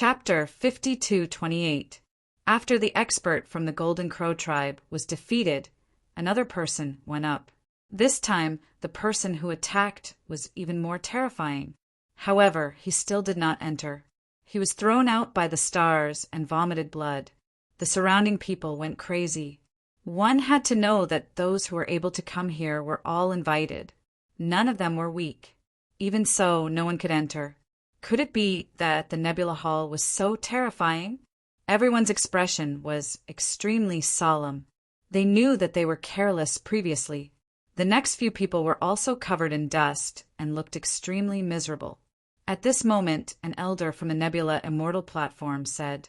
Chapter 52:28. After the expert from the Golden Crow tribe was defeated, another person went up. This time, the person who attacked was even more terrifying. However, he still did not enter. He was thrown out by the stars and vomited blood. The surrounding people went crazy. One had to know that those who were able to come here were all invited. None of them were weak. Even so, no one could enter. Could it be that the Nebula Hall was so terrifying? Everyone's expression was extremely solemn. They knew that they were careless previously. The next few people were also covered in dust and looked extremely miserable. At this moment, an elder from the Nebula Immortal platform said,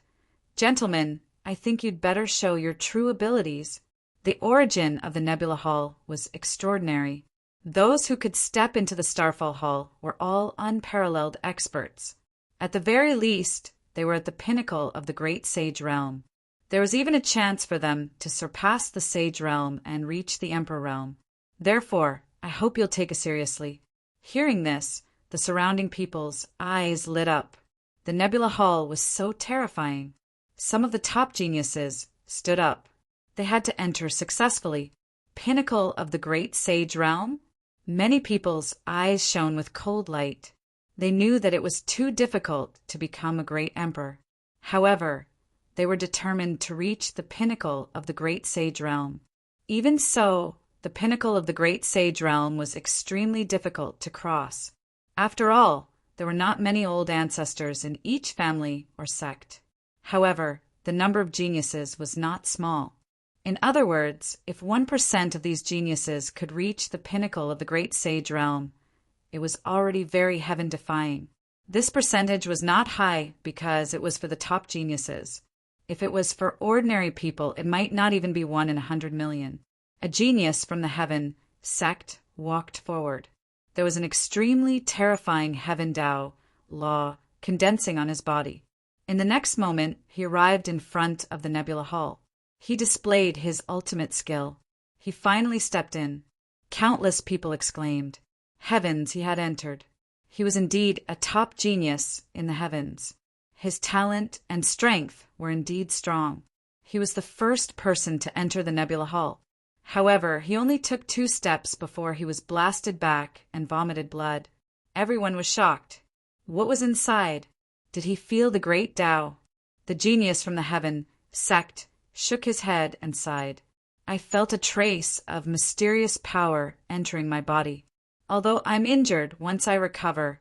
"Gentlemen, I think you'd better show your true abilities." The origin of the Nebula Hall was extraordinary. Those who could step into the Starfall Hall were all unparalleled experts. At the very least, they were at the pinnacle of the Great Sage Realm. There was even a chance for them to surpass the Sage Realm and reach the Emperor Realm. Therefore, I hope you'll take it seriously. Hearing this, the surrounding people's eyes lit up. The Nebula Hall was so terrifying. Some of the top geniuses stood up. They had to enter successfully. Pinnacle of the Great Sage Realm? Many people's eyes shone with cold light. They knew that it was too difficult to become a great emperor. However, they were determined to reach the pinnacle of the Great Sage Realm. Even so, the pinnacle of the Great Sage Realm was extremely difficult to cross. After all, there were not many old ancestors in each family or sect. However, the number of geniuses was not small. In other words, if 1% of these geniuses could reach the pinnacle of the Great Sage Realm, it was already very heaven-defying. This percentage was not high because it was for the top geniuses. If it was for ordinary people, it might not even be 1 in 100 million. A genius from the heaven sect walked forward. There was an extremely terrifying heaven Tao law condensing on his body. In the next moment, he arrived in front of the Nebula Hall. He displayed his ultimate skill. He finally stepped in. Countless people exclaimed. Heavens, he had entered. He was indeed a top genius in the heavens. His talent and strength were indeed strong. He was the first person to enter the Nebula Hall. However, he only took 2 steps before he was blasted back and vomited blood. Everyone was shocked. What was inside? Did he feel the great Tao? The genius from the heaven sect shook his head and sighed. I felt a trace of mysterious power entering my body. Although I'm injured, once I recover,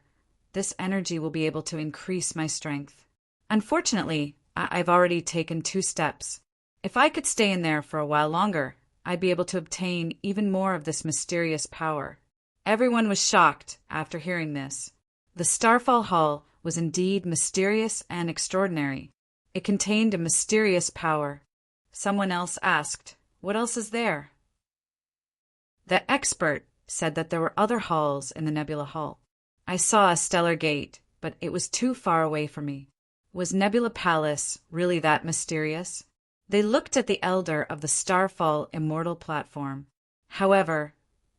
this energy will be able to increase my strength. Unfortunately, I've already taken 2 steps. If I could stay in there for a while longer, I'd be able to obtain even more of this mysterious power. Everyone was shocked after hearing this. The Starfall Hall was indeed mysterious and extraordinary. It contained a mysterious power. Someone else asked, "What else is there?" The expert said that there were other halls in the Nebula Hall. I saw a stellar gate, but it was too far away for me. Was Nebula Palace really that mysterious? They looked at the elder of the Starfall Immortal platform. However,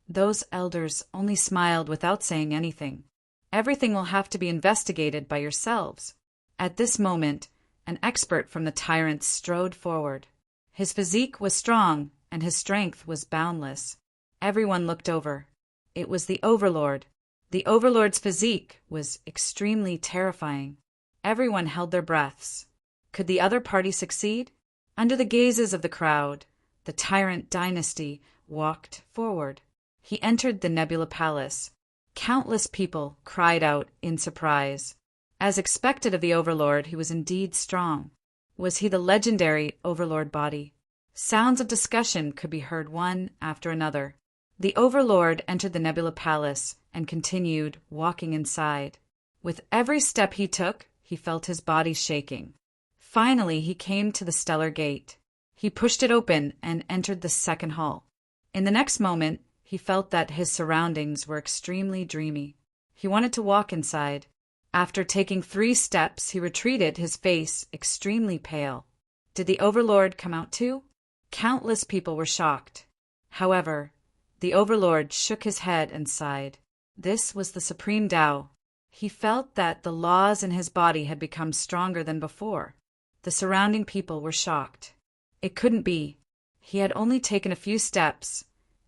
those elders only smiled without saying anything. Everything will have to be investigated by yourselves. At this moment, an expert from the tyrants strode forward. His physique was strong, and his strength was boundless. Everyone looked over. It was the Overlord. The Overlord's physique was extremely terrifying. Everyone held their breaths. Could the other party succeed? Under the gazes of the crowd, the tyrant dynasty walked forward. He entered the Nebula Palace. Countless people cried out in surprise. As expected of the Overlord, he was indeed strong. Was he the legendary Overlord body? Sounds of discussion could be heard one after another. The Overlord entered the Nebula Palace and continued walking inside. With every step he took, he felt his body shaking. Finally, he came to the stellar gate. He pushed it open and entered the second hall. In the next moment, he felt that his surroundings were extremely dreamy. He wanted to walk inside. After taking 3 steps, he retreated, his face extremely pale. Did the Overlord come out too? Countless people were shocked. However, the Overlord shook his head and sighed. This was the Supreme Tao. He felt that the laws in his body had become stronger than before. The surrounding people were shocked. It couldn't be. He had only taken a few steps,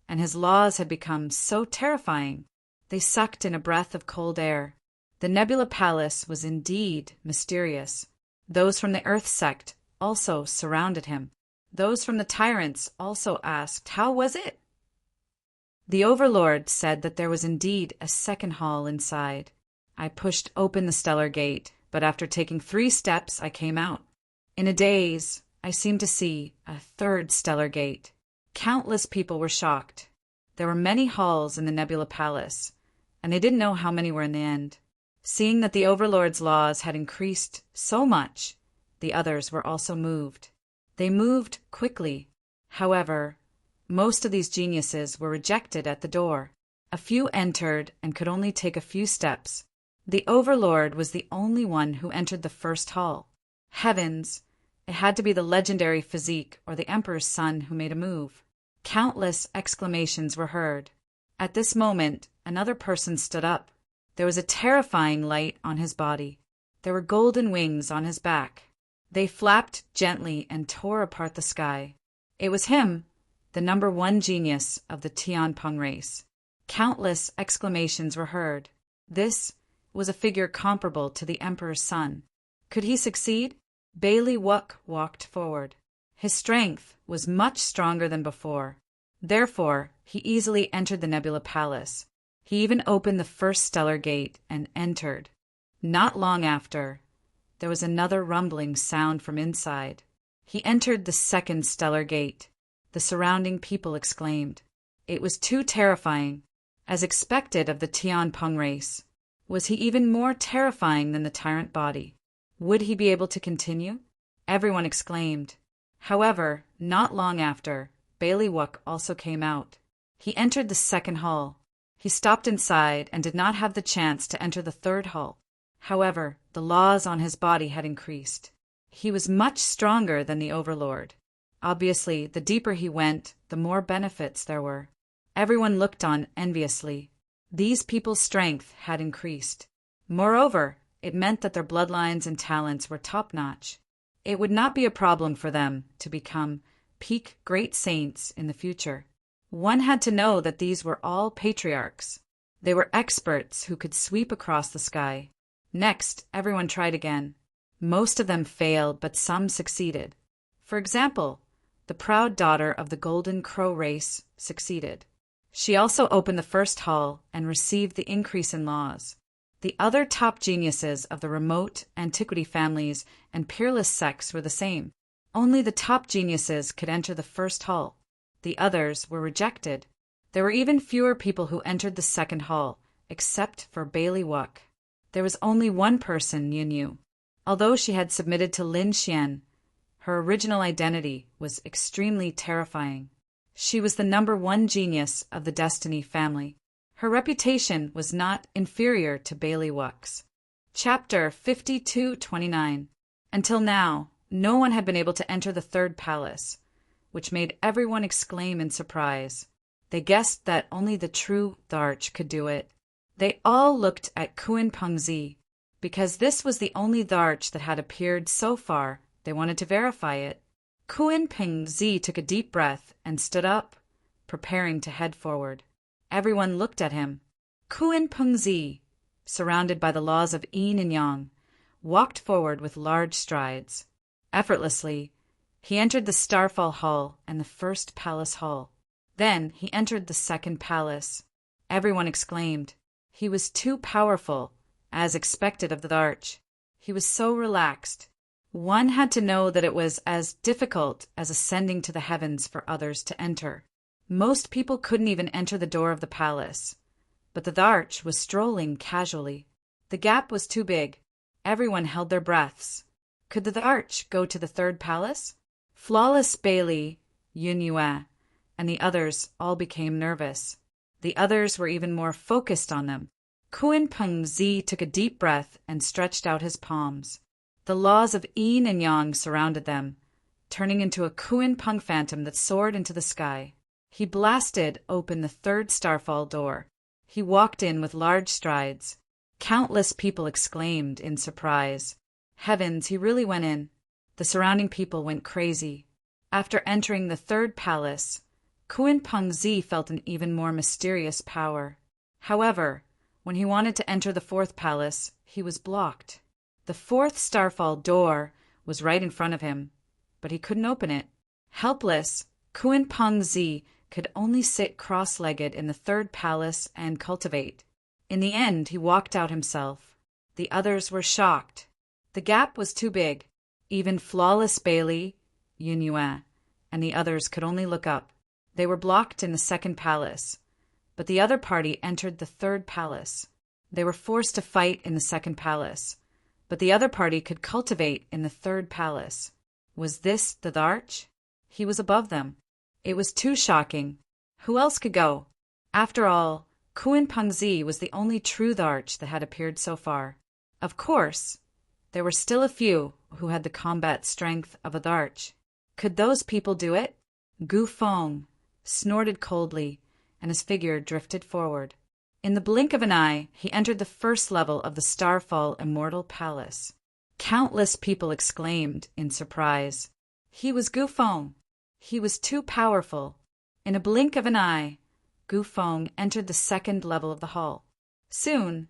and his laws had become so terrifying. They sucked in a breath of cold air. The Nebula Palace was indeed mysterious. Those from the Earth sect also surrounded him. Those from the Tyrants also asked, how was it? The Overlord said that there was indeed a second hall inside. I pushed open the stellar gate, but after taking 3 steps, I came out. In a daze, I seemed to see a third stellar gate. Countless people were shocked. There were many halls in the Nebula Palace, and they didn't know how many were in the end. Seeing that the Overlord's laws had increased so much, the others were also moved. They moved quickly. However, most of these geniuses were rejected at the door. A few entered and could only take a few steps. The Overlord was the only one who entered the first hall. Heavens! It had to be the legendary physique or the Emperor's son who made a move. Countless exclamations were heard. At this moment, another person stood up. There was a terrifying light on his body. There were golden wings on his back. They flapped gently and tore apart the sky. It was him, the number 1 genius of the Tianpeng race. Countless exclamations were heard. This was a figure comparable to the Emperor's son. Could he succeed? Bailey Wuck walked forward. His strength was much stronger than before. Therefore, he easily entered the Nebula Palace. He even opened the first stellar gate and entered. Not long after, there was another rumbling sound from inside. He entered the second stellar gate. The surrounding people exclaimed. It was too terrifying. As expected of the Tianpeng race, was he even more terrifying than the tyrant body? Would he be able to continue? Everyone exclaimed. However, not long after, Bailey Wuck also came out. He entered the second hall. He stopped inside and did not have the chance to enter the third hall. However, the laws on his body had increased. He was much stronger than the Overlord. Obviously, the deeper he went, the more benefits there were. Everyone looked on enviously. These people's strength had increased. Moreover, it meant that their bloodlines and talents were top-notch. It would not be a problem for them to become peak great saints in the future. One had to know that these were all patriarchs. They were experts who could sweep across the sky. Next, everyone tried again. Most of them failed, but some succeeded. For example, the proud daughter of the Golden Crow race succeeded. She also opened the first hall and received the increase in laws. The other top geniuses of the remote antiquity families and peerless sects were the same. Only the top geniuses could enter the first hall. The others were rejected. There were even fewer people who entered the second hall, except for Bailey Wuck. There was only one person Yu knew. Although she had submitted to Lin Xian, her original identity was extremely terrifying. She was the number 1 genius of the Destiny family. Her reputation was not inferior to Bailey Wuck's. Chapter 52-29. Until now, no one had been able to enter the third palace, which made everyone exclaim in surprise. They guessed that only the true Tharch could do it. They all looked at Kuan Pengzi. Because this was the only Tharch that had appeared so far, they wanted to verify it. Kuan Pengzi took a deep breath and stood up, preparing to head forward. Everyone looked at him. Kuan Pengzi, surrounded by the laws of yin and yang, walked forward with large strides. Effortlessly, he entered the Starfall Hall and the first palace hall. Then he entered the second palace. Everyone exclaimed. He was too powerful, as expected of the Tharch. He was so relaxed. One had to know that it was as difficult as ascending to the heavens for others to enter. Most people couldn't even enter the door of the palace. But the Tharch was strolling casually. The gap was too big. Everyone held their breaths. Could the Tharch go to the third palace? Flawless Bailey, Yun Yue, and the others all became nervous. The others were even more focused on them. Kuan Pengzi took a deep breath and stretched out his palms. The laws of yin and yang surrounded them, turning into a Kuan Peng phantom that soared into the sky. He blasted open the third starfall door. He walked in with large strides. Countless people exclaimed in surprise. Heavens, he really went in. The surrounding people went crazy. After entering the third palace, Kun Pengzi felt an even more mysterious power. However, when he wanted to enter the fourth palace, he was blocked. The fourth starfall door was right in front of him, but he couldn't open it. Helpless, Kun Pengzi could only sit cross-legged in the third palace and cultivate. In the end, he walked out himself. The others were shocked. The gap was too big. Even Flawless Bailey, Yunyue, and the others could only look up. They were blocked in the second palace, but the other party entered the third palace. They were forced to fight in the second palace, but the other party could cultivate in the third palace. Was this the Dharch? He was above them. It was too shocking. Who else could go? After all, Kun Pengzi was the only true Dharch that had appeared so far. Of course, there were still a few who had the combat strength of a Dharch. Could those people do it? Gu Feng snorted coldly, and his figure drifted forward. In the blink of an eye, he entered the first level of the Starfall Immortal Palace. Countless people exclaimed in surprise. He was Gu Feng. He was too powerful. In a blink of an eye, Gu Feng entered the second level of the hall. Soon,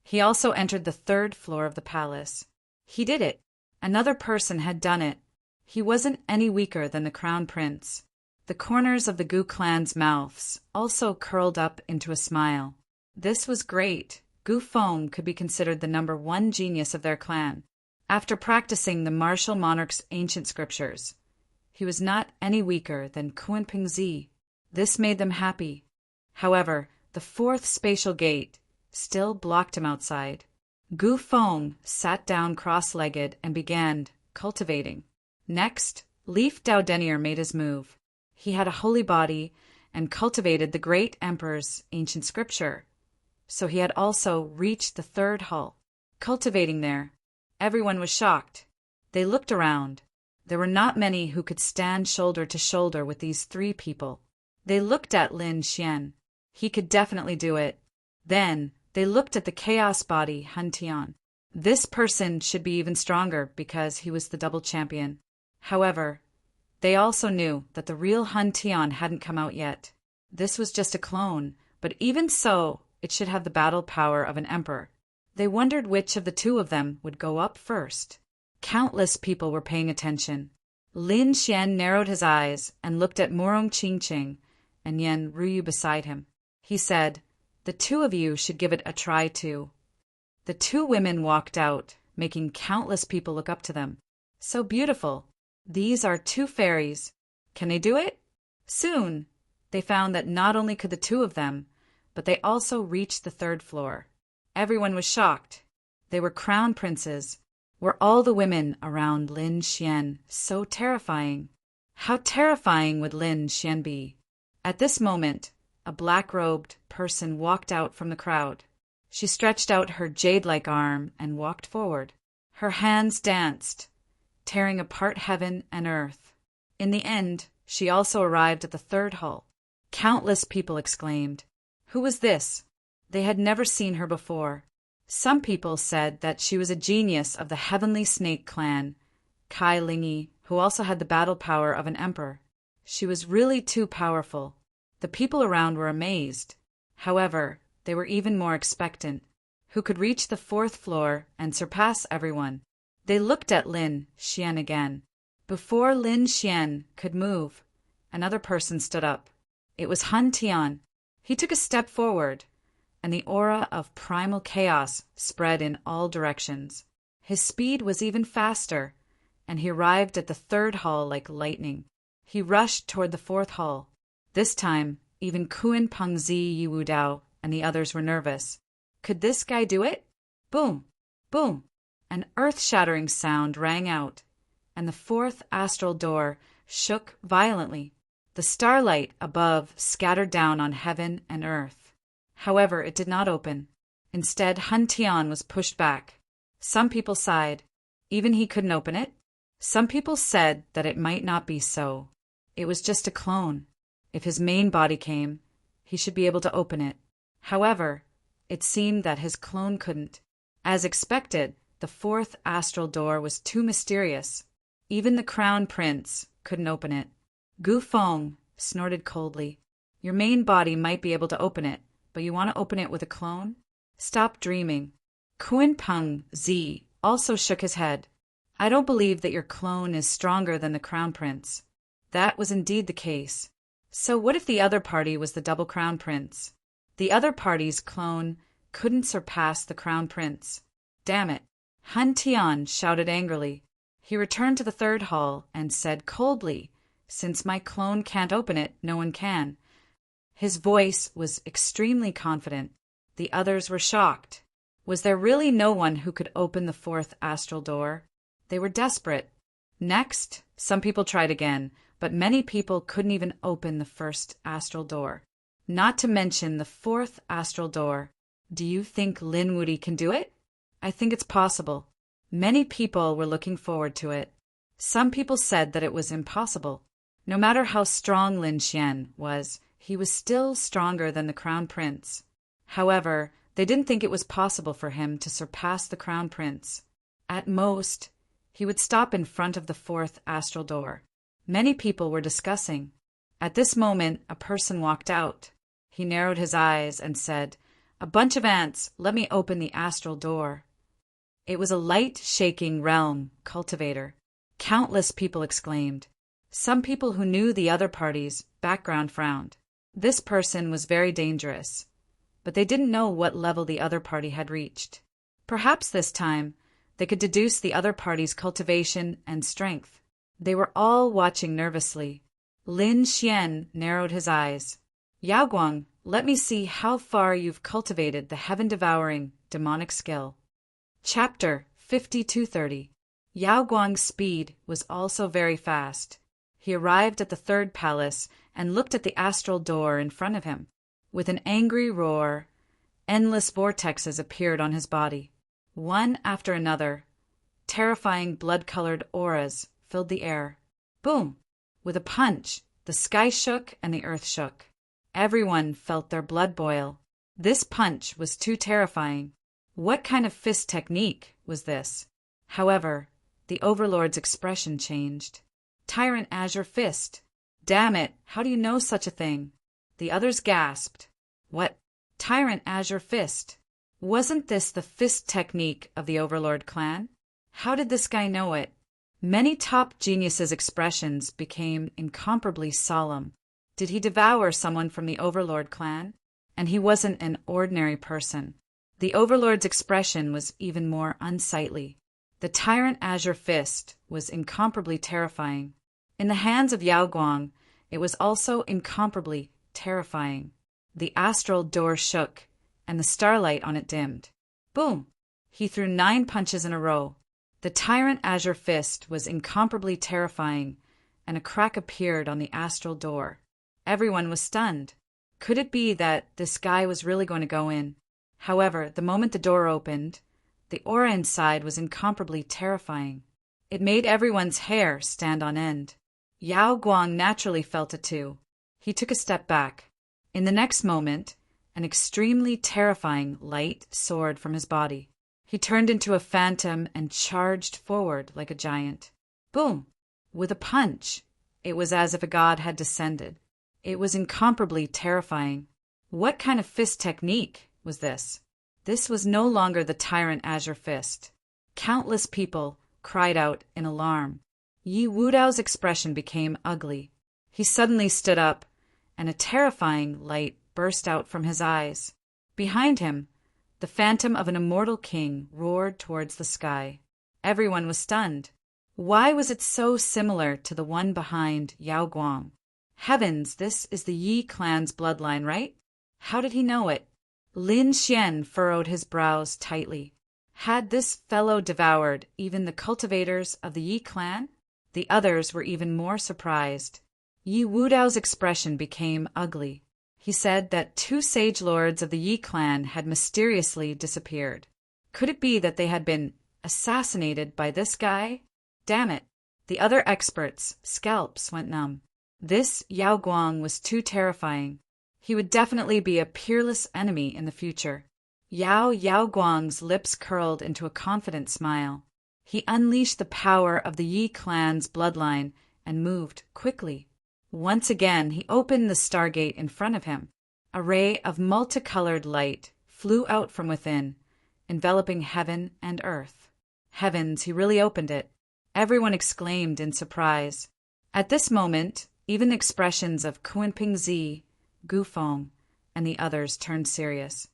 he also entered the third floor of the palace. He did it. Another person had done it. He wasn't any weaker than the crown prince. The corners of the Gu clan's mouths also curled up into a smile. This was great. Gu Feng could be considered the #1 genius of their clan. After practicing the martial monarch's ancient scriptures, he was not any weaker than Kun Pengzi. This made them happy. However, the fourth spatial gate still blocked him outside. Gu Feng sat down cross-legged and began cultivating. Next, Leaf Dao Denier made his move. He had a holy body and cultivated the great emperor's ancient scripture. So he had also reached the third hall. Cultivating there, everyone was shocked. They looked around. There were not many who could stand shoulder to shoulder with these three people. They looked at Lin Xian. He could definitely do it. Then they looked at the chaos body Han Tian. This person should be even stronger because he was the double champion. However, they also knew that the real Han Tian hadn't come out yet. This was just a clone, but even so, it should have the battle power of an emperor. They wondered which of the two of them would go up first. Countless people were paying attention. Lin Xian narrowed his eyes and looked at Murong Qingqing and Yan Ruyu beside him. He said, "The two of you should give it a try too." The two women walked out, making countless people look up to them. So beautiful. These are two fairies. Can they do it? Soon, they found that not only could the two of them, but they also reached the third floor. Everyone was shocked. They were crown princes. Were all the women around Lin Xian so terrifying? How terrifying would Lin Xian be? At this moment, a black-robed person walked out from the crowd. She stretched out her jade-like arm and walked forward. Her hands danced, tearing apart heaven and earth. In the end, she also arrived at the third hall. Countless people exclaimed, "Who was this?" They had never seen her before. Some people said that she was a genius of the Heavenly Snake clan, Kai Lingi, who also had the battle power of an emperor. She was really too powerful. The people around were amazed. However, they were even more expectant. Who could reach the fourth floor and surpass everyone? They looked at Lin Xian again. Before Lin Xian could move, another person stood up. It was Han Tian. He took a step forward, and the aura of primal chaos spread in all directions. His speed was even faster, and he arrived at the third hall like lightning. He rushed toward the fourth hall. This time, even Kun Pengzi, Yiwu Dao, and the others were nervous. Could this guy do it? Boom! Boom! An earth-shattering sound rang out, and the fourth astral door shook violently. The starlight above scattered down on heaven and earth. However, it did not open. Instead, Han Tian was pushed back. Some people sighed. Even he couldn't open it. Some people said that it might not be so. It was just a clone. If his main body came, he should be able to open it. However, It seemed that his clone couldn't. As expected, the fourth astral door was too mysterious. Even the crown prince couldn't open it. Gu Feng snorted coldly. Your main body might be able to open it, but you want to open it with a clone? Stop dreaming. Kun Peng Zi also shook his head. I don't believe that your clone is stronger than the crown prince. That was indeed the case. So what if the other party was the double crown prince? The other party's clone couldn't surpass the crown prince. Damn it. Han Tian shouted angrily. He returned to the third hall and said coldly, since my clone can't open it, no one can. His voice was extremely confident. The others were shocked. Was there really no one who could open the fourth astral door? They were desperate. Next, some people tried again, but many people couldn't even open the first astral door. Not to mention the fourth astral door. Do you think Lin Wudy can do it? I think it's possible. Many people were looking forward to it. Some people said that it was impossible. No matter how strong Lin Xian was, he was still stronger than the crown prince. However, they didn't think it was possible for him to surpass the crown prince. At most, he would stop in front of the fourth astral door. Many people were discussing. At this moment, a person walked out. He narrowed his eyes and said, "A bunch of ants, let me open the astral door." It was a light-shaking realm cultivator. Countless people exclaimed. Some people who knew the other party's background frowned. This person was very dangerous, but they didn't know what level the other party had reached. Perhaps this time, they could deduce the other party's cultivation and strength. They were all watching nervously. Lin Xian narrowed his eyes. Yao Guang, let me see how far you've cultivated the heaven-devouring demonic skill. Chapter 5230. Yao Guang's speed was also very fast. He arrived at the third palace and looked at the astral door in front of him. With an angry roar, endless vortexes appeared on his body. One after another, terrifying blood-colored auras filled the air. Boom! With a punch, the sky shook and the earth shook. Everyone felt their blood boil. This punch was too terrifying. What kind of fist technique was this? However, the Overlord's expression changed. Tyrant Azure Fist. Damn it, how do you know such a thing? The others gasped. What? Tyrant Azure Fist? Wasn't this the fist technique of the Overlord clan? How did this guy know it? Many top geniuses' expressions became incomparably solemn. Did he devour someone from the Overlord clan? And he wasn't an ordinary person. The Overlord's expression was even more unsightly. The Tyrant Azure Fist was incomparably terrifying. In the hands of Yao Guang, it was also incomparably terrifying. The astral door shook, and the starlight on it dimmed. Boom! He threw 9 punches in a row. The Tyrant Azure Fist was incomparably terrifying, and a crack appeared on the astral door. Everyone was stunned. Could it be that this guy was really going to go in? However, the moment the door opened, the aura inside was incomparably terrifying. It made everyone's hair stand on end. Yao Guang naturally felt it too. He took a step back. In the next moment, an extremely terrifying light soared from his body. He turned into a phantom and charged forward like a giant. Boom! With a punch. It was as if a god had descended. It was incomparably terrifying. What kind of fist technique was this? This was no longer the Tyrant Azure Fist. Countless people cried out in alarm. Yi Wudao's expression became ugly. He suddenly stood up, and a terrifying light burst out from his eyes. Behind him, the phantom of an immortal king roared towards the sky. Everyone was stunned. Why was it so similar to the one behind Yao Guang? Heavens, this is the Yi clan's bloodline, right? How did he know it? Lin Xian furrowed his brows tightly. Had this fellow devoured even the cultivators of the Yi clan? The others were even more surprised. Yi Wudao's expression became ugly. He said that 2 sage lords of the Yi clan had mysteriously disappeared. Could it be that they had been assassinated by this guy? Damn it. The other experts' scalps went numb. This Yao Guang was too terrifying. He would definitely be a peerless enemy in the future. Yao Guang's lips curled into a confident smile. He unleashed the power of the Yi clan's bloodline and moved quickly. Once again, he opened the stargate in front of him. A ray of multicolored light flew out from within, enveloping heaven and earth. Heavens, he really opened it. Everyone exclaimed in surprise. At this moment, even the expressions of Kunpingzi, Gufeng, and the others turned serious.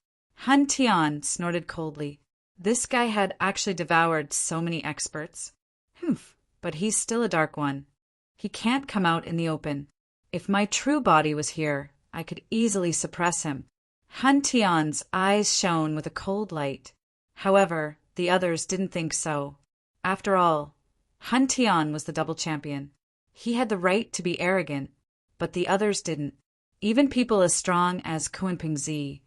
Han Tian snorted coldly. This guy had actually devoured so many experts. Humph, but he's still a Dark One. He can't come out in the open. If my true body was here, I could easily suppress him. Han Tian's eyes shone with a cold light. However, the others didn't think so. After all, Han Tian was the double champion. He had the right to be arrogant, but the others didn't. Even people as strong as Kunpingzi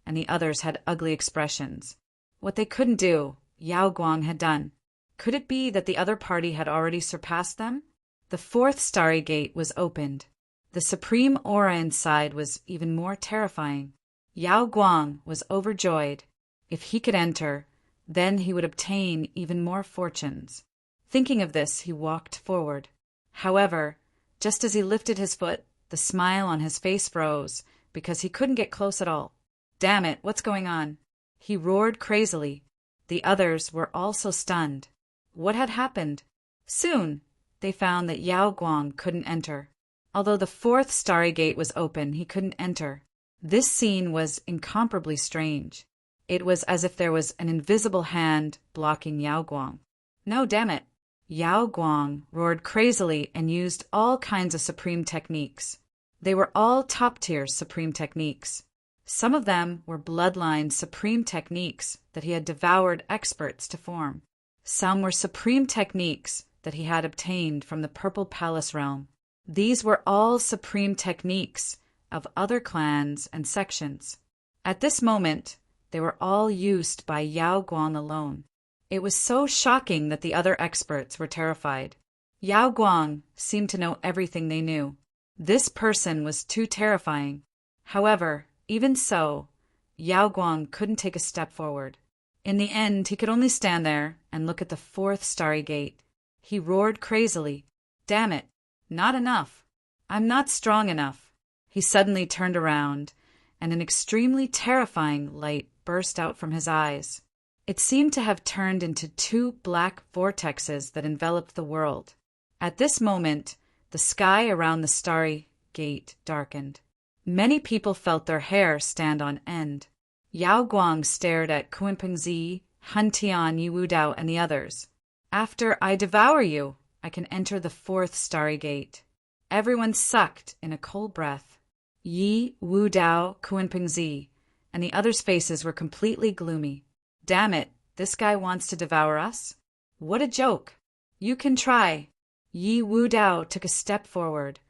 and the others had ugly expressions. What they couldn't do, Yao Guang had done. Could it be that the other party had already surpassed them? The fourth starry gate was opened. The supreme aura inside was even more terrifying. Yao Guang was overjoyed. If he could enter, then he would obtain even more fortunes. Thinking of this, he walked forward. However, just as he lifted his foot, the smile on his face froze because he couldn't get close at all. Damn it, what's going on? He roared crazily. The others were also stunned. What had happened? Soon, they found that Yao Guang couldn't enter. Although the fourth starry gate was open, he couldn't enter. This scene was incomparably strange. It was as if there was an invisible hand blocking Yao Guang. No, damn it. Yao Guang roared crazily and used all kinds of supreme techniques. They were all top-tier supreme techniques. Some of them were bloodline supreme techniques that he had devoured experts to form. Some were supreme techniques that he had obtained from the Purple Palace realm. These were all supreme techniques of other clans and sections. At this moment, they were all used by Yao Guang alone. It was so shocking that the other experts were terrified. Yao Guang seemed to know everything they knew. This person was too terrifying. However, even so, Yao Guang couldn't take a step forward. In the end, he could only stand there and look at the fourth starry gate. He roared crazily. Damn it, not enough. I'm not strong enough. He suddenly turned around, and an extremely terrifying light burst out from his eyes. It seemed to have turned into two black vortexes that enveloped the world. At this moment, the sky around the starry gate darkened. Many people felt their hair stand on end. Yao Guang stared at Kunpingzi, Han Tian, Yi Wudao, and the others. After I devour you, I can enter the fourth starry gate. Everyone sucked in a cold breath. Yi Wudao, Kunpingzi, and the others' faces were completely gloomy. Damn it, this guy wants to devour us? What a joke. You can try. Yi Wudao took a step forward,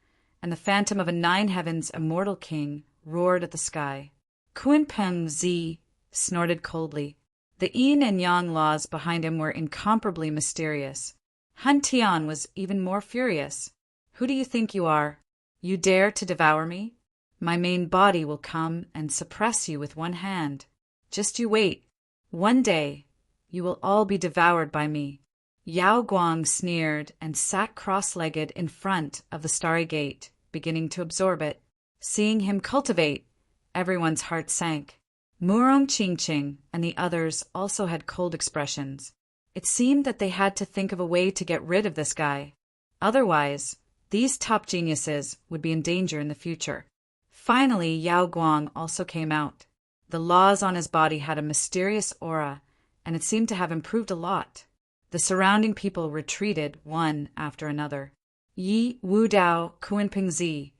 and the phantom of a nine heavens immortal king roared at the sky. Kunpingzi snorted coldly. The yin and yang laws behind him were incomparably mysterious. Han Tian was even more furious. Who do you think you are? You dare to devour me? My main body will come and suppress you with one hand. Just you wait. One day, you will all be devoured by me. Yao Guang sneered and sat cross-legged in front of the starry gate, beginning to absorb it. Seeing him cultivate, everyone's heart sank. Murong Qingqing and the others also had cold expressions. It seemed that they had to think of a way to get rid of this guy. Otherwise, these top geniuses would be in danger in the future. Finally, Yao Guang also came out. The laws on his body had a mysterious aura, and it seemed to have improved a lot. The surrounding people retreated one after another. Yi Wudao, Kunpingzi,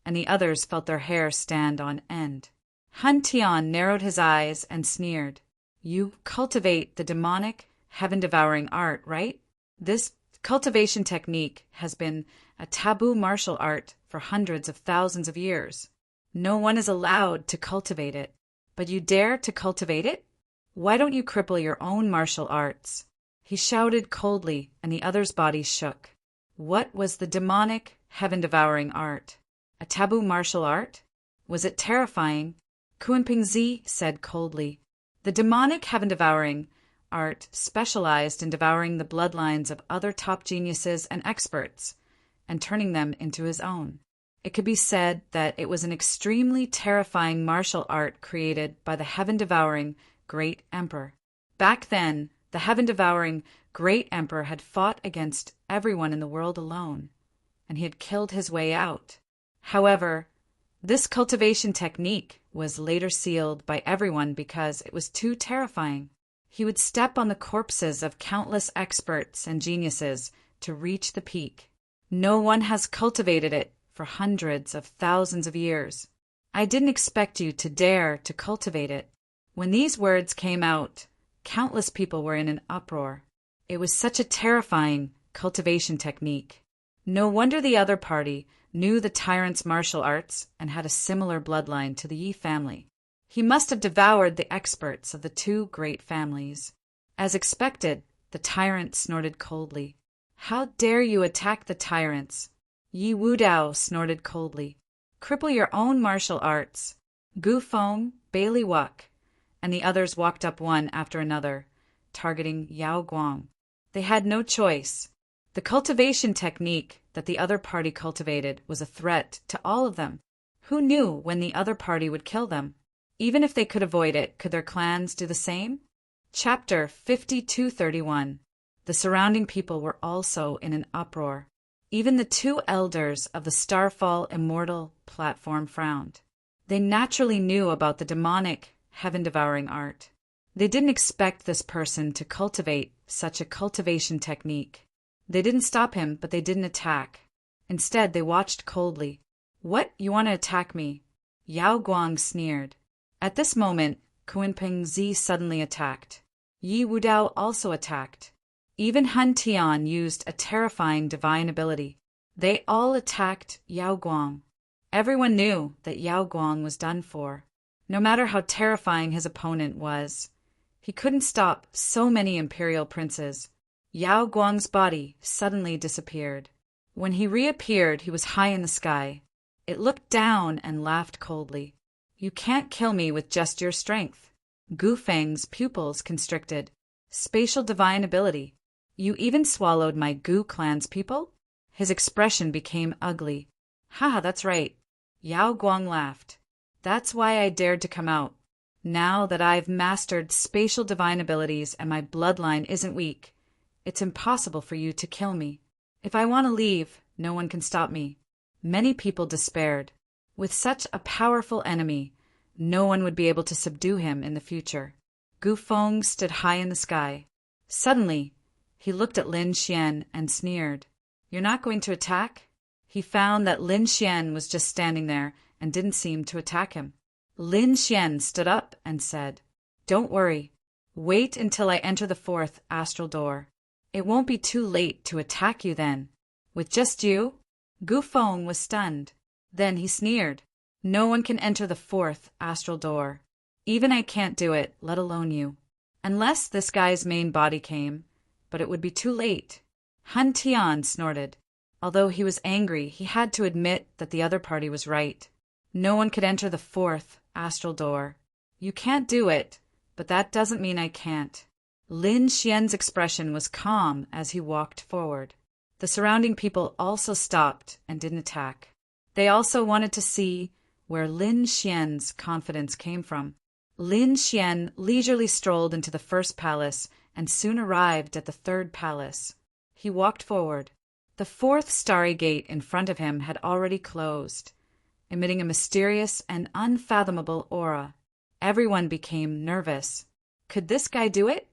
and the others felt their hair stand on end. Han Tian narrowed his eyes and sneered. You cultivate the demonic, heaven-devouring art, right? This cultivation technique has been a taboo martial art for hundreds of thousands of years. No one is allowed to cultivate it. But you dare to cultivate it? Why don't you cripple your own martial arts? He shouted coldly, and the others' bodies shook. What was the demonic, heaven-devouring art? A taboo martial art? Was it terrifying? Kunpingzi said coldly. The demonic heaven-devouring art specialized in devouring the bloodlines of other top geniuses and experts and turning them into his own. It could be said that it was an extremely terrifying martial art created by the heaven-devouring Great Emperor. Back then, the heaven-devouring Great Emperor had fought against everyone in the world alone, and he had killed his way out. However, this cultivation technique was later sealed by everyone because it was too terrifying. He would step on the corpses of countless experts and geniuses to reach the peak. No one has cultivated it for hundreds of thousands of years. I didn't expect you to dare to cultivate it. When these words came out, countless people were in an uproar. It was such a terrifying cultivation technique. No wonder the other party knew the tyrant's martial arts and had a similar bloodline to the Yi family. He must have devoured the experts of the two great families. As expected, the tyrant snorted coldly. How dare you attack the tyrants? Yi Wudao snorted coldly. Cripple your own martial arts. Gu Feng, Bailey Wuk, and the others walked up one after another, targeting Yao Guang. They had no choice. The cultivation technique that the other party cultivated was a threat to all of them. Who knew when the other party would kill them? Even if they could avoid it, could their clans do the same? Chapter 5231. The surrounding people were also in an uproar. Even the two elders of the Starfall Immortal platform frowned. They naturally knew about the demonic, heaven-devouring art. They didn't expect this person to cultivate such a cultivation technique. They didn't stop him, but they didn't attack. Instead, they watched coldly. What, you want to attack me? Yao Guang sneered. At this moment, Kunping Zi suddenly attacked. Yi Wudao also attacked. Even Han Tian used a terrifying divine ability. They all attacked Yao Guang. Everyone knew that Yao Guang was done for. No matter how terrifying his opponent was, he couldn't stop so many imperial princes. Yao Guang's body suddenly disappeared. When he reappeared, he was high in the sky. It looked down and laughed coldly. You can't kill me with just your strength. Gu Feng's pupils constricted. Spatial divine ability. You even swallowed my Gu clan's people? His expression became ugly. Haha, that's right. Yao Guang laughed. That's why I dared to come out. Now that I've mastered spatial divine abilities and my bloodline isn't weak, it's impossible for you to kill me. If I want to leave, no one can stop me. Many people despaired. With such a powerful enemy, no one would be able to subdue him in the future. Gu Feng stood high in the sky. Suddenly, he looked at Lin Xian and sneered. You're not going to attack? He found that Lin Xian was just standing there and didn't seem to attack him. Lin Xian stood up and said, Don't worry. Wait until I enter the fourth astral door. It won't be too late to attack you then. With just you? Gu Feng was stunned. Then he sneered. No one can enter the fourth astral door. Even I can't do it, let alone you. Unless this guy's main body came, but it would be too late. Han Tian snorted. Although he was angry, he had to admit that the other party was right. No one could enter the fourth astral door. You can't do it, but that doesn't mean I can't. Lin Xian's expression was calm as he walked forward. The surrounding people also stopped and didn't attack. They also wanted to see where Lin Xian's confidence came from. Lin Xian leisurely strolled into the first palace and soon arrived at the third palace. He walked forward. The fourth starry gate in front of him had already closed, emitting a mysterious and unfathomable aura. Everyone became nervous. Could this guy do it?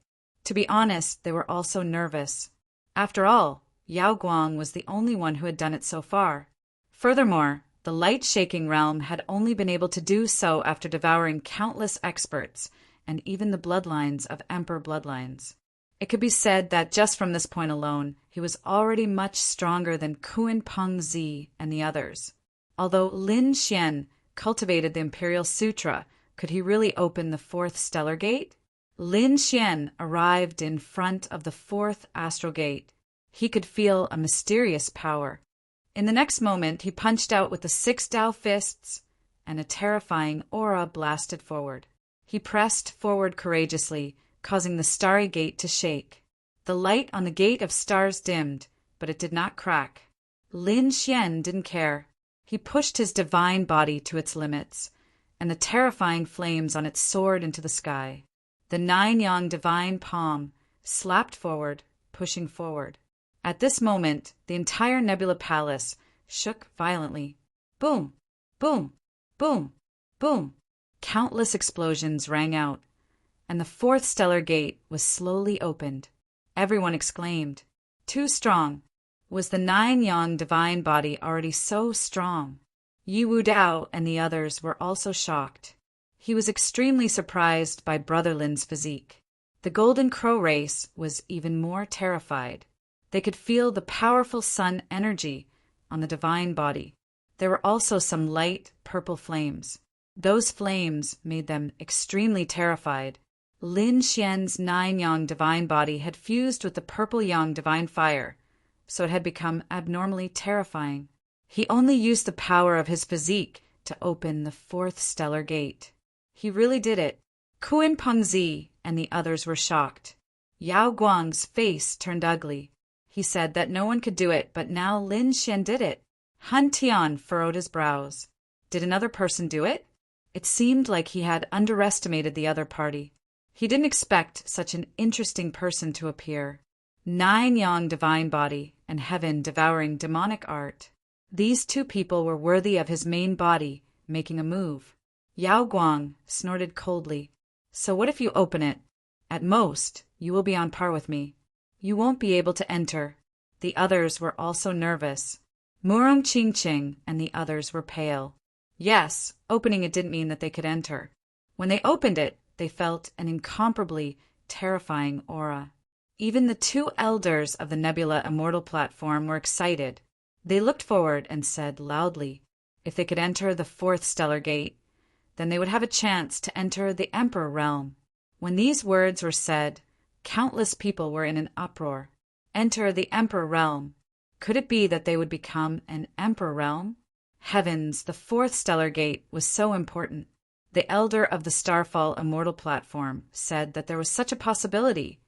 To be honest, they were also nervous. After all, Yao Guang was the only one who had done it so far. Furthermore, the light-shaking realm had only been able to do so after devouring countless experts and even the bloodlines of emperor bloodlines. It could be said that just from this point alone, he was already much stronger than Kunping Zi and the others. Although Lin Xian cultivated the Imperial Sutra, could he really open the fourth stellar gate? Lin Xian arrived in front of the fourth astral gate. He could feel a mysterious power. In the next moment, he punched out with the 6 Dao fists, and a terrifying aura blasted forward. He pressed forward courageously, causing the starry gate to shake. The light on the gate of stars dimmed, but it did not crack. Lin Xian didn't care. He pushed his divine body to its limits, and the terrifying flames on it soared into the sky. The 9-yang divine palm slapped forward, pushing forward. At this moment, the entire nebula palace shook violently. Boom! Boom! Boom! Boom! Countless explosions rang out, and the 4th stellar gate was slowly opened. Everyone exclaimed, "Too strong!" Was the 9-yang divine body already so strong? Yi Wu Dao and the others were also shocked. He was extremely surprised by Brother Lin's physique. The Golden Crow race was even more terrified. They could feel the powerful sun energy on the divine body. There were also some light purple flames. Those flames made them extremely terrified. Lin Xian's 9-yang divine body had fused with the purple yang divine fire, so it had become abnormally terrifying. He only used the power of his physique to open the 4th stellar gate. He really did it. Kuan Pengzi and the others were shocked. Yao Guang's face turned ugly. He said that no one could do it, but now Lin Xian did it. Han Tian furrowed his brows. Did another person do it? It seemed like he had underestimated the other party. He didn't expect such an interesting person to appear. 9-yang divine body and heaven devouring demonic art. These 2 people were worthy of his main body making a move. Yao Guang snorted coldly. So what if you open it? At most, you will be on par with me. You won't be able to enter. The others were also nervous. Murong Qingqing and the others were pale. Yes, opening it didn't mean that they could enter. When they opened it, they felt an incomparably terrifying aura. Even the 2 elders of the Nebula Immortal platform were excited. They looked forward and said loudly, if they could enter the 4th stellar gate, then they would have a chance to enter the Emperor realm. When these words were said, countless people were in an uproar. Enter the Emperor realm. Could it be that they would become an Emperor realm? Heavens, the 4th stellar gate was so important. The elder of the Starfall Immortal platform said that there was such a possibility,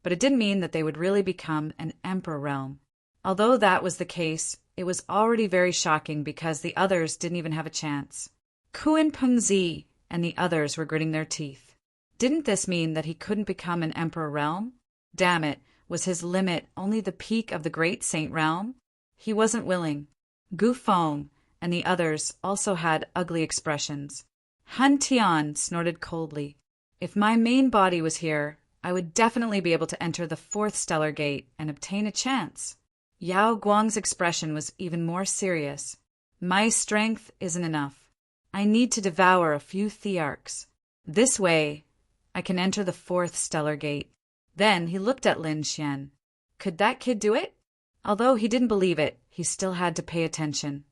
but it didn't mean that they would really become an Emperor realm. Although that was the case, it was already very shocking because the others didn't even have a chance. Kuan Pengzi and the others were gritting their teeth. Didn't this mean that he couldn't become an Emperor realm? Damn it, was his limit only the peak of the Great Saint realm? He wasn't willing. Gu Feng and the others also had ugly expressions. Han Tian snorted coldly. If my main body was here, I would definitely be able to enter the 4th stellar gate and obtain a chance. Yao Guang's expression was even more serious. My strength isn't enough. I need to devour a few thearchs. This way, I can enter the 4th stellar gate. Then he looked at Lin Xian. Could that kid do it? Although he didn't believe it, he still had to pay attention.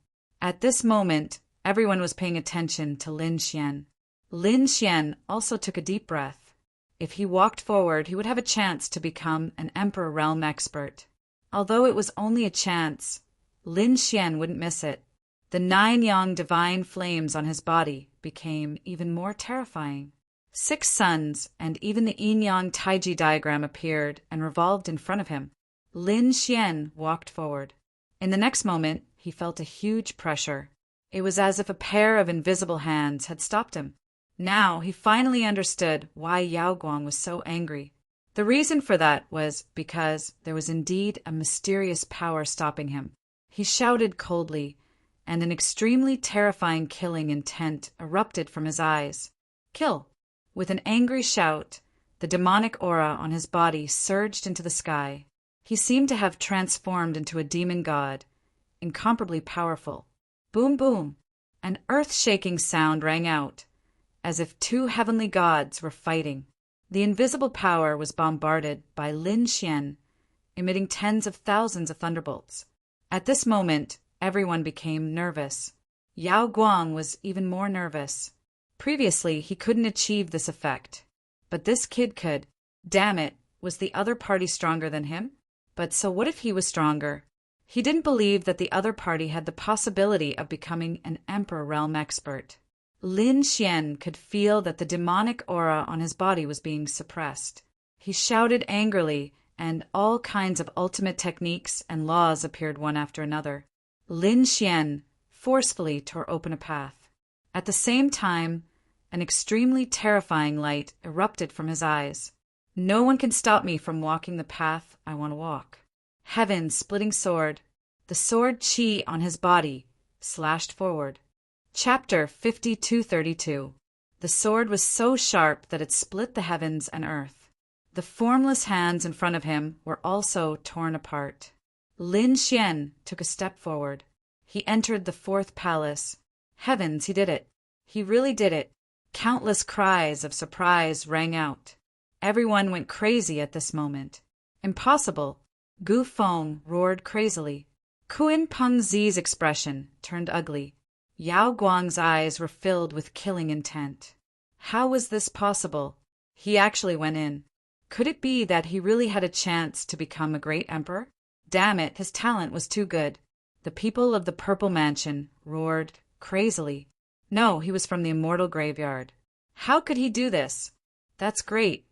At this moment, everyone was paying attention to Lin Xian. Lin Xian also took a deep breath. If he walked forward, he would have a chance to become an Emperor realm expert. Although it was only a chance, Lin Xian wouldn't miss it. The 9-yang divine flames on his body became even more terrifying. 6 suns and even the yin-yang taiji diagram appeared and revolved in front of him. Lin Xian walked forward. In the next moment, he felt a huge pressure. It was as if a pair of invisible hands had stopped him. Now he finally understood why Yao Guang was so angry. The reason for that was because there was indeed a mysterious power stopping him. He shouted coldly, and an extremely terrifying killing intent erupted from his eyes. Kill! With an angry shout, the demonic aura on his body surged into the sky. He seemed to have transformed into a demon god, incomparably powerful. Boom, boom! An earth-shaking sound rang out, as if 2 heavenly gods were fighting. The invisible power was bombarded by Lin Xian, emitting tens of thousands of thunderbolts. At this moment, everyone became nervous. Yao Guang was even more nervous. Previously, he couldn't achieve this effect. But this kid could. Damn it, was the other party stronger than him? But so what if he was stronger? He didn't believe that the other party had the possibility of becoming an Emperor realm expert. Lin Xian could feel that the demonic aura on his body was being suppressed. He shouted angrily, and all kinds of ultimate techniques and laws appeared one after another. Lin Xian forcefully tore open a path. At the same time, an extremely terrifying light erupted from his eyes. No one can stop me from walking the path I want to walk. Heaven's splitting sword. The sword chi on his body slashed forward. Chapter 5232. The sword was so sharp that it split the heavens and earth. The formless hands in front of him were also torn apart. Lin Xian took a step forward. He entered the fourth palace. Heavens, he did it. He really did it. Countless cries of surprise rang out. Everyone went crazy at this moment. Impossible. Gu Feng roared crazily. Kun Pengzi's expression turned ugly. Yao Guang's eyes were filled with killing intent. How was this possible? He actually went in. Could it be that he really had a chance to become a great emperor? Damn it, his talent was too good. The people of the Purple Mansion roared crazily. No, he was from the Immortal Graveyard. How could he do this? That's great.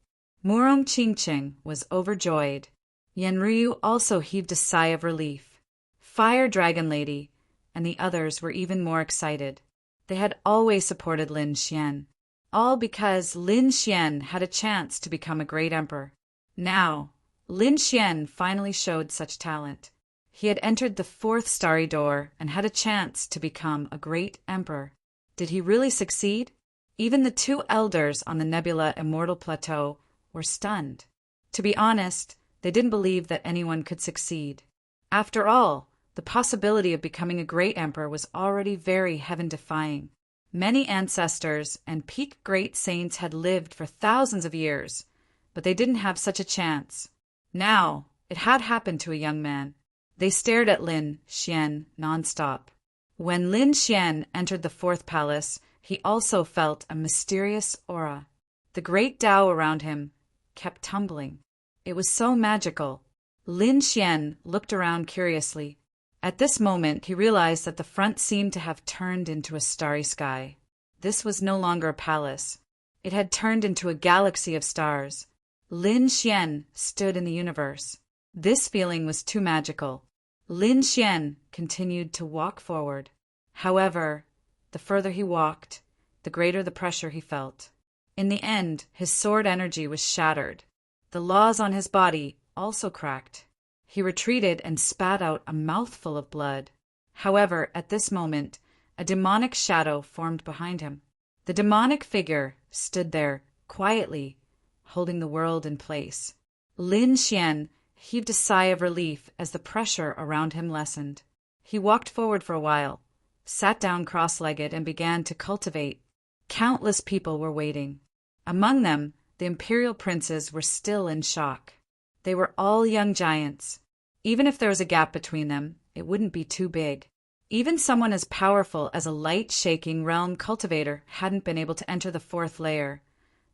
Murong Qingqing was overjoyed. Yanryu also heaved a sigh of relief. Fire Dragon Lady and the others were even more excited. They had always supported Lin Xian, all because Lin Xian had a chance to become a great emperor. Now, Lin Xian finally showed such talent. He had entered the fourth starry door and had a chance to become a great emperor. Did he really succeed? Even the two elders on the Nebula Immortal Plateau were stunned. To be honest, they didn't believe that anyone could succeed. After all, the possibility of becoming a great emperor was already very heaven-defying. Many ancestors and peak great saints had lived for thousands of years, but they didn't have such a chance. Now, it had happened to a young man. They stared at Lin Xian nonstop. When Lin Xian entered the fourth palace, he also felt a mysterious aura. The great Tao around him kept tumbling. It was so magical. Lin Xian looked around curiously. At this moment, he realized that the front seemed to have turned into a starry sky. This was no longer a palace. It had turned into a galaxy of stars. Lin Xian stood in the universe. This feeling was too magical. Lin Xian continued to walk forward. However, the further he walked, the greater the pressure he felt. In the end, his sword energy was shattered. The laws on his body also cracked. He retreated and spat out a mouthful of blood. However, at this moment, a demonic shadow formed behind him. The demonic figure stood there, quietly, holding the world in place. Lin Xian heaved a sigh of relief as the pressure around him lessened. He walked forward for a while, sat down cross-legged, and began to cultivate. Countless people were waiting. Among them, the imperial princes were still in shock. They were all young giants. Even if there was a gap between them, it wouldn't be too big. Even someone as powerful as a light-shaking realm cultivator hadn't been able to enter the fourth layer,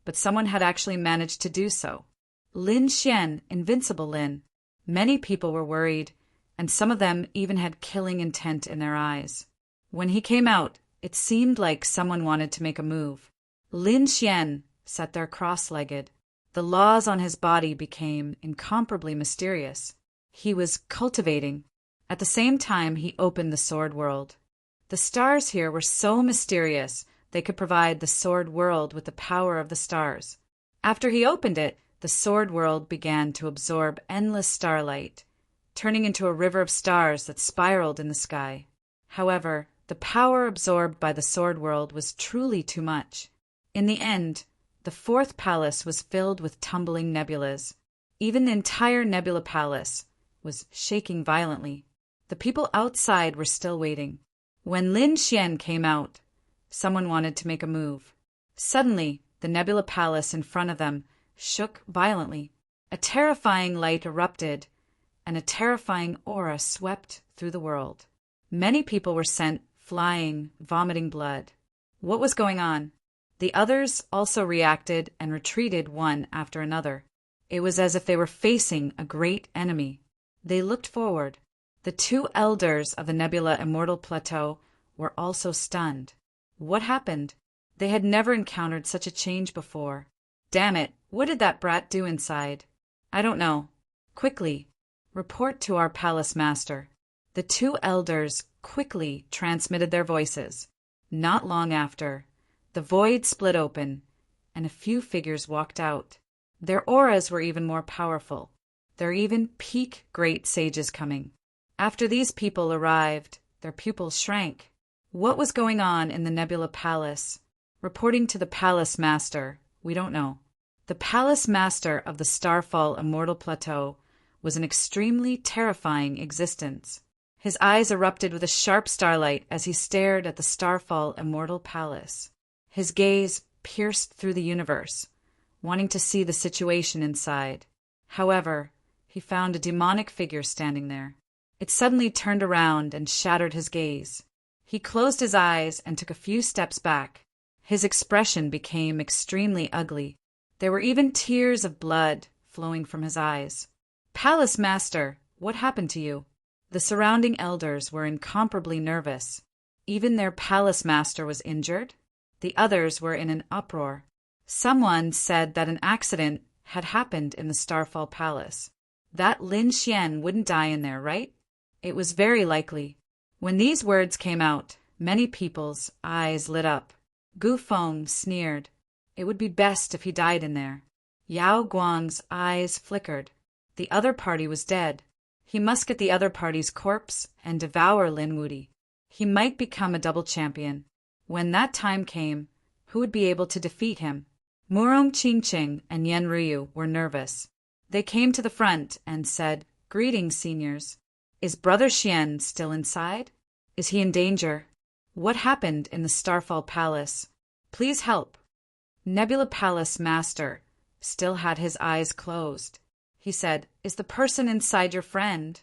but someone had actually managed to do so. Lin Xian, Invincible Lin. Many people were worried, and some of them even had killing intent in their eyes. When he came out, it seemed like someone wanted to make a move. Lin Xian sat there cross-legged. The laws on his body became incomparably mysterious. He was cultivating. At the same time, he opened the sword world. The stars here were so mysterious, they could provide the sword world with the power of the stars. After he opened it, the sword world began to absorb endless starlight, turning into a river of stars that spiraled in the sky. However, the power absorbed by the sword world was truly too much. In the end, the fourth palace was filled with tumbling nebulas. Even the entire nebula palace was shaking violently. The people outside were still waiting. When Lin Xian came out, someone wanted to make a move. Suddenly, the nebula palace in front of them shook violently. A terrifying light erupted, and a terrifying aura swept through the world. Many people were sent flying, vomiting blood. What was going on? The others also reacted and retreated one after another. It was as if they were facing a great enemy. They looked forward. The two elders of the Nebula Immortal Plateau were also stunned. What happened? They had never encountered such a change before. Damn it, what did that brat do inside? I don't know. Quickly, report to our palace master. The two elders quickly transmitted their voices. Not long after, the void split open, and a few figures walked out. Their auras were even more powerful. There are even peak great sages coming. After these people arrived, their pupils shrank. What was going on in the Nebula Palace? Reporting to the Palace Master, we don't know. The Palace Master of the Starfall Immortal Plateau was an extremely terrifying existence. His eyes erupted with a sharp starlight as he stared at the Starfall Immortal Palace. His gaze pierced through the universe, wanting to see the situation inside. However, he found a demonic figure standing there. It suddenly turned around and shattered his gaze. He closed his eyes and took a few steps back. His expression became extremely ugly. There were even tears of blood flowing from his eyes. Palace Master, what happened to you? The surrounding elders were incomparably nervous. Even their Palace Master was injured. The others were in an uproar. Someone said that an accident had happened in the Starfall Palace. That Lin Xian wouldn't die in there, right? It was very likely. When these words came out, many people's eyes lit up. Gu Feng sneered. It would be best if he died in there. Yao Guang's eyes flickered. The other party was dead. He must get the other party's corpse and devour Lin Wudi. He might become a double champion. When that time came, who would be able to defeat him? Murong Qingqing and Yan Ryu were nervous. They came to the front and said, "Greetings, seniors. Is Brother Xian still inside? Is he in danger? What happened in the Starfall Palace? Please help." Nebula Palace Master still had his eyes closed. He said, "Is the person inside your friend?"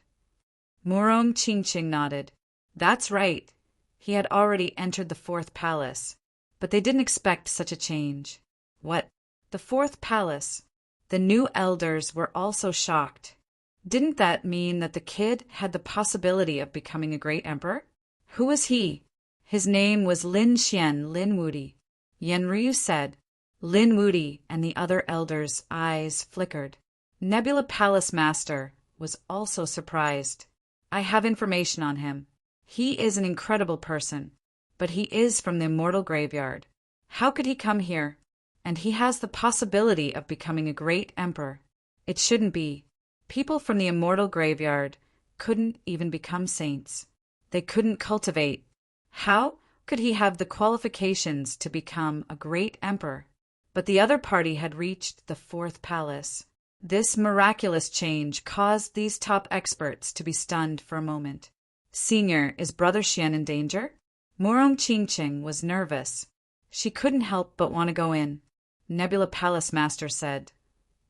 Murong Qingqing nodded. That's right. He had already entered the fourth palace. But they didn't expect such a change. What? The fourth palace? The new elders were also shocked. Didn't that mean that the kid had the possibility of becoming a great emperor? Who was he? His name was Lin Xian Lin Wudi. Yan Ryu said. Lin Wudi and the other elders' eyes flickered. Nebula Palace Master was also surprised. I have information on him. He is an incredible person, but he is from the Immortal Graveyard. How could he come here? And he has the possibility of becoming a great emperor. It shouldn't be. People from the Immortal Graveyard couldn't even become saints. They couldn't cultivate. How could he have the qualifications to become a great emperor? But the other party had reached the fourth palace. This miraculous change caused these top experts to be stunned for a moment. Senior, is Brother Xian in danger? Murong Qingqing was nervous. She couldn't help but want to go in. Nebula Palace Master said,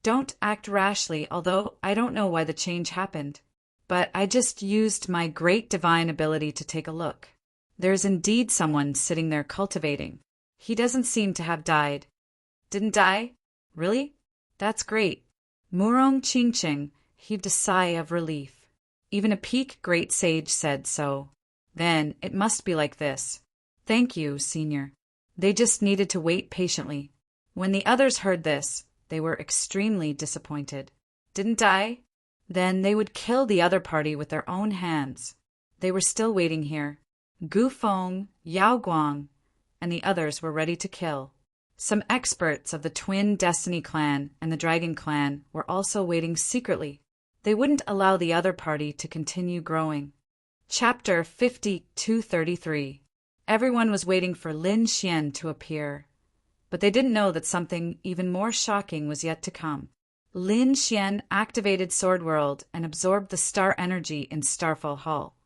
"Don't act rashly, although I don't know why the change happened. But I just used my great divine ability to take a look. There is indeed someone sitting there cultivating. He doesn't seem to have died." Didn't die? Really? That's great. Murong Qingqing heaved a sigh of relief. Even a peak great sage said so. Then it must be like this. Thank you, Senior. They just needed to wait patiently. When the others heard this, they were extremely disappointed. Didn't die? Then they would kill the other party with their own hands. They were still waiting here. Gu Feng, Yao Guang, and the others were ready to kill. Some experts of the Twin Destiny Clan and the Dragon Clan were also waiting secretly. They wouldn't allow the other party to continue growing. Chapter 5233. Everyone was waiting for Lin Xian to appear, but they didn't know that something even more shocking was yet to come. Lin Xian activated Sword World and absorbed the star energy in Starfall Hall,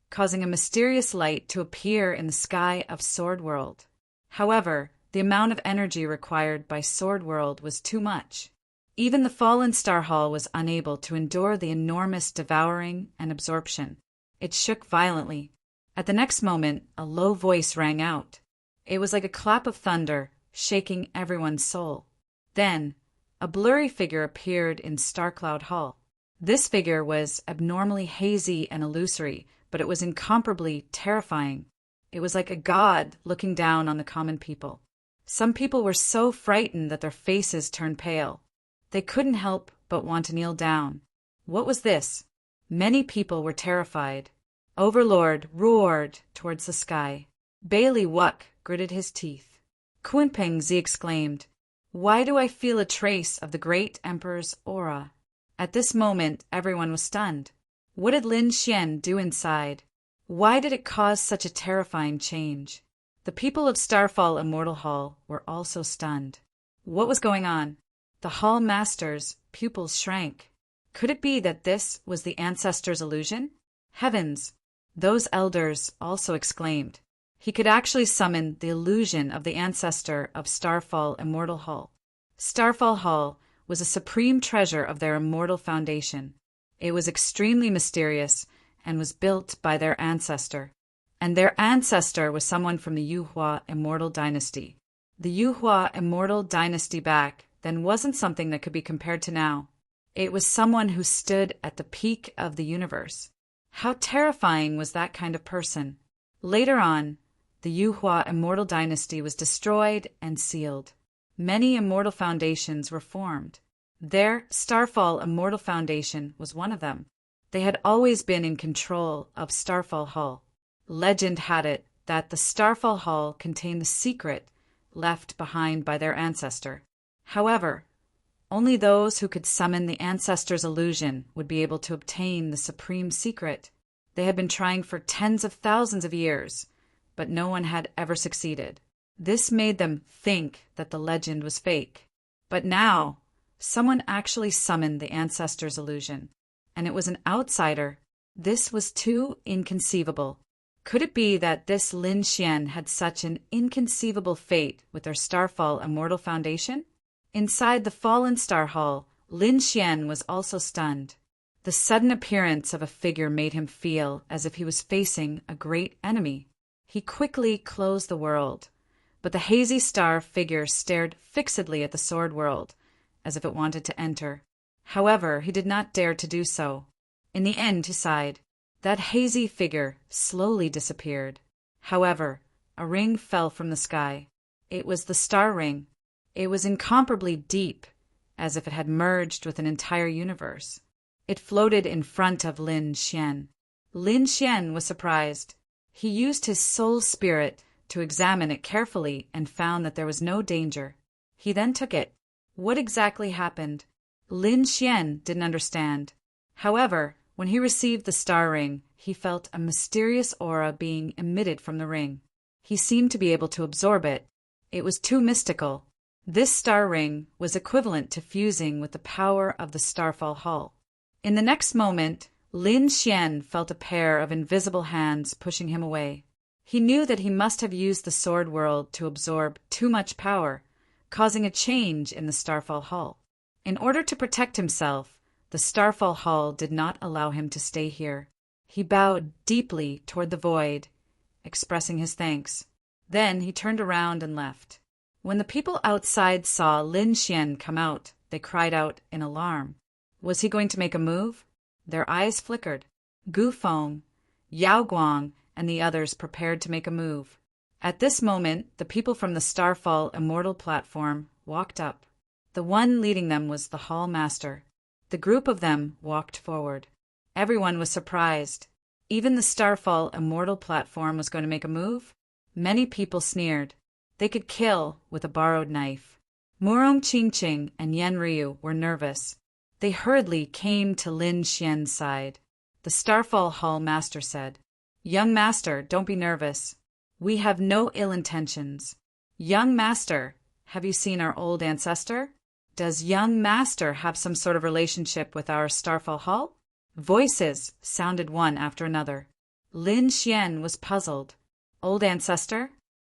causing a mysterious light to appear in the sky of Sword World. However, the amount of energy required by Sword World was too much. Even the fallen Star Hall was unable to endure the enormous devouring and absorption. It shook violently. At the next moment, a low voice rang out. It was like a clap of thunder, shaking everyone's soul. Then, a blurry figure appeared in Starcloud Hall. This figure was abnormally hazy and illusory, but it was incomparably terrifying. It was like a god looking down on the common people. Some people were so frightened that their faces turned pale. They couldn't help but want to kneel down. What was this? Many people were terrified. Overlord roared towards the sky. Bailey Wuck gritted his teeth. Kunpeng Zi exclaimed, "Why do I feel a trace of the great emperor's aura?" At this moment, everyone was stunned. What did Lin Xian do inside? Why did it cause such a terrifying change? The people of Starfall Immortal Hall were also stunned. What was going on? The Hall Master's pupils shrank. Could it be that this was the ancestor's illusion? Heavens! Those elders also exclaimed. He could actually summon the illusion of the ancestor of Starfall Immortal Hall. Starfall Hall was a supreme treasure of their immortal foundation. It was extremely mysterious and was built by their ancestor. And their ancestor was someone from the Yuhua Immortal Dynasty. The Yuhua Immortal Dynasty back then wasn't something that could be compared to now. It was someone who stood at the peak of the universe. How terrifying was that kind of person? Later on, the Yuhua Immortal Dynasty was destroyed and sealed. Many immortal foundations were formed. Their Starfall Immortal Foundation was one of them. They had always been in control of Starfall Hall. Legend had it that the Starfall Hall contained the secret left behind by their ancestor. However, only those who could summon the ancestor's illusion would be able to obtain the supreme secret. They had been trying for tens of thousands of years, but no one had ever succeeded. This made them think that the legend was fake. But now, someone actually summoned the ancestor's illusion, and it was an outsider. This was too inconceivable. Could it be that this Lin Xian had such an inconceivable fate with their Starfall Immortal Foundation? Inside the Fallen Star Hall, Lin Xian was also stunned. The sudden appearance of a figure made him feel as if he was facing a great enemy. He quickly closed the world, but the hazy star figure stared fixedly at the sword world, as if it wanted to enter. However, he did not dare to do so. In the end, he sighed. That hazy figure slowly disappeared. However, a ring fell from the sky. It was the star ring. It was incomparably deep, as if it had merged with an entire universe. It floated in front of Lin Xian. Lin Xian was surprised. He used his soul spirit to examine it carefully and found that there was no danger. He then took it. What exactly happened? Lin Xian didn't understand. However, when he received the star ring, he felt a mysterious aura being emitted from the ring. He seemed to be able to absorb it. It was too mystical. This star ring was equivalent to fusing with the power of the Starfall Hall. In the next moment, Lin Xian felt a pair of invisible hands pushing him away. He knew that he must have used the sword world to absorb too much power, causing a change in the Starfall Hall. In order to protect himself, the Starfall Hall did not allow him to stay here. He bowed deeply toward the void, expressing his thanks. Then he turned around and left. When the people outside saw Lin Xian come out, they cried out in alarm. Was he going to make a move? Their eyes flickered. Gu Feng, Yao Guang, and the others prepared to make a move. At this moment, the people from the Starfall Immortal platform walked up. The one leading them was the Hall Master. The group of them walked forward. Everyone was surprised. Even the Starfall Immortal platform was going to make a move? Many people sneered. They could kill with a borrowed knife. Murong Qingqing and Yen Ryu were nervous. They hurriedly came to Lin Xian's side. The Starfall Hall Master said, "Young Master, don't be nervous. We have no ill intentions. Young Master, have you seen our old ancestor? Does young Master have some sort of relationship with our Starfall Hall?" Voices sounded one after another. Lin Xian was puzzled. Old ancestor?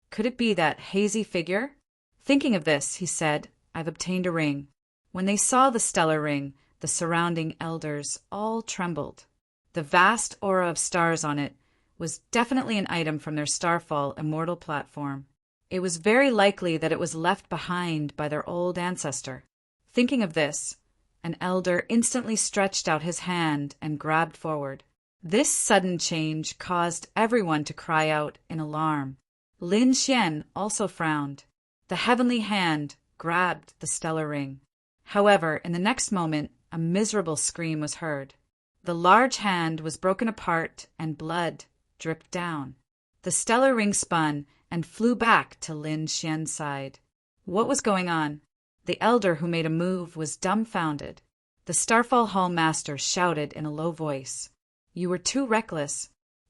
Could it be that hazy figure? Thinking of this, he said, "I've obtained a ring." When they saw the stellar ring, the surrounding elders all trembled. The vast aura of stars on it was definitely an item from their Starfall Immortal platform. It was very likely that it was left behind by their old ancestor. Thinking of this, an elder instantly stretched out his hand and grabbed forward. This sudden change caused everyone to cry out in alarm. Lin Xian also frowned. The heavenly hand grabbed the stellar ring. However, in the next moment, a miserable scream was heard. The large hand was broken apart and blood dripped down. The stellar ring spun and flew back to Lin Xian's side. What was going on? The elder who made a move was dumbfounded. The Starfall Hall Master shouted in a low voice, "You were too reckless.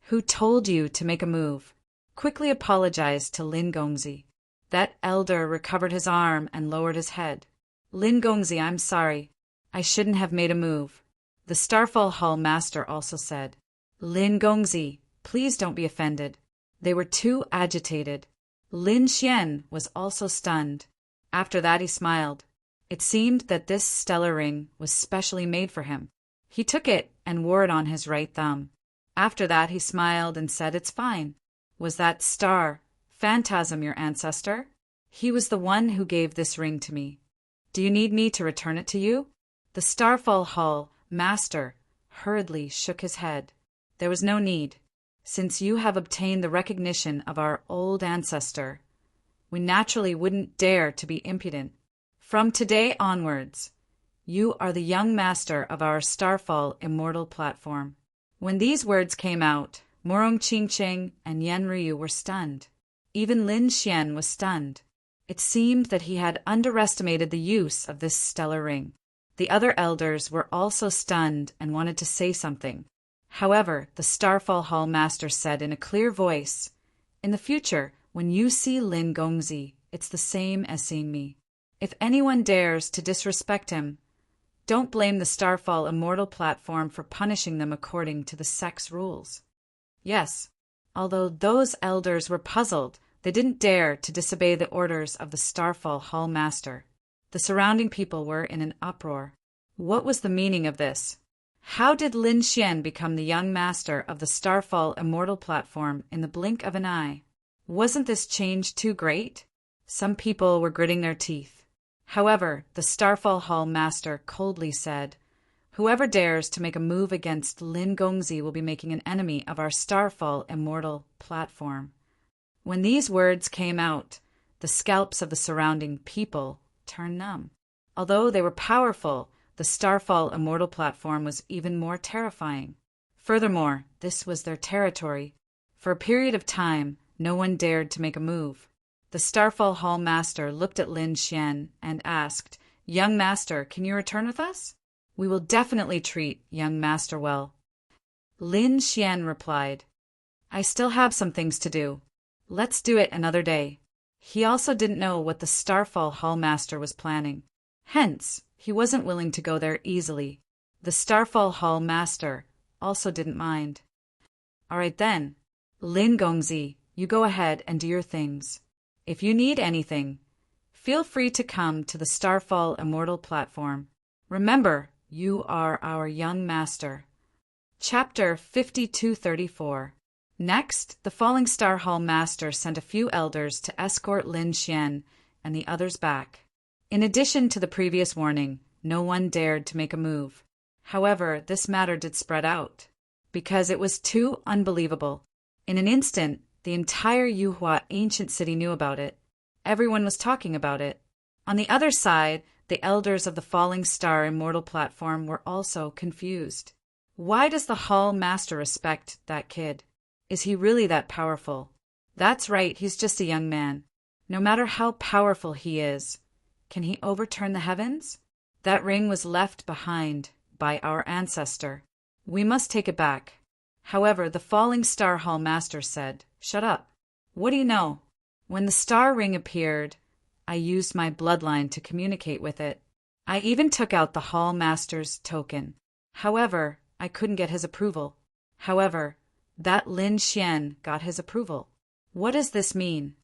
Who told you to make a move?" Quickly apologized to Lin Gongzi. That elder recovered his arm and lowered his head. "Lin Gongzi, I'm sorry. I shouldn't have made a move." The Starfall Hall Master also said, "Lin Gongzi, please don't be offended." They were too agitated. Lin Xian was also stunned. After that he smiled. It seemed that this stellar ring was specially made for him. He took it and wore it on his right thumb. After that he smiled and said, "It's fine. Was that star, Phantasm, your ancestor? He was the one who gave this ring to me. Do you need me to return it to you?" The Starfall Hall Master hurriedly shook his head. "There was no need. Since you have obtained the recognition of our old ancestor, we naturally wouldn't dare to be impudent. From today onwards, you are the young master of our Starfall Immortal platform." When these words came out, Morong Qingcheng and Yan Ryu were stunned. Even Lin Xian was stunned. It seemed that he had underestimated the use of this stellar ring. The other elders were also stunned and wanted to say something. However, the Starfall Hall Master said in a clear voice, "In the future, when you see Lin Gongzi, it's the same as seeing me. If anyone dares to disrespect him, don't blame the Starfall Immortal platform for punishing them according to the sect's rules." Yes, although those elders were puzzled, they didn't dare to disobey the orders of the Starfall Hall Master. The surrounding people were in an uproar. What was the meaning of this? How did Lin Xian become the young master of the Starfall Immortal platform in the blink of an eye? Wasn't this change too great? Some people were gritting their teeth. However, the Starfall Hall Master coldly said, "Whoever dares to make a move against Lin Gongzi will be making an enemy of our Starfall Immortal platform." When these words came out, the scalps of the surrounding people turned numb. Although they were powerful, the Starfall Immortal platform was even more terrifying. Furthermore, this was their territory. For a period of time, no one dared to make a move. The Starfall Hall Master looked at Lin Xian and asked, "Young Master, can you return with us?" "We will definitely treat young Master well." Lin Xian replied, "I still have some things to do. Let's do it another day." He also didn't know what the Starfall Hall Master was planning. Hence, he wasn't willing to go there easily. The Starfall Hall Master also didn't mind. "All right then, Lin Gongzi, you go ahead and do your things. If you need anything, feel free to come to the Starfall Immortal platform. Remember, you are our young master." Chapter 5234. Next, the Falling Star Hall Master sent a few elders to escort Lin Xian and the others back. In addition to the previous warning, no one dared to make a move. However, this matter did spread out, because it was too unbelievable. In an instant, the entire Yuhua ancient city knew about it. Everyone was talking about it. On the other side, the elders of the Falling Star Immortal platform were also confused. Why does the Hall Master respect that kid? Is he really that powerful? That's right, he's just a young man. No matter how powerful he is, can he overturn the heavens? That ring was left behind by our ancestor. We must take it back. However, the Falling Star Hall Master said, "Shut up. What do you know? When the star ring appeared, I used my bloodline to communicate with it. I even took out the Hall Master's token. However, I couldn't get his approval. However, that Lin Xian got his approval. What does this mean?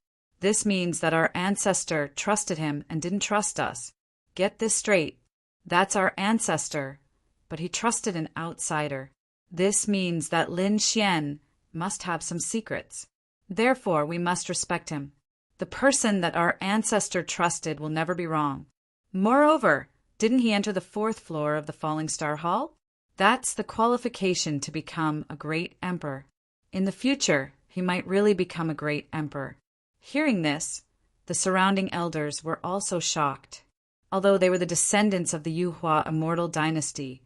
This means that our ancestor trusted him and didn't trust us. Get this straight. That's our ancestor, but he trusted an outsider. This means that Lin Xian must have some secrets. Therefore, we must respect him. The person that our ancestor trusted will never be wrong. Moreover, didn't he enter the 4th floor of the Falling Star Hall? That's the qualification to become a great emperor. In the future, he might really become a great emperor." Hearing this, The surrounding elders were also shocked. Although they were the descendants of the Yuhua immortal dynasty,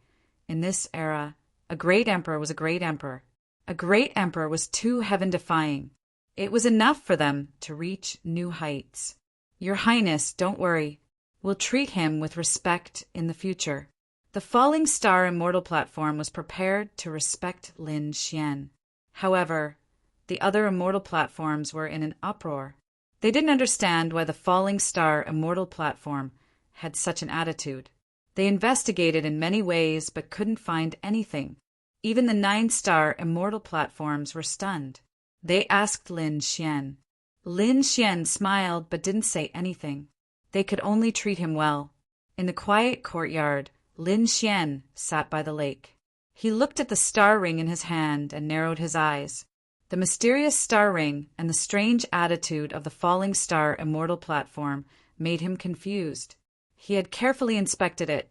in this era, a great emperor was a great emperor. A great emperor was too heaven-defying. It was enough for them to reach new heights. Your Highness, don't worry. We'll treat him with respect in the future. The falling star immortal platform was prepared to respect Lin Xian. However, the other immortal platforms were in an uproar. They didn't understand why the falling star immortal platform had such an attitude. They investigated in many ways but couldn't find anything. Even the 9-star immortal platforms were stunned. They asked Lin Xian. Lin Xian smiled but didn't say anything. They could only treat him well. In the quiet courtyard, Lin Xian sat by the lake. He looked at the star ring in his hand and narrowed his eyes. The mysterious star ring and the strange attitude of the falling star immortal platform made him confused. He had carefully inspected it,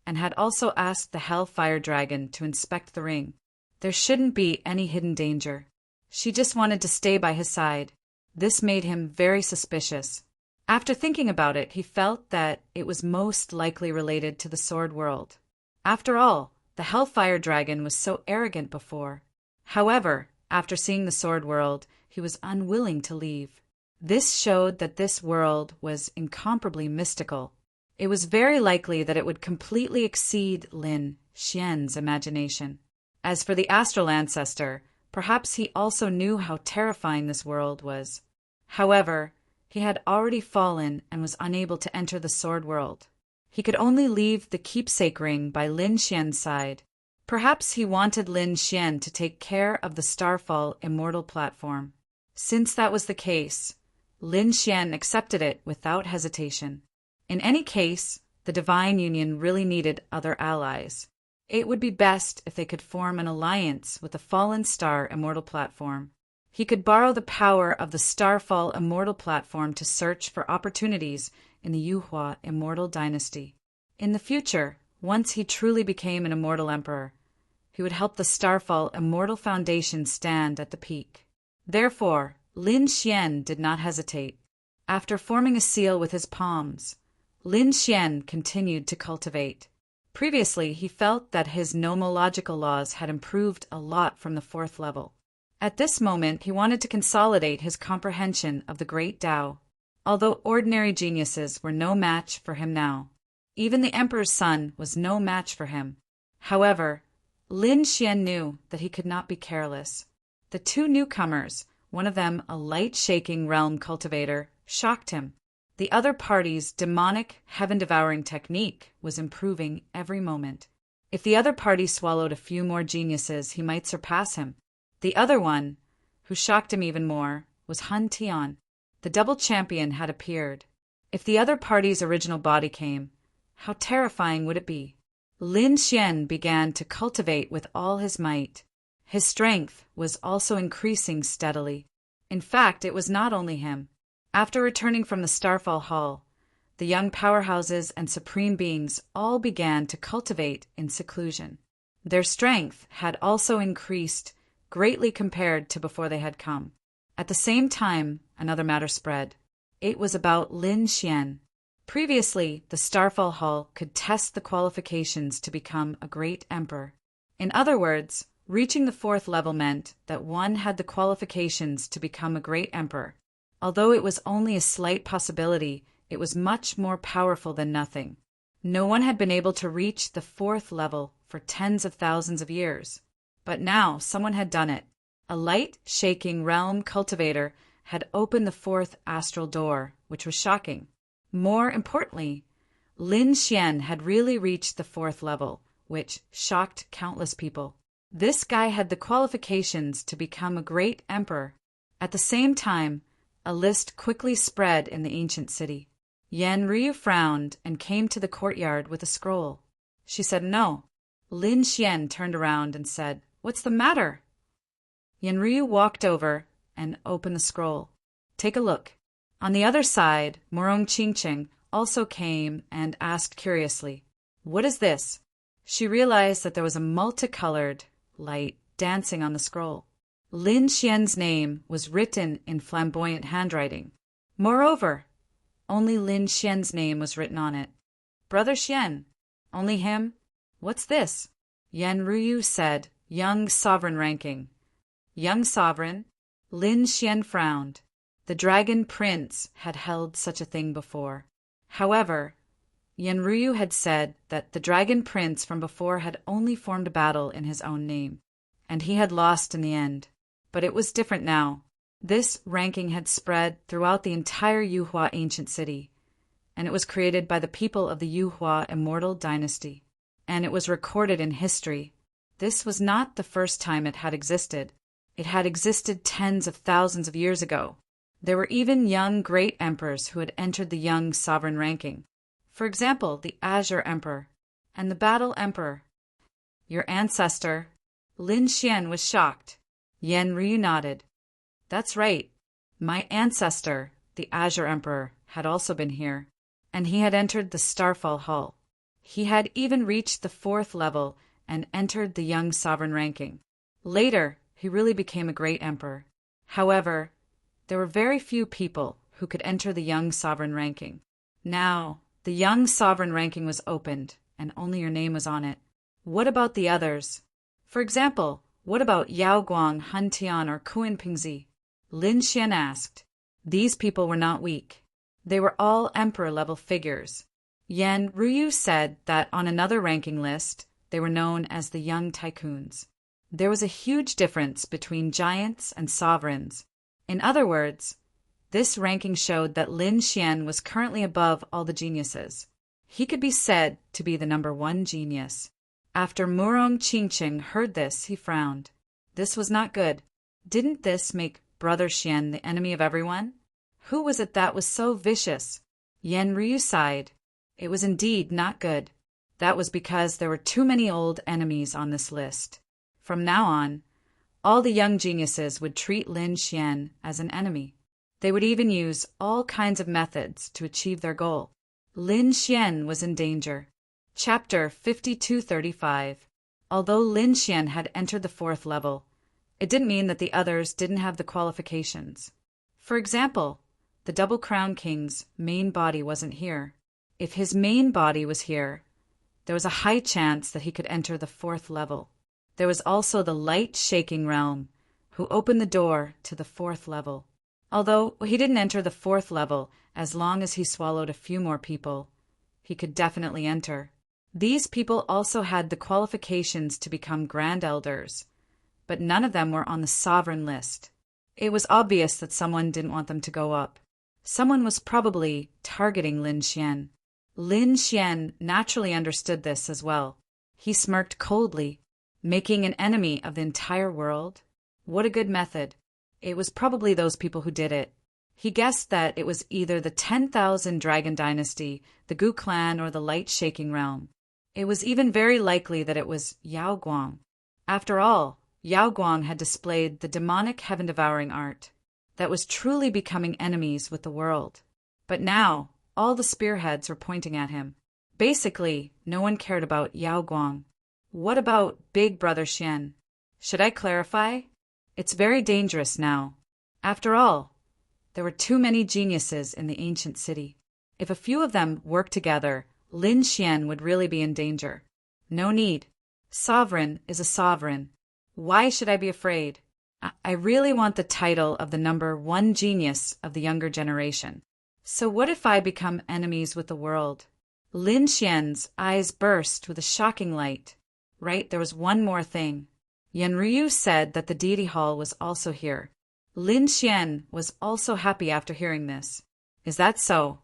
and had also asked the Hellfire Dragon to inspect the ring. There shouldn't be any hidden danger. She just wanted to stay by his side. This made him very suspicious. After thinking about it, he felt that it was most likely related to the Sword World. After all, the Hellfire Dragon was so arrogant before. However, after seeing the Sword World, he was unwilling to leave. This showed that this world was incomparably mystical. It was very likely that it would completely exceed Lin Xian's imagination. As for the astral ancestor, perhaps he also knew how terrifying this world was. However, he had already fallen and was unable to enter the Sword World. He could only leave the keepsake ring by Lin Xian's side. Perhaps he wanted Lin Xian to take care of the Starfall immortal platform. Since that was the case, Lin Xian accepted it without hesitation. In any case, the Divine Union really needed other allies. It would be best if they could form an alliance with the Fallen Star immortal platform. He could borrow the power of the Starfall immortal platform to search for opportunities in the Yuhua immortal dynasty. In the future, once he truly became an immortal emperor, he would help the Starfall immortal foundation stand at the peak. Therefore, Lin Xian did not hesitate. After forming a seal with his palms, Lin Xian continued to cultivate. Previously, he felt that his nomological laws had improved a lot from the 4th level. At this moment, he wanted to consolidate his comprehension of the Great Tao. Although ordinary geniuses were no match for him now, even the Emperor's son was no match for him. However, Lin Xian knew that he could not be careless. The 2 newcomers, one of them a light-shaking realm cultivator, shocked him. The other party's demonic, heaven-devouring technique was improving every moment. If the other party swallowed a few more geniuses, he might surpass him. The other one, who shocked him even more, was Han Tian. The double champion had appeared. If the other party's original body came, how terrifying would it be? Lin Xian began to cultivate with all his might. His strength was also increasing steadily. In fact, it was not only him. After returning from the Starfall Hall, the young powerhouses and supreme beings all began to cultivate in seclusion. Their strength had also increased greatly compared to before they had come. At the same time, another matter spread. It was about Lin Xian. Previously, the Starfall Hall could test the qualifications to become a great emperor. In other words, reaching the 4th level meant that one had the qualifications to become a great emperor. Although it was only a slight possibility, it was much more powerful than nothing. No one had been able to reach the 4th level for tens of thousands of years. But now someone had done it. A light-shaking realm cultivator had opened the 4th astral door, which was shocking. More importantly, Lin Xian had really reached the 4th level, which shocked countless people. This guy had the qualifications to become a great emperor. At the same time, a list quickly spread in the ancient city. Yan Ryu frowned and came to the courtyard with a scroll. She said no. Lin Xian turned around and said, "What's the matter?" Yan Ryu walked over and opened the scroll. "Take a look." On the other side, Morong Qingqing also came and asked curiously, "What is this?" She realized that there was a multicolored light dancing on the scroll. Lin Xian's name was written in flamboyant handwriting. Moreover, Only Lin Xian's name was written on it. Brother Xian. Only him? What's this? Yan Ruyu said, young sovereign ranking. Young sovereign? Lin Xian frowned. The dragon prince had held such a thing before. However, Yan Ruyu had said that the dragon prince from before had only formed a battle in his own name, and he had lost in the end. But it was different now. This ranking had spread throughout the entire Yuhua ancient city, and it was created by the people of the Yuhua immortal dynasty, and it was recorded in history. This was not the first time it had existed. It had existed tens of thousands of years ago. There were even young great emperors who had entered the young sovereign ranking. For example, the Azure Emperor and the Battle Emperor. Your ancestor, Lin Xian, was shocked. Yan Ryu nodded. That's right. My ancestor, the Azure Emperor, had also been here, and he had entered the Starfall Hall. He had even reached the 4th level and entered the young sovereign ranking. Later, he really became a great emperor. However, there were very few people who could enter the young sovereign ranking. Now, the young sovereign ranking was opened, and only your name was on it. What about the others? For example, what about Yao Guang, Han Tian, or Kuan Pingzi? Lin Xian asked. These people were not weak. They were all emperor-level figures. Yan Ruyu said that on another ranking list, they were known as the Young Tycoons. There was a huge difference between giants and sovereigns. In other words, this ranking showed that Lin Xian was currently above all the geniuses. He could be said to be the number 1 genius. After Murong Qingqing heard this, he frowned. This was not good. Didn't this make Brother Xian the enemy of everyone? Who was it that was so vicious? Yan Ryu sighed. It was indeed not good. That was because there were too many old enemies on this list. From now on, all the young geniuses would treat Lin Xian as an enemy. They would even use all kinds of methods to achieve their goal. Lin Xian was in danger. Chapter 5235. Although Lin Xian had entered the 4th level, it didn't mean that the others didn't have the qualifications. For example, the Double Crown King's main body wasn't here. If his main body was here, there was a high chance that he could enter the 4th level. There was also the Light Shaking Realm, who opened the door to the 4th level. Although he didn't enter the 4th level, as long as he swallowed a few more people, he could definitely enter. These people also had the qualifications to become Grand Elders, but none of them were on the sovereign list. It was obvious that someone didn't want them to go up. Someone was probably targeting Lin Xian. Lin Xian naturally understood this as well. He smirked coldly. Making an enemy of the entire world? What a good method. It was probably those people who did it. He guessed that it was either the 10,000 Dragon Dynasty, the Gu Clan, or the Light Shaking Realm. It was even very likely that it was Yao Guang. After all, Yao Guang had displayed the demonic heaven-devouring art that was truly becoming enemies with the world. But now, all the spearheads were pointing at him. Basically, no one cared about Yao Guang. What about Big Brother Xian? Should I clarify? It's very dangerous now. After all, there were too many geniuses in the ancient city. If a few of them worked together, Lin Xian would really be in danger. No need. Sovereign is a sovereign. Why should I be afraid? I really want the title of the number 1 genius of the younger generation. So what if I become enemies with the world? Lin Xian's eyes burst with a shocking light. Right, there was one more thing. Yan Ryu said that the Deity Hall was also here. Lin Xian was also happy after hearing this. Is that so?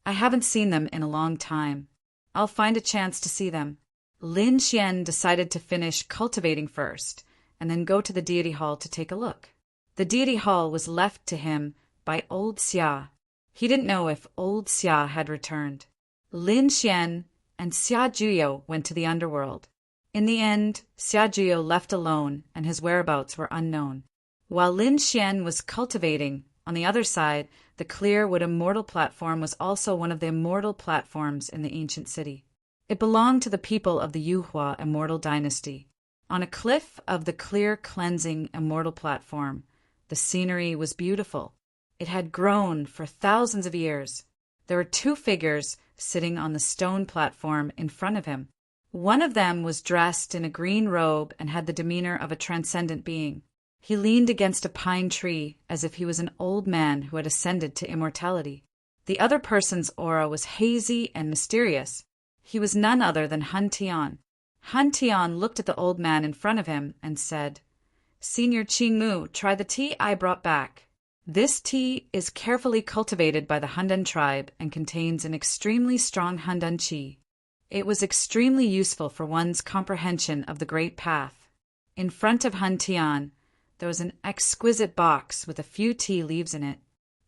I haven't seen them in a long time. I'll find a chance to see them. Lin Xian decided to finish cultivating first, and then go to the Deity Hall to take a look. The Deity Hall was left to him by Old Xia. He didn't know if Old Xia had returned. Lin Xian and Xia Juyo went to the underworld. In the end, Xia Juyo left alone, and his whereabouts were unknown. While Lin Xian was cultivating, on the other side, the Clearwood Immortal Platform was also one of the immortal platforms in the ancient city. It belonged to the people of the Yuhua Immortal Dynasty. On a cliff of the clear cleansing immortal platform, the scenery was beautiful. It had grown for thousands of years. There were two figures sitting on the stone platform in front of him. One of them was dressed in a green robe and had the demeanor of a transcendent being. He leaned against a pine tree as if he was an old man who had ascended to immortality. The other person's aura was hazy and mysterious. He was none other than Han Tian. Han Tian looked at the old man in front of him and said, "Senior Qing Mu, try the tea I brought back. This tea is carefully cultivated by the Handan tribe and contains an extremely strong Handan qi. It was extremely useful for one's comprehension of the Great Path." In front of Han Tian, there was an exquisite box with a few tea leaves in it.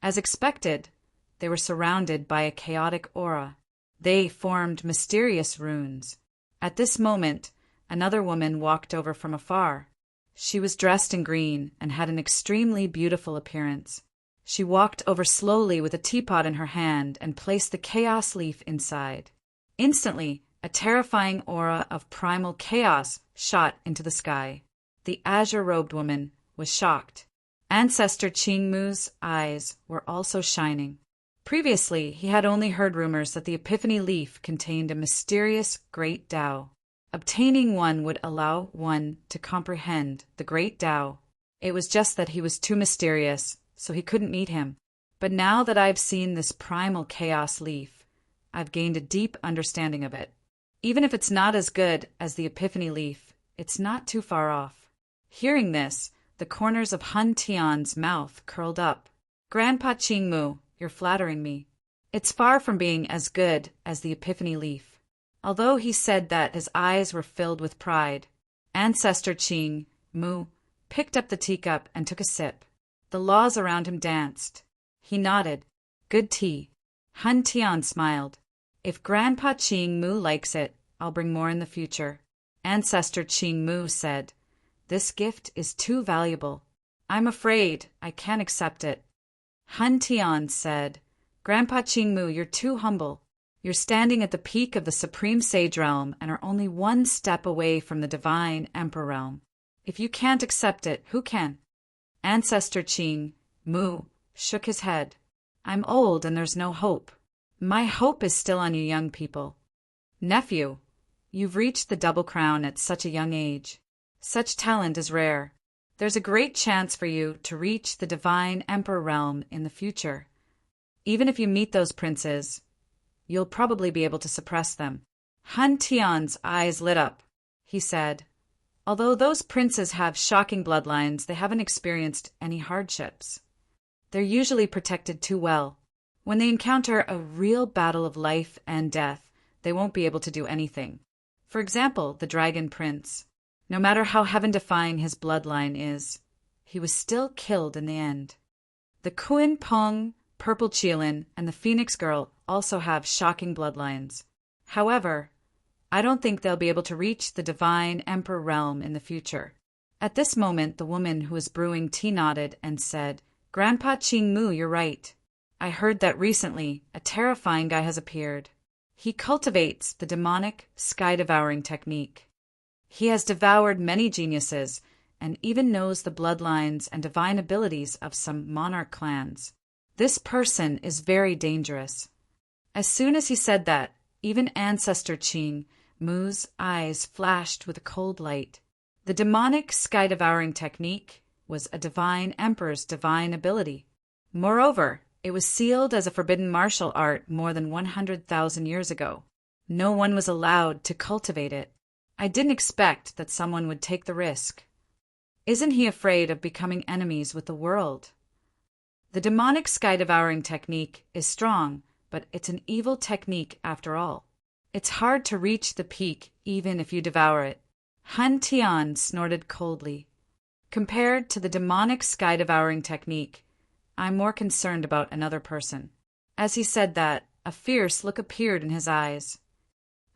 As expected, they were surrounded by a chaotic aura. They formed mysterious runes. At this moment, another woman walked over from afar. She was dressed in green and had an extremely beautiful appearance. She walked over slowly with a teapot in her hand and placed the chaos leaf inside. Instantly, a terrifying aura of primal chaos shot into the sky. The azure-robed woman was shocked. Ancestor Qing Mu's eyes were also shining. Previously, he had only heard rumors that the Epiphany leaf contained a mysterious great Tao. Obtaining one would allow one to comprehend the great Tao. It was just that he was too mysterious, so he couldn't meet him. But now that I've seen this primal chaos leaf, I've gained a deep understanding of it. Even if it's not as good as the Epiphany leaf, it's not too far off. Hearing this, the corners of Han Tian's mouth curled up. "Grandpa Qing Mu, you're flattering me. It's far from being as good as the Epiphany leaf." Although he said that, his eyes were filled with pride. Ancestor Qing Mu picked up the teacup and took a sip. The laws around him danced. He nodded. "Good tea." Han Tian smiled. "If Grandpa Qing Mu likes it, I'll bring more in the future." Ancestor Qing Mu said, "This gift is too valuable. I'm afraid I can't accept it." Han Tian said, "Grandpa Qing Mu, you're too humble. You're standing at the peak of the Supreme Sage realm and are only one step away from the Divine Emperor realm. If you can't accept it, who can?" Ancestor Qing Mu shook his head. "I'm old and there's no hope. My hope is still on you young people. Nephew, you've reached the double crown at such a young age. Such talent is rare. There's a great chance for you to reach the Divine Emperor realm in the future. Even if you meet those princes, you'll probably be able to suppress them." Han Tian's eyes lit up. He said, "Although those princes have shocking bloodlines, they haven't experienced any hardships. They're usually protected too well. When they encounter a real battle of life and death, they won't be able to do anything. For example, the Dragon Prince. No matter how heaven-defying his bloodline is, he was still killed in the end. The Kuin Peng, Purple Qilin, and the Phoenix Girl also have shocking bloodlines. However, I don't think they'll be able to reach the Divine Emperor realm in the future." At this moment, the woman who was brewing tea nodded and said, "Grandpa Qing Mu, you're right. I heard that recently a terrifying guy has appeared. He cultivates the demonic, sky-devouring technique. He has devoured many geniuses and even knows the bloodlines and divine abilities of some monarch clans. This person is very dangerous." As soon as he said that, even Ancestor Qing Mu's eyes flashed with a cold light. The demonic, sky-devouring technique was a divine emperor's divine ability. Moreover, it was sealed as a forbidden martial art more than 100,000 years ago. No one was allowed to cultivate it. I didn't expect that someone would take the risk. Isn't he afraid of becoming enemies with the world? The demonic sky-devouring technique is strong, but it's an evil technique after all. It's hard to reach the peak even if you devour it. Han Tian snorted coldly. Compared to the demonic sky-devouring technique, I'm more concerned about another person. As he said that, a fierce look appeared in his eyes.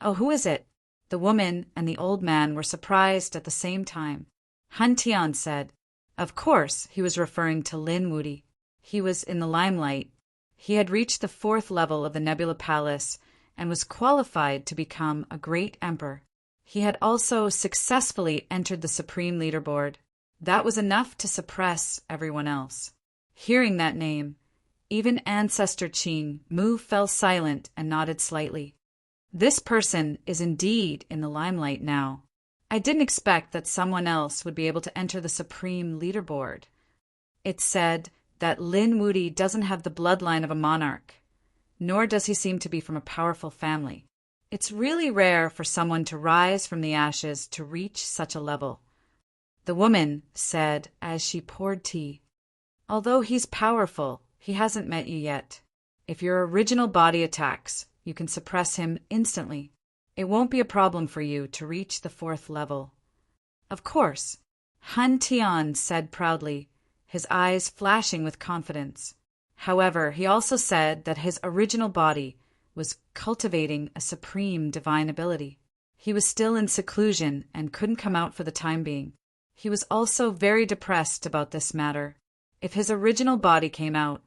"Oh, who is it?" The woman and the old man were surprised at the same time. Han Tian said, "Of course," he was referring to Lin Wudi. He was in the limelight. He had reached the 4th level of the Nebula Palace and was qualified to become a great emperor. He had also successfully entered the Supreme Leaderboard. That was enough to suppress everyone else. Hearing that name, Even Ancestor Qing Mu fell silent and nodded slightly. This person is indeed in the limelight now. I didn't expect that someone else would be able to enter the supreme leaderboard. It's said that Lin Wudi doesn't have the bloodline of a monarch, nor does he seem to be from a powerful family. It's really rare for someone to rise from the ashes to reach such a level. The woman said as she poured tea. Although he's powerful, he hasn't met you yet. If your original body attacks, you can suppress him instantly. It won't be a problem for you to reach the 4th level. Of course, Han Tian said proudly, his eyes flashing with confidence. However, he also said that his original body was cultivating a supreme divine ability. He was still in seclusion and couldn't come out for the time being. He was also very depressed about this matter. If his original body came out,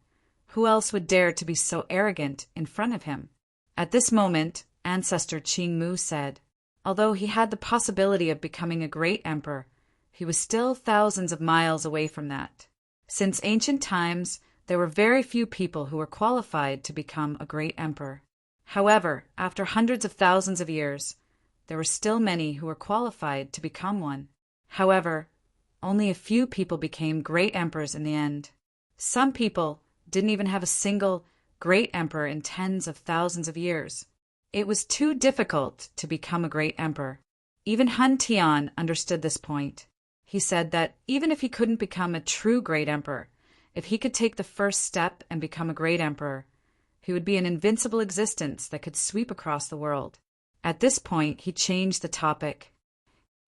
who else would dare to be so arrogant in front of him? At this moment, Ancestor Qing Mu said, although he had the possibility of becoming a great emperor, he was still thousands of miles away from that. Since ancient times, there were very few people who were qualified to become a great emperor. However, after hundreds of thousands of years, there were still many who were qualified to become one. However, only a few people became great emperors in the end. Some people didn't even have a single great emperor in tens of thousands of years. It was too difficult to become a great emperor. Even Han Tian understood this point. He said that even if he couldn't become a true great emperor, if he could take the first step and become a great emperor, he would be an invincible existence that could sweep across the world. At this point, he changed the topic.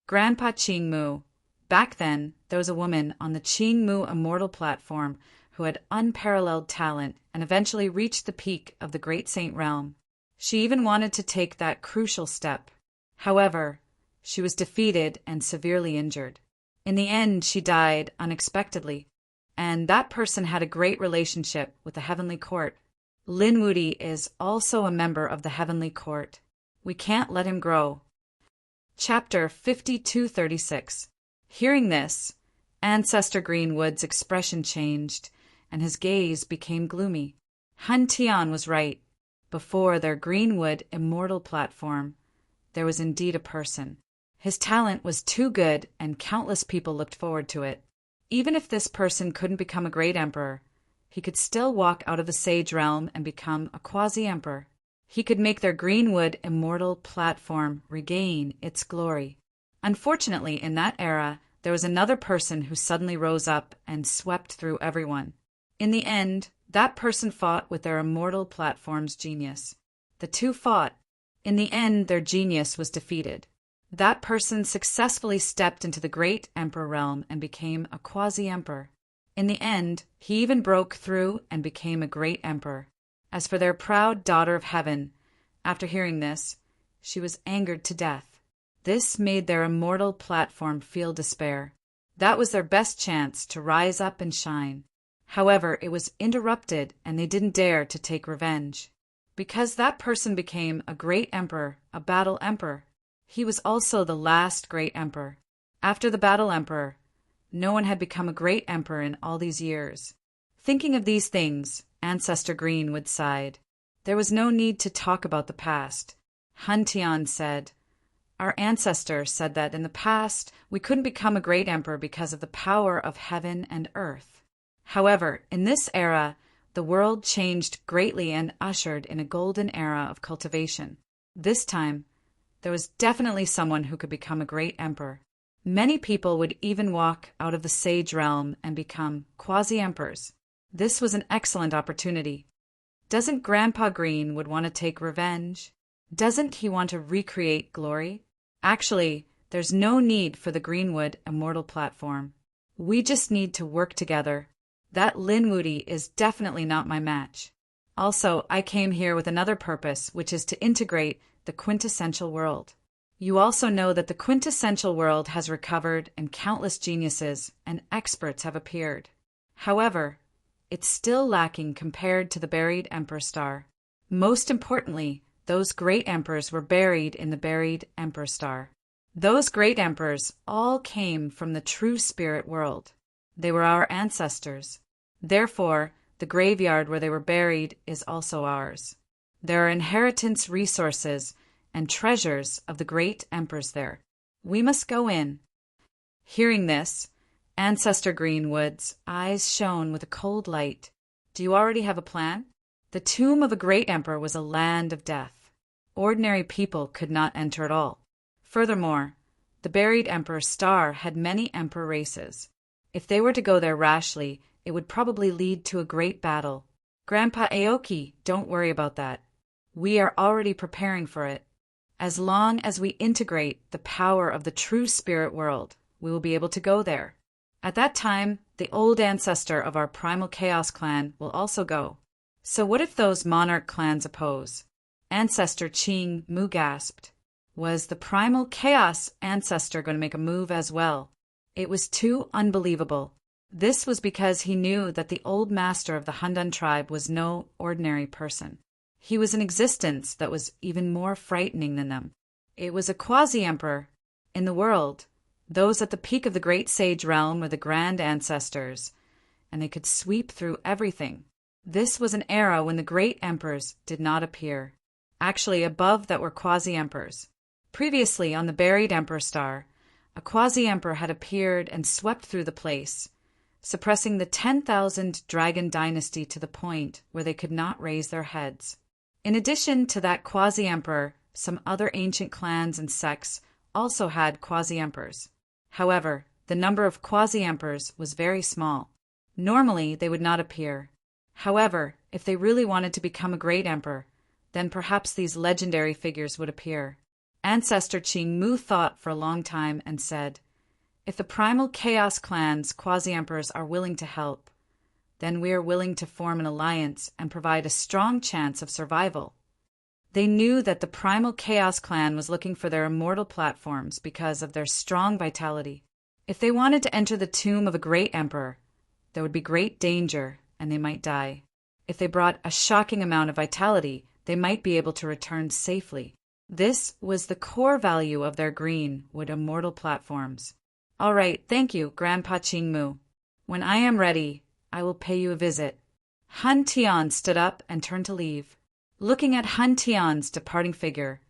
Grandpa Qing Mu. Back then, there was a woman on the Qing Mu Immortal platform who had unparalleled talent and eventually reached the peak of the Great Saint Realm. She even wanted to take that crucial step. However, she was defeated and severely injured. In the end, she died unexpectedly, and that person had a great relationship with the Heavenly Court. Lin Wudi is also a member of the Heavenly Court. We can't let him grow. Chapter 5236. Hearing this, Ancestor Greenwood's expression changed, and his gaze became gloomy. Han Tian was right. Before their Greenwood Immortal platform, there was indeed a person. His talent was too good, and countless people looked forward to it. Even if this person couldn't become a great emperor, he could still walk out of the Sage Realm and become a quasi-emperor. He could make their Greenwood Immortal platform regain its glory. Unfortunately, in that era, there was another person who suddenly rose up and swept through everyone. In the end, that person fought with their Immortal platform's genius. The two fought. In the end, their genius was defeated. That person successfully stepped into the Great Emperor realm and became a quasi-emperor. In the end, he even broke through and became a great emperor. As for their proud daughter of heaven, after hearing this, she was angered to death. This made their immortal platform feel despair. That was their best chance to rise up and shine. However, it was interrupted and they didn't dare to take revenge. Because that person became a great emperor, a battle emperor. He was also the last great emperor. After the battle emperor, no one had become a great emperor in all these years. Thinking of these things, Ancestor Greenwood sighed. There was no need to talk about the past. Han Tian said, our ancestor said that in the past we couldn't become a great emperor because of the power of heaven and earth. However, in this era, the world changed greatly and ushered in a golden era of cultivation. This time, there was definitely someone who could become a great emperor. Many people would even walk out of the Sage Realm and become quasi-emperors. This was an excellent opportunity. Doesn't Grandpa Green would want to take revenge? Doesn't he want to recreate glory? Actually, there's no need for the Greenwood Immortal platform. We just need to work together. That Lin Wudi is definitely not my match. Also, I came here with another purpose, which is to integrate the quintessential world. You also know that the quintessential world has recovered and countless geniuses and experts have appeared. However, it's still lacking compared to the buried Emperor Star. Most importantly, those great emperors were buried in the buried Emperor Star. Those great emperors all came from the true spirit world. They were our ancestors. Therefore, The graveyard where they were buried is also ours. There are inheritance resources and treasures of the great emperors there. We must go in." Hearing this, Ancestor Greenwood's eyes shone with a cold light. "Do you already have a plan?" The tomb of a great emperor was a land of death. Ordinary people could not enter at all. Furthermore, the buried emperor's star had many emperor races. If they were to go there rashly, it would probably lead to a great battle. "Grandpa Aoki, don't worry about that. We are already preparing for it. As long as we integrate the power of the true spirit world, we will be able to go there. At that time, the old ancestor of our primal chaos clan will also go. So what if those monarch clans oppose?" Ancestor Ching Mu gasped. Was the primal chaos ancestor going to make a move as well? It was too unbelievable. This was because he knew that the old master of the Hundan tribe was no ordinary person. He was an existence that was even more frightening than them. It was a quasi-emperor. In the world, those at the peak of the great sage realm were the grand ancestors, and they could sweep through everything. This was an era when the great emperors did not appear. Actually, above that were quasi-emperors. Previously, on the buried emperor star, a quasi-emperor had appeared and swept through the place, suppressing the 10,000 dragon dynasty to the point where they could not raise their heads. In addition to that quasi-emperor, some other ancient clans and sects also had quasi-emperors. However, the number of quasi-emperors was very small. Normally, they would not appear. However, if they really wanted to become a great emperor, then perhaps these legendary figures would appear. Ancestor Ching Mu thought for a long time and said, "If the primal chaos clan's quasi-emperors are willing to help, then we are willing to form an alliance and provide a strong chance of survival." They knew that the primal chaos clan was looking for their immortal platforms because of their strong vitality. If they wanted to enter the tomb of a great emperor, there would be great danger and they might die. If they brought a shocking amount of vitality, they might be able to return safely. This was the core value of their greenwood immortal platforms. "All right, thank you, Grandpa Chingmu. When I am ready, I will pay you a visit." Hun Tian stood up and turned to leave. Looking at Hun Tian's departing figure,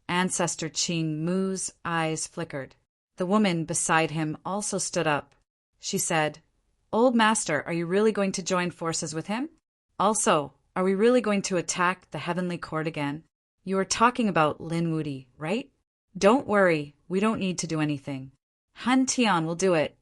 Ancestor Ching Mu's eyes flickered. The woman beside him also stood up. She said, "Old Master, are you really going to join forces with him? Also, are we really going to attack the Heavenly Court again? You are talking about Lin Wudi, right?" "Don't worry, we don't need to do anything. Hun Tian will do it."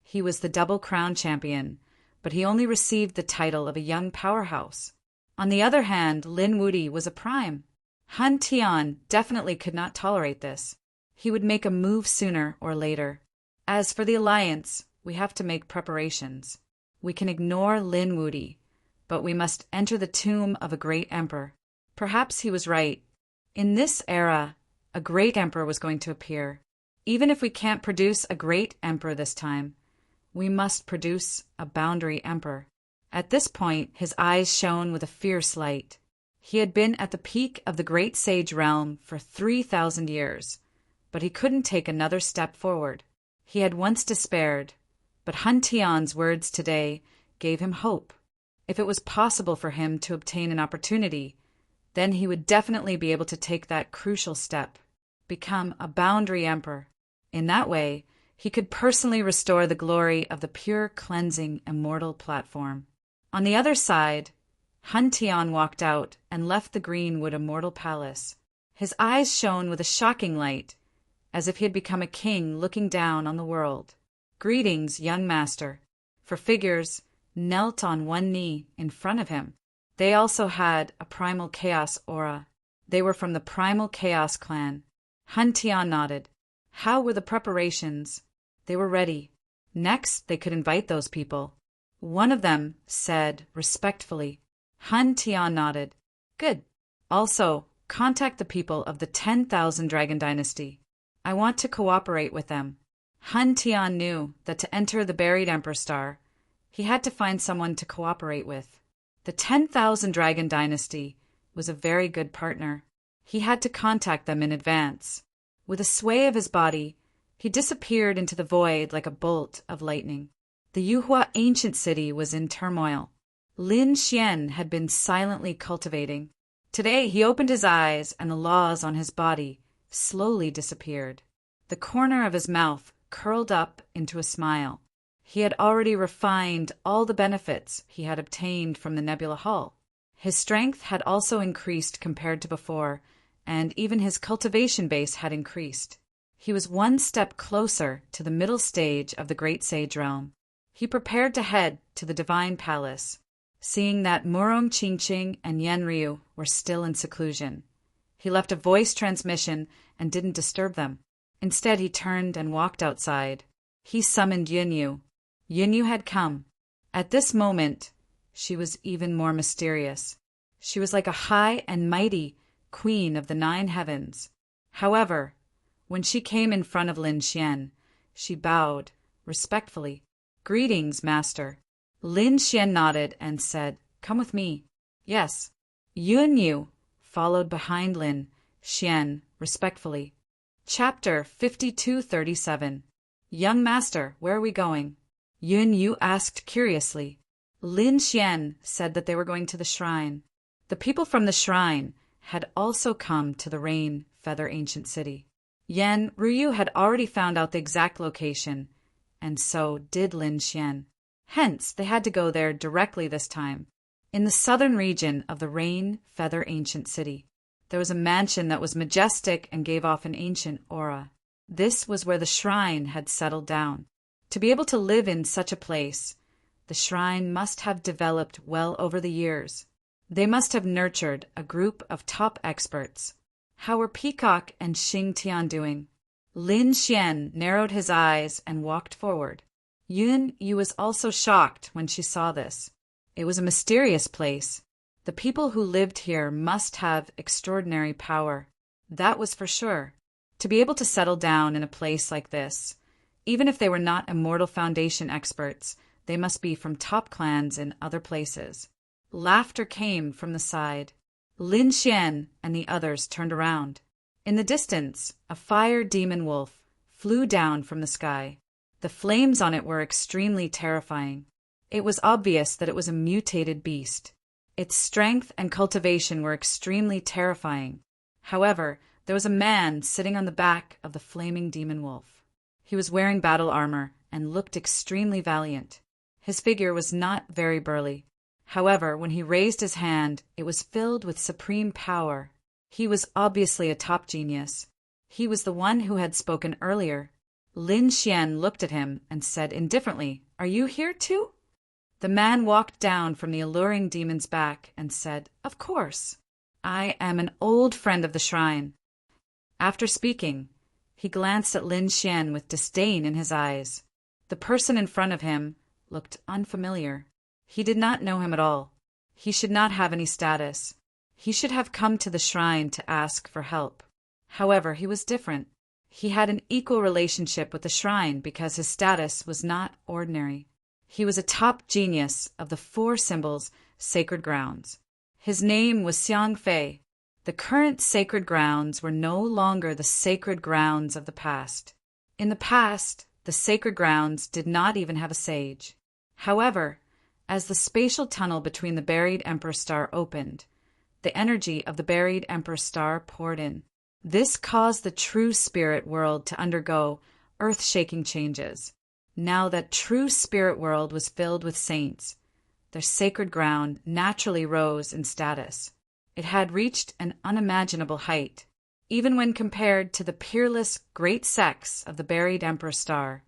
He was the double crown champion, but he only received the title of a young powerhouse. On the other hand, Lin Wudi was a prime. Hun Tian definitely could not tolerate this. He would make a move sooner or later. As for the alliance, we have to make preparations. We can ignore Lin Wudi, but we must enter the tomb of a great emperor. Perhaps he was right. In this era, a great emperor was going to appear. Even if we can't produce a great emperor this time, we must produce a boundary emperor. At this point, his eyes shone with a fierce light. He had been at the peak of the great sage realm for 3,000 years, but he couldn't take another step forward. He had once despaired, but Hun Tian's words today gave him hope. If it was possible for him to obtain an opportunity, then he would definitely be able to take that crucial step, become a boundary emperor. In that way, he could personally restore the glory of the pure cleansing immortal platform. On the other side, Hun Tian walked out and left the greenwood immortal palace. His eyes shone with a shocking light, as if he had become a king looking down on the world. "Greetings, young master." For figures knelt on one knee in front of him. They also had a primal chaos aura. They were from the primal chaos clan. Hun Tian nodded. How were the preparations? They were ready. Next, they could invite those people. One of them said respectfully. Hun Tian nodded. Good. Also, contact the people of the 10,000 Dragon Dynasty. I want to cooperate with them. Hun Tian knew that to enter the buried Emperor Star, he had to find someone to cooperate with. The 10,000 Dragon Dynasty was a very good partner. He had to contact them in advance. With a sway of his body, he disappeared into the void like a bolt of lightning. The Yuhua ancient city was in turmoil. Lin Xian had been silently cultivating. Today he opened his eyes and the laws on his body slowly disappeared. The corner of his mouth curled up into a smile. He had already refined all the benefits he had obtained from the Nebula Hall. His strength had also increased compared to before, and even his cultivation base had increased. He was one step closer to the middle stage of the Great Sage Realm. He prepared to head to the Divine Palace, seeing that Murong Qingqing and Yan Ryu were still in seclusion. He left a voice transmission and didn't disturb them. Instead, he turned and walked outside. He summoned Yunyu. Yunyu had come. At this moment, she was even more mysterious. She was like a high and mighty queen of the 9 heavens. However, when she came in front of Lin Xian, she bowed respectfully. "Greetings, master." Lin Xian nodded and said, "Come with me." "Yes." Yunyu followed behind Lin Xian respectfully. Chapter 5237. Young master, where are we going? Yunyu asked curiously. Lin Xian said that they were going to the shrine. The people from the shrine had also come to the Rain Feather Ancient City. Yan Ryu had already found out the exact location, and so did Lin Xian. Hence, they had to go there directly this time. In the southern region of the Rain Feather Ancient City, there was a mansion that was majestic and gave off an ancient aura. This was where the shrine had settled down. To be able to live in such a place, the shrine must have developed well over the years. They must have nurtured a group of top experts. How were Peacock and Xing Tian doing? Lin Xian narrowed his eyes and walked forward. Yunyu was also shocked when she saw this. It was a mysterious place. The people who lived here must have extraordinary power. That was for sure. To be able to settle down in a place like this, even if they were not Immortal Foundation experts, they must be from top clans in other places. Laughter came from the side. Lin Xian and the others turned around. In the distance, a fire demon wolf flew down from the sky. The flames on it were extremely terrifying. It was obvious that it was a mutated beast. Its strength and cultivation were extremely terrifying. However, there was a man sitting on the back of the flaming demon wolf. He was wearing battle armor and looked extremely valiant. His figure was not very burly. However, when he raised his hand, it was filled with supreme power. He was obviously a top genius. He was the one who had spoken earlier. Lin Xian looked at him and said indifferently, "Are you here too?" The man walked down from the alluring demon's back and said, "Of course. I am an old friend of the shrine." After speaking, he glanced at Lin Xian with disdain in his eyes. The person in front of him looked unfamiliar. He did not know him at all. He should not have any status. He should have come to the shrine to ask for help. However, he was different. He had an equal relationship with the shrine because his status was not ordinary. He was a top genius of the 4 symbols sacred grounds. His name was Xiang Fei. The current sacred grounds were no longer the sacred grounds of the past. In the past, the sacred grounds did not even have a sage. However, as the spatial tunnel between the buried Emperor Star opened, the energy of the buried Emperor Star poured in. This caused the true spirit world to undergo earth-shaking changes. Now that true spirit world was filled with saints, their sacred ground naturally rose in status. It had reached an unimaginable height. Even when compared to the peerless great sects of the buried Emperor Star,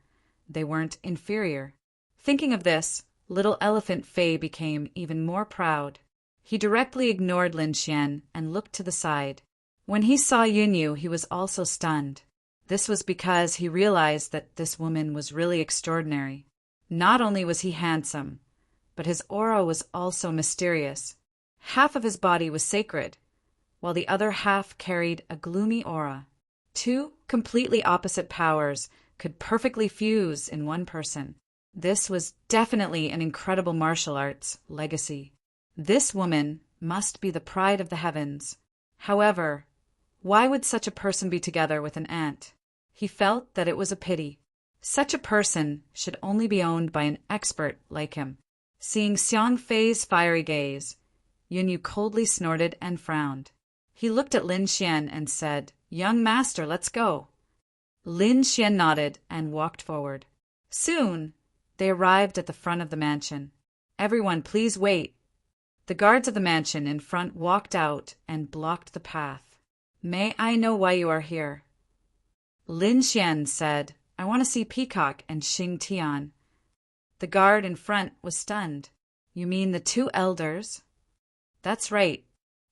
they weren't inferior. Thinking of this, Little Elephant Fei became even more proud. He directly ignored Lin Xian and looked to the side. When he saw Yunyu, he was also stunned. This was because he realized that this woman was really extraordinary. Not only was he handsome, but his aura was also mysterious. Half of his body was sacred, while the other half carried a gloomy aura. 2 completely opposite powers could perfectly fuse in one person. This was definitely an incredible martial arts legacy. This woman must be the pride of the heavens. However, why would such a person be together with an ant? He felt that it was a pity. Such a person should only be owned by an expert like him. Seeing Xiang Fei's fiery gaze, Yunyu coldly snorted and frowned. He looked at Lin Xian and said, "Young master, let's go." Lin Xian nodded and walked forward. Soon, they arrived at the front of the mansion. "Everyone, please wait." The guards of the mansion in front walked out and blocked the path. "May I know why you are here?" Lin Xian said, "I want to see Peacock and Xing Tian." The guard in front was stunned. "You mean the two elders?" "That's right."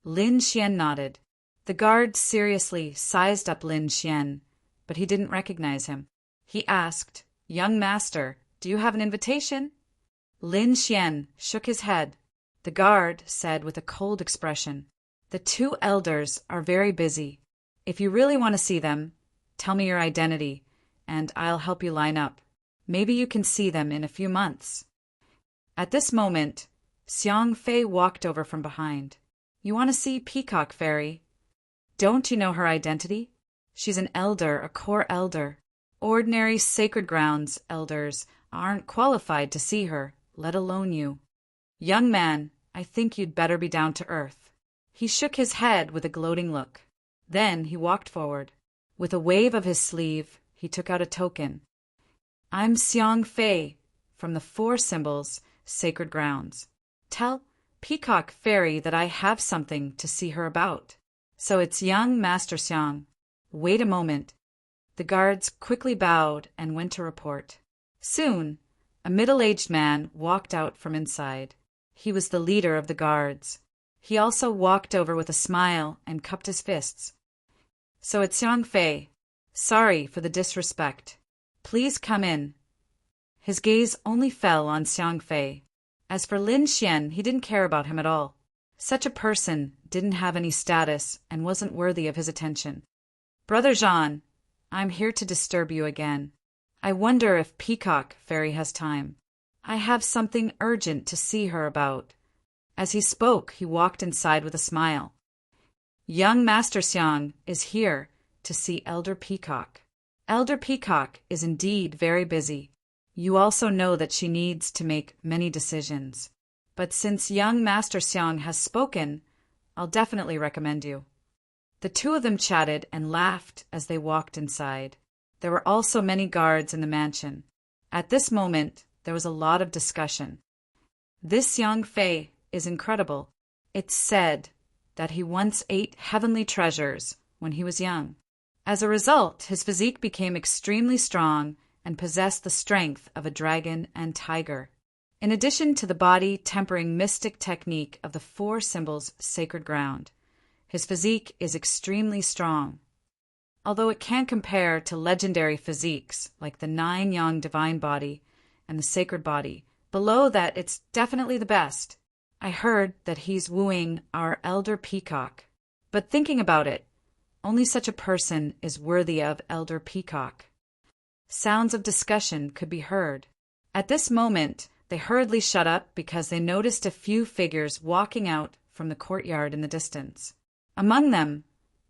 Lin Xian nodded. The guard seriously sized up Lin Xian, but he didn't recognize him. He asked, "Young master, do you have an invitation?" Lin Xian shook his head. The guard said with a cold expression, "The two elders are very busy. If you really want to see them, tell me your identity, and I'll help you line up. Maybe you can see them in a few months." At this moment, Xiang Fei walked over from behind. "You want to see Peacock Fairy? Don't you know her identity? She's an elder, a core elder. Ordinary sacred grounds elders aren't qualified to see her, let alone you. Young man, I think you'd better be down to earth." He shook his head with a gloating look. Then he walked forward. With a wave of his sleeve, he took out a token. "I'm Xiang Fei, from the Four Symbols, Sacred Grounds. Tell Peacock Fairy that I have something to see her about." "So it's young Master Xiang." "Wait a moment." The guards quickly bowed and went to report. Soon, a middle-aged man walked out from inside. He was the leader of the guards. He also walked over with a smile and cupped his fists. "So it's Xiang Fei. Sorry for the disrespect. Please come in." His gaze only fell on Xiang Fei. As for Lin Xian, he didn't care about him at all. Such a person didn't have any status and wasn't worthy of his attention. "Brother Jean, I'm here to disturb you again. I wonder if Peacock Fairy has time. I have something urgent to see her about." As he spoke, he walked inside with a smile. "Young Master Xiang is here to see Elder Peacock. Elder Peacock is indeed very busy. You also know that she needs to make many decisions. But since young Master Xiang has spoken, I'll definitely recommend you." The two of them chatted and laughed as they walked inside. There were also many guards in the mansion. At this moment, there was a lot of discussion. "This Xiang Fei is incredible. It's said that he once ate heavenly treasures when he was young. As a result, his physique became extremely strong and possessed the strength of a dragon and tiger. In addition to the body-tempering mystic technique of the Four Symbols Sacred Ground, his physique is extremely strong. Although it can't compare to legendary physiques like the Nine-Yang Divine Body and the Sacred Body, below that it's definitely the best. I heard that he's wooing our Elder Peacock. But thinking about it, only such a person is worthy of Elder Peacock." Sounds of discussion could be heard. At this moment, they hurriedly shut up because they noticed a few figures walking out from the courtyard in the distance. Among them,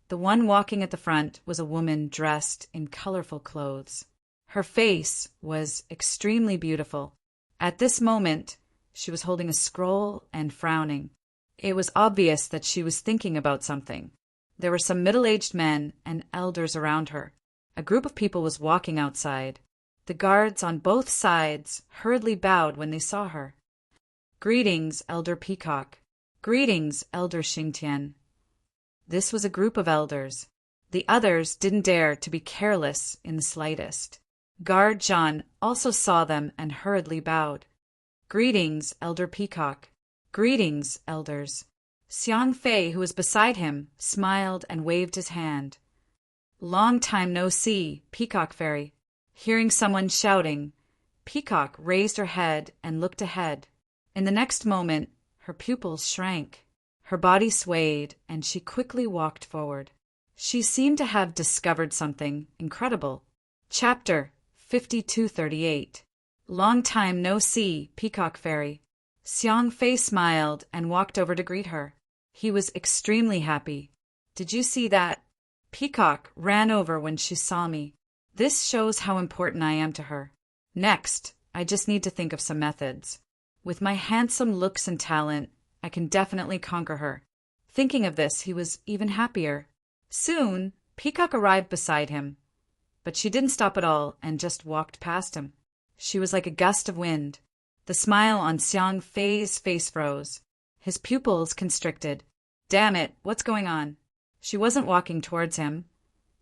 the one walking at the front was a woman dressed in colorful clothes. Her face was extremely beautiful. At this moment, she was holding a scroll and frowning. It was obvious that she was thinking about something. There were some middle-aged men and elders around her. A group of people was walking outside. The guards on both sides hurriedly bowed when they saw her. "Greetings, Elder Peacock." "Greetings, Elder Xingtian." This was a group of elders. The others didn't dare to be careless in the slightest. Guard John also saw them and hurriedly bowed. "Greetings, Elder Peacock." "Greetings, elders." Xiang Fei, who was beside him, smiled and waved his hand. "Long time no see, Peacock Fairy." Hearing someone shouting, Peacock raised her head and looked ahead. In the next moment, her pupils shrank. Her body swayed, and she quickly walked forward. She seemed to have discovered something incredible. Chapter 5238. Long time no see, Peacock Fairy. Xiang Fei smiled and walked over to greet her. He was extremely happy. "Did you see that? Peacock ran over when she saw me. This shows how important I am to her. Next, I just need to think of some methods." With my handsome looks and talent, I can definitely conquer her. Thinking of this, he was even happier. Soon, Peacock arrived beside him, but she didn't stop at all and just walked past him. She was like a gust of wind. The smile on Xiang Fei's face froze. His pupils constricted. Damn it, what's going on? She wasn't walking towards him,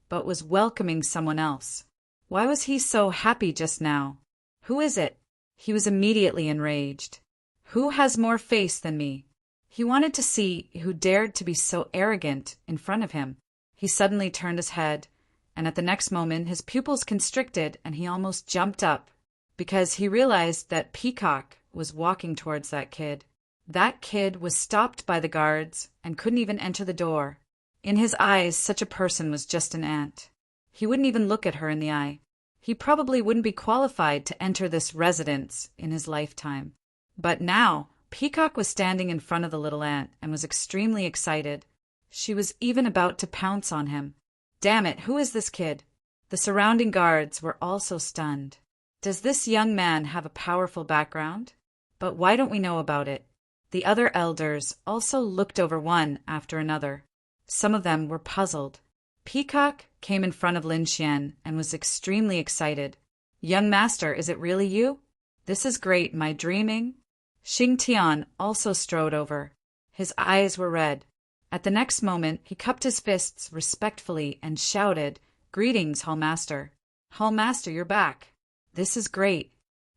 but was welcoming someone else. Why was he so happy just now? Who is it? He was immediately enraged. Who has more face than me? He wanted to see who dared to be so arrogant in front of him. He suddenly turned his head, and at the next moment his pupils constricted and he almost jumped up, because he realized that Peacock was walking towards that kid. That kid was stopped by the guards and couldn't even enter the door. In his eyes, such a person was just an ant. He wouldn't even look at her in the eye. He probably wouldn't be qualified to enter this residence in his lifetime. But now, Peacock was standing in front of the little ant and was extremely excited. She was even about to pounce on him. Damn it, who is this kid? The surrounding guards were also stunned. Does this young man have a powerful background? But why don't we know about it? The other elders also looked over one after another. Some of them were puzzled. Peacock came in front of Lin Xian and was extremely excited. Young master, is it really you? This is great, am I dreaming? Xing Tian also strode over. His eyes were red. At the next moment, he cupped his fists respectfully and shouted, "Greetings, Hall Master." "Hall Master, you're back. This is great."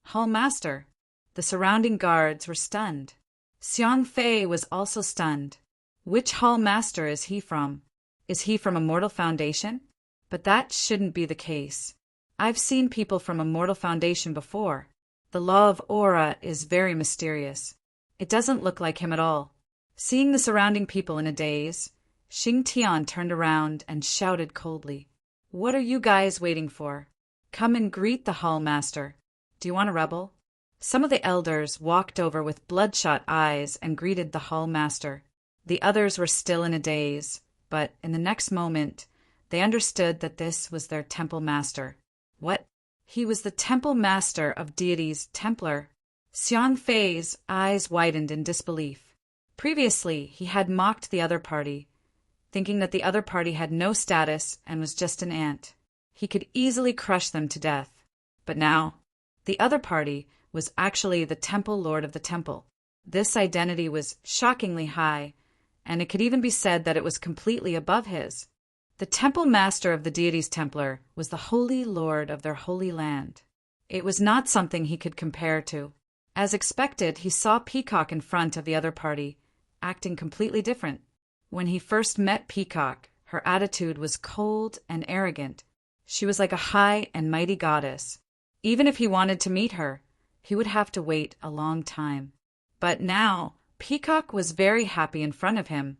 "Hall Master." The surrounding guards were stunned. Xiang Fei was also stunned. Which Hall Master is he from? Is he from Immortal Foundation? But that shouldn't be the case. I've seen people from Immortal Foundation before. The law of aura is very mysterious. It doesn't look like him at all. Seeing the surrounding people in a daze, Xing Tian turned around and shouted coldly, "What are you guys waiting for? Come and greet the Hall Master. Do you want a rebel?" Some of the elders walked over with bloodshot eyes and greeted the Hall Master. The others were still in a daze, but in the next moment, they understood that this was their temple master. What? He was the temple master of Deity's Templar. Xiang Fei's eyes widened in disbelief. Previously, he had mocked the other party, thinking that the other party had no status and was just an ant. He could easily crush them to death. But now, the other party was actually the Temple Lord of the Temple. This identity was shockingly high, and it could even be said that it was completely above his. The temple master of the deity's Templar was the holy lord of their holy land. It was not something he could compare to. As expected, he saw Peacock in front of the other party, acting completely different. When he first met Peacock, her attitude was cold and arrogant. She was like a high and mighty goddess. Even if he wanted to meet her, he would have to wait a long time. But now, Peacock was very happy in front of him,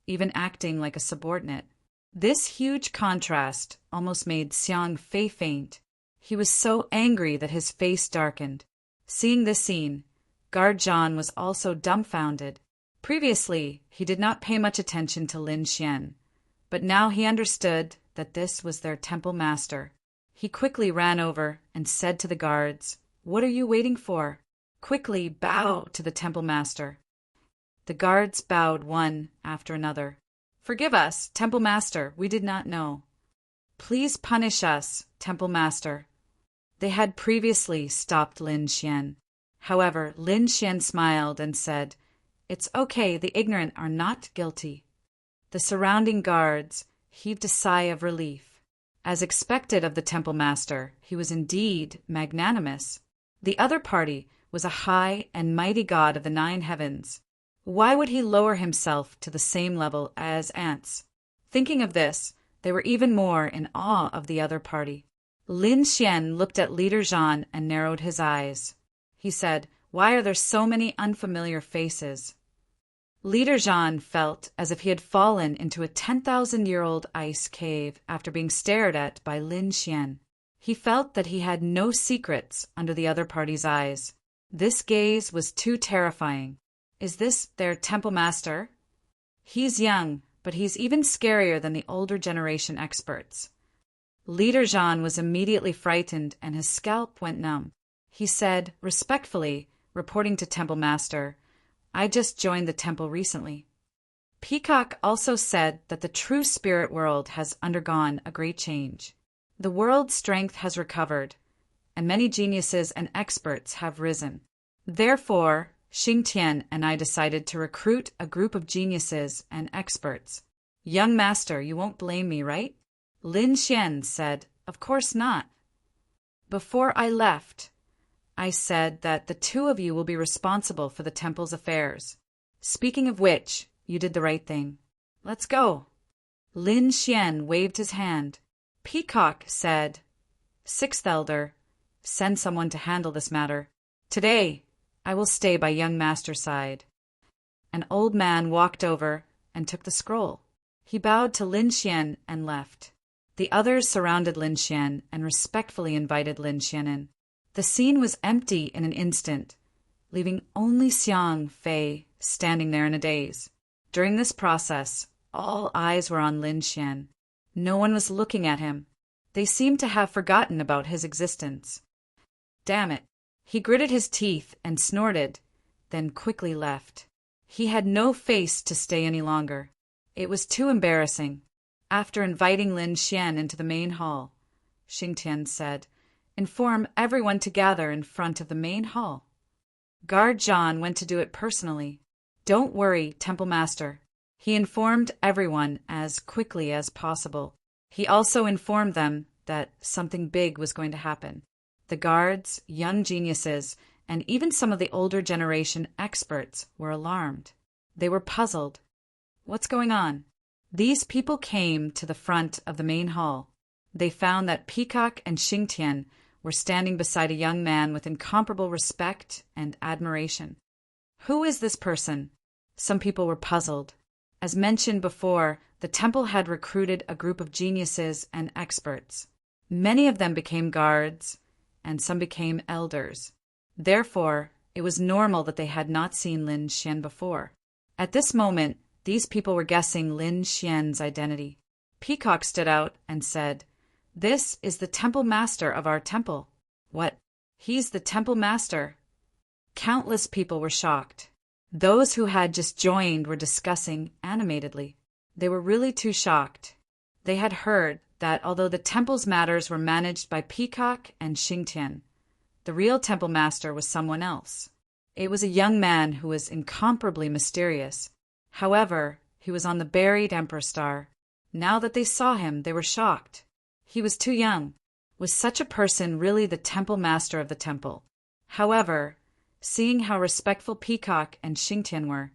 even acting like a subordinate. This huge contrast almost made Xiang Fei faint. He was so angry that his face darkened. Seeing this scene, Guard Zhan was also dumbfounded. Previously, he did not pay much attention to Lin Xian, but now he understood that this was their temple master. He quickly ran over and said to the guards, "What are you waiting for? Quickly bow to the temple master." The guards bowed one after another. "Forgive us, Temple Master, we did not know." "Please punish us, Temple Master." They had previously stopped Lin Xian. However, Lin Xian smiled and said, "It's okay, the ignorant are not guilty." The surrounding guards heaved a sigh of relief. As expected of the Temple Master, he was indeed magnanimous. The other party was a high and mighty god of the 9 heavens. Why would he lower himself to the same level as ants? Thinking of this, they were even more in awe of the other party. Lin Xian looked at Leader Zhan and narrowed his eyes. He said, "Why are there so many unfamiliar faces?" Leader Zhan felt as if he had fallen into a 10,000-year-old ice cave after being stared at by Lin Xian. He felt that he had no secrets under the other party's eyes. This gaze was too terrifying. Is this their temple master? He's young, but he's even scarier than the older generation experts. Leader Zhan was immediately frightened and his scalp went numb. He said, respectfully, reporting to Temple Master, "I just joined the temple recently." Peacock also said that the true spirit world has undergone a great change. The world's strength has recovered, and many geniuses and experts have risen. Therefore, Xingtian and I decided to recruit a group of geniuses and experts. "Young master, you won't blame me, right?" Lin Xian said, "Of course not. Before I left, I said that the two of you will be responsible for the temple's affairs. Speaking of which, you did the right thing. Let's go." Lin Xian waved his hand. Peacock said, "Sixth Elder, send someone to handle this matter. Today, I will stay by young master's side." An old man walked over and took the scroll. He bowed to Lin Xian and left. The others surrounded Lin Xian and respectfully invited Lin Xian in. The scene was empty in an instant, leaving only Xiang Fei standing there in a daze. During this process, all eyes were on Lin Xian. No one was looking at him. They seemed to have forgotten about his existence. Damn it! He gritted his teeth and snorted, then quickly left. He had no face to stay any longer. It was too embarrassing. After inviting Lin Xian into the main hall, Xingtian said, "Inform everyone to gather in front of the main hall." Guard John went to do it personally. "Don't worry, Temple Master." He informed everyone as quickly as possible. He also informed them that something big was going to happen. The guards, young geniuses, and even some of the older generation experts were alarmed. They were puzzled. What's going on? These people came to the front of the main hall. They found that Peacock and Xingtian were standing beside a young man with incomparable respect and admiration. Who is this person? Some people were puzzled. As mentioned before, the temple had recruited a group of geniuses and experts. Many of them became guards, and some became elders. Therefore, it was normal that they had not seen Lin Xian before. At this moment, these people were guessing Lin Xian's identity. Peacock stood out and said, "This is the temple master of our temple." What? He's the temple master? Countless people were shocked. Those who had just joined were discussing animatedly. They were really too shocked. They had heard that although the temple's matters were managed by Peacock and Xingtian, the real temple master was someone else. It was a young man who was incomparably mysterious. However, he was on the buried Emperor Star. Now that they saw him, they were shocked. He was too young. Was such a person really the temple master of the temple? However, seeing how respectful Peacock and Xingtian were,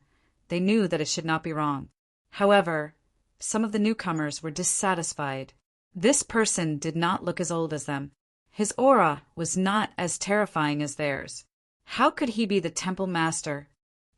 they knew that it should not be wrong. However, some of the newcomers were dissatisfied. This person did not look as old as them. His aura was not as terrifying as theirs. How could he be the temple master?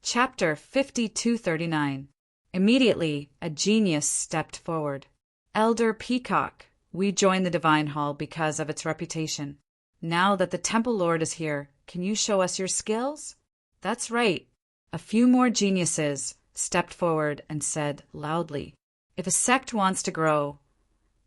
Chapter 5239. Immediately, a genius stepped forward. "Elder Peacock, we joined the Divine Hall because of its reputation. Now that the Temple Lord is here, can you show us your skills?" "That's right." A few more geniuses stepped forward and said loudly, "If a sect wants to grow,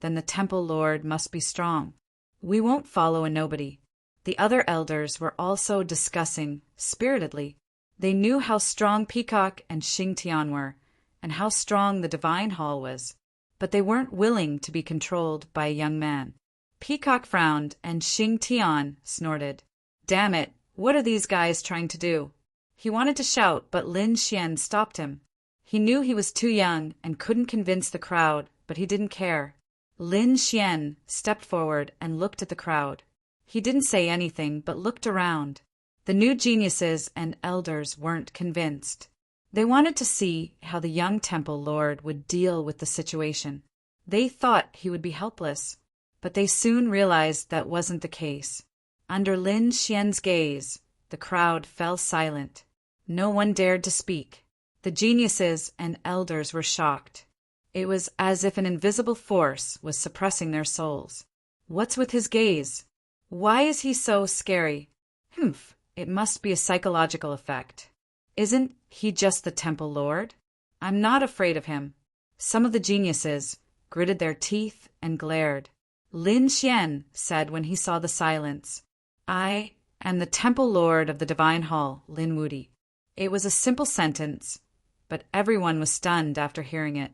then the Temple Lord must be strong. We won't follow a nobody." The other elders were also discussing spiritedly. They knew how strong Peacock and Xingtian were, and how strong the Divine Hall was, but they weren't willing to be controlled by a young man. Peacock frowned, and Xingtian snorted. "Damn it, what are these guys trying to do?" He wanted to shout, but Lin Xian stopped him. He knew he was too young and couldn't convince the crowd, but he didn't care. Lin Xian stepped forward and looked at the crowd. He didn't say anything, but looked around. The new geniuses and elders weren't convinced. They wanted to see how the young temple lord would deal with the situation. They thought he would be helpless, but they soon realized that wasn't the case. Under Lin Xian's gaze, the crowd fell silent. No one dared to speak. The geniuses and elders were shocked. It was as if an invisible force was suppressing their souls. What's with his gaze? Why is he so scary? Humph, it must be a psychological effect. Isn't he just the temple lord? I'm not afraid of him. Some of the geniuses gritted their teeth and glared. Lin Xian said when he saw the silence, I and the temple lord of the divine hall, Lin Wudi. It was a simple sentence, but everyone was stunned after hearing it.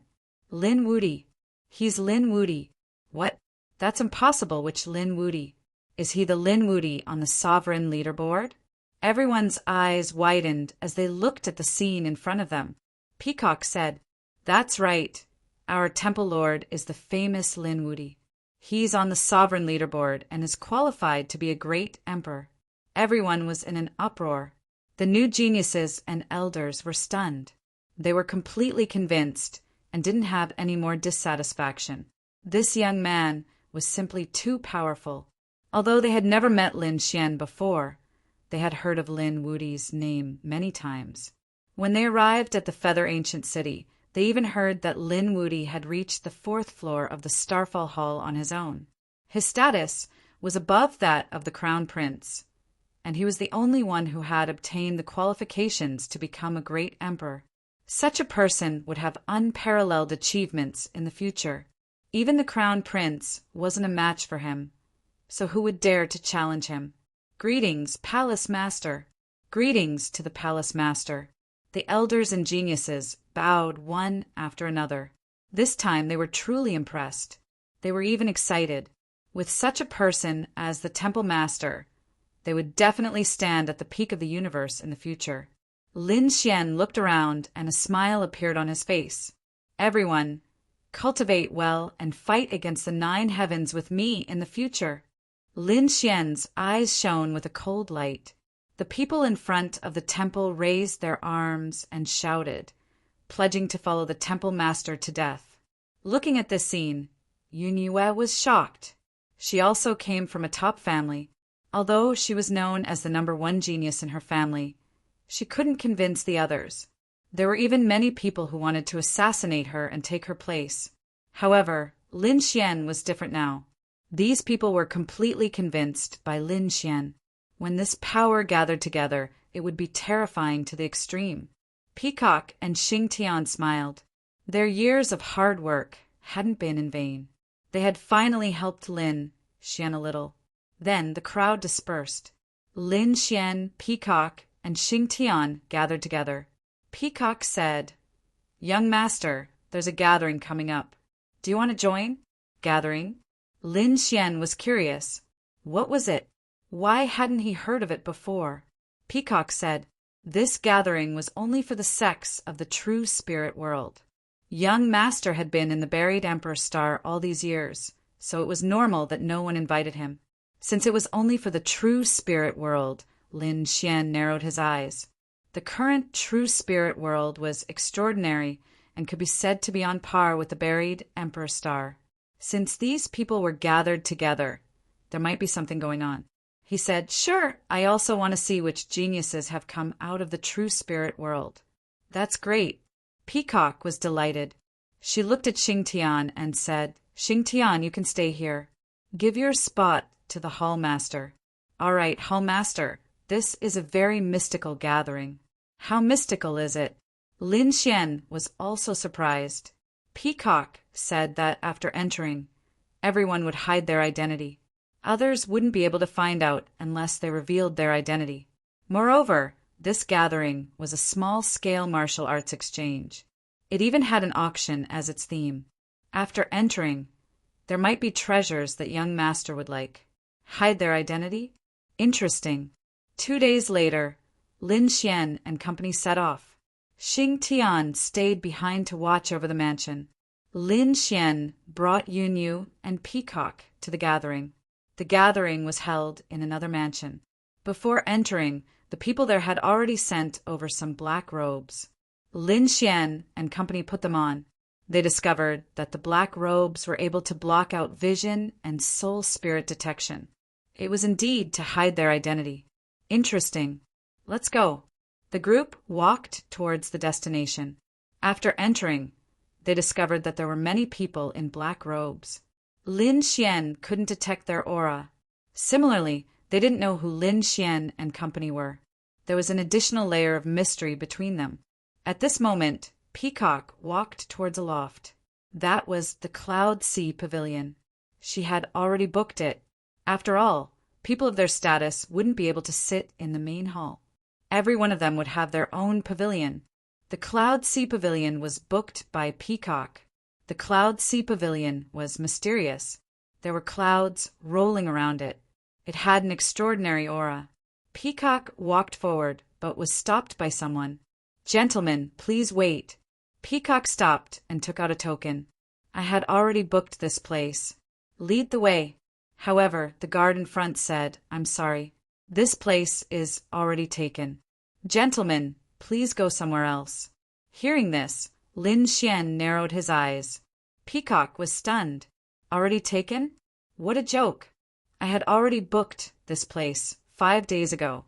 Lin Wudi. He's Lin Wudi. What? That's impossible. Which Lin Wudi? Is he the Lin Wudi on the sovereign leaderboard? Everyone's eyes widened as they looked at the scene in front of them. Peacock said, "That's right. Our temple lord is the famous Lin Wudi. He's on the sovereign leaderboard and is qualified to be a great emperor." Everyone was in an uproar. The new geniuses and elders were stunned. They were completely convinced and didn't have any more dissatisfaction. This young man was simply too powerful. Although they had never met Lin Xian before, they had heard of Lin Wudi's name many times. When they arrived at the Feather Ancient City, they even heard that Lin Wudi had reached the 4th floor of the Starfall Hall on his own. His status was above that of the Crown Prince, and he was the only one who had obtained the qualifications to become a great emperor. Such a person would have unparalleled achievements in the future. Even the Crown Prince wasn't a match for him, so who would dare to challenge him? "Greetings, Palace Master." Greetings to the Palace Master. The elders and geniuses bowed one after another. This time they were truly impressed. They were even excited. With such a person as the Temple Master, they would definitely stand at the peak of the universe in the future. Lin Xian looked around and a smile appeared on his face. "Everyone, cultivate well and fight against the 9 heavens with me in the future." Lin Xian's eyes shone with a cold light. The people in front of the temple raised their arms and shouted, pledging to follow the temple master to death. Looking at this scene, Yunyue was shocked. She also came from a top family. Although she was known as the #1 genius in her family, she couldn't convince the others. There were even many people who wanted to assassinate her and take her place. However, Lin Xian was different now. These people were completely convinced by Lin Xian. When this power gathered together, it would be terrifying to the extreme. Peacock and Xing Tian smiled. Their years of hard work hadn't been in vain. They had finally helped Lin Xian a little. Then the crowd dispersed. Lin Xian, Peacock, and Xing Tian gathered together. Peacock said, "Young master, there's a gathering coming up. Do you want to join?" Gathering? Lin Xian was curious. What was it? Why hadn't he heard of it before? Peacock said, "This gathering was only for the sects of the true spirit world. Young master had been in the buried Emperor Star all these years, so it was normal that no one invited him. Since it was only for the true spirit world," Lin Xian narrowed his eyes. The current true spirit world was extraordinary and could be said to be on par with the buried Emperor Star. Since these people were gathered together, there might be something going on. He said, "Sure, I also want to see which geniuses have come out of the true spirit world." "That's great." Peacock was delighted. She looked at Xing Tian and said, "Xing Tian, you can stay here. Give your spot to the Hall Master." "All right, Hall Master, this is a very mystical gathering." "How mystical is it?" Lin Xian was also surprised. Peacock said that after entering, everyone would hide their identity. Others wouldn't be able to find out unless they revealed their identity. Moreover, this gathering was a small-scale martial arts exchange. It even had an auction as its theme. After entering, there might be treasures that young master would like. Hide their identity? Interesting. 2 days later, Lin Xian and company set off. Xing Tian stayed behind to watch over the mansion. Lin Xian brought Yunyu and Peacock to the gathering. The gathering was held in another mansion. Before entering, the people there had already sent over some black robes. Lin Xian and company put them on. They discovered that the black robes were able to block out vision and soul spirit detection. It was indeed to hide their identity. Interesting. Let's go. The group walked towards the destination. After entering, they discovered that there were many people in black robes. Lin Xian couldn't detect their aura. Similarly, they didn't know who Lin Xian and company were. There was an additional layer of mystery between them. At this moment, Peacock walked towards a loft. That was the Cloud Sea Pavilion. She had already booked it. After all, People of their status wouldn't be able to sit in the main hall. Every one of them would have their own pavilion. The Cloud Sea Pavilion was booked by Peacock. The Cloud Sea Pavilion was mysterious. There were clouds rolling around it. It had an extraordinary aura. Peacock walked forward, but was stopped by someone. "Gentlemen, please wait." Peacock stopped and took out a token. "I had already booked this place. Lead the way." However, the guard in front said, "I'm sorry. This place is already taken. Gentlemen, please go somewhere else." Hearing this, Lin Xian narrowed his eyes. Peacock was stunned. "Already taken? What a joke! I had already booked this place 5 days ago.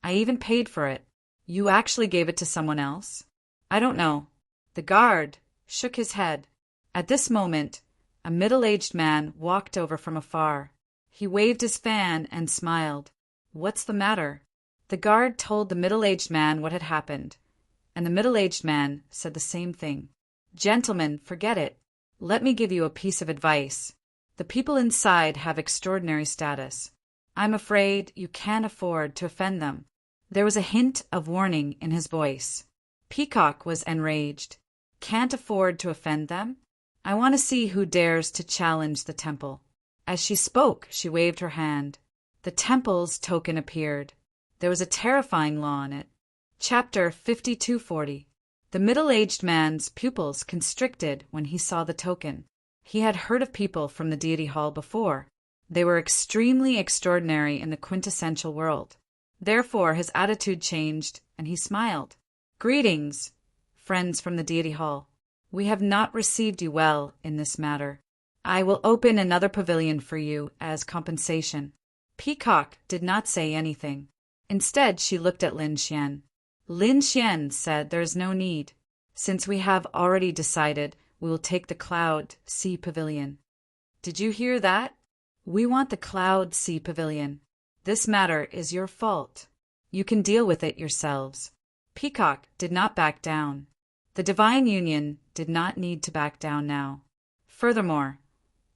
I even paid for it. You actually gave it to someone else?" "I don't know." The guard shook his head. At this moment, a middle-aged man walked over from afar. He waved his fan and smiled. "What's the matter?" The guard told the middle-aged man what had happened, and the middle-aged man said the same thing. "Gentlemen, forget it. Let me give you a piece of advice. The people inside have extraordinary status. I'm afraid you can't afford to offend them." There was a hint of warning in his voice. Peacock was enraged. "Can't afford to offend them? I want to see who dares to challenge the temple." As she spoke, she waved her hand. The temple's token appeared. There was a terrifying law in it. Chapter 5240. The middle-aged man's pupils constricted when he saw the token. He had heard of people from the Deity Hall before. They were extremely extraordinary in the quintessential world. Therefore, his attitude changed, and he smiled. "Greetings, friends from the Deity Hall. We have not received you well in this matter. I will open another pavilion for you as compensation." Peacock did not say anything. Instead, she looked at Lin Xian. Lin Xian said there is no need, since we have already decided we will take the Cloud Sea Pavilion. "Did you hear that? We want the Cloud Sea Pavilion. This matter is your fault. You can deal with it yourselves." Peacock did not back down. The Divine Union did not need to back down now. Furthermore,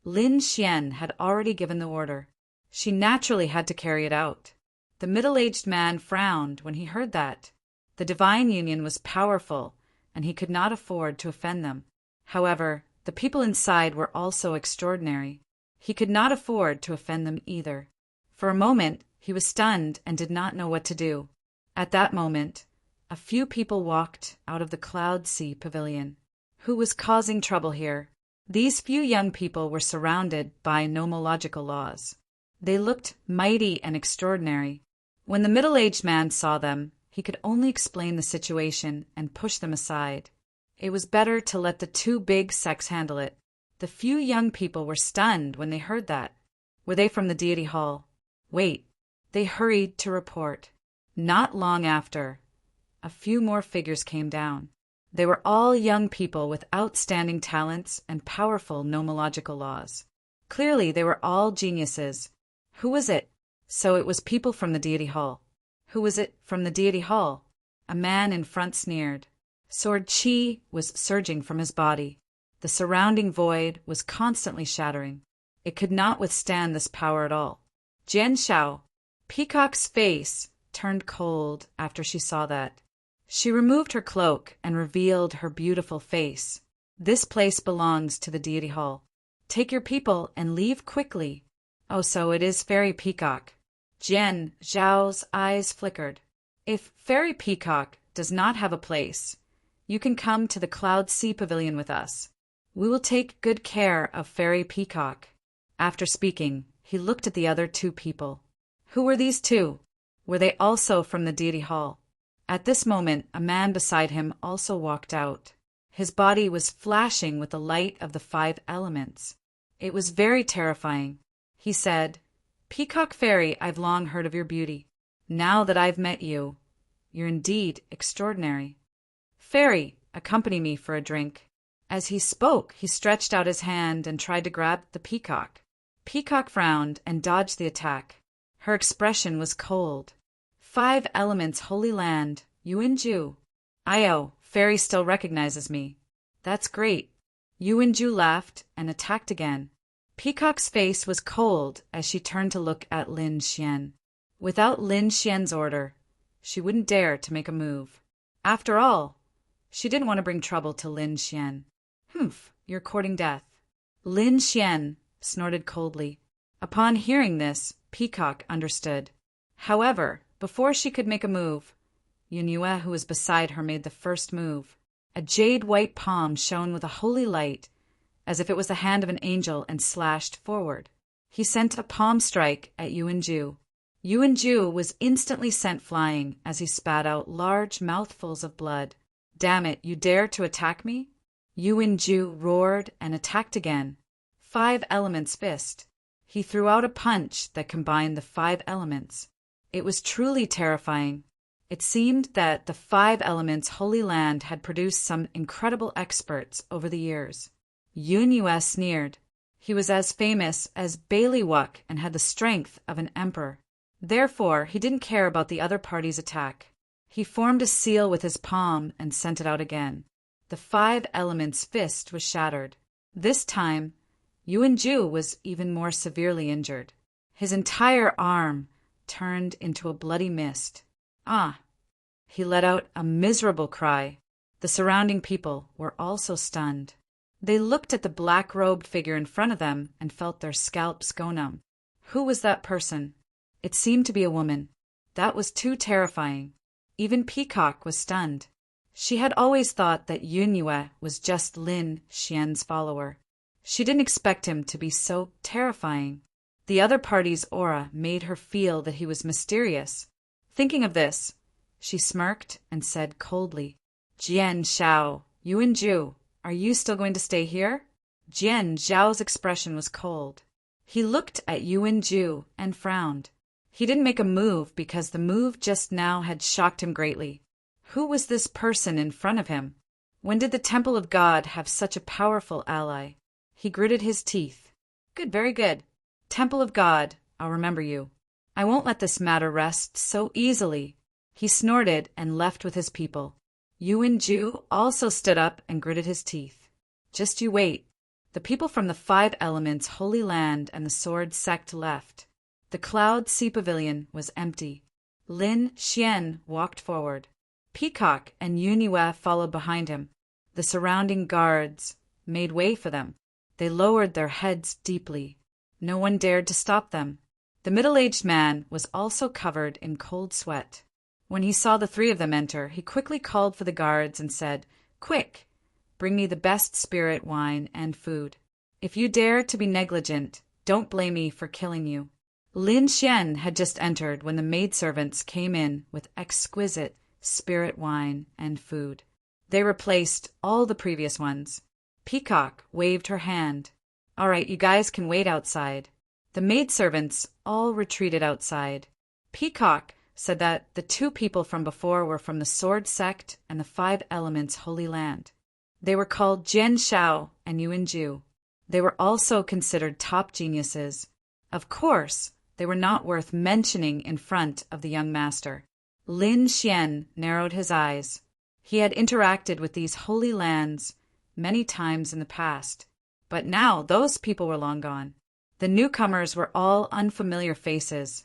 Lin Xian had already given the order. She naturally had to carry it out. The middle-aged man frowned when he heard that. The Divine Union was powerful, and he could not afford to offend them. However, the people inside were also extraordinary. He could not afford to offend them either. For a moment, he was stunned and did not know what to do. At that moment, a few people walked out of the Cloud Sea Pavilion. Who was causing trouble here? These few young people were surrounded by nomological laws. They looked mighty and extraordinary. When the middle-aged man saw them, he could only explain the situation and push them aside. It was better to let the two big sects handle it. The few young people were stunned when they heard that. Were they from the Deity Hall? Wait. They hurried to report. Not long after, a few more figures came down. They were all young people with outstanding talents and powerful nomological laws. Clearly, they were all geniuses. Who was it? So it was people from the Deity Hall. Who was it from the Deity Hall? A man in front sneered. Sword chi was surging from his body. The surrounding void was constantly shattering. It could not withstand this power at all. Jian Shao. Peacock's face turned cold after she saw that. She removed her cloak and revealed her beautiful face. "This place belongs to the Deity Hall. Take your people and leave quickly." "Oh, so it is Fairy Peacock." Jian Zhao's eyes flickered. "If Fairy Peacock does not have a place, you can come to the Cloud Sea Pavilion with us. We will take good care of Fairy Peacock." After speaking, he looked at the other two people. Who were these two? Were they also from the Deity Hall? At this moment, a man beside him also walked out. His body was flashing with the light of the 5 elements. It was very terrifying. He said, "Peacock Fairy, I've long heard of your beauty. Now that I've met you, you're indeed extraordinary. Fairy, accompany me for a drink." As he spoke, he stretched out his hand and tried to grab the peacock. Peacock frowned and dodged the attack. Her expression was cold. 5 elements holy land, Yuanju. Io, Fairy still recognizes me. That's great. Yuanju laughed and attacked again. Peacock's face was cold as she turned to look at Lin Xian. Without Lin Xian's order, she wouldn't dare to make a move. After all, she didn't want to bring trouble to Lin Xian. Humph, you're courting death. Lin Xian snorted coldly. Upon hearing this, Peacock understood. However, before she could make a move, Yunue, who was beside her, made the first move. A jade-white palm shone with a holy light, as if it was the hand of an angel, and slashed forward. He sent a palm strike at Yuanju. Yuanju was instantly sent flying as he spat out large mouthfuls of blood. "Damn it, you dare to attack me?" Yuanju roared and attacked again. 5 Elements Fist. He threw out a punch that combined the 5 elements. It was truly terrifying. It seemed that the 5 Elements Holy Land had produced some incredible experts over the years. Yunue sneered. He was as famous as Bailiwuck and had the strength of an emperor. Therefore, he didn't care about the other party's attack. He formed a seal with his palm and sent it out again. The 5 Elements Fist was shattered. This time, Yuanju was even more severely injured. His entire arm turned into a bloody mist. Ah! He let out a miserable cry. The surrounding people were also stunned. They looked at the black-robed figure in front of them and felt their scalps go numb. Who was that person? It seemed to be a woman. That was too terrifying. Even Peacock was stunned. She had always thought that Yunue was just Lin Xian's follower. She didn't expect him to be so terrifying. The other party's aura made her feel that he was mysterious. Thinking of this, she smirked and said coldly, "Jian Zhao, Yuanju, are you still going to stay here?" Jian Zhao's expression was cold. He looked at Yuanju and frowned. He didn't make a move because the move just now had shocked him greatly. Who was this person in front of him? When did the Temple of God have such a powerful ally? He gritted his teeth. "Good, very good. Temple of God, I'll remember you. I won't let this matter rest so easily." He snorted and left with his people. Yuanju also stood up and gritted his teeth. "Just you wait." The people from the 5 Elements Holy Land and the Sword Sect left. The Cloud Sea Pavilion was empty. Lin Xian walked forward. Peacock and Yunue followed behind him. The surrounding guards made way for them. They lowered their heads deeply. No one dared to stop them. The middle-aged man was also covered in cold sweat. When he saw the 3 of them enter, he quickly called for the guards and said, "Quick, bring me the best spirit wine and food. If you dare to be negligent, don't blame me for killing you." Lin Xian had just entered when the maidservants came in with exquisite spirit wine and food. They replaced all the previous ones. Peacock waved her hand. "All right, you guys can wait outside." The maidservants all retreated outside. Peacock said that the 2 people from before were from the Sword Sect and the 5 Elements Holy Land. They were called Jian Zhao and Yuanju. They were also considered top geniuses. Of course, they were not worth mentioning in front of the young master. Lin Xian narrowed his eyes. He had interacted with these holy lands many times in the past, but now those people were long gone. The newcomers were all unfamiliar faces,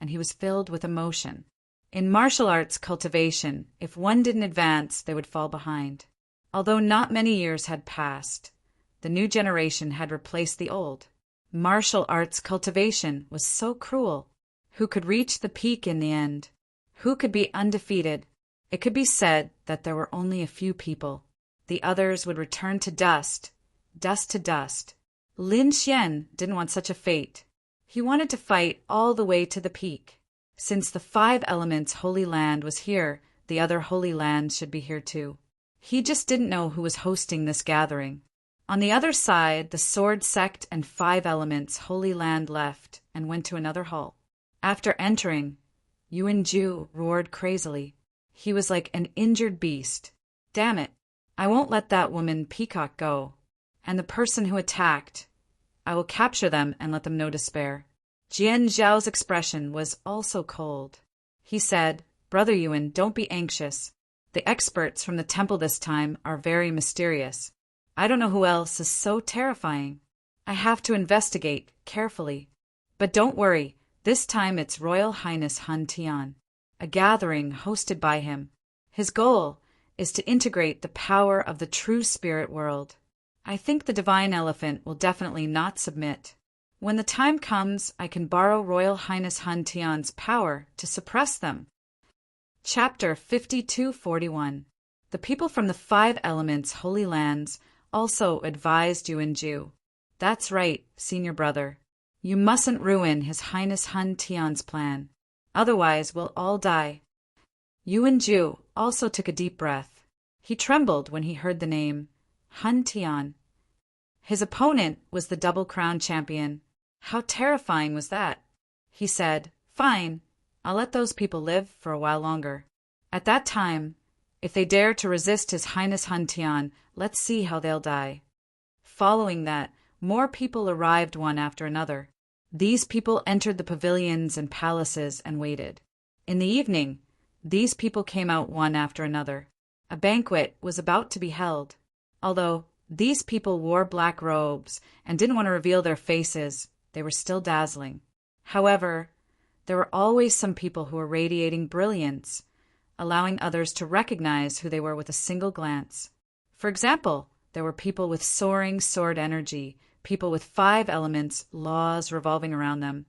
and he was filled with emotion. In martial arts cultivation, if one didn't advance, they would fall behind. Although not many years had passed, the new generation had replaced the old. Martial arts cultivation was so cruel. Who could reach the peak in the end? Who could be undefeated? It could be said that there were only a few people. The others would return to dust, dust to dust. Lin Xian didn't want such a fate. He wanted to fight all the way to the peak. Since the 5 Elements Holy Land was here, the other holy lands should be here too. He just didn't know who was hosting this gathering. On the other side, the Sword Sect and 5 Elements Holy Land left and went to another hall. After entering, Yuanju roared crazily. He was like an injured beast. "Damn it, I won't let that woman Peacock go. And the person who attacked, I will capture them and let them know despair." Jian Zhao's expression was also cold. He said, "Brother Yuan, don't be anxious. The experts from the temple this time are very mysterious. I don't know who else is so terrifying. I have to investigate carefully. But don't worry, this time it's Royal Highness Han Tian, a gathering hosted by him. His goal is to integrate the power of the true spirit world. I think the divine elephant will definitely not submit. When the time comes, I can borrow Royal Highness Han Tian's power to suppress them. Chapter 5241. The people from the 5 elements holy lands also advised Yuanju. That's right, senior brother. You mustn't ruin His Highness Han Tian's plan. Otherwise we'll all die. Yuanju also took a deep breath. He trembled when he heard the name Han Tian. His opponent was the double crown champion. How terrifying was that? He said, "Fine, I'll let those people live for a while longer. At that time, if they dare to resist His Highness Han Tian, let's see how they'll die." Following that, more people arrived one after another. These people entered the pavilions and palaces and waited. In the evening, these people came out one after another. A banquet was about to be held. Although these people wore black robes and didn't want to reveal their faces, they were still dazzling. However, there were always some people who were radiating brilliance, allowing others to recognize who they were with a single glance. For example, there were people with soaring sword energy, people with 5 elements, laws revolving around them,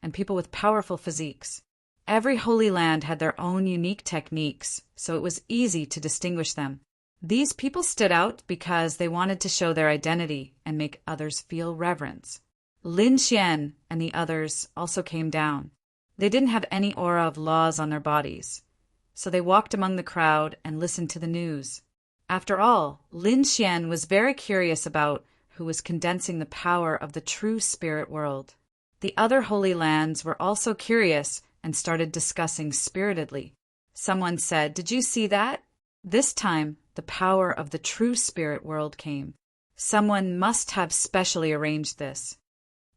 and people with powerful physiques. Every holy land had their own unique techniques, so it was easy to distinguish them. These people stood out because they wanted to show their identity and make others feel reverence. Lin Xian and the others also came down. They didn't have any aura of laws on their bodies, so they walked among the crowd and listened to the news. After all, Lin Xian was very curious about who was condensing the power of the true spirit world. The other holy lands were also curious and started discussing spiritedly. Someone said, "Did you see that?" This time, the power of the true spirit world came. Someone must have specially arranged this.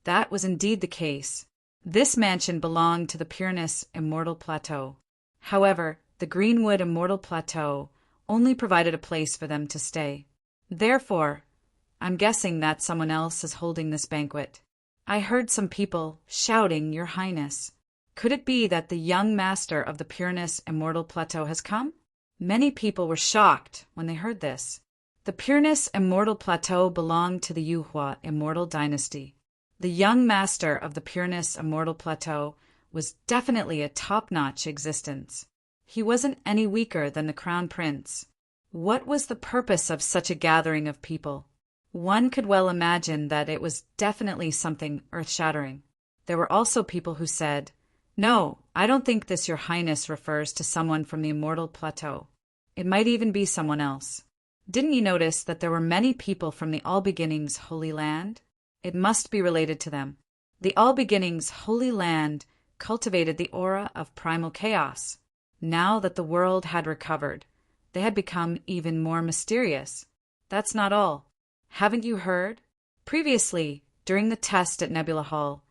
That was indeed the case. This mansion belonged to the Pureness Immortal Plateau. However, the Greenwood Immortal Plateau only provided a place for them to stay. Therefore, I'm guessing that someone else is holding this banquet. I heard some people shouting, "Your Highness." Could it be that the young master of the Pureness Immortal Plateau has come? Many people were shocked when they heard this. The Pureness Immortal Plateau belonged to the Yuhua Immortal Dynasty. The young master of the Pureness Immortal Plateau was definitely a top-notch existence. He wasn't any weaker than the Crown Prince. What was the purpose of such a gathering of people? One could well imagine that it was definitely something earth-shattering. There were also people who said, "No, I don't think this Your Highness refers to someone from the Immortal Plateau. It might even be someone else. Didn't you notice that there were many people from the All Beginnings Holy Land? It must be related to them. The All Beginnings Holy Land cultivated the aura of primal chaos. Now that the world had recovered, they had become even more mysterious. That's not all. Haven't you heard? Previously, during the test at Nebula Hall,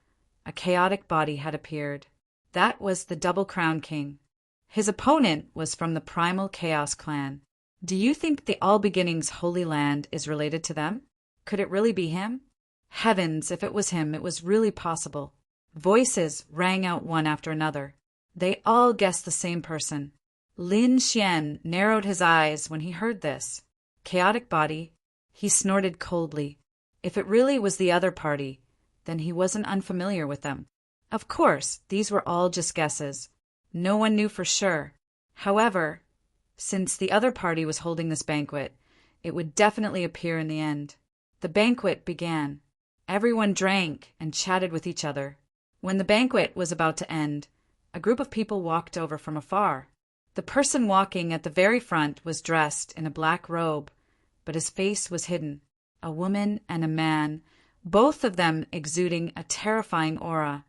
a chaotic body had appeared. That was the Double Crown King. His opponent was from the Primal Chaos clan. Do you think the All Beginnings Holy Land is related to them? Could it really be him? Heavens, if it was him, it was really possible. Voices rang out one after another. They all guessed the same person. Lin Xian narrowed his eyes when he heard this. Chaotic body? He snorted coldly. If it really was the other party, then he wasn't unfamiliar with them. Of course, these were all just guesses. No one knew for sure. However, since the other party was holding this banquet, it would definitely appear in the end. The banquet began. Everyone drank and chatted with each other. When the banquet was about to end, a group of people walked over from afar. The person walking at the very front was dressed in a black robe, but his face was hidden. A woman and a man, both of them exuding a terrifying aura,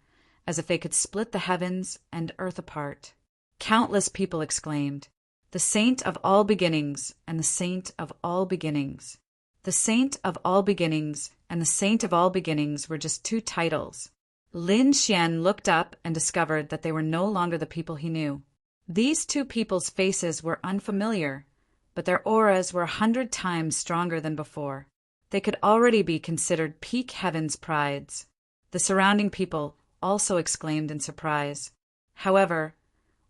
as if they could split the heavens and earth apart. Countless people exclaimed, "The Saint of all beginnings, and the Saint of all beginnings." The Saint of all beginnings and the Saint of all beginnings were just 2 titles. Lin Xian looked up and discovered that they were no longer the people he knew. These 2 people's faces were unfamiliar, but their auras were 100 times stronger than before. They could already be considered peak heaven's prides. The surrounding people also exclaimed in surprise. However,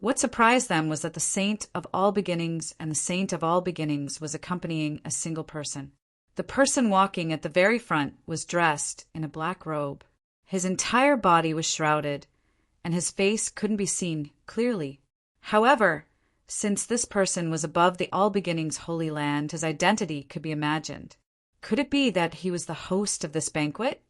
what surprised them was that the saint of all beginnings and the saint of all beginnings was accompanying a single person. The person walking at the very front was dressed in a black robe. His entire body was shrouded, and his face couldn't be seen clearly. However, since this person was above the all beginnings holy land, his identity could be imagined. Could it be that he was the host of this banquet?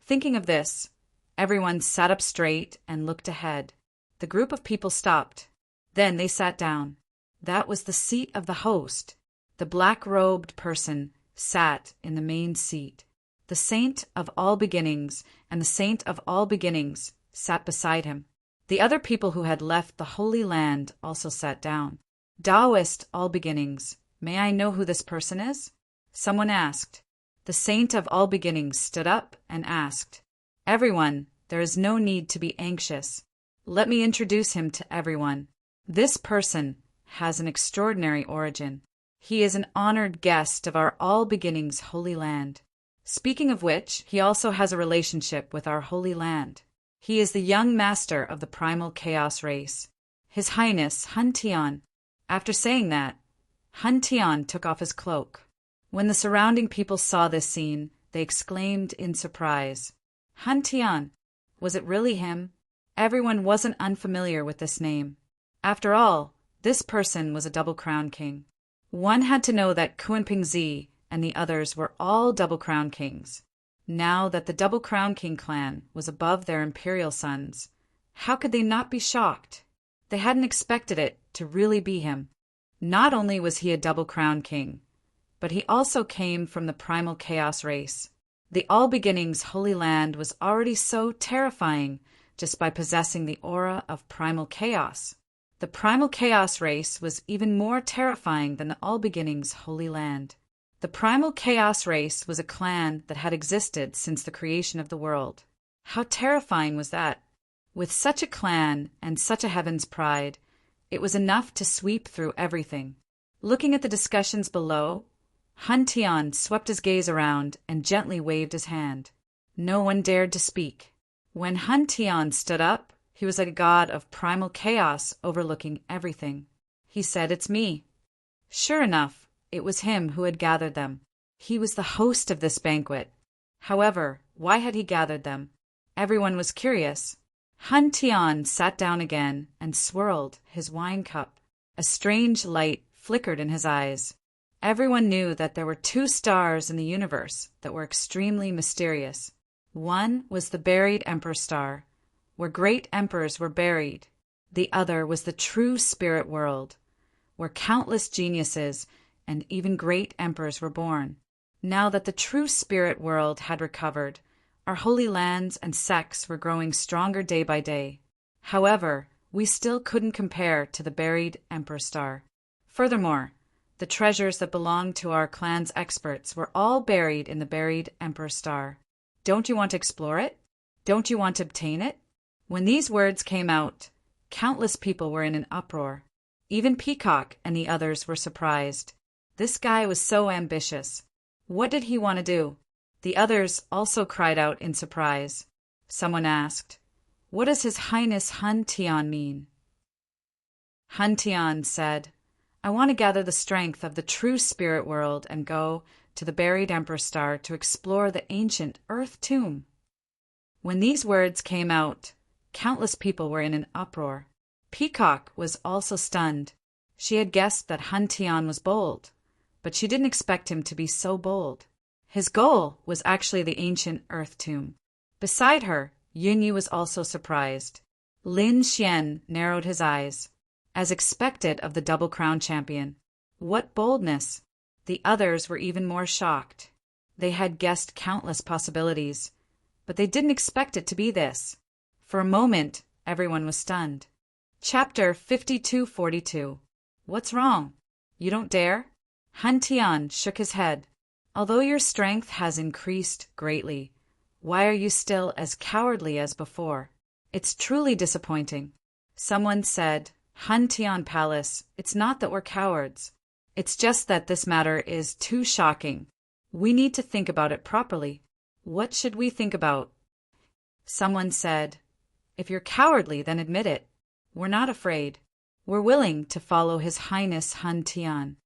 Thinking of this, everyone sat up straight and looked ahead. The group of people stopped. Then they sat down. That was the seat of the host. The black-robed person sat in the main seat. The saint of all beginnings and the saint of all beginnings sat beside him. The other people who had left the Holy Land also sat down. Taoist all beginnings, may I know who this person is? Someone asked. The saint of all beginnings stood up and asked, Everyone, there is no need to be anxious. Let me introduce him to everyone. This person has an extraordinary origin. He is an honored guest of our all beginnings holy land. Speaking of which, he also has a relationship with our holy land. He is the young master of the primal chaos race, His Highness Hun Tian. After saying that, Hun Tian took off his cloak. When the surrounding people saw this scene, they exclaimed in surprise, Hun Tian, was it really him? Everyone wasn't unfamiliar with this name. After all, this person was a double crown king. One had to know that Kunpingzi and the others were all double crown kings. Now that the double crown king clan was above their imperial sons, how could they not be shocked? They hadn't expected it to really be him. Not only was he a double crown king, but he also came from the primal chaos race. The all beginnings holy land was already so terrifying just by possessing the aura of primal chaos. The primal chaos race was even more terrifying than the all beginnings holy land. The primal chaos race was a clan that had existed since the creation of the world. How terrifying was that? With such a clan and such a heaven's pride, it was enough to sweep through everything. Looking at the discussions below, Hun Tian swept his gaze around and gently waved his hand. No one dared to speak. When Hun Tian stood up, he was like a god of primal chaos overlooking everything. He said, It's me. Sure enough, it was him who had gathered them. He was the host of this banquet. However, why had he gathered them? Everyone was curious. Hun Tian sat down again and swirled his wine cup. A strange light flickered in his eyes. Everyone knew that there were two stars in the universe that were extremely mysterious. One was the buried Emperor Star, where great emperors were buried. The other was the true spirit world, where countless geniuses and even great emperors were born. Now that the true spirit world had recovered, our holy lands and sects were growing stronger day by day. However, we still couldn't compare to the buried Emperor Star. Furthermore, the treasures that belonged to our clan's experts were all buried in the buried Emperor Star. Don't you want to explore it? Don't you want to obtain it? When these words came out, countless people were in an uproar. Even Peacock and the others were surprised. This guy was so ambitious. What did he want to do? The others also cried out in surprise. Someone asked, What does His Highness Hun Tian mean? Hun Tian said, I want to gather the strength of the true spirit world and go to the buried Emperor Star to explore the ancient Earth tomb. When these words came out, countless people were in an uproar. Peacock was also stunned. She had guessed that Hun Tian was bold, but she didn't expect him to be so bold. His goal was actually the ancient Earth tomb. Beside her, Yunyi was also surprised. Lin Xian narrowed his eyes, as expected of the Double Crown champion. What boldness! The others were even more shocked. They had guessed countless possibilities, but they didn't expect it to be this. For a moment, everyone was stunned. Chapter 5242. What's wrong? You don't dare? Hun Tian shook his head. Although your strength has increased greatly, why are you still as cowardly as before? It's truly disappointing. Someone said, Hun Tian Palace, it's not that we're cowards. It's just that this matter is too shocking. We need to think about it properly. What should we think about? Someone said, if you're cowardly, then admit it. We're not afraid. We're willing to follow His Highness Han Tian.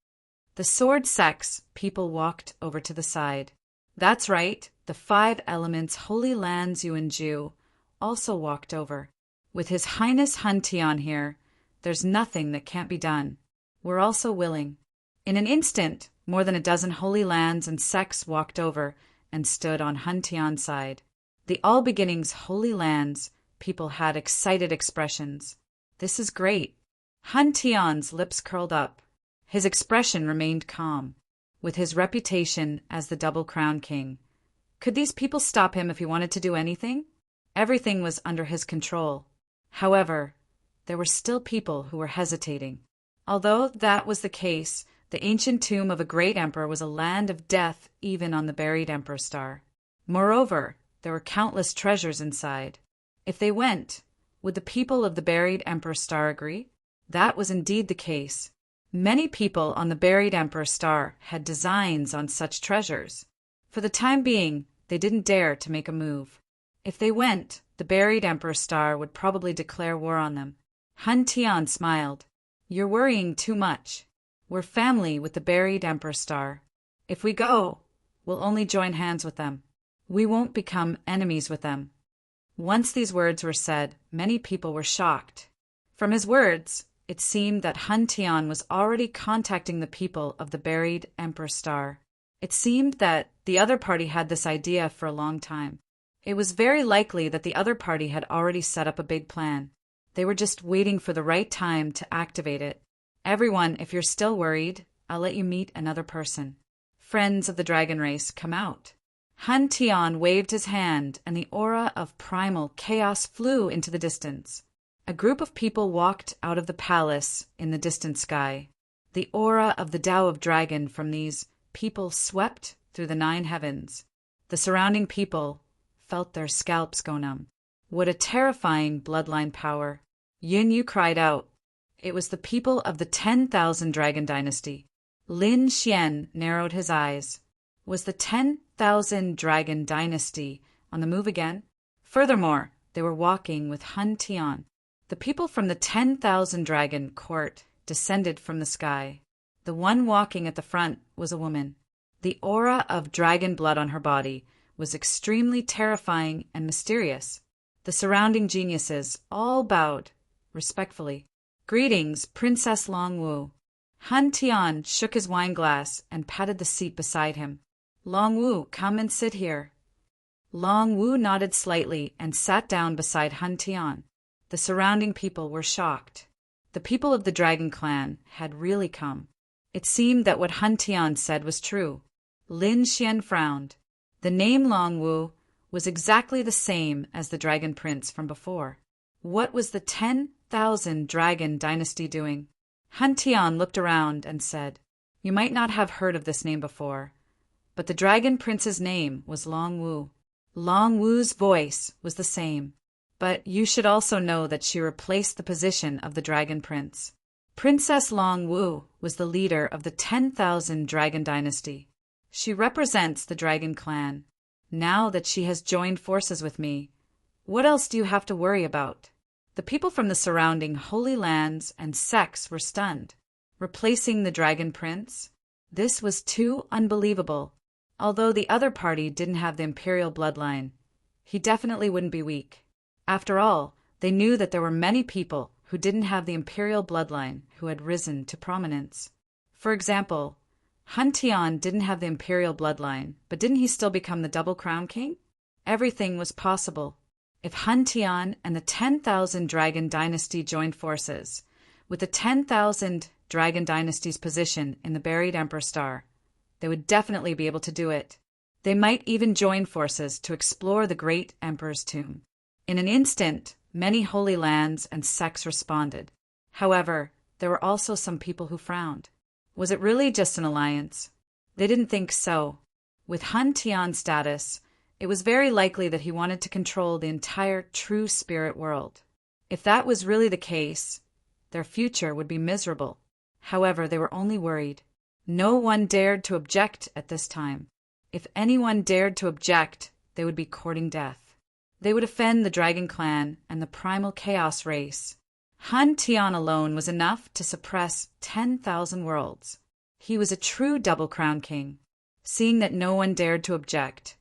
The sword sects people walked over to the side. That's right, the 5 elements holy lands Yuan Ju also walked over. With His Highness Han Tian here, there's nothing that can't be done. We're also willing. In an instant, more than a dozen holy lands and sects walked over and stood on Han Tian's side. The All Beginnings holy lands people had excited expressions. This is great. Han Tian's lips curled up. His expression remained calm. With his reputation as the Double Crown King, could these people stop him if he wanted to do anything? Everything was under his control. However, there were still people who were hesitating. Although that was the case, the ancient tomb of a great emperor was a land of death even on the buried Emperor Star. Moreover, there were countless treasures inside. If they went, would the people of the buried Emperor Star agree? That was indeed the case. Many people on the buried Emperor Star had designs on such treasures. For the time being, they didn't dare to make a move. If they went, the buried Emperor Star would probably declare war on them. Han Tian smiled. You're worrying too much. We're family with the buried Emperor Star. If we go, we'll only join hands with them. We won't become enemies with them. Once these words were said, many people were shocked. From his words, it seemed that Han Tian was already contacting the people of the buried Emperor Star. It seemed that the other party had this idea for a long time. It was very likely that the other party had already set up a big plan. They were just waiting for the right time to activate it. Everyone, if you're still worried, I'll let you meet another person. Friends of the dragon race, come out. Han Tian waved his hand, and the aura of primal chaos flew into the distance. A group of people walked out of the palace in the distant sky. The aura of the Tao of Dragon from these people swept through the 9 heavens. The surrounding people felt their scalps go numb. What a terrifying bloodline power. Yun Yu cried out. It was the people of the 10,000 Dragon Dynasty. Lin Xian narrowed his eyes. Was the 10,000 Dragon Dynasty on the move again? Furthermore, they were walking with Han Tian. The people from the 10,000 Dragon Court descended from the sky. The one walking at the front was a woman. The aura of dragon blood on her body was extremely terrifying and mysterious. The surrounding geniuses all bowed respectfully. Greetings, Princess Longwu. Han Tian shook his wine glass and patted the seat beside him. Longwu, come and sit here. Longwu nodded slightly and sat down beside Han Tian. The surrounding people were shocked. The people of the Dragon Clan had really come. It seemed that what Han Tian said was true. Lin Xian frowned. The name Longwu was exactly the same as the Dragon Prince from before. What was the 10,000 Dragon Dynasty doing? Han Tian looked around and said, You might not have heard of this name before, but the Dragon Prince's name was Longwu. Longwu's voice was the same, but you should also know that she replaced the position of the Dragon Prince. Princess Longwu was the leader of the 10,000 Dragon Dynasty. She represents the Dragon Clan. Now that she has joined forces with me, what else do you have to worry about? The people from the surrounding holy lands and sects were stunned. Replacing the Dragon Prince? This was too unbelievable. Although the other party didn't have the imperial bloodline, he definitely wouldn't be weak. After all, they knew that there were many people who didn't have the imperial bloodline who had risen to prominence. For example, Han Tian didn't have the imperial bloodline, but didn't he still become the Double Crown King? Everything was possible. If Han Tian and the 10,000 Dragon Dynasty joined forces, with the 10,000 Dragon Dynasty's position in the buried Emperor Star, they would definitely be able to do it. They might even join forces to explore the great Emperor's tomb. In an instant, many holy lands and sects responded. However, there were also some people who frowned. Was it really just an alliance? They didn't think so. With Han Tian's status, it was very likely that he wanted to control the entire true spirit world. If that was really the case, their future would be miserable. However, they were only worried. No one dared to object at this time. If anyone dared to object, they would be courting death. They would offend the Dragon Clan and the Primal Chaos race. Han Tian alone was enough to suppress 10,000 worlds. He was a true Double Crown King. Seeing that no one dared to object,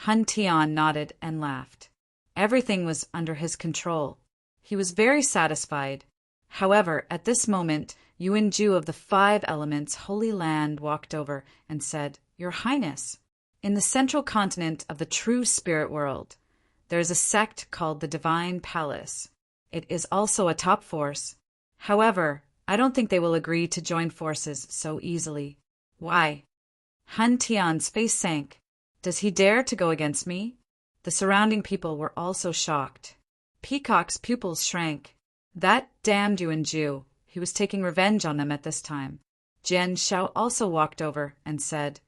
Han Tian nodded and laughed. Everything was under his control. He was very satisfied. However, at this moment, Yuan Ju of the 5 Elements Holy Land walked over and said, "Your Highness, in the central continent of the true spirit world, there is a sect called the Divine Palace. It is also a top force. However, I don't think they will agree to join forces so easily." "Why?" Han Tian's face sank. "Does he dare to go against me?" The surrounding people were also shocked. Peacock's pupils shrank. That damned Yuan Ju. He was taking revenge on them at this time. Jian Shao also walked over and said,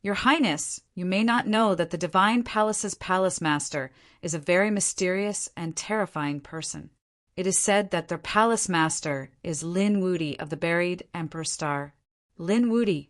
"Your Highness, you may not know that the Divine Palace's palace master is a very mysterious and terrifying person. It is said that their palace master is Lin Wudi of the buried Emperor Star." Lin Wudi!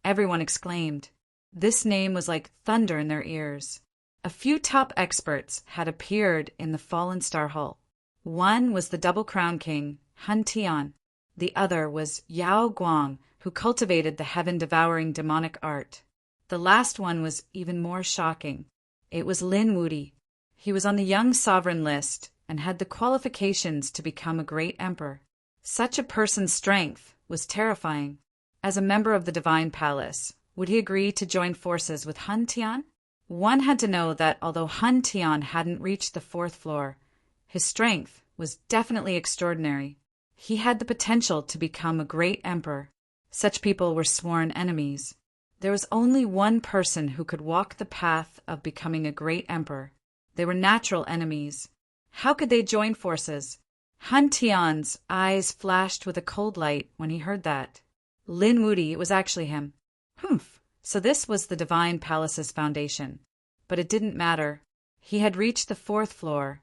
Everyone exclaimed. This name was like thunder in their ears. A few top experts had appeared in the Fallen Star Hall. One was the Double Crown King, Han Tian. The other was Yao Guang, who cultivated the heaven-devouring demonic art. The last one was even more shocking. It was Lin Wudi. He was on the young sovereign list and had the qualifications to become a great emperor. Such a person's strength was terrifying. As a member of the Divine Palace, would he agree to join forces with Han Tian? One had to know that although Han Tian hadn't reached the 4th floor, his strength was definitely extraordinary. He had the potential to become a great emperor. Such people were sworn enemies. There was only one person who could walk the path of becoming a great emperor. They were natural enemies. How could they join forces? Han Tian's eyes flashed with a cold light when he heard that. Lin Wudi, it was actually him. Humph! So this was the Divine Palace's foundation. But it didn't matter. He had reached the 4th floor,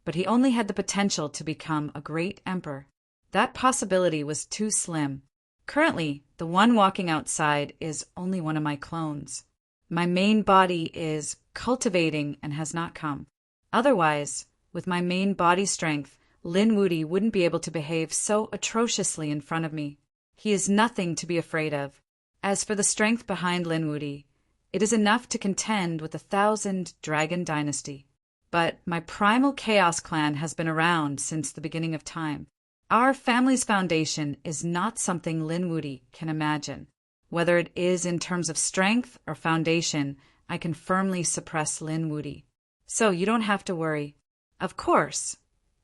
but he only had the potential to become a great emperor. That possibility was too slim. Currently, the one walking outside is only one of my clones. My main body is cultivating and has not come. Otherwise, with my main body strength, Lin Wudi wouldn't be able to behave so atrociously in front of me. He is nothing to be afraid of. As for the strength behind Lin Wudi, it is enough to contend with 1,000 Dragon Dynasty. But my Primal Chaos clan has been around since the beginning of time. Our family's foundation is not something Lin Wudi can imagine. Whether it is in terms of strength or foundation, I can firmly suppress Lin Wudi. So you don't have to worry. Of course,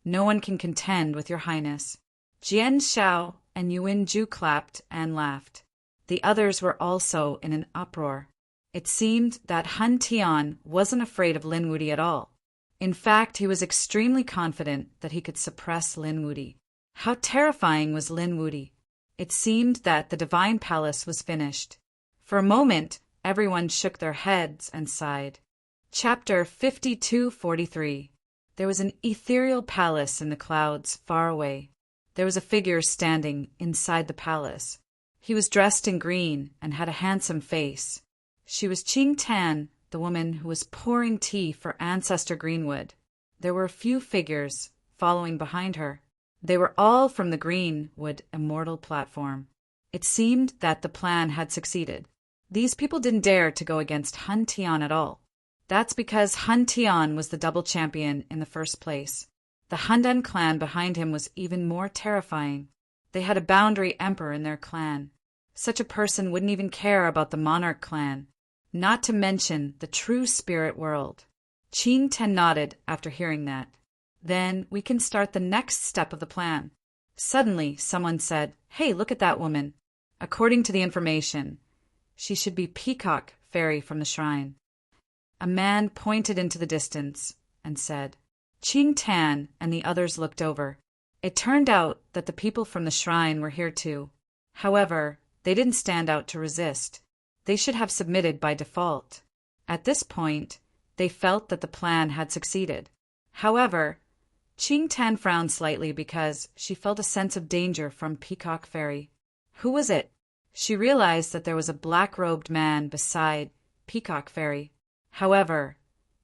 no one can contend with your Highness. Jian Shao and Yuan Ju clapped and laughed. The others were also in an uproar. It seemed that Han Tian wasn't afraid of Lin Wudi at all. In fact, he was extremely confident that he could suppress Lin Wudi. How terrifying was Lin Wudi! It seemed that the Divine Palace was finished. For a moment, everyone shook their heads and sighed. Chapter 5243. There was an ethereal palace in the clouds far away. There was a figure standing inside the palace. He was dressed in green and had a handsome face. She was Qing Tan, the woman who was pouring tea for Ancestor Greenwood. There were a few figures following behind her. They were all from the Greenwood Immortal platform. It seemed that the plan had succeeded. These people didn't dare to go against Han Tian at all. That's because Han Tian was the double champion in the first place. The Handan clan behind him was even more terrifying. They had a boundary emperor in their clan. Such a person wouldn't even care about the monarch clan, not to mention the true spirit world. Qing Ten nodded after hearing that. Then we can start the next step of the plan. Suddenly, someone said, "Hey, look at that woman." According to the information, she should be Peacock Fairy from the shrine. A man pointed into the distance and said, Qing Tan and the others looked over. It turned out that the people from the shrine were here too. However, they didn't stand out to resist. They should have submitted by default. At this point, they felt that the plan had succeeded. However, Qing Tan frowned slightly because she felt a sense of danger from Peacock Fairy. Who was it? She realized that there was a black-robed man beside Peacock Fairy. However,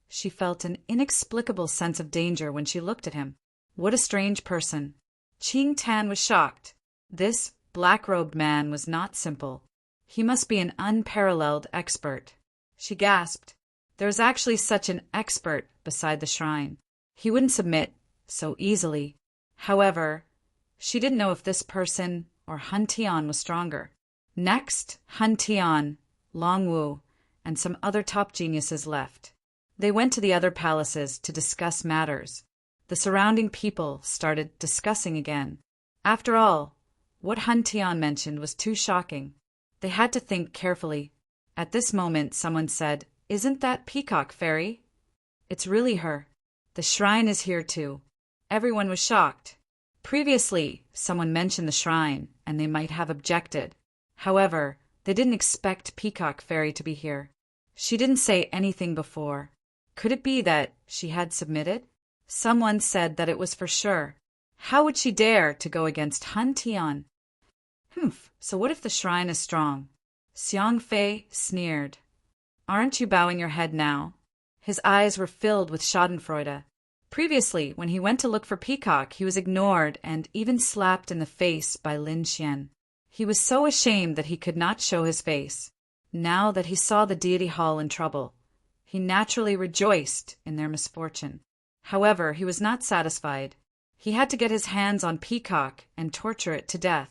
she felt an inexplicable sense of danger when she looked at him. What a strange person. Ching Tan was shocked. This black-robed man was not simple. He must be an unparalleled expert. She gasped. There was actually such an expert beside the shrine. He wouldn't submit so easily. However, she didn't know if this person or Hun Tian was stronger. Next, Hun Tian, Long Wu, and some other top geniuses left. They went to the other palaces to discuss matters. The surrounding people started discussing again. After all, what Hun Tian mentioned was too shocking. They had to think carefully. At this moment, someone said, "Isn't that Peacock Fairy?" "It's really her. The shrine is here too." Everyone was shocked. Previously, someone mentioned the shrine, and they might have objected. However, they didn't expect Peacock Fairy to be here. She didn't say anything before. Could it be that she had submitted? Someone said that it was for sure. How would she dare to go against Hun Tian? So what if the shrine is strong? Xiang Fei sneered. "Aren't you bowing your head now?" His eyes were filled with schadenfreude. Previously, when he went to look for Peacock, he was ignored and even slapped in the face by Lin Xian. He was so ashamed that he could not show his face. Now that he saw the Deity Hall in trouble, he naturally rejoiced in their misfortune. However, he was not satisfied. He had to get his hands on Peacock and torture it to death.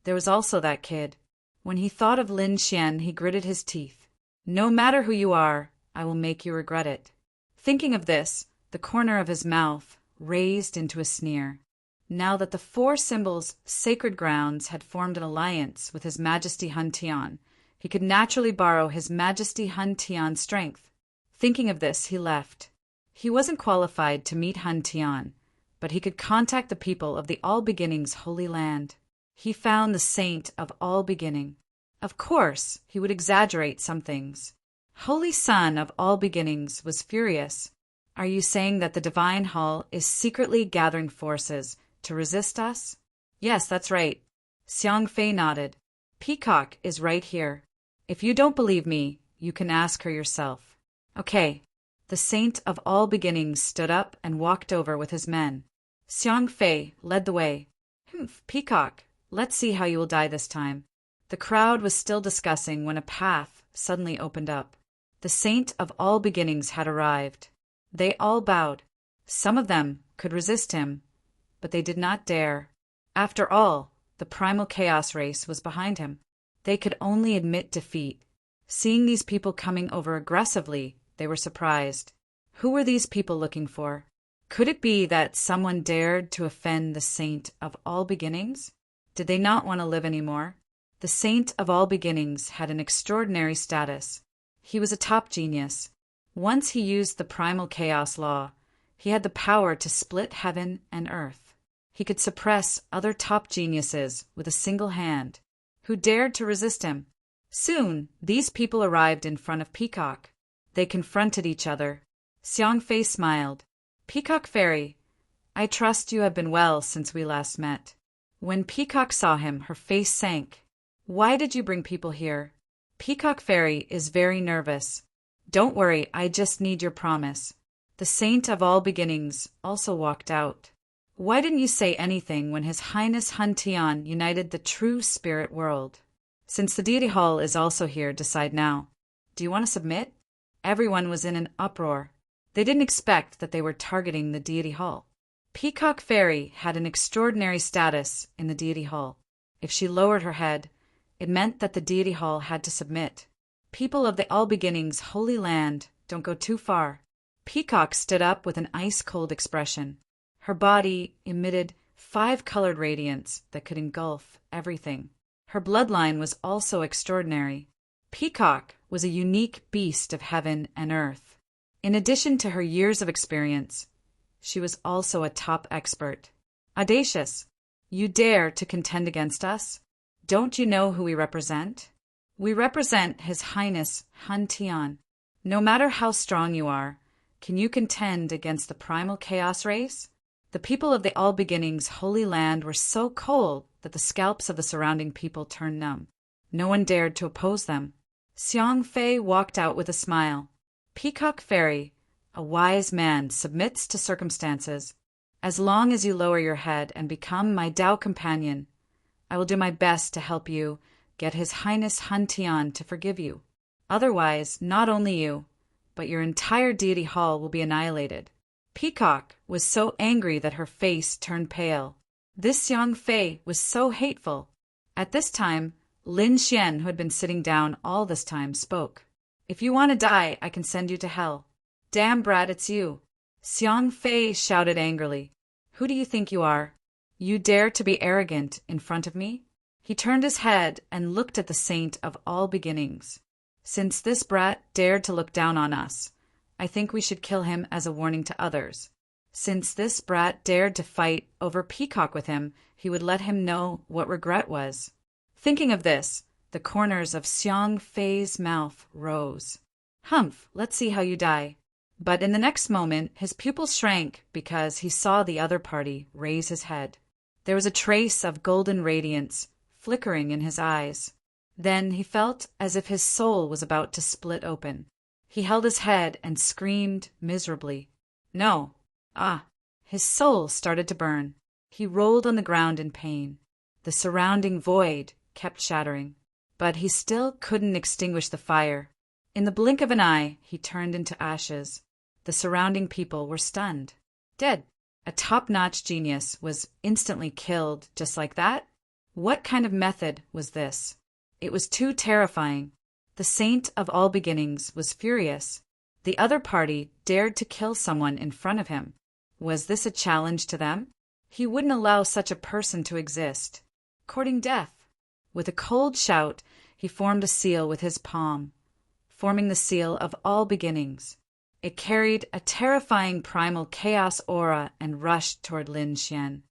There was also that kid. When he thought of Lin Xian, he gritted his teeth. "No matter who you are, I will make you regret it." Thinking of this, the corner of his mouth raised into a sneer. Now that the four symbols' sacred grounds had formed an alliance with His Majesty Hun Tian, he could naturally borrow His Majesty Hun Tian's strength. Thinking of this, he left. He wasn't qualified to meet Hun Tian, but he could contact the people of the All Beginnings Holy Land. He found the Saint of All Beginning. Of course, he would exaggerate some things. Holy Son of All Beginnings was furious. "Are you saying that the Divine Hall is secretly gathering forces to resist us?" "Yes, that's right." Xiang Fei nodded. "Peacock is right here. If you don't believe me, you can ask her yourself." "Okay." The Saint of All Beginnings stood up and walked over with his men. Xiang Fei led the way. "Peacock, let's see how you will die this time." The crowd was still discussing when a path suddenly opened up. The Saint of All Beginnings had arrived. They all bowed. Some of them could resist him, but they did not dare. After all, the primal chaos race was behind him. They could only admit defeat. Seeing these people coming over aggressively, they were surprised. Who were these people looking for? Could it be that someone dared to offend the Saint of All Beginnings? Did they not want to live anymore? The Saint of All Beginnings had an extraordinary status. He was a top genius. Once he used the primal chaos law, he had the power to split heaven and earth. He could suppress other top geniuses with a single hand. Who dared to resist him? Soon, these people arrived in front of Peacock. They confronted each other. Xiang Fei smiled. "Peacock Fairy, I trust you have been well since we last met." When Peacock saw him, her face sank. "Why did you bring people here?" "Peacock Fairy is very nervous. Don't worry, I just need your promise." The Saint of All Beginnings also walked out. "Why didn't you say anything when His Highness Hun Tian united the true spirit world?" "Since the Deity Hall is also here, decide now. Do you want to submit?" Everyone was in an uproar. They didn't expect that they were targeting the Deity Hall. Peacock Fairy had an extraordinary status in the Deity Hall. If she lowered her head, it meant that the Deity Hall had to submit. People of the All Beginnings Holy Land, don't go too far. Peacock stood up with an ice-cold expression. Her body emitted 5-colored radiance that could engulf everything. Her bloodline was also extraordinary. Peacock was a unique beast of heaven and earth. In addition to her years of experience, she was also a top expert. "Audacious, you dare to contend against us? Don't you know who we represent?" "We represent His Highness Hun Tian. No matter how strong you are, can you contend against the primal chaos race?" The people of the All Beginnings Holy Land were so cold that the scalps of the surrounding people turned numb. No one dared to oppose them. Xiang Fei walked out with a smile. Peacock Fairy, a wise man submits to circumstances. As long as you lower your head and become my Tao companion, I will do my best to help you get His Highness Han Tian to forgive you. Otherwise, not only you, but your entire deity hall will be annihilated. Peacock was so angry that her face turned pale. This Xiang Fei was so hateful. At this time, Lin Xian, who had been sitting down all this time, spoke. If you want to die, I can send you to hell. Damn brat, it's you. Xiang Fei shouted angrily. Who do you think you are? You dare to be arrogant in front of me? He turned his head and looked at the saint of all beginnings. Since this brat dared to look down on us, I think we should kill him as a warning to others. Since this brat dared to fight over Peacock with him, he would let him know what regret was. Thinking of this, the corners of Xiang Fei's mouth rose. Humph, let's see how you die. But in the next moment, his pupils shrank because he saw the other party raise his head. There was a trace of golden radiance flickering in his eyes. Then he felt as if his soul was about to split open. He held his head and screamed miserably. No. His soul started to burn. He rolled on the ground in pain. The surrounding void kept shattering. But he still couldn't extinguish the fire. In the blink of an eye, he turned into ashes. The surrounding people were stunned. Dead. A top-notch genius was instantly killed just like that? What kind of method was this? It was too terrifying. The saint of all beginnings was furious. The other party dared to kill someone in front of him. Was this a challenge to them? He wouldn't allow such a person to exist. Courting death. With a cold shout, he formed a seal with his palm, forming the seal of all beginnings. It carried a terrifying primal chaos aura and rushed toward Lin Xian.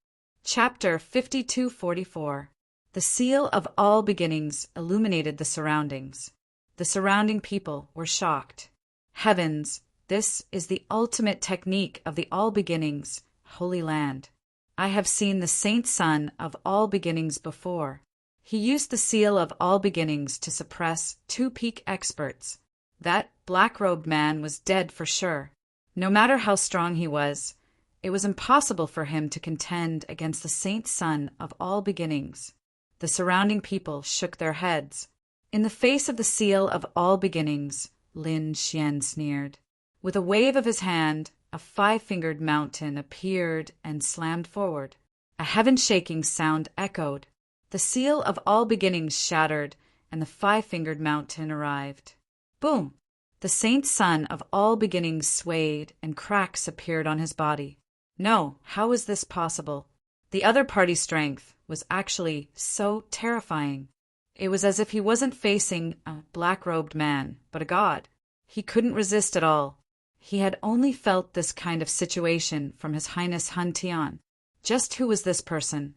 Chapter 5244. The seal of all beginnings illuminated the surroundings. The surrounding people were shocked. Heavens, this is the ultimate technique of the all beginnings, Holy Land. I have seen the Saint Son of all beginnings before. He used the seal of all beginnings to suppress 2 peak experts. That black-robed man was dead for sure. No matter how strong he was, it was impossible for him to contend against the Saint Son of all beginnings. The surrounding people shook their heads. In the face of the seal of all beginnings, Lin Xian sneered. With a wave of his hand, a 5-fingered mountain appeared and slammed forward. A heaven-shaking sound echoed. The seal of all beginnings shattered, and the 5-fingered mountain arrived. Boom! The Saint Son of all beginnings swayed, and cracks appeared on his body. No, how was this possible? The other party's strength was actually so terrifying. It was as if he wasn't facing a black-robed man, but a god. He couldn't resist at all. He had only felt this kind of situation from His Highness Han Tian. Just who was this person?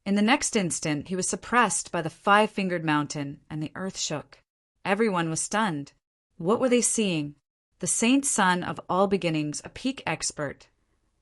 In the next instant, he was suppressed by the 5-fingered mountain, and the earth shook. Everyone was stunned. What were they seeing? The Saint Son of all beginnings, a peak expert,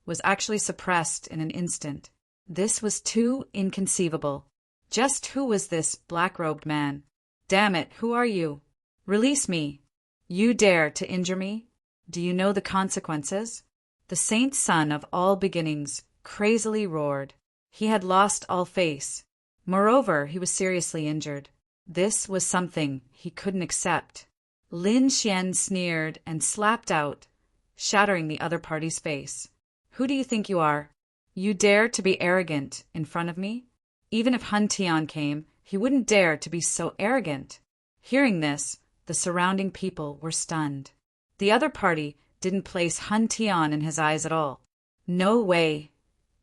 was actually suppressed in an instant. This was too inconceivable. Just who was this black-robed man? Damn it, who are you? Release me. You dare to injure me? Do you know the consequences? The Saint Son of all beginnings crazily roared. He had lost all face. Moreover, he was seriously injured. This was something he couldn't accept. Lin Xian sneered and slapped out, shattering the other party's face. Who do you think you are? You dare to be arrogant in front of me? Even if Han Tian came, he wouldn't dare to be so arrogant. Hearing this, the surrounding people were stunned. The other party didn't place Han Tian in his eyes at all. No way.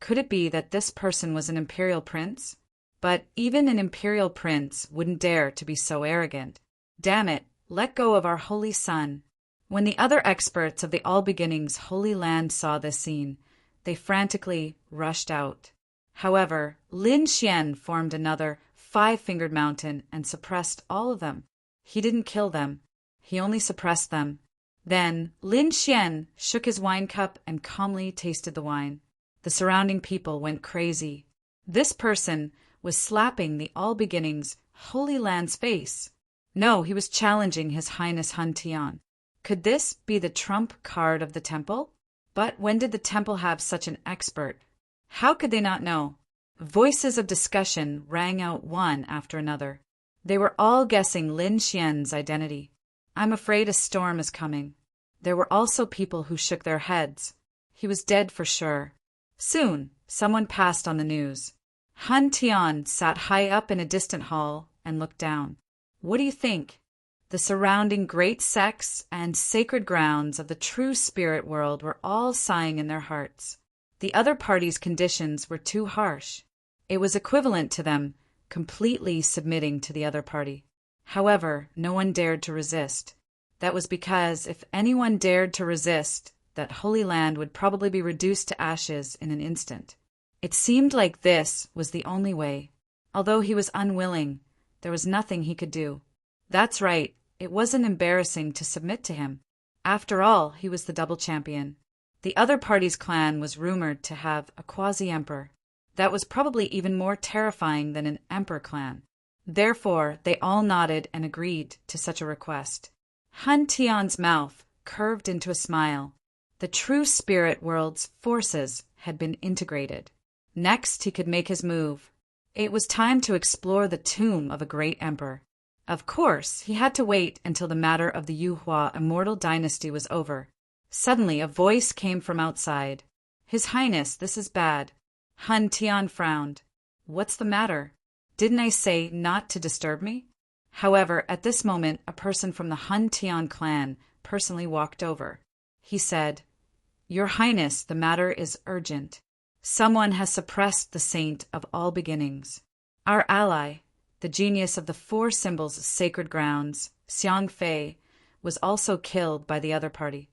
Could it be that this person was an imperial prince? But even an imperial prince wouldn't dare to be so arrogant. Damn it, let go of our holy son. When the other experts of the All Beginnings Holy Land saw this scene, they frantically rushed out. However, Lin Xian formed another 5-fingered mountain and suppressed all of them. He didn't kill them. He only suppressed them. Then Lin Xian shook his wine cup and calmly tasted the wine. The surrounding people went crazy. This person was slapping the All Beginnings Holy Land's face. No, he was challenging His Highness Hun Tian. Could this be the trump card of the temple? But when did the temple have such an expert? How could they not know? Voices of discussion rang out one after another. They were all guessing Lin Xian's identity. I'm afraid a storm is coming. There were also people who shook their heads. He was dead for sure. Soon, someone passed on the news. Hun Tian sat high up in a distant hall and looked down. What do you think? The surrounding great sects and sacred grounds of the true spirit world were all sighing in their hearts. The other party's conditions were too harsh. It was equivalent to them completely submitting to the other party. However, no one dared to resist. That was because if anyone dared to resist, that Holy Land would probably be reduced to ashes in an instant. It seemed like this was the only way. Although he was unwilling, there was nothing he could do. That's right, it wasn't embarrassing to submit to him. After all, he was the double champion. The other party's clan was rumored to have a quasi-emperor. That was probably even more terrifying than an emperor clan. Therefore, they all nodded and agreed to such a request. Hun Tian's mouth curved into a smile. The true spirit world's forces had been integrated. Next, he could make his move. It was time to explore the tomb of a great emperor. Of course, he had to wait until the matter of the Yuhua immortal dynasty was over. Suddenly, a voice came from outside. His Highness, this is bad. Hun Tian frowned. What's the matter? Didn't I say not to disturb me? However, at this moment, a person from the Hun Tian clan personally walked over. He said, Your Highness, the matter is urgent. Someone has suppressed the saint of all beginnings. Our ally, the genius of the four symbols of sacred grounds, Xiang Fei, was also killed by the other party.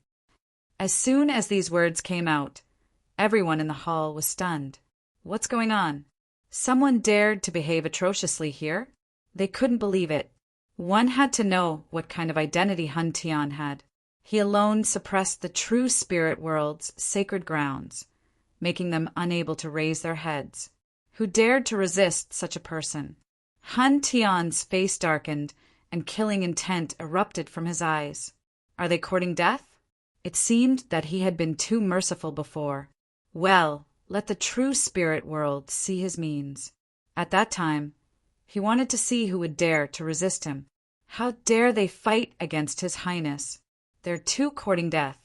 As soon as these words came out, everyone in the hall was stunned. What's going on? Someone dared to behave atrociously here? They couldn't believe it. One had to know what kind of identity Hun Tian had. He alone suppressed the true spirit world's sacred grounds, making them unable to raise their heads. Who dared to resist such a person? Hun Tian's face darkened, and killing intent erupted from his eyes. Are they courting death? It seemed that he had been too merciful before. Well, let the true spirit world see his means. At that time, he wanted to see who would dare to resist him. How dare they fight against His Highness? They're too courting death.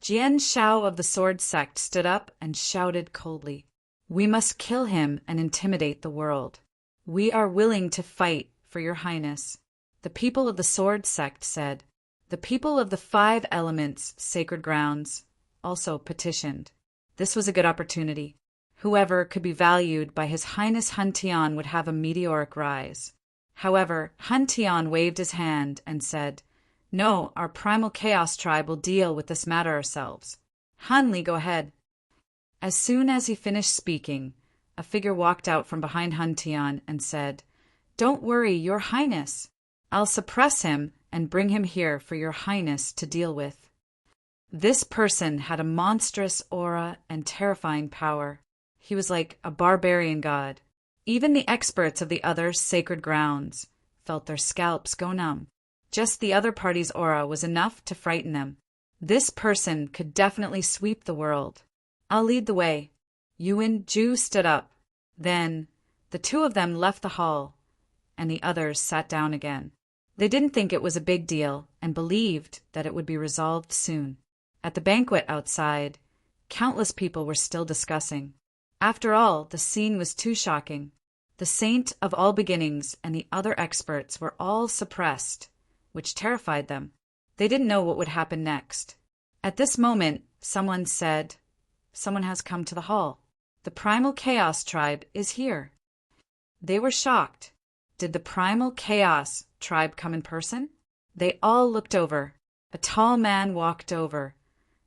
Jian Shao of the Sword Sect stood up and shouted coldly, We must kill him and intimidate the world. We are willing to fight for your Highness. The people of the Sword Sect said. The people of the 5 elements, sacred grounds, also petitioned. This was a good opportunity. Whoever could be valued by His Highness Hun Tian would have a meteoric rise. However, Hun Tian waved his hand and said, No, our primal chaos tribe will deal with this matter ourselves. Han Li, go ahead. As soon as he finished speaking, a figure walked out from behind Hun Tian and said, Don't worry, your Highness. I'll suppress him and bring him here for your Highness to deal with. This person had a monstrous aura and terrifying power. He was like a barbarian god. Even the experts of the other sacred grounds felt their scalps go numb. Just the other party's aura was enough to frighten them. This person could definitely sweep the world. I'll lead the way. Yuan Ju stood up. Then, the 2 of them left the hall, and the others sat down again. They didn't think it was a big deal and believed that it would be resolved soon. At the banquet outside, countless people were still discussing. After all, the scene was too shocking. The saint of all beginnings and the other experts were all suppressed, which terrified them. They didn't know what would happen next. At this moment, someone said, Someone has come to the hall. The primal chaos tribe is here. They were shocked. Did the primal chaos tribe come in person? They all looked over. A tall man walked over,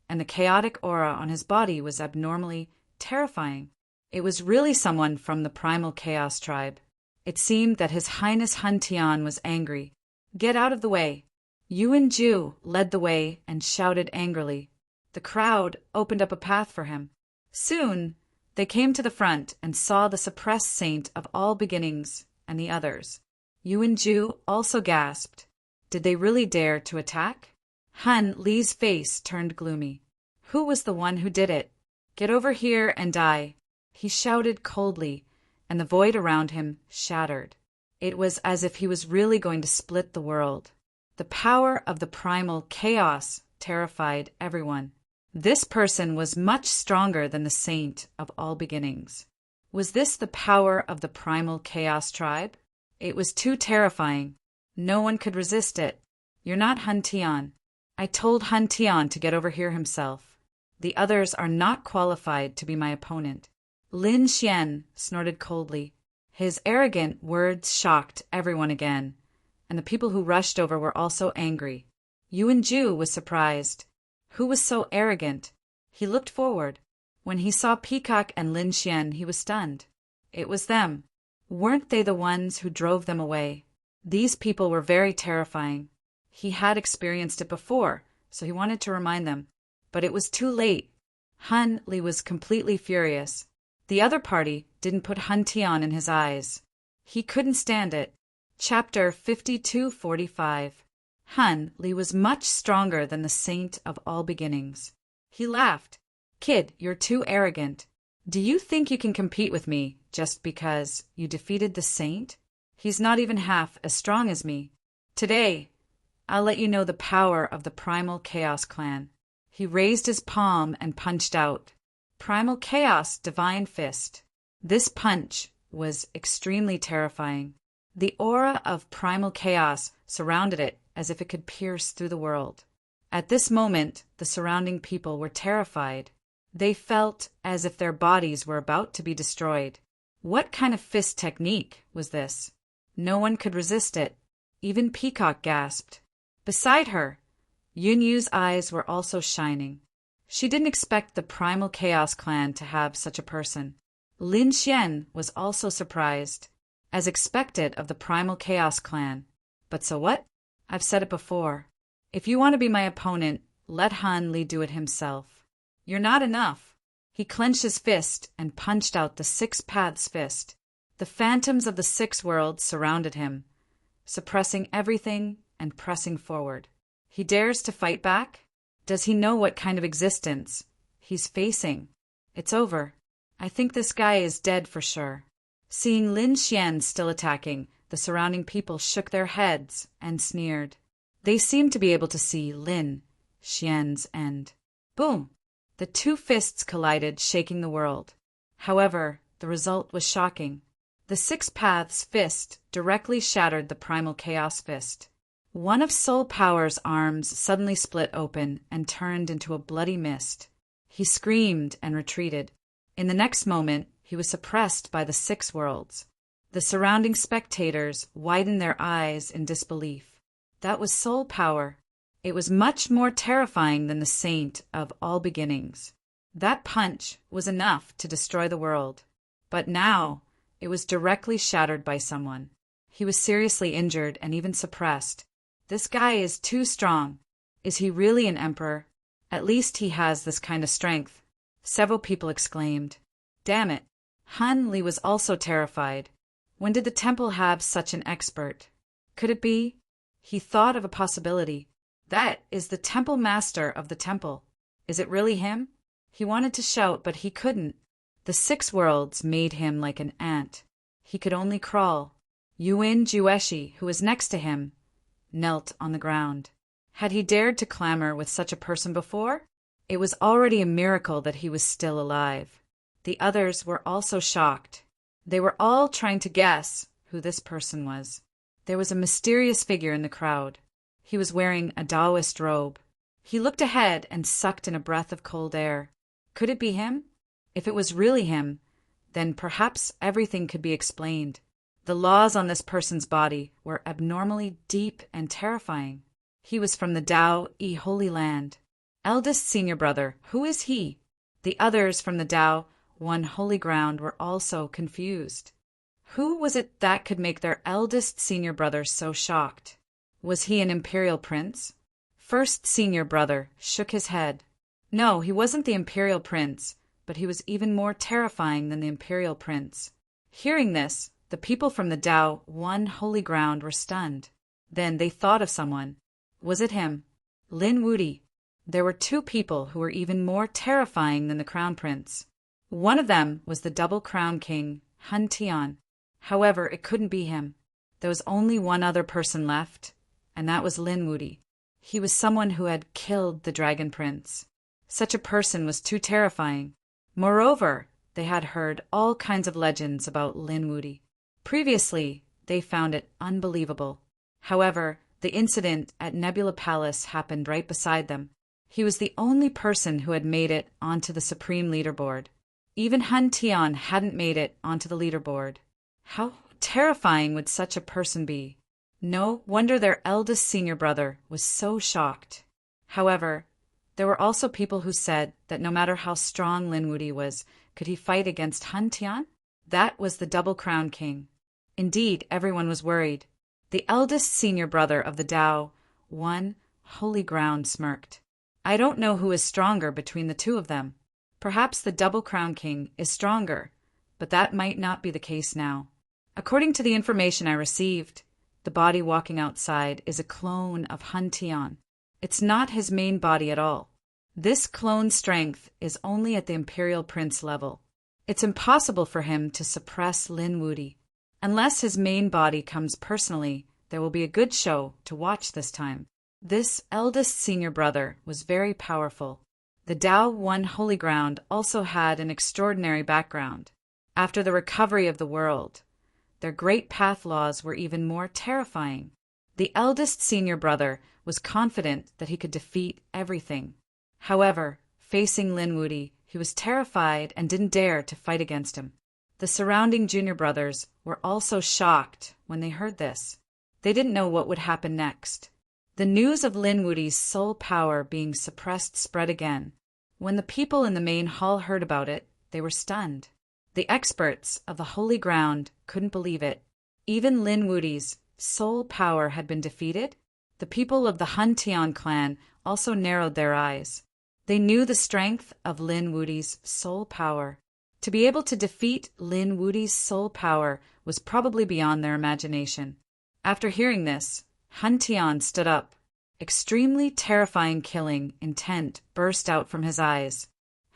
and the chaotic aura on his body was abnormally terrifying. It was really someone from the primal chaos tribe. It seemed that His Highness Hun Tian was angry. Get out of the way. Yuan Ju led the way and shouted angrily. The crowd opened up a path for him. Soon, they came to the front and saw the suppressed saint of all beginnings and the others. Yuan Ju also gasped. Did they really dare to attack? Han Li's face turned gloomy. Who was the one who did it? Get over here and die, he shouted coldly, and the void around him shattered. It was as if he was really going to split the world. The power of the primal chaos terrified everyone. This person was much stronger than the saint of all beginnings. Was this the power of the primal chaos tribe? It was too terrifying. No one could resist it. You're not Han Tian. I told Han Tian to get over here himself. The others are not qualified to be my opponent. Lin Xian snorted coldly. His arrogant words shocked everyone again, and the people who rushed over were also angry. Yuan Ju was surprised. Who was so arrogant? He looked forward. When he saw Peacock and Lin Xian, he was stunned. It was them. Weren't they the ones who drove them away? These people were very terrifying. He had experienced it before, so he wanted to remind them. But it was too late. Han Li was completely furious. The other party didn't put Han Tian in his eyes. He couldn't stand it. Chapter 5245. Han Li was much stronger than the saint of all beginnings. He laughed. Kid, you're too arrogant. Do you think you can compete with me just because you defeated the saint? He's not even half as strong as me. Today, I'll let you know the power of the Primal Chaos Clan. He raised his palm and punched out. Primal Chaos Divine Fist. This punch was extremely terrifying. The aura of primal chaos surrounded it as if it could pierce through the world. At this moment, the surrounding people were terrified. They felt as if their bodies were about to be destroyed. What kind of fist technique was this? No one could resist it. Even Peacock gasped. Beside her, Yun Yu's eyes were also shining. She didn't expect the Primal Chaos Clan to have such a person. Lin Xian was also surprised, as expected of the Primal Chaos Clan. But so what? I've said it before. If you want to be my opponent, let Han Li do it himself. You're not enough. He clenched his fist and punched out the Six Paths fist. The phantoms of the six worlds surrounded him, suppressing everything and pressing forward. He dares to fight back? Does he know what kind of existence he's facing? It's over. I think this guy is dead for sure. Seeing Lin Xian still attacking, the surrounding people shook their heads and sneered. They seemed to be able to see Lin Xian's end. Boom! The two fists collided, shaking the world. However, the result was shocking. The Six Paths fist directly shattered the Primal Chaos fist. One of Soul Power's arms suddenly split open and turned into a bloody mist. He screamed and retreated. In the next moment, he was suppressed by the six worlds. The surrounding spectators widened their eyes in disbelief. That was Soul Power. It was much more terrifying than the saint of all beginnings. That punch was enough to destroy the world. But now, it was directly shattered by someone. He was seriously injured and even suppressed. This guy is too strong. Is he really an emperor? At least he has this kind of strength. Several people exclaimed. Damn it. Han Li was also terrified. When did the temple have such an expert? Could it be? He thought of a possibility. That is the temple master of the temple. Is it really him? He wanted to shout, but he couldn't. The six worlds made him like an ant. He could only crawl. Yuan Jueshi, who was next to him, knelt on the ground. Had he dared to clamor with such a person before? It was already a miracle that he was still alive. The others were also shocked. They were all trying to guess who this person was. There was a mysterious figure in the crowd. He was wearing a Taoist robe. He looked ahead and sucked in a breath of cold air. Could it be him? If it was really him, then perhaps everything could be explained. The laws on this person's body were abnormally deep and terrifying. He was from the Tao Holy Land. Eldest senior brother, who is he? The others from the Tao One Holy Ground were also confused. Who was it that could make their eldest senior brother so shocked? Was he an imperial prince? First senior brother shook his head. No, he wasn't the imperial prince, but he was even more terrifying than the imperial prince. Hearing this, The people from the Tao One Holy Ground were stunned. Then they thought of someone. Was it him? Lin Wudi. There were two people who were even more terrifying than the Crown Prince. One of them was the Double Crown King, Hun Tian. However, it couldn't be him. There was only one other person left, and that was Lin Wudi. He was someone who had killed the Dragon Prince. Such a person was too terrifying. Moreover, they had heard all kinds of legends about Lin Wudi. Previously, they found it unbelievable. However, the incident at Nebula Palace happened right beside them. He was the only person who had made it onto the Supreme Leaderboard. Even Hun Tian hadn't made it onto the leaderboard. How terrifying would such a person be? No wonder their eldest senior brother was so shocked. However, there were also people who said that no matter how strong Lin Wudi was, could he fight against Hun Tian? That was the Double Crown King. Indeed, everyone was worried. The eldest senior brother of the Tao One Holy Ground smirked. I don't know who is stronger between the two of them. Perhaps the Double Crown King is stronger, but that might not be the case now. According to the information I received, the body walking outside is a clone of Hun Tian. It's not his main body at all. This clone strength is only at the Imperial Prince level. It's impossible for him to suppress Lin Wudi. Unless his main body comes personally, there will be a good show to watch this time. This eldest senior brother was very powerful. The Tao One Holy Ground also had an extraordinary background. After the recovery of the world, their great path laws were even more terrifying. The eldest senior brother was confident that he could defeat everything. However, facing Lin Wudi, he was terrified and didn't dare to fight against him. The surrounding junior brothers were also shocked when they heard this. They didn't know what would happen next. The news of Lin Wudi's soul power being suppressed spread again. When the people in the main hall heard about it, they were stunned. The experts of the Holy Ground couldn't believe it. Even Lin Wudi's soul power had been defeated? The people of the Hun Tian clan also narrowed their eyes. They knew the strength of Lin Wudi's soul power. To be able to defeat Lin Wudi's soul power was probably beyond their imagination. After hearing this, Hun Tian stood up. Extremely terrifying killing intent burst out from his eyes.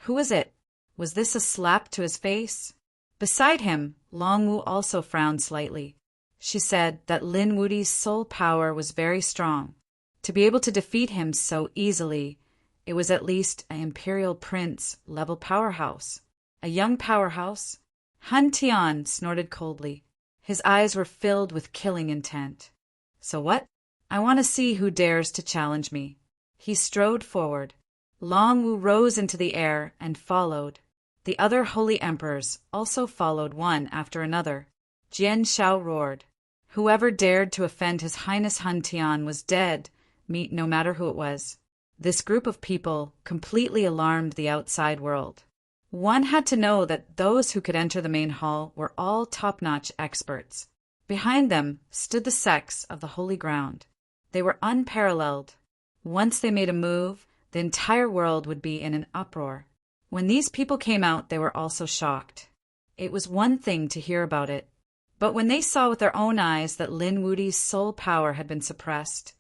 Who was it? Was this a slap to his face? Beside him, Longwu also frowned slightly. She said that Lin Wudi's soul power was very strong. To be able to defeat him so easily, it was at least an Imperial Prince level powerhouse. A young powerhouse? Hun Tian snorted coldly. His eyes were filled with killing intent. So what? I want to see who dares to challenge me. He strode forward. Longwu rose into the air and followed. The other holy emperors also followed one after another. Jian Shao roared. Whoever dared to offend His Highness Hun Tian was dead, no matter who it was. This group of people completely alarmed the outside world. One had to know that those who could enter the main hall were all top-notch experts. Behind them stood the sects of the Holy Ground. They were unparalleled. Once they made a move, the entire world would be in an uproar. When these people came out, they were also shocked. It was one thing to hear about it, but when they saw with their own eyes that Lin Wudi's soul power had been suppressed,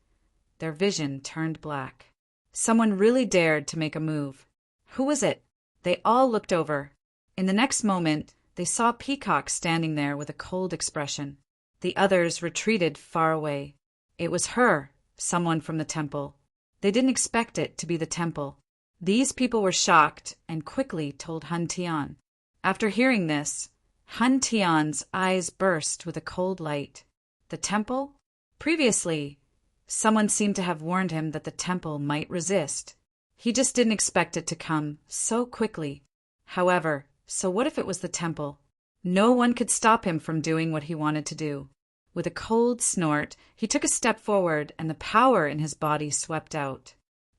their vision turned black. Someone really dared to make a move. Who was it? They all looked over. In the next moment, they saw Peacock standing there with a cold expression. The others retreated far away. It was her, someone from the temple. They didn't expect it to be the temple. These people were shocked and quickly told Hun Tian. After hearing this, Hun Tian's eyes burst with a cold light. The temple? Previously, someone seemed to have warned him that the temple might resist. He just didn't expect it to come so quickly. However, so what if it was the temple? No one could stop him from doing what he wanted to do. With a cold snort, he took a step forward and the power in his body swept out.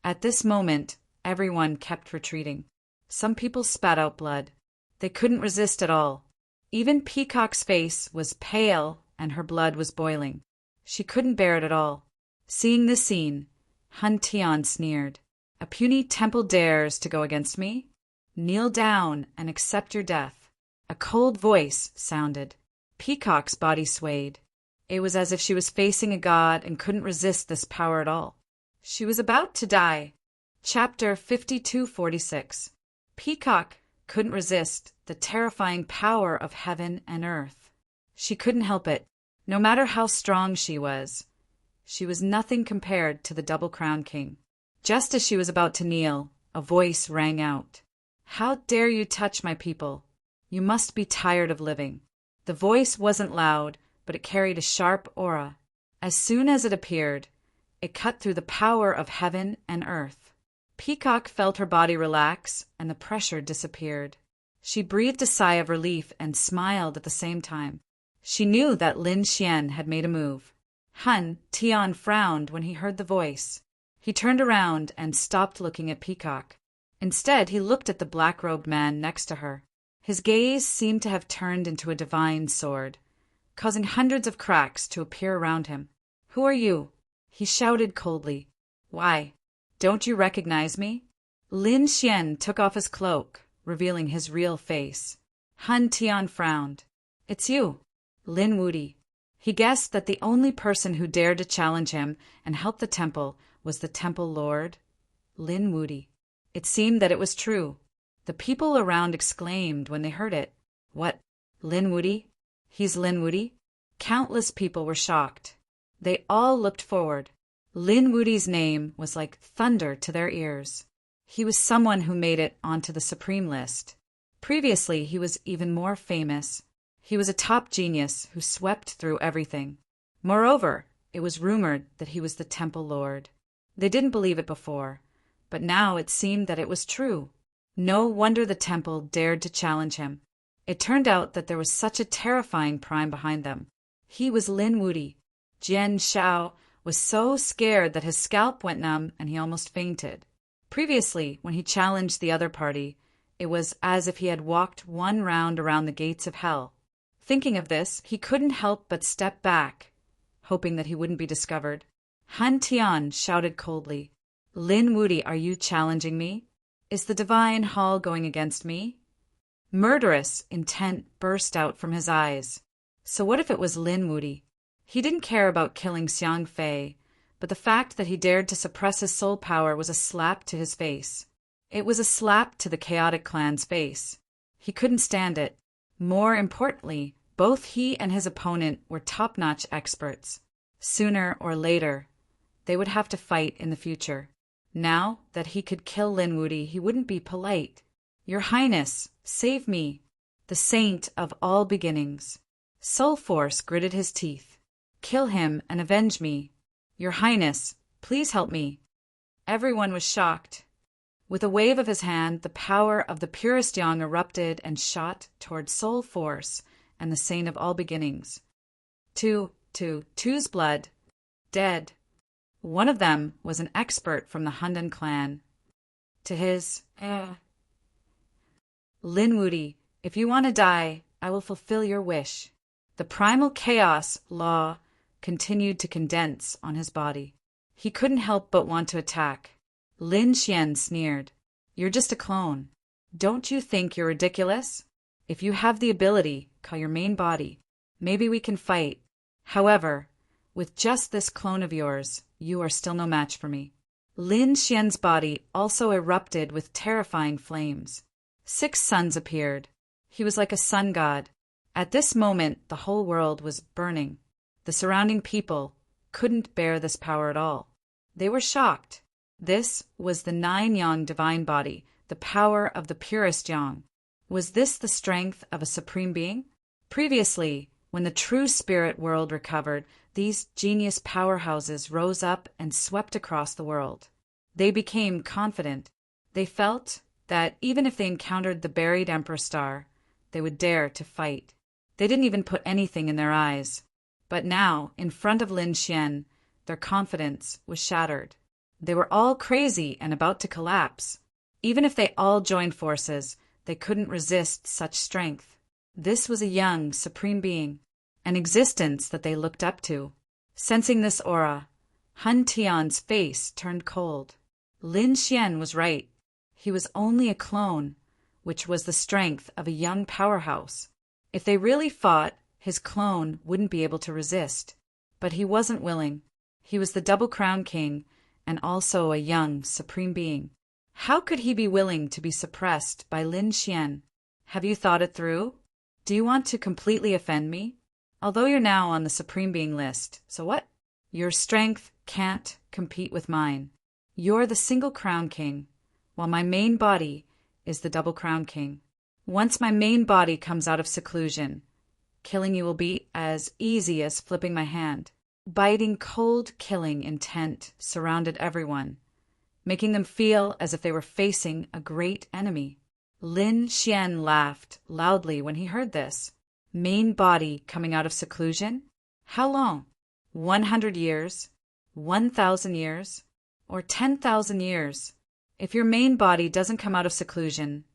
At this moment, everyone kept retreating. Some people spat out blood. They couldn't resist at all. Even Peacock's face was pale and her blood was boiling. She couldn't bear it at all. Seeing this scene, Hun Tian sneered. A puny temple dares to go against me? Kneel down and accept your death. A cold voice sounded. Peacock's body swayed. It was as if she was facing a god and couldn't resist this power at all. She was about to die. Chapter 5246. Peacock couldn't resist the terrifying power of heaven and earth. She couldn't help it, no matter how strong she was. She was nothing compared to the double-crowned king. Just as she was about to kneel, a voice rang out. "How dare you touch my people? You must be tired of living." The voice wasn't loud, but it carried a sharp aura. As soon as it appeared, it cut through the power of heaven and earth. Peacock felt her body relax, and the pressure disappeared. She breathed a sigh of relief and smiled at the same time. She knew that Lin Xian had made a move. Han Tian frowned when he heard the voice. He turned around and stopped looking at Peacock. Instead, he looked at the black-robed man next to her. His gaze seemed to have turned into a divine sword, causing hundreds of cracks to appear around him. "Who are you?" he shouted coldly. "Why? Don't you recognize me?" Lin Xian took off his cloak, revealing his real face. Han Tian frowned. "It's you, Lin Wudi." He guessed that the only person who dared to challenge him and help the temple was the temple lord, Lin Wudi. It seemed that it was true. The people around exclaimed when they heard it. "What? Lin Wudi? He's Lin Wudi?" Countless people were shocked. They all looked forward. Lin Wudi's name was like thunder to their ears. He was someone who made it onto the supreme list. Previously, he was even more famous. He was a top genius who swept through everything. Moreover, it was rumored that he was the temple lord. They didn't believe it before, but now it seemed that it was true. No wonder the temple dared to challenge him. It turned out that there was such a terrifying prime behind them. He was Lin Wudi. Jian Shao was so scared that his scalp went numb and he almost fainted. Previously, when he challenged the other party, it was as if he had walked one round around the gates of hell. Thinking of this, he couldn't help but step back, hoping that he wouldn't be discovered. Han Tian shouted coldly, "Lin Wudi, are you challenging me? Is the divine hall going against me?" Murderous intent burst out from his eyes. So what if it was Lin Wudi? He didn't care about killing Xiang Fei, but the fact that he dared to suppress his soul power was a slap to his face. It was a slap to the chaotic clan's face. He couldn't stand it. More importantly, both he and his opponent were top-notch experts. Sooner or later, they would have to fight in the future. Now that he could kill Lin Wudi, he wouldn't be polite. "Your Highness, save me, the saint of all beginnings." Soul Force gritted his teeth. "Kill him and avenge me. Your Highness, please help me." Everyone was shocked. With a wave of his hand, the power of the purest yang erupted and shot toward Soul Force and the saint of all beginnings. Two's blood. Dead. One of them was an expert from the Hundan clan. To his, "Lin Wudi, if you want to die, I will fulfill your wish." The primal chaos law continued to condense on his body. He couldn't help but want to attack. Lin Xian sneered. "You're just a clone. Don't you think you're ridiculous? If you have the ability, call your main body. Maybe we can fight. However, with just this clone of yours, you are still no match for me." Lin Xian's body also erupted with terrifying flames. 6 suns appeared. He was like a sun god. At this moment, the whole world was burning. The surrounding people couldn't bear this power at all. They were shocked. This was the 9-yang divine body, the power of the purest yang. Was this the strength of a supreme being? Previously, when the true spirit world recovered, these genius powerhouses rose up and swept across the world. They became confident. They felt that even if they encountered the buried Emperor Star, they would dare to fight. They didn't even put anything in their eyes. But now, in front of Lin Xian, their confidence was shattered. They were all crazy and about to collapse. Even if they all joined forces, they couldn't resist such strength. This was a young, supreme being, an existence that they looked up to. Sensing this aura, Han Tian's face turned cold. Lin Xian was right. He was only a clone, which was the strength of a young powerhouse. If they really fought, His clone wouldn't be able to resist. But he wasn't willing. He was the Double Crown King and also a young, supreme being. How could he be willing to be suppressed by Lin Xian? Have you thought it through? Do you want to completely offend me? Although you're now on the Supreme Being list, so what? Your strength can't compete with mine. You're the Single Crown King, while my main body is the Double Crown King. Once my main body comes out of seclusion, killing you will be as easy as flipping my hand. Biting, cold, killing intent surrounded everyone, making them feel as if they were facing a great enemy. Lin Xian laughed loudly when he heard this. Main body coming out of seclusion? How long? 100 years? 1,000 years? Or 10,000 years? If your main body doesn't come out of seclusion,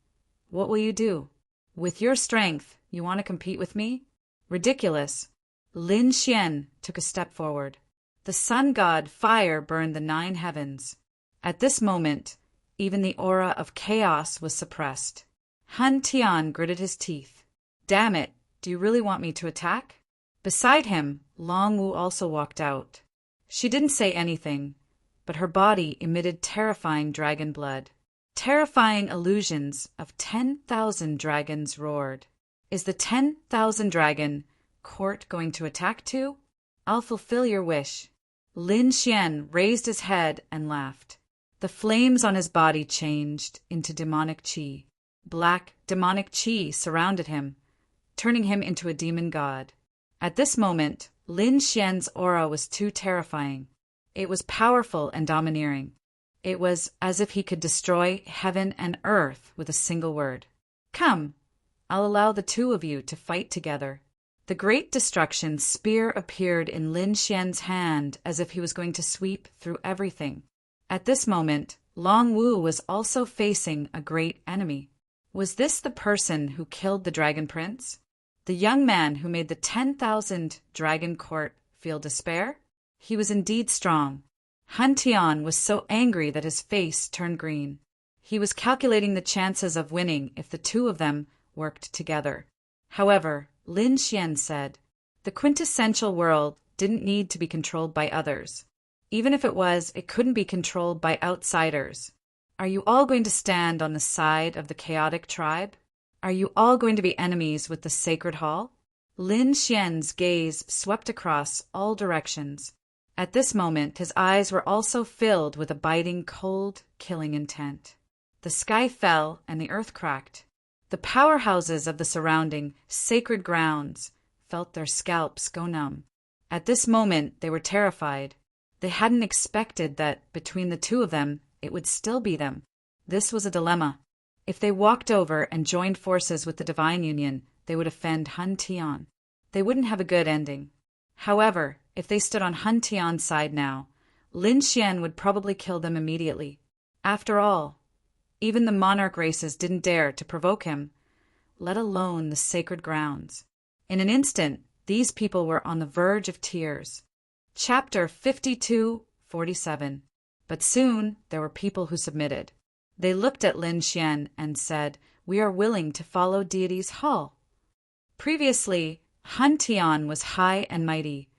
what will you do? With your strength, you want to compete with me? Ridiculous. Lin Xian took a step forward. The sun god fire burned the 9 heavens. At this moment, even the aura of chaos was suppressed. Han Tian gritted his teeth. Damn it, do you really want me to attack? Beside him, Long Wu also walked out. She didn't say anything, but her body emitted terrifying dragon blood. Terrifying illusions of 10,000 dragons roared. Is the 10,000 dragon court going to attack too? I'll fulfill your wish. Lin Xian raised his head and laughed. The flames on his body changed into demonic qi. Black demonic qi surrounded him, turning him into a demon god. At this moment, Lin Xian's aura was too terrifying. It was powerful and domineering. It was as if he could destroy heaven and earth with a single word. Come, I'll allow the two of you to fight together. The great destruction spear appeared in Lin Xian's hand as if he was going to sweep through everything. At this moment, Long Wu was also facing a great enemy. Was this the person who killed the Dragon Prince? The young man who made the 10,000 dragon court feel despair? He was indeed strong. Han Tian was so angry that his face turned green. He was calculating the chances of winning if the two of them worked together. However, Lin Xian said, the quintessential world didn't need to be controlled by others. Even if it was, it couldn't be controlled by outsiders. Are you all going to stand on the side of the chaotic tribe? Are you all going to be enemies with the sacred hall? Lin Xian's gaze swept across all directions. At this moment, his eyes were also filled with a biting, cold, killing intent. The sky fell and the earth cracked. The powerhouses of the surrounding sacred grounds felt their scalps go numb. At this moment, they were terrified. They hadn't expected that, between the two of them, it would still be them. This was a dilemma. If they walked over and joined forces with the Divine Union, they would offend Han Tian. They wouldn't have a good ending. However, if they stood on Han Tian's side now, Lin Xian would probably kill them immediately. After all, even the monarch races didn't dare to provoke him, let alone the sacred grounds. In an instant, these people were on the verge of tears. Chapter 52:47. But soon there were people who submitted. They looked at Lin Xian and said, "We are willing to follow Deity's hall." Previously, Han Tian was high and mighty,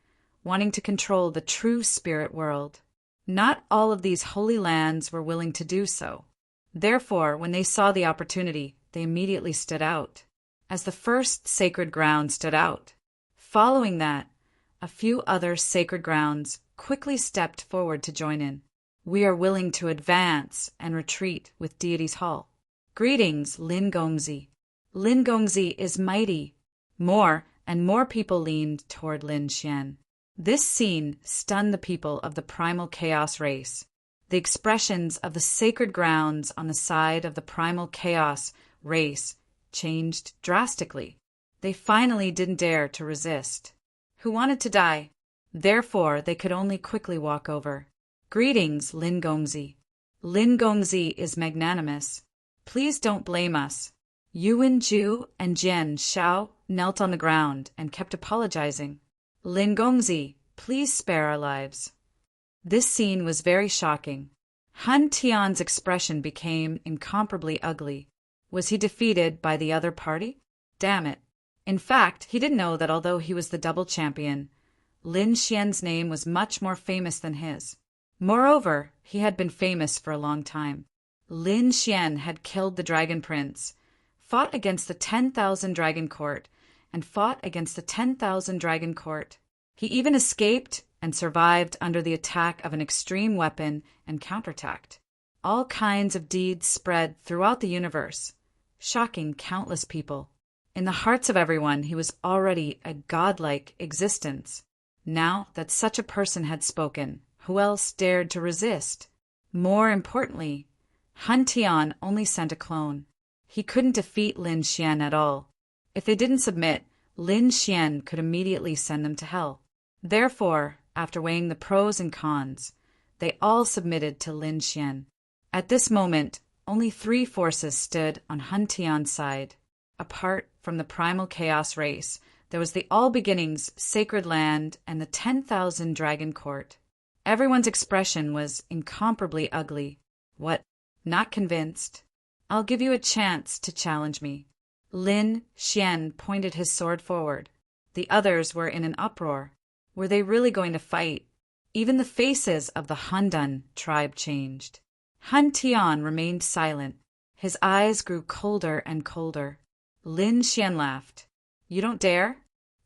wanting to control the true spirit world. Not all of these holy lands were willing to do so. Therefore, when they saw the opportunity, they immediately stood out, as the first sacred ground stood out. Following that, a few other sacred grounds quickly stepped forward to join in. We are willing to advance and retreat with Deity's hall. Greetings, Lin Gongzi. Lin Gongzi is mighty. More and more people leaned toward Lin Xian. This scene stunned the people of the primal chaos race. The expressions of the sacred grounds on the side of the primal chaos race changed drastically. They finally didn't dare to resist. Who wanted to die? Therefore, they could only quickly walk over. Greetings, Lin Gongzi. Lin Gongzi is magnanimous. Please don't blame us. Yuan Ju and Jian Shao knelt on the ground and kept apologizing. Lin Gongzi, please spare our lives. This scene was very shocking. Han Tian's expression became incomparably ugly. Was he defeated by the other party? Damn it. In fact, he didn't know that although he was the double champion, Lin Xian's name was much more famous than his. Moreover, he had been famous for a long time. Lin Xian had killed the Dragon Prince, fought against the 10,000 Dragon Court, and fought against the 10,000 Dragon Court. He even escaped and survived under the attack of an extreme weapon and counterattacked. All kinds of deeds spread throughout the universe, shocking countless people. In the hearts of everyone, he was already a godlike existence. Now that such a person had spoken, who else dared to resist? More importantly, Han Tian only sent a clone. He couldn't defeat Lin Xian at all. If they didn't submit, Lin Xian could immediately send them to hell. Therefore, after weighing the pros and cons, they all submitted to Lin Xian. At this moment, only 3 forces stood on Han Tian's side. Apart from the primal chaos race, there was the All Beginnings Sacred Land and the 10,000 Dragon Court. Everyone's expression was incomparably ugly. What? Not convinced? I'll give you a chance to challenge me. Lin Xian pointed his sword forward. The others were in an uproar. Were they really going to fight? Even the faces of the Handan tribe changed. Han Tian remained silent. His eyes grew colder and colder. Lin Xian laughed. You don't dare?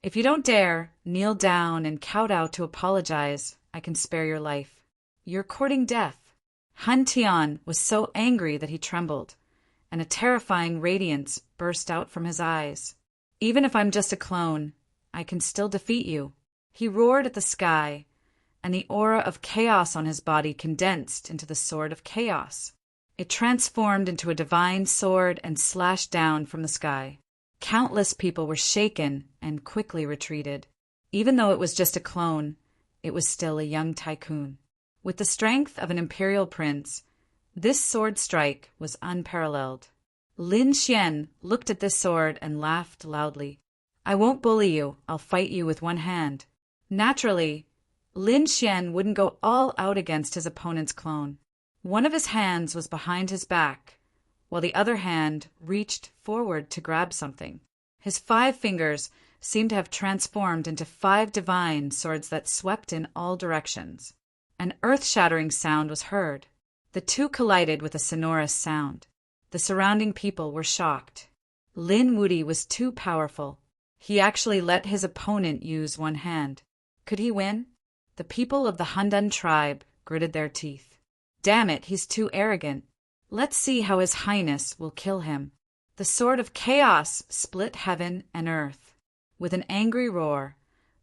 If you don't dare, kneel down and kowtow to apologize. I can spare your life. You're courting death. Han Tian was so angry that he trembled, and a terrifying radiance burst out from his eyes. Even if I'm just a clone, I can still defeat you. He roared at the sky, and the aura of chaos on his body condensed into the sword of chaos. It transformed into a divine sword and slashed down from the sky. Countless people were shaken and quickly retreated. Even though it was just a clone, it was still a young tycoon. With the strength of an imperial prince, this sword strike was unparalleled. Lin Xian looked at this sword and laughed loudly. I won't bully you, I'll fight you with one hand. Naturally, Lin Xian wouldn't go all out against his opponent's clone. One of his hands was behind his back, while the other hand reached forward to grab something. His 5 fingers seemed to have transformed into 5 divine swords that swept in all directions. An earth-shattering sound was heard. The two collided with a sonorous sound. The surrounding people were shocked. Lin Wuti was too powerful. He actually let his opponent use one hand. Could he win? The people of the Handan tribe gritted their teeth. Damn it, he's too arrogant. Let's see how His Highness will kill him. The sword of chaos split heaven and earth. With an angry roar,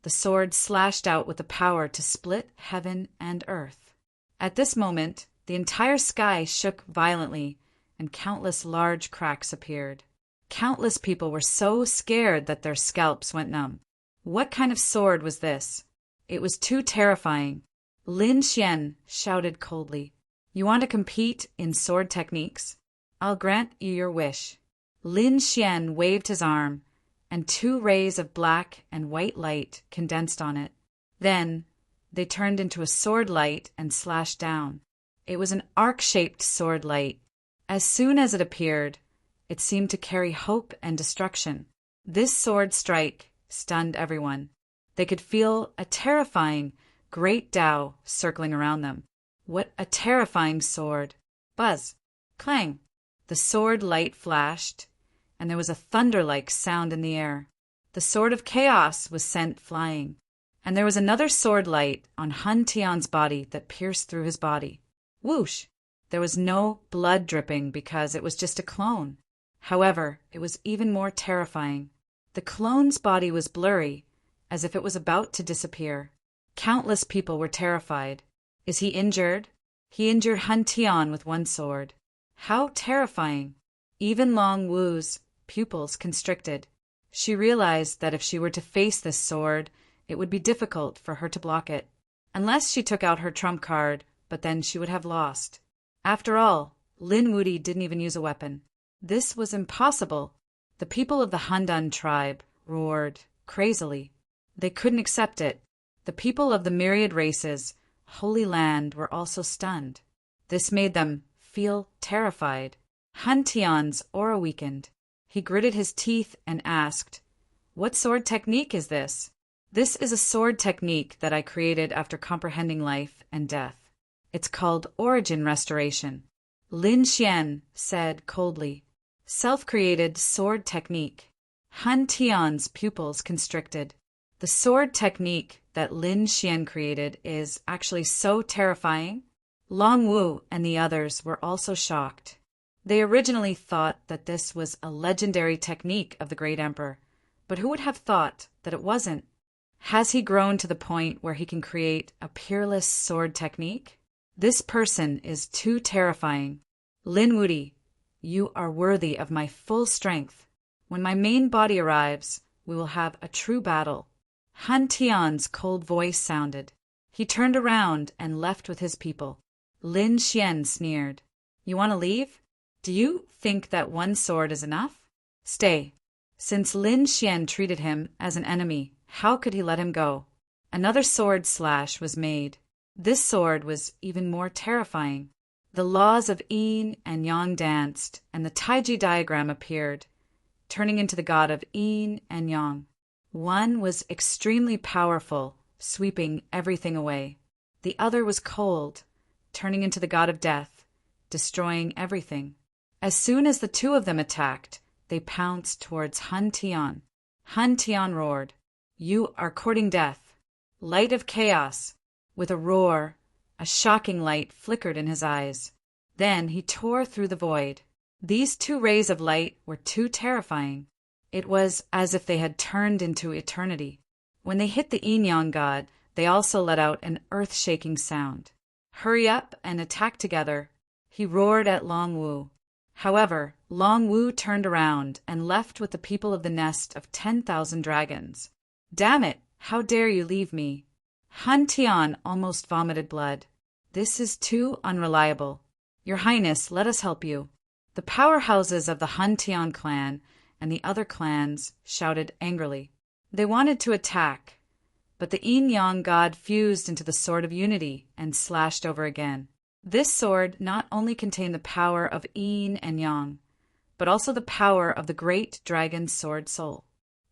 the sword slashed out with the power to split heaven and earth. At this moment, the entire sky shook violently, and countless large cracks appeared. Countless people were so scared that their scalps went numb. What kind of sword was this? It was too terrifying. Lin Xian shouted coldly, You want to compete in sword techniques? I'll grant you your wish. Lin Xian waved his arm, and 2 rays of black and white light condensed on it. Then they turned into a sword light and slashed down. It was an arc-shaped sword light. As soon as it appeared, it seemed to carry hope and destruction. This sword strike stunned everyone. They could feel a terrifying great Tao circling around them. What a terrifying sword! Buzz! Clang! The sword light flashed, and there was a thunder-like sound in the air. The sword of chaos was sent flying, and there was another sword light on Han Tian's body that pierced through his body. Whoosh! There was no blood dripping because it was just a clone. However, it was even more terrifying. The clone's body was blurry, as if it was about to disappear. Countless people were terrified. Is he injured? He injured Han Tian with one sword. How terrifying! Even Long Wu's pupils constricted. She realized that if she were to face this sword, it would be difficult for her to block it. Unless she took out her trump card, but then she would have lost. After all, Lin Wuti didn't even use a weapon. This was impossible. The people of the Handan tribe roared crazily. They couldn't accept it. The people of the myriad races, Holy Land, were also stunned. This made them feel terrified. Han Tian's aura weakened. He gritted his teeth and asked, What sword technique is this? This is a sword technique that I created after comprehending life and death. It's called Origin Restoration. Lin Xian said coldly. Self-created sword technique. Han Tian's pupils constricted. The sword technique that Lin Xian created is actually so terrifying. Long Wu and the others were also shocked. They originally thought that this was a legendary technique of the great emperor, but who would have thought that it wasn't? Has he grown to the point where he can create a peerless sword technique? This person is too terrifying. Lin Wudi, you are worthy of my full strength. When my main body arrives, we will have a true battle. Han Tian's cold voice sounded. He turned around and left with his people. Lin Xian sneered. You want to leave? Do you think that one sword is enough? Stay. Since Lin Xian treated him as an enemy, how could he let him go? Another sword slash was made. This sword was even more terrifying. The laws of yin and yang danced, and the Taiji diagram appeared, turning into the god of yin and yang. One was extremely powerful, sweeping everything away. The other was cold, turning into the god of death, destroying everything. As soon as the two of them attacked, they pounced towards Han Tian. Han Tian roared, You are courting death. Light of chaos. With a roar, a shocking light flickered in his eyes. Then he tore through the void. These two rays of light were too terrifying. It was as if they had turned into eternity. When they hit the yin-yang god, they also let out an earth-shaking sound. Hurry up and attack together, he roared at Long Wu. However, Long Wu turned around and left with the people of the nest of 10,000 dragons. Damn it, how dare you leave me? Han Tian almost vomited blood. This is too unreliable. Your Highness, let us help you. The powerhouses of the Han Tian clan and the other clans shouted angrily. They wanted to attack, but the yin-yang god fused into the Sword of Unity and slashed over again. This sword not only contained the power of yin and yang, but also the power of the great dragon's sword soul.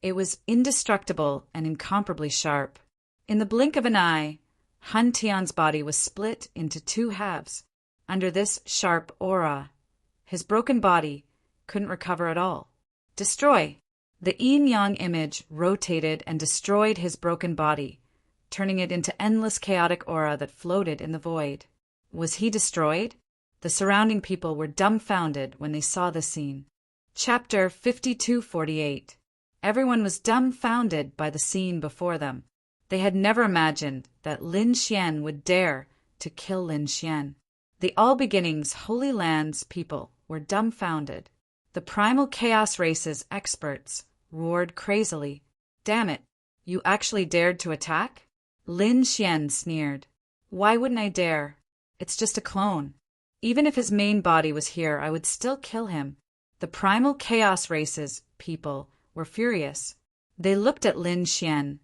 It was indestructible and incomparably sharp. In the blink of an eye, Han Tian's body was split into two halves. Under this sharp aura, his broken body couldn't recover at all. Destroy! The yin-yang image rotated and destroyed his broken body, turning it into endless chaotic aura that floated in the void. Was he destroyed? The surrounding people were dumbfounded when they saw the scene. Chapter 5248. Everyone was dumbfounded by the scene before them. They had never imagined that Lin Xian would dare to kill Lin Xian. The All Beginnings Holy Lands people were dumbfounded. The Primal Chaos Race's experts roared crazily. Damn it, you actually dared to attack? Lin Xian sneered. Why wouldn't I dare? It's just a clone. Even if his main body was here, I would still kill him. The Primal Chaos Race's people were furious. They looked at Lin Xian,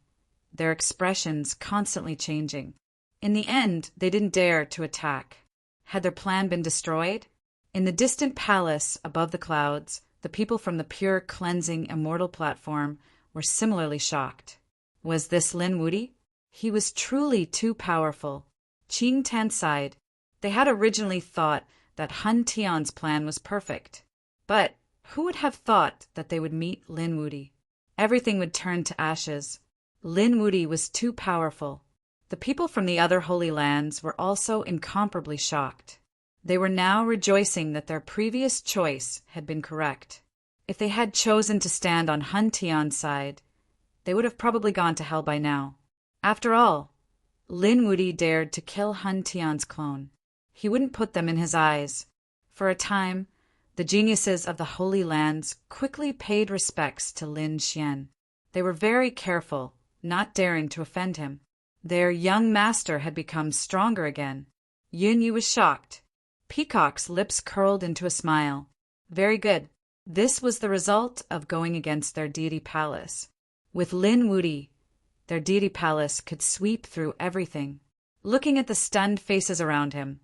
their expressions constantly changing. In the end, they didn't dare to attack. Had their plan been destroyed? In the distant palace above the clouds, the people from the pure cleansing immortal platform were similarly shocked. Was this Lin Wudi? He was truly too powerful. Qing Tan sighed. They had originally thought that Han Tian's plan was perfect. But who would have thought that they would meet Lin Wudi? Everything would turn to ashes. Lin Wudi was too powerful. The people from the other holy lands were also incomparably shocked. They were now rejoicing that their previous choice had been correct. If they had chosen to stand on Han Tian's side, they would have probably gone to hell by now. After all, Lin Wudi dared to kill Han Tian's clone. He wouldn't put them in his eyes. For a time, the geniuses of the Holy Lands quickly paid respects to Lin Xian. They were very careful, not daring to offend him. Their young master had become stronger again. Yun Yu was shocked. Peacock's lips curled into a smile. Very good. This was the result of going against their deity palace. With Lin Wudi, their deity palace could sweep through everything. Looking at the stunned faces around him,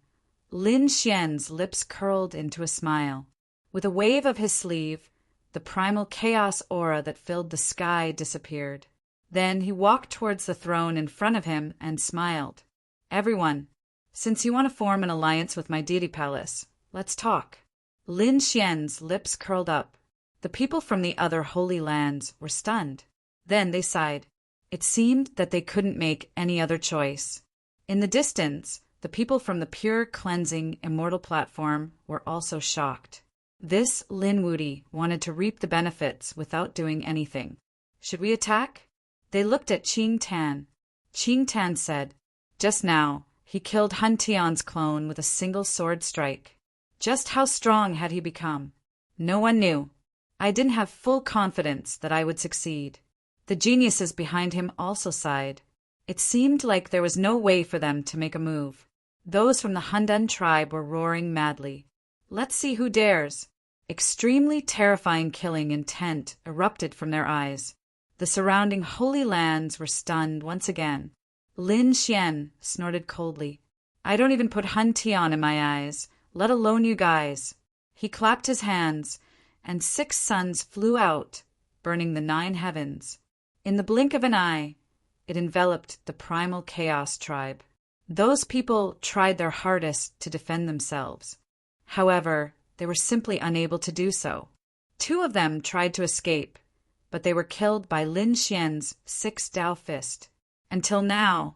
Lin Xian's lips curled into a smile. With a wave of his sleeve, the the primal chaos aura that filled the sky disappeared. Then he walked towards the throne in front of him and smiled. "Everyone, since you want to form an alliance with my deity palace, let's talk." Lin Xian's lips curled up. The people from the other holy lands were stunned. Then they sighed. It seemed that they couldn't make any other choice. In the distance, the people from the pure cleansing immortal platform were also shocked. This Lin Wuti wanted to reap the benefits without doing anything. "Should we attack?" They looked at Qing Tan. Qing Tan said, "Just now, he killed Han Tian's clone with a single sword strike. Just how strong had he become? No one knew. I didn't have full confidence that I would succeed." The geniuses behind him also sighed. It seemed like there was no way for them to make a move. Those from the Hundan tribe were roaring madly. "Let's see who dares." Extremely terrifying killing intent erupted from their eyes. The surrounding holy lands were stunned once again. Lin Xian snorted coldly. "I don't even put Han Tian in my eyes, let alone you guys." He clapped his hands, and 6 suns flew out, burning the 9 heavens. In the blink of an eye, it enveloped the primal chaos tribe. Those people tried their hardest to defend themselves. However, they were simply unable to do so. 2 of them tried to escape, but they were killed by Lin Xian's 6 Dao fist. Until now,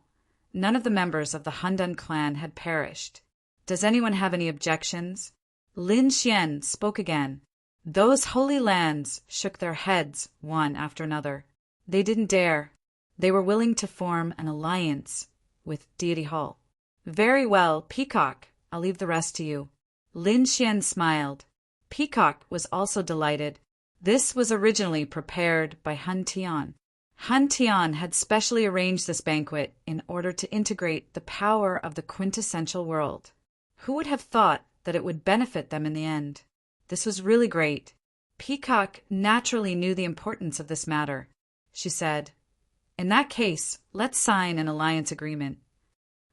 none of the members of the Hundan clan had perished. "Does anyone have any objections?" Lin Xian spoke again. Those holy lands shook their heads one after another. They didn't dare. They were willing to form an alliance with Deity Hall. "Very well, Peacock, I'll leave the rest to you." Lin Xian smiled. Peacock was also delighted. This was originally prepared by Han Tian. Han Tian had specially arranged this banquet in order to integrate the power of the quintessential world. Who would have thought that it would benefit them in the end? This was really great. Peacock naturally knew the importance of this matter. She said, "In that case, let's sign an alliance agreement."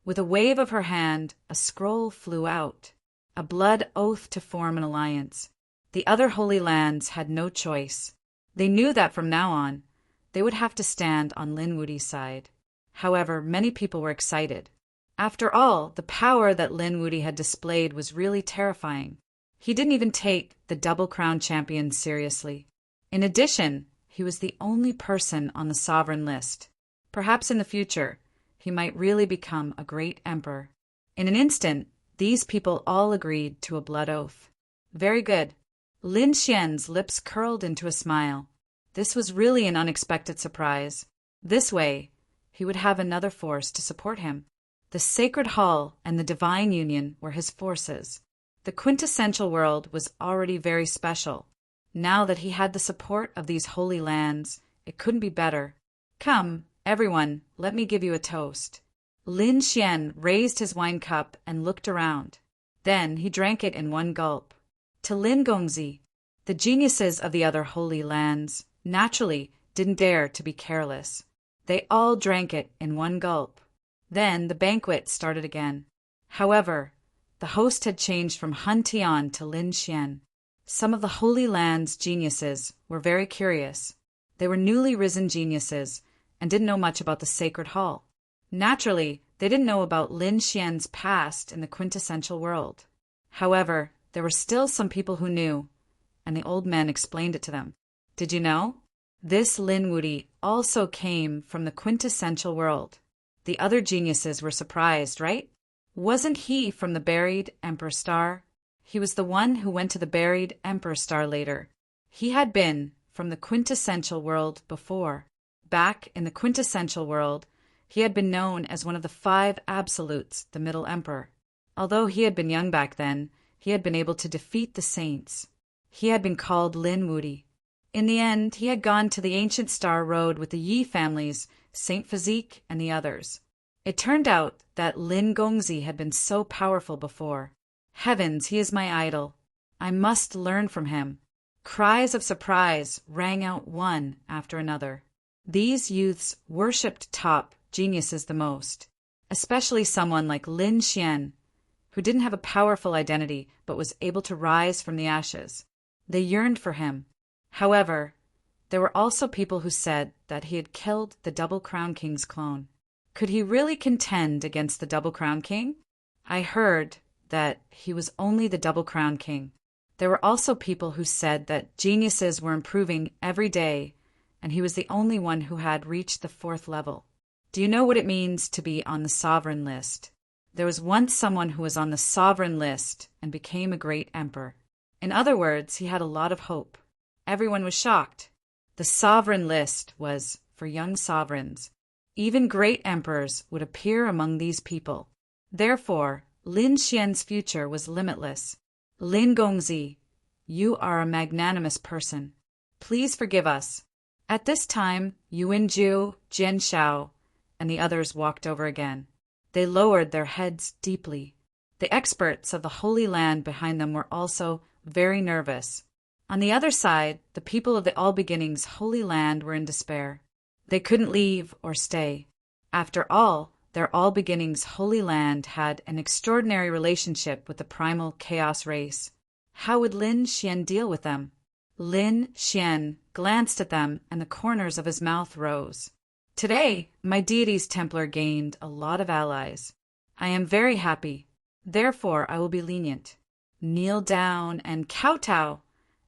With a wave of her hand, a scroll flew out. A blood oath to form an alliance. The other holy lands had no choice. They knew that from now on, they would have to stand on Lin Wuti's side. However, many people were excited. After all, the power that Lin Wuti had displayed was really terrifying. He didn't even take the Double Crown champion seriously. In addition, he was the only person on the sovereign list. Perhaps in the future, he might really become a great emperor. In an instant, these people all agreed to a blood oath. Very good. Lin Xian's lips curled into a smile. This was really an unexpected surprise. This way, he would have another force to support him. The Sacred Hall and the Divine Union were his forces. The quintessential world was already very special. Now that he had the support of these holy lands, it couldn't be better. "Come, everyone, let me give you a toast." Lin Xian raised his wine cup and looked around. Then he drank it in one gulp. To Lin Gongzi, the geniuses of the other holy lands naturally didn't dare to be careless. They all drank it in one gulp. Then the banquet started again. However, the host had changed from Han Tian to Lin Xian. Some of the Holy Land's geniuses were very curious. They were newly risen geniuses and didn't know much about the Sacred Hall. Naturally, they didn't know about Lin Xian's past in the quintessential world. However, there were still some people who knew, and the old men explained it to them. "Did you know? This Lin Wuti also came from the quintessential world." The other geniuses were surprised, right? Wasn't he from the buried Emperor Star? He was the one who went to the buried Emperor Star later. He had been from the quintessential world before. Back in the quintessential world, he had been known as one of the 5 absolutes, the Middle Emperor. Although he had been young back then, he had been able to defeat the saints. He had been called Lin Wuti. In the end, he had gone to the ancient Star Road with the Yi families, Saint Physique, and the others. It turned out that Lin Gongzi had been so powerful before. Heavens, he is my idol. I must learn from him. Cries of surprise rang out one after another. These youths worshipped top geniuses the most, especially someone like Lin Xian, who didn't have a powerful identity but was able to rise from the ashes. They yearned for him. However, there were also people who said that he had killed the Double Crown King's clone. Could he really contend against the Double Crown King? I heard that he was only the Double Crown King. There were also people who said that geniuses were improving every day, and he was the only one who had reached the 4th level. Do you know what it means to be on the sovereign list? There was once someone who was on the sovereign list and became a great emperor. In other words, he had a lot of hope. Everyone was shocked. The sovereign list was for young sovereigns. Even great emperors would appear among these people. Therefore, Lin Xian's future was limitless. Lin Gongzi, you are a magnanimous person. Please forgive us. At this time, Yuan Ju, Jian Shao, and the others walked over again. They lowered their heads deeply. The experts of the Holy Land behind them were also very nervous. On the other side, the people of the All Beginnings Holy Land were in despair. They couldn't leave or stay. After all, their All Beginnings Holy Land had an extraordinary relationship with the primal chaos race. How would Lin Xian deal with them? Lin Xian glanced at them and the corners of his mouth rose. Today, my deity's Templar gained a lot of allies. I am very happy. Therefore, I will be lenient. Kneel down and kowtow.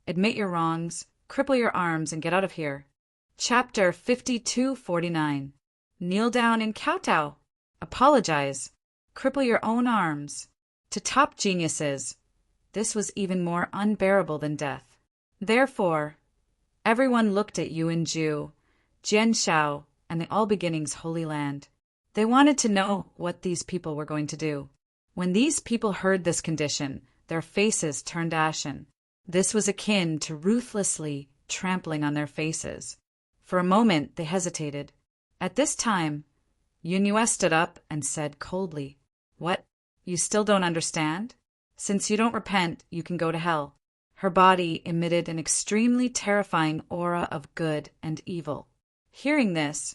Admit your wrongs, cripple your arms, and get out of here. Chapter 5249. Kneel down and kowtow. Apologize. Cripple your own arms. To top geniuses, this was even more unbearable than death. Therefore, everyone looked at Yuan Ju, Jian Shao, and the All Beginnings Holy Land. They wanted to know what these people were going to do. When these people heard this condition, their faces turned ashen. This was akin to ruthlessly trampling on their faces. For a moment, they hesitated. At this time, Yunyue stood up and said coldly, "What? You still don't understand? Since you don't repent, you can go to hell." Her body emitted an extremely terrifying aura of good and evil. Hearing this,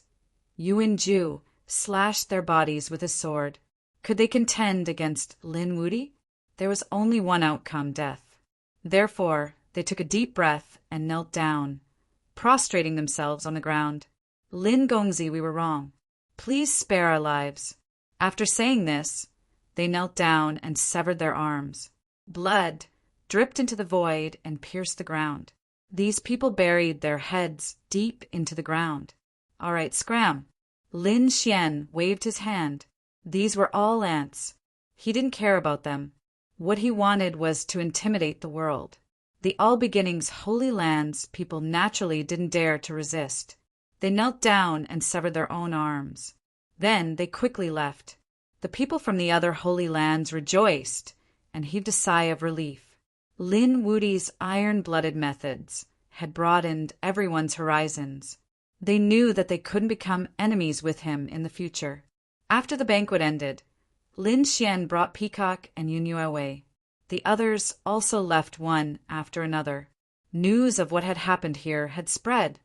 Yuan Ju slashed their bodies with his sword. Could they contend against Lin Wuti? There was only one outcome, death. Therefore, they took a deep breath and knelt down, prostrating themselves on the ground. Lin Gongzi, we were wrong. Please spare our lives. After saying this, they knelt down and severed their arms. Blood dripped into the void and pierced the ground. These people buried their heads deep into the ground. All right, scram. Lin Xian waved his hand. These were all ants. He didn't care about them. What he wanted was to intimidate the world. The All Beginnings Holy Lands people naturally didn't dare to resist. They knelt down and severed their own arms. Then they quickly left. The people from the other Holy Lands rejoiced and heaved a sigh of relief. Lin Wuti's iron-blooded methods had broadened everyone's horizons. They knew that they couldn't become enemies with him in the future. After the banquet ended, Lin Xian brought Peacock and Yunyue away. The others also left one after another. News of what had happened here had spread.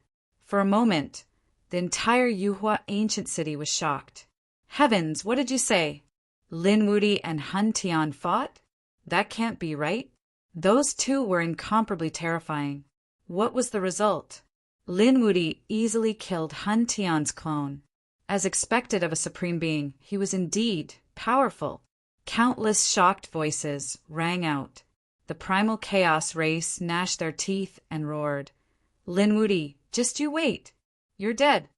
For a moment, the entire Yuhua ancient city was shocked. Heavens, what did you say? Lin Wuti and Han Tian fought? That can't be right. Those two were incomparably terrifying. What was the result? Lin Wuti easily killed Han Tian's clone. As expected of a supreme being, he was indeed powerful. Countless shocked voices rang out. The primal chaos race gnashed their teeth and roared. Lin Wuti, just you wait. You're dead.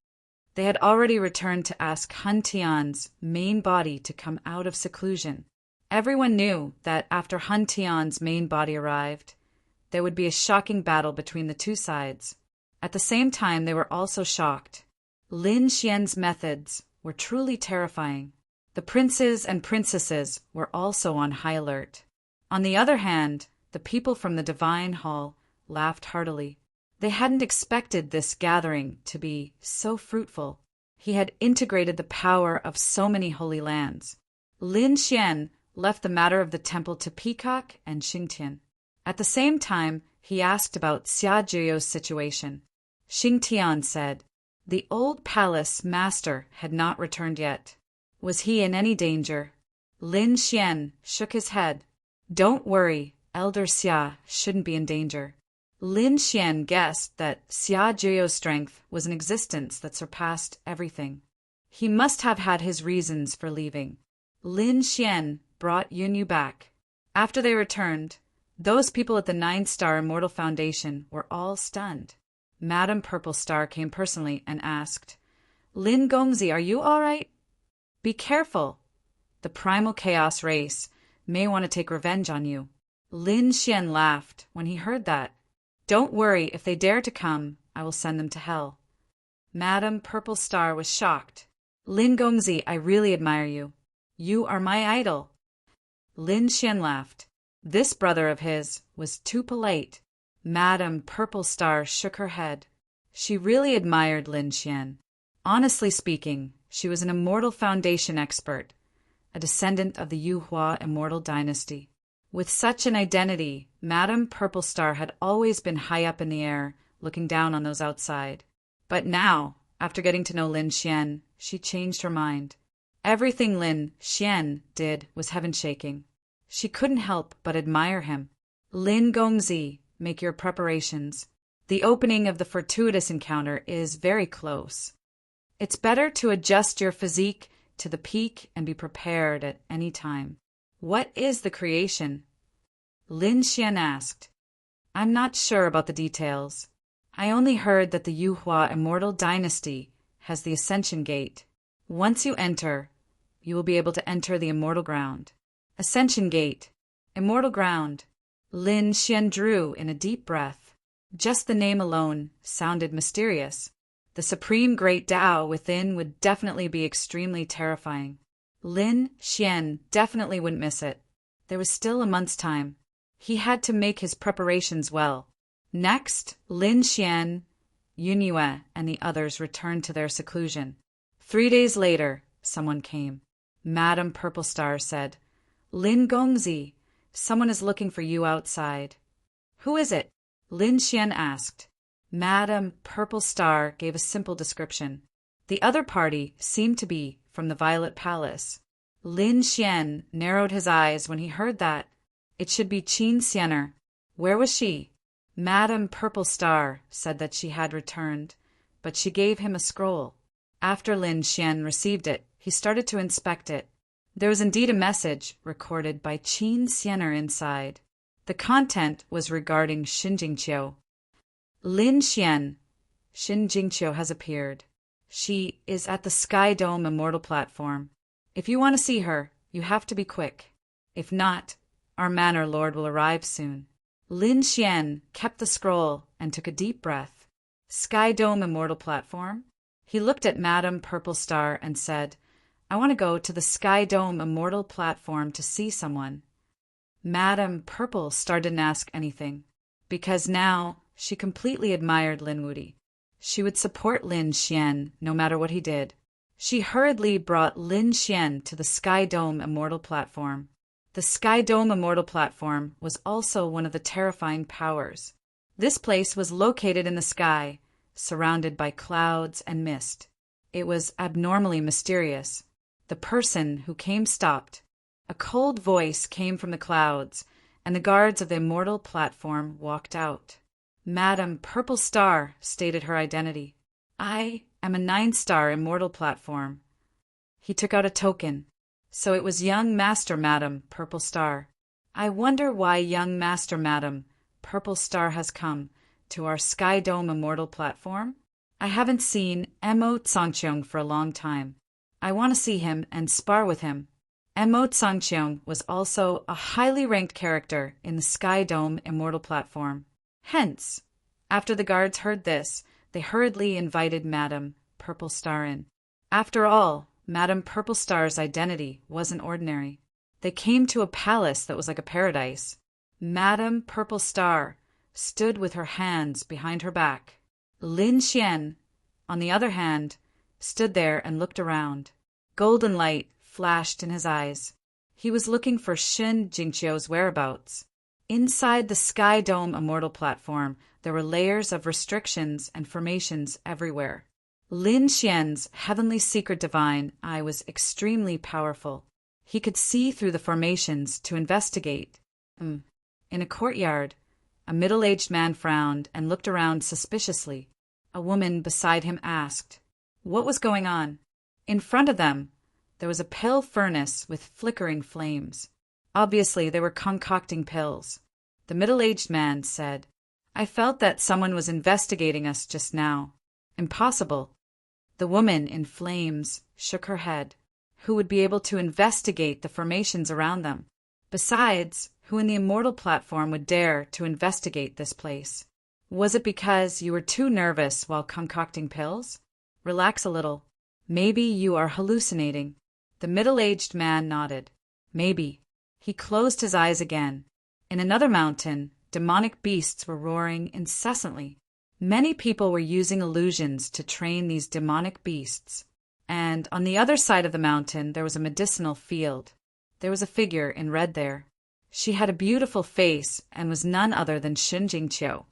They had already returned to ask Han Tian's main body to come out of seclusion. Everyone knew that after Han Tian's main body arrived, there would be a shocking battle between the two sides. At the same time, they were also shocked. Lin Xian's methods were truly terrifying. The princes and princesses were also on high alert. On the other hand, the people from the Divine Hall laughed heartily. They hadn't expected this gathering to be so fruitful. He had integrated the power of so many holy lands. Lin Xian left the matter of the temple to Peacock and Xingtian. At the same time, he asked about Xia Zhiyou's situation. Xingtian said, "The old palace master had not returned yet. Was he in any danger?" Lin Xian shook his head. "Don't worry, Elder Xia shouldn't be in danger." Lin Xian guessed that Xia Juyo's strength was an existence that surpassed everything. He must have had his reasons for leaving. Lin Xian brought Yunyu back. After they returned, those people at the 9-Star Immortal Foundation were all stunned. Madame Purple Star came personally and asked, Lin Gongzi, are you all right? Be careful. The primal chaos race may want to take revenge on you. Lin Xian laughed when he heard that. Don't worry, if they dare to come, I will send them to hell. Madame Purple Star was shocked. Lin Gongzi, I really admire you. You are my idol. Lin Xian laughed. This brother of his was too polite. Madame Purple Star shook her head. She really admired Lin Xian. Honestly speaking, she was an Immortal Foundation expert, a descendant of the Yuhua Immortal Dynasty. With such an identity, Madame Purple Star had always been high up in the air, looking down on those outside. But now, after getting to know Lin Xian, she changed her mind. Everything Lin Xian did was heaven-shaking. She couldn't help but admire him. Lin Gongzi, make your preparations. The opening of the fortuitous encounter is very close. It's better to adjust your physique to the peak and be prepared at any time. What is the creation? Lin Xian asked. I'm not sure about the details. I only heard that the Yuhua Immortal Dynasty has the Ascension Gate. Once you enter, you will be able to enter the Immortal Ground. Ascension Gate. Immortal Ground. Lin Xian drew in a deep breath. Just the name alone sounded mysterious. The supreme great Tao within would definitely be extremely terrifying. Lin Xian definitely wouldn't miss it. There was still a month's time. He had to make his preparations well. Next, Lin Xian, Yunyue, and the others returned to their seclusion. 3 days later, someone came. Madame Purple Star said, Lin Gongzi, someone is looking for you outside. Who is it? Lin Xian asked. Madame Purple Star gave a simple description. The other party seemed to be from the Violet Palace. Lin Xian narrowed his eyes when he heard that. It should be Qin Xianer. Where was she? Madame Purple Star said that she had returned, but she gave him a scroll. After Lin Xian received it, he started to inspect it. There was indeed a message recorded by Qin Xianer inside. The content was regarding Xin Jingqiu. Lin Xian, Xin Jingqiu has appeared. She is at the Sky Dome Immortal Platform. If you want to see her, you have to be quick. If not, our Manor Lord will arrive soon. Lin Xian kept the scroll and took a deep breath. Sky Dome Immortal Platform? He looked at Madame Purple Star and said, I want to go to the Sky Dome Immortal Platform to see someone. Madame Purple Star didn't ask anything, because now she completely admired Lin Wuti. She would support Lin Xian no matter what he did. She hurriedly brought Lin Xian to the Sky Dome Immortal Platform. The Sky Dome Immortal Platform was also one of the terrifying powers. This place was located in the sky, surrounded by clouds and mist. It was abnormally mysterious. The person who came stopped. A cold voice came from the clouds, and the guards of the Immortal Platform walked out. Madame Purple Star stated her identity. I am a 9-star Immortal Platform. He took out a token. So it was young Master Madame Purple Star. I wonder why young Master Madame Purple Star has come to our Sky Dome Immortal Platform. I haven't seen Mo Tsangqiong for a long time. I want to see him and spar with him. Mo Tsangqiong was also a highly ranked character in the Sky Dome Immortal Platform. Hence, after the guards heard this, they hurriedly invited Madame Purple Star in. After all, Madame Purple Star's identity wasn't ordinary. They came to a palace that was like a paradise. Madame Purple Star stood with her hands behind her back. Lin Xian, on the other hand, stood there and looked around. Golden light flashed in his eyes. He was looking for Xin Jingqiu's whereabouts. Inside the Sky Dome Immortal Platform, there were layers of restrictions and formations everywhere. Lin Xian's heavenly secret divine eye was extremely powerful. He could see through the formations to investigate. In a courtyard, A middle-aged man frowned and looked around suspiciously. A woman beside him asked, what was going on? In front of them, there was a pill furnace with flickering flames. Obviously, they were concocting pills. The middle-aged man said, I felt that someone was investigating us just now. Impossible. The woman in flames shook her head. Who would be able to investigate the formations around them? Besides, who in the Immortal platform would dare to investigate this place? Was it because you were too nervous while concocting pills? Relax a little. Maybe you are hallucinating. The middle-aged man nodded. Maybe. He closed his eyes again. In another mountain, demonic beasts were roaring incessantly. Many people were using illusions to train these demonic beasts. And on the other side of the mountain, there was a medicinal field. There was a figure in red there. She had a beautiful face and was none other than Xin Jingqiu.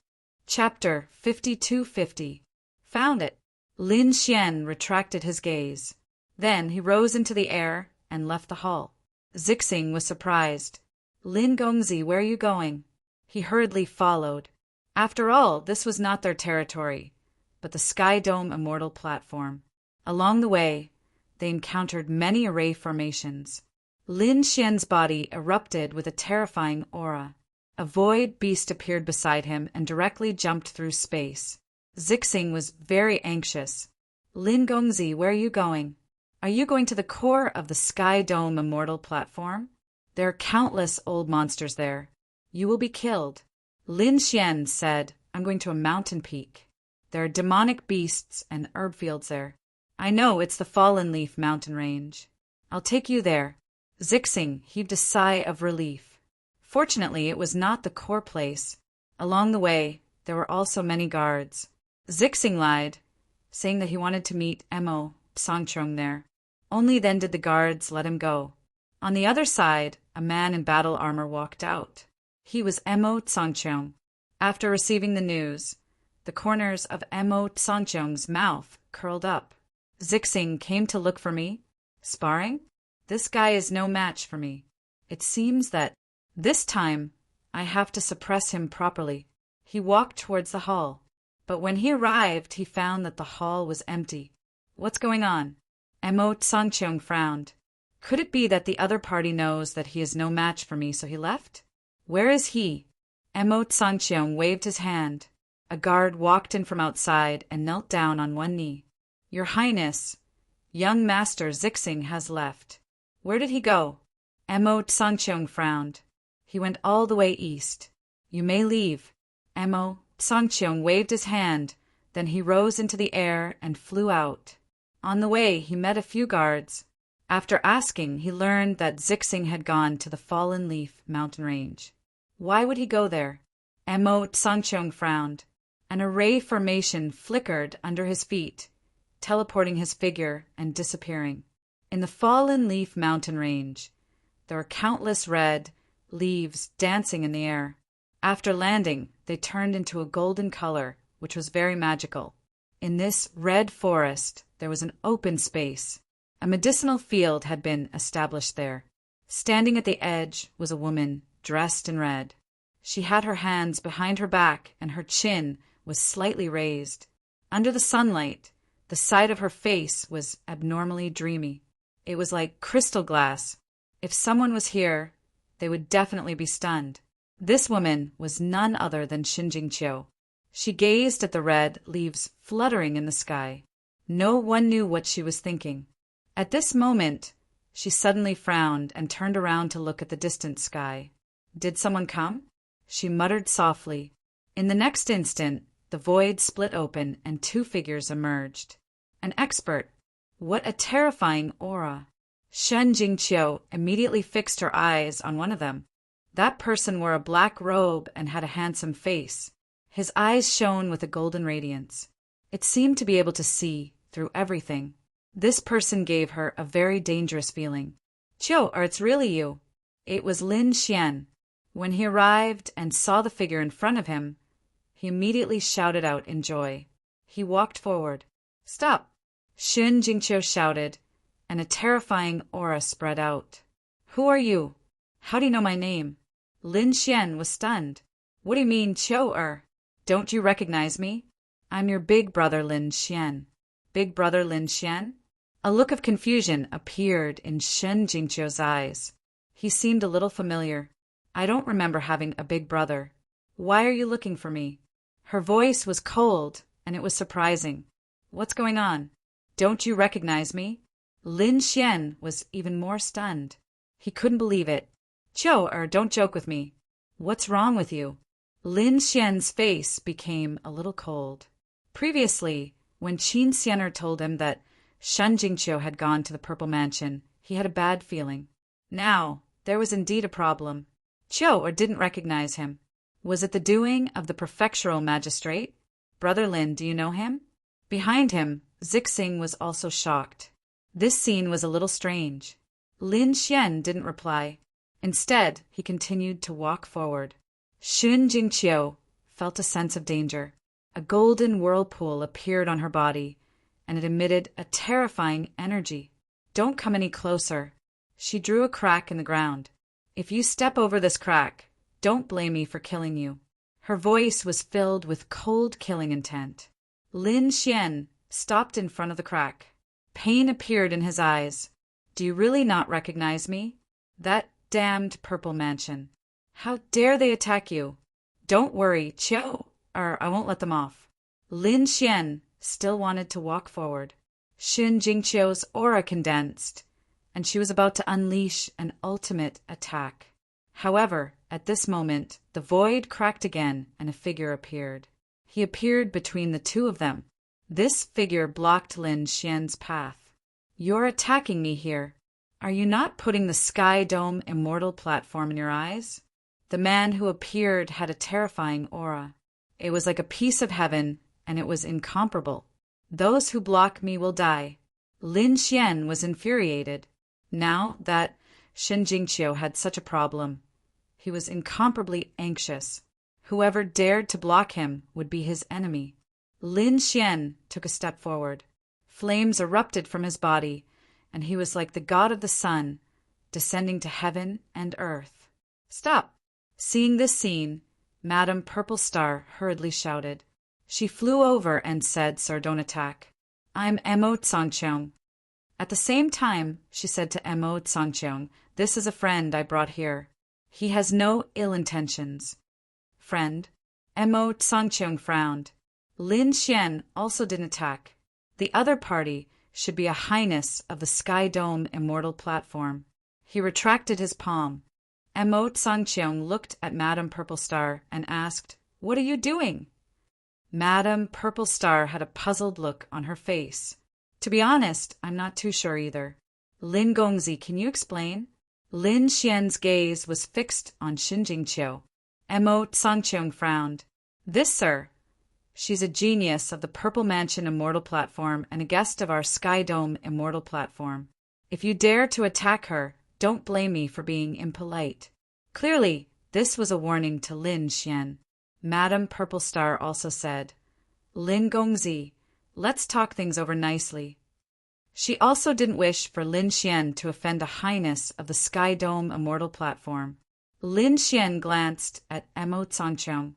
Chapter 5250. Found it. Lin Xian retracted his gaze. Then he rose into the air and left the hall. Zixing was surprised. Lin Gongzi, where are you going? He hurriedly followed. After all, this was not their territory, but the Sky Dome Immortal platform. Along the way, they encountered many array formations. Lin Xian's body erupted with a terrifying aura. A void beast appeared beside him and directly jumped through space. Zixing was very anxious. Lin Gongzi, where are you going? Are you going to the core of the Sky Dome Immortal platform? There are countless old monsters there. You will be killed. Lin Xian said, I'm going to a mountain peak. There are demonic beasts and herb fields there. I know it's the Fallen Leaf mountain range. I'll take you there. Zixing heaved a sigh of relief. Fortunately, it was not the core place. Along the way, there were also many guards. Zixing lied, saying that he wanted to meet Emo Songchong there. Only then did the guards let him go. On the other side, a man in battle armor walked out. He was Emo Songchong. After receiving the news, the corners of Emo Songchong's mouth curled up. Zixing came to look for me? Sparring? This guy is no match for me. It seems that this time I have to suppress him properly. He walked towards the hall, but when he arrived, he found that the hall was empty. What's going on? Emo Songchong frowned. Could it be that the other party knows that he is no match for me, so he left? Where is he? Emo Songchong waved his hand. A guard walked in from outside and knelt down on one knee. Your Highness, young Master Zixing has left. Where did he go? Emo Songchong frowned. He went all the way east. You may leave. Emo Songchong waved his hand, then he rose into the air and flew out. On the way, he met a few guards. After asking, he learned that Zixing had gone to the Fallen Leaf mountain range. Why would he go there? Emo Songchong frowned. An array formation flickered under his feet, teleporting his figure and disappearing. In the Fallen Leaf mountain range, there were countless red leaves dancing in the air. After landing, they turned into a golden color, which was very magical. In this red forest, there was an open space. A medicinal field had been established there. Standing at the edge was a woman dressed in red. She had her hands behind her back and her chin was slightly raised. Under the sunlight, the side of her face was abnormally dreamy. It was like crystal glass. If someone was here, they would definitely be stunned. This woman was none other than Xin Jingqiu. She gazed at the red leaves fluttering in the sky. No one knew what she was thinking. At this moment, she suddenly frowned and turned around to look at the distant sky. Did someone come? She muttered softly. In the next instant, the void split open and two figures emerged. An expert. What a terrifying aura. Shen Jingqiu immediately fixed her eyes on one of them. That person wore a black robe and had a handsome face. His eyes shone with a golden radiance. It seemed to be able to see through everything. This person gave her a very dangerous feeling. Qiu, it's really you. It was Lin Xian. When he arrived and saw the figure in front of him, he immediately shouted out in joy. He walked forward. Stop! Xin Jingqiu shouted, and a terrifying aura spread out. Who are you? How do you know my name? Lin Xian was stunned. What do you mean, Cho-er? Don't you recognize me? I'm your big brother Lin Xian. Big brother Lin Xian? A look of confusion appeared in Shen Jingqiu's eyes. He seemed a little familiar. I don't remember having a big brother. Why are you looking for me? Her voice was cold, and it was surprising. What's going on? Don't you recognize me? Lin Xian was even more stunned. He couldn't believe it. Cho-er, don't joke with me. What's wrong with you? Lin Xian's face became a little cold. Previously, when Qin Xianer told him that Shen Jingqiu had gone to the Purple Mansion, he had a bad feeling. Now, there was indeed a problem. Cho-er didn't recognize him. Was it the doing of the prefectural magistrate? Brother Lin, do you know him? Behind him, Zixing was also shocked. This scene was a little strange. Lin Xian didn't reply. Instead, he continued to walk forward. Shen Jingqiu felt a sense of danger. A golden whirlpool appeared on her body, and it emitted a terrifying energy. Don't come any closer. She drew a crack in the ground. If you step over this crack, don't blame me for killing you. Her voice was filled with cold killing intent. Lin Xian stopped in front of the crack. Pain appeared in his eyes. Do you really not recognize me? That damned Purple Mansion. How dare they attack you? Don't worry, I won't let them off. Lin Xian still wanted to walk forward. Shen Jingqiu's aura condensed, and she was about to unleash an ultimate attack. However, at this moment, the void cracked again and a figure appeared. He appeared between the two of them. This figure blocked Lin Xian's path. You're attacking me here. Are you not putting the Sky Dome Immortal platform in your eyes? The man who appeared had a terrifying aura. It was like a piece of heaven, and it was incomparable. Those who block me will die. Lin Xian was infuriated. Now that Shen Jingqiu had such a problem, he was incomparably anxious. Whoever dared to block him would be his enemy. Lin Xian took a step forward. Flames erupted from his body, and he was like the god of the sun, descending to heaven and earth. Stop! Seeing this scene, Madame Purple Star hurriedly shouted. She flew over and said, Sir, don't attack. I'm Emo Tsangcheong. At the same time, she said to Emo Tsangcheong, this is a friend I brought here. He has no ill intentions. Friend? Emo Tsangcheong frowned. Lin Xian also didn't attack. The other party should be a highness of the Sky Dome Immortal platform. He retracted his palm. Emo Tsangcheong looked at Madame Purple Star and asked, What are you doing? Madame Purple Star had a puzzled look on her face. To be honest, I'm not too sure either. Lin Gongzi, can you explain? Lin Xian's gaze was fixed on Shen Jingqiu. Emo Tsangcheong frowned. This, sir. She's a genius of the Purple Mansion Immortal platform and a guest of our Sky Dome Immortal platform. If you dare to attack her, don't blame me for being impolite. Clearly, this was a warning to Lin Xian. Madame Purple Star also said, Lin Gongzi, let's talk things over nicely. She also didn't wish for Lin Xian to offend a highness of the Sky Dome Immortal platform. Lin Xian glanced at Emo Tsangcheong.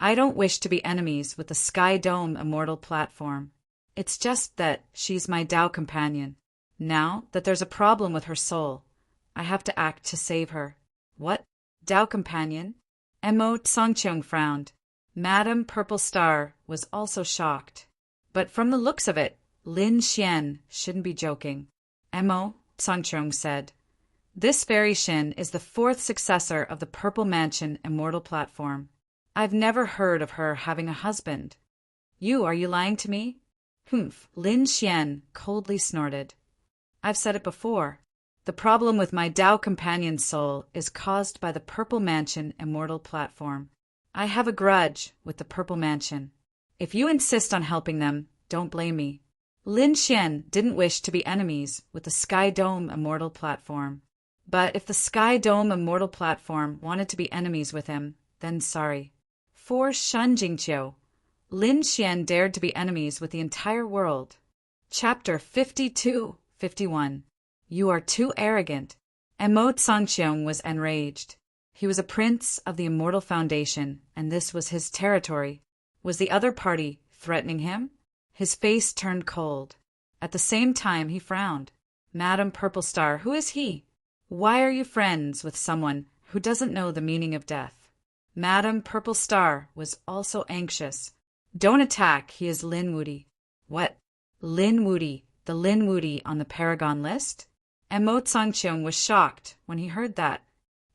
I don't wish to be enemies with the Sky Dome Immortal platform. It's just that she's my Tao companion. Now that there's a problem with her soul, I have to act to save her. What? Tao companion? Emo Tsangcheong frowned. Madame Purple Star was also shocked. But from the looks of it, Lin Xian shouldn't be joking. Emo Tsangcheong said, This fairy Shin is the fourth successor of the Purple Mansion Immortal platform. I've never heard of her having a husband. Are you lying to me? Humph, Lin Xian coldly snorted. I've said it before. The problem with my Tao companion's soul is caused by the Purple Mansion Immortal platform. I have a grudge with the Purple Mansion. If you insist on helping them, don't blame me. Lin Xian didn't wish to be enemies with the Sky Dome Immortal platform. But if the Sky Dome Immortal platform wanted to be enemies with him, then sorry. For Shen Jingqiu, Lin Xian dared to be enemies with the entire world. Chapter 52-51. You are too arrogant. Emo Tsangcheong was enraged. He was a prince of the Immortal Foundation, and this was his territory. Was the other party threatening him? His face turned cold. At the same time, he frowned. Madam Purple Star, who is he? Why are you friends with someone who doesn't know the meaning of death? Madam Purple Star was also anxious. Don't attack, he is Lin Wudy. What? Lin Wudy, the Lin Wudy on the Paragon list? And Mo Tsangcheong was shocked when he heard that.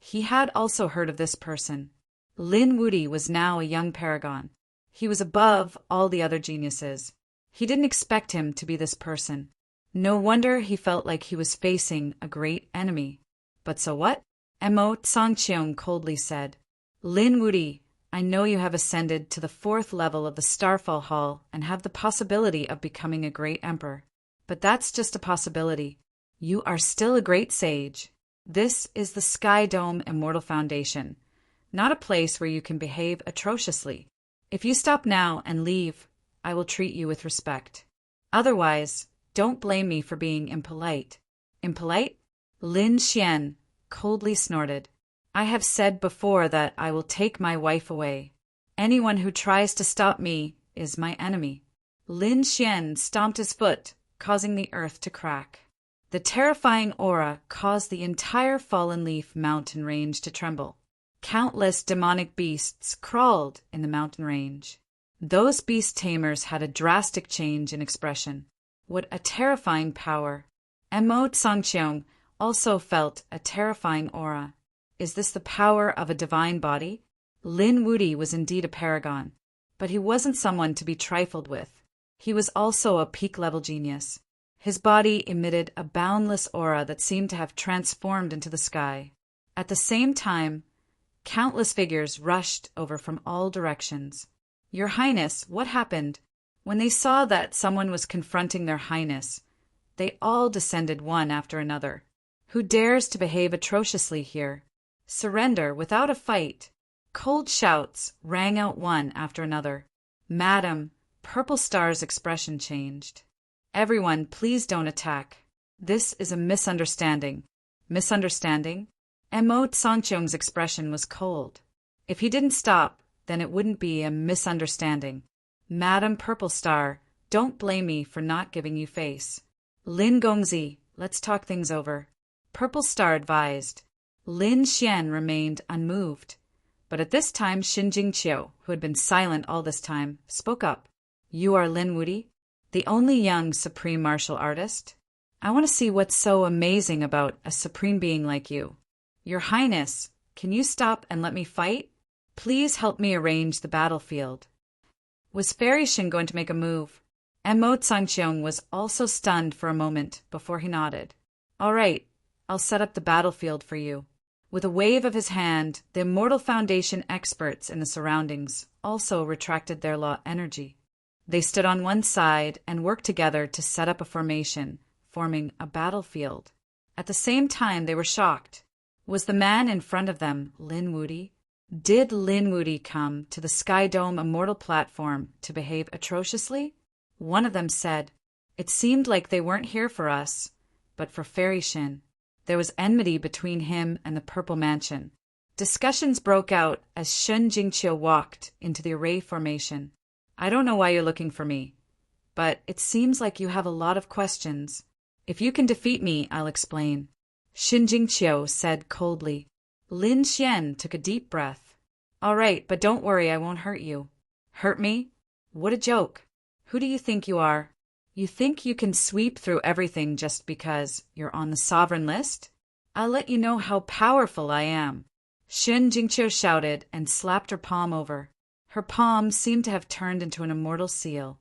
He had also heard of this person. Lin Wudy was now a young paragon. He was above all the other geniuses. He didn't expect him to be this person. No wonder he felt like he was facing a great enemy. But so what? Mo Tsangcheong coldly said, Lin Wudy, I know you have ascended to the 4th level of the Starfall Hall and have the possibility of becoming a great emperor. But that's just a possibility. You are still a great sage. This is the Sky Dome Immortal Foundation, not a place where you can behave atrociously. If you stop now and leave, I will treat you with respect. Otherwise, don't blame me for being impolite. Impolite? Lin Xian coldly snorted. I have said before that I will take my wife away. Anyone who tries to stop me is my enemy. Lin Xian stomped his foot, causing the earth to crack. The terrifying aura caused the entire Fallen Leaf mountain range to tremble. Countless demonic beasts crawled in the mountain range. Those beast tamers had a drastic change in expression. What a terrifying power! Mo Tsangcheong also felt a terrifying aura. Is this the power of a divine body? Lin Wudy was indeed a paragon, but he wasn't someone to be trifled with. He was also a peak-level genius. His body emitted a boundless aura that seemed to have transformed into the sky. At the same time, countless figures rushed over from all directions. Your Highness, what happened? When they saw that someone was confronting their Highness, they all descended one after another. Who dares to behave atrociously here? Surrender without a fight. Cold shouts rang out one after another. Madam Purple Star's expression changed. Everyone, please don't attack. This is a misunderstanding. Misunderstanding? Mo Tsangcheong's expression was cold. If he didn't stop, then it wouldn't be a misunderstanding. Madam Purple Star, don't blame me for not giving you face. Lin Gongzi, let's talk things over. Purple Star advised. Lin Xian remained unmoved. But at this time Xin Jingqiu, who had been silent all this time, spoke up. You are Lin Wudy? The only young supreme martial artist? I want to see what's so amazing about a supreme being like you. Your Highness, can you stop and let me fight? Please help me arrange the battlefield. Was Fairy Shin going to make a move? Mo Tsangcheong was also stunned for a moment before he nodded. All right, I'll set up the battlefield for you. With a wave of his hand, the Immortal Foundation experts in the surroundings also retracted their law energy. They stood on one side and worked together to set up a formation, forming a battlefield. At the same time, they were shocked. Was the man in front of them Lin Wudy? Did Lin Wudy come to the Sky Dome Immortal platform to behave atrociously? One of them said, It seemed like they weren't here for us, but for Fairy Shin. There was enmity between him and the Purple Mansion. Discussions broke out as Xin Jingqiu walked into the array formation. I don't know why you're looking for me, but it seems like you have a lot of questions. If you can defeat me, I'll explain. Xin Jingqiu said coldly. Lin Xian took a deep breath. All right, but don't worry, I won't hurt you. Hurt me? What a joke. Who do you think you are? You think you can sweep through everything just because you're on the sovereign list? I'll let you know how powerful I am. Xin Jingqiu shouted and slapped her palm over. Her palm seemed to have turned into an immortal seal,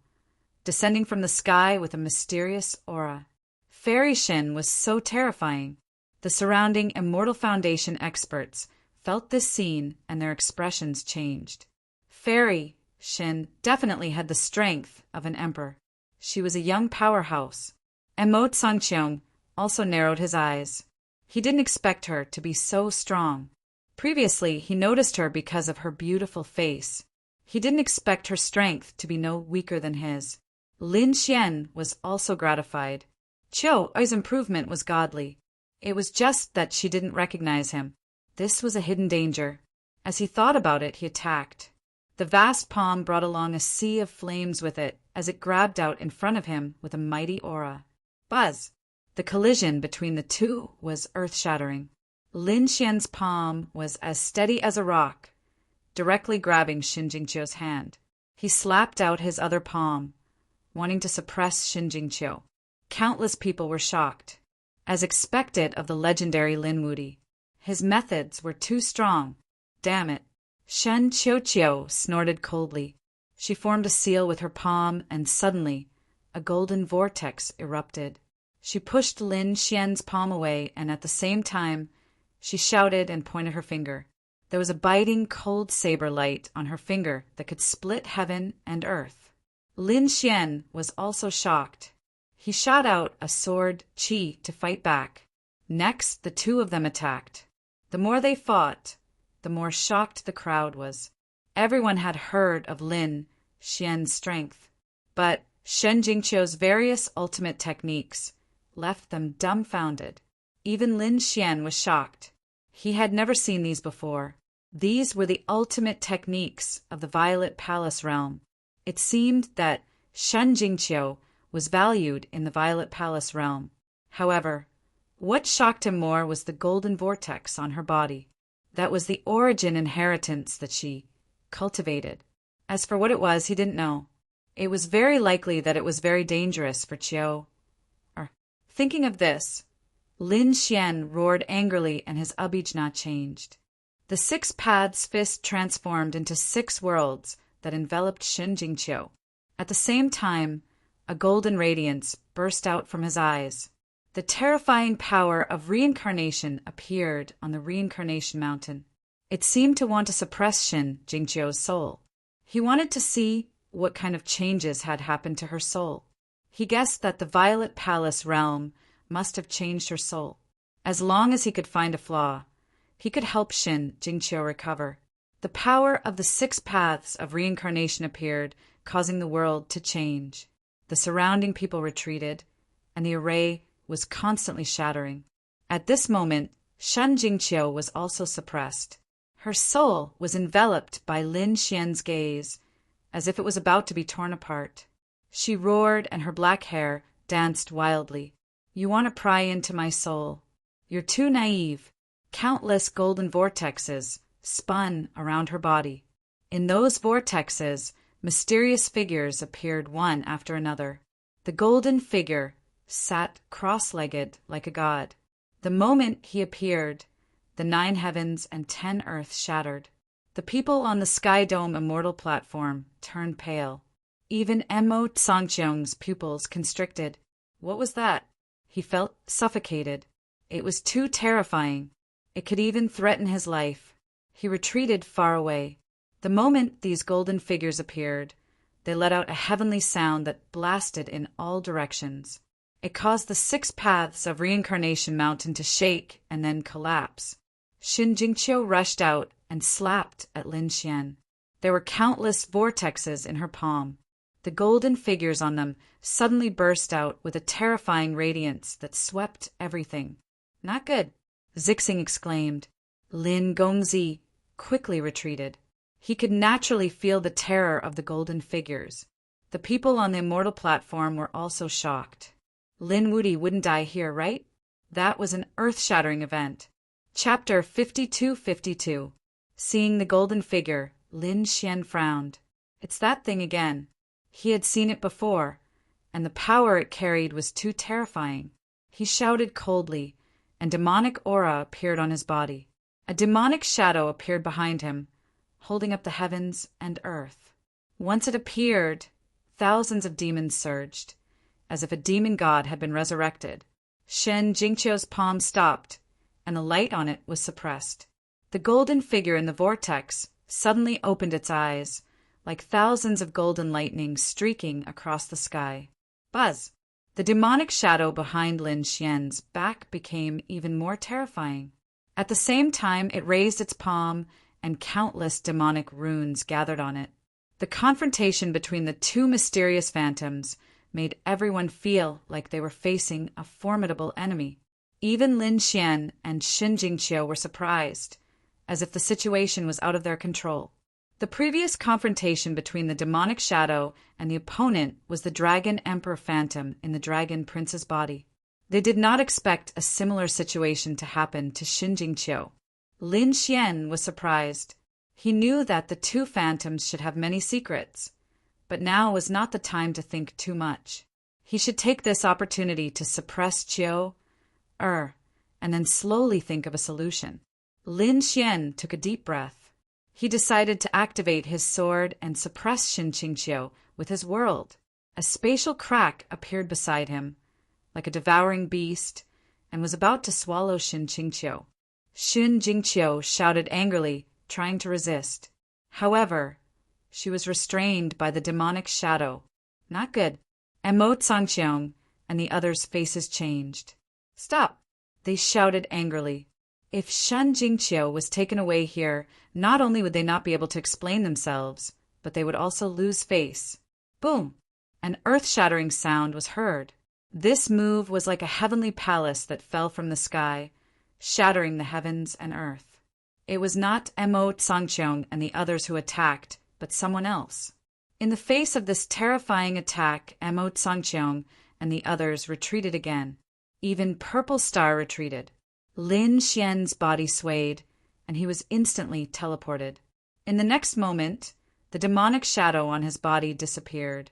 descending from the sky with a mysterious aura. Fairy Shin was so terrifying. The surrounding Immortal Foundation experts felt this scene and their expressions changed. Fairy Shin definitely had the strength of an emperor. She was a young powerhouse. Mo Tsangcheong also narrowed his eyes. He didn't expect her to be so strong. Previously, he noticed her because of her beautiful face. He didn't expect her strength to be no weaker than his. Lin Xian was also gratified. Qiu's improvement was godly. It was just that she didn't recognize him. This was a hidden danger. As he thought about it, he attacked. The vast palm brought along a sea of flames with it as it grabbed out in front of him with a mighty aura. Buzz! The collision between the two was earth-shattering. Lin Xian's palm was as steady as a rock, directly grabbing Shin Jingqiu's hand. He slapped out his other palm, wanting to suppress Shin Jingqiu. Countless people were shocked, as expected of the legendary Lin Wuti. His methods were too strong. Damn it. Shen Qiuqiu snorted coldly. She formed a seal with her palm, and suddenly, a golden vortex erupted. She pushed Lin Xian's palm away, and at the same time, she shouted and pointed her finger. There was a biting, cold saber light on her finger that could split heaven and earth. Lin Xian was also shocked. He shot out a sword qi to fight back. Next, the two of them attacked. The more they fought, the more shocked the crowd was. Everyone had heard of Lin Xian's strength, but Shen Jingqiu's various ultimate techniques left them dumbfounded. Even Lin Xian was shocked. He had never seen these before. These were the ultimate techniques of the Violet Palace realm. It seemed that Shen Jingqiu was valued in the Violet Palace realm. However, what shocked him more was the golden vortex on her body. That was the origin inheritance that she cultivated. As for what it was, he didn't know. It was very likely that it was very dangerous for Qiu. Thinking of this, Lin Xian roared angrily and his abijna changed. The 6 paths fist transformed into 6 worlds that enveloped Shin Jingqiu. At the same time, a golden radiance burst out from his eyes. The terrifying power of reincarnation appeared on the reincarnation mountain. It seemed to want to suppress Shin Jingqiu's soul. He wanted to see what kind of changes had happened to her soul. He guessed that the Violet Palace realm must have changed her soul. As long as he could find a flaw, he could help Shin Jingqiu recover. The power of the 6 paths of reincarnation appeared, causing the world to change. The surrounding people retreated, and the array was constantly shattering. At this moment, Shen Jingqiu was also suppressed. Her soul was enveloped by Lin Xian's gaze, as if it was about to be torn apart. She roared, and her black hair danced wildly. You want to pry into my soul. You're too naive. Countless golden vortexes spun around her body. In those vortexes, mysterious figures appeared one after another. The golden figure sat cross-legged like a god. The moment he appeared, the 9 heavens and 10 earths shattered. The people on the Sky Dome Immortal platform turned pale. Even Mo Tsangqiong's pupils constricted. What was that? He felt suffocated. It was too terrifying. It could even threaten his life. He retreated far away. The moment these golden figures appeared, they let out a heavenly sound that blasted in all directions. It caused the 6 paths of reincarnation mountain to shake and then collapse. Shin Jingqiu rushed out and slapped at Lin Xian. There were countless vortexes in her palm. The golden figures on them suddenly burst out with a terrifying radiance that swept everything. Not good, Zixing exclaimed. Lin Gongzi quickly retreated. He could naturally feel the terror of the golden figures. The people on the immortal platform were also shocked. Lin Wuti wouldn't die here, right? That was an earth-shattering event. Chapter 5252. Seeing the golden figure, Lin Xian frowned. It's that thing again. He had seen it before, and the power it carried was too terrifying. He shouted coldly, and demonic aura appeared on his body. A demonic shadow appeared behind him, holding up the heavens and earth. Once it appeared, thousands of demons surged, as if a demon god had been resurrected. Shen Jingqiu's palm stopped, and the light on it was suppressed. The golden figure in the vortex suddenly opened its eyes, like thousands of golden lightning streaking across the sky. Buzz! The demonic shadow behind Lin Xian's back became even more terrifying. At the same time, it raised its palm, and countless demonic runes gathered on it. The confrontation between the 2 mysterious phantoms made everyone feel like they were facing a formidable enemy. Even Lin Xian and Shin Jingqiu were surprised. as if the situation was out of their control. The previous confrontation between the demonic shadow and the opponent was the Dragon Emperor Phantom in the Dragon Prince's body. They did not expect a similar situation to happen to Shen Jingqiu. Lin Xian was surprised. He knew that the two phantoms should have many secrets, but now was not the time to think too much. He should take this opportunity to suppress Qiu, and then slowly think of a solution. Lin Xian took a deep breath. He decided to activate his sword and suppress Shen Jingqiu with his world. A spatial crack appeared beside him, like a devouring beast, and was about to swallow Shen Jingqiu. Shen Jingqiu shouted angrily, trying to resist. However, she was restrained by the demonic shadow. Not good. Mo Tsangqiang and the others' faces changed. Stop! They shouted angrily. If Shen Jingqiu was taken away here, not only would they not be able to explain themselves, but they would also lose face. Boom! An earth-shattering sound was heard. This move was like a heavenly palace that fell from the sky, shattering the heavens and earth. It was not Mo Tsangqiang and the others who attacked, but someone else. In the face of this terrifying attack, Mo Tsangqiang and the others retreated again. Even Purple Star retreated. Lin Xian's body swayed, and he was instantly teleported. In the next moment, the demonic shadow on his body disappeared,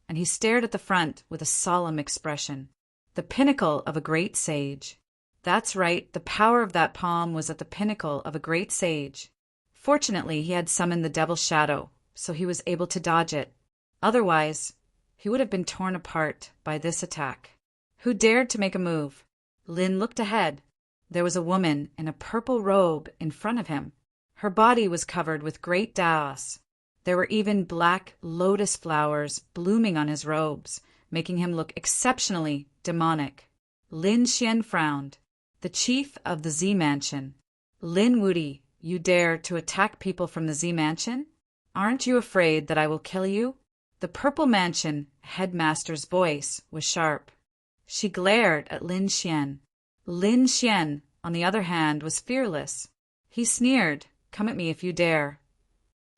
and he stared at the front with a solemn expression. The pinnacle of a great sage. That's right, the power of that palm was at the pinnacle of a great sage. Fortunately, he had summoned the devil's shadow, so he was able to dodge it. Otherwise, he would have been torn apart by this attack. Who dared to make a move? Lin looked ahead. There was a woman in a purple robe in front of him. Her body was covered with great daos. There were even black lotus flowers blooming on his robes, making him look exceptionally demonic. Lin Xian frowned. The chief of the Z Mansion. Lin Wudi, you dare to attack people from the Z Mansion? Aren't you afraid that I will kill you? The Purple Mansion headmaster's voice was sharp. She glared at Lin Xian. Lin Xian, on the other hand, was fearless. He sneered, "Come at me if you dare.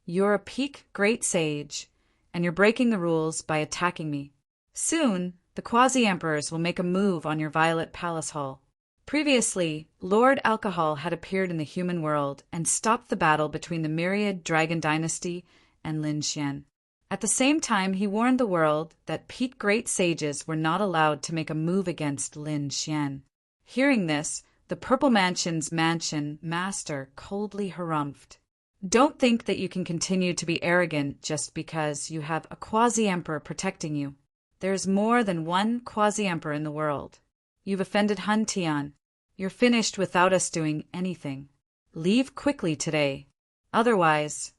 You're a peak great sage, and you're breaking the rules by attacking me. Soon, the Quasi-Emperors will make a move on your Violet Palace Hall." Previously, Lord Alcohol had appeared in the human world and stopped the battle between the Myriad Dragon Dynasty and Lin Xian. At the same time, he warned the world that peak great sages were not allowed to make a move against Lin Xian. Hearing this, the Purple Mansion's mansion master coldly harumphed. Don't think that you can continue to be arrogant just because you have a quasi-emperor protecting you. There's more than one quasi-emperor in the world. You've offended Han Tian. You're finished without us doing anything. Leave quickly today. Otherwise,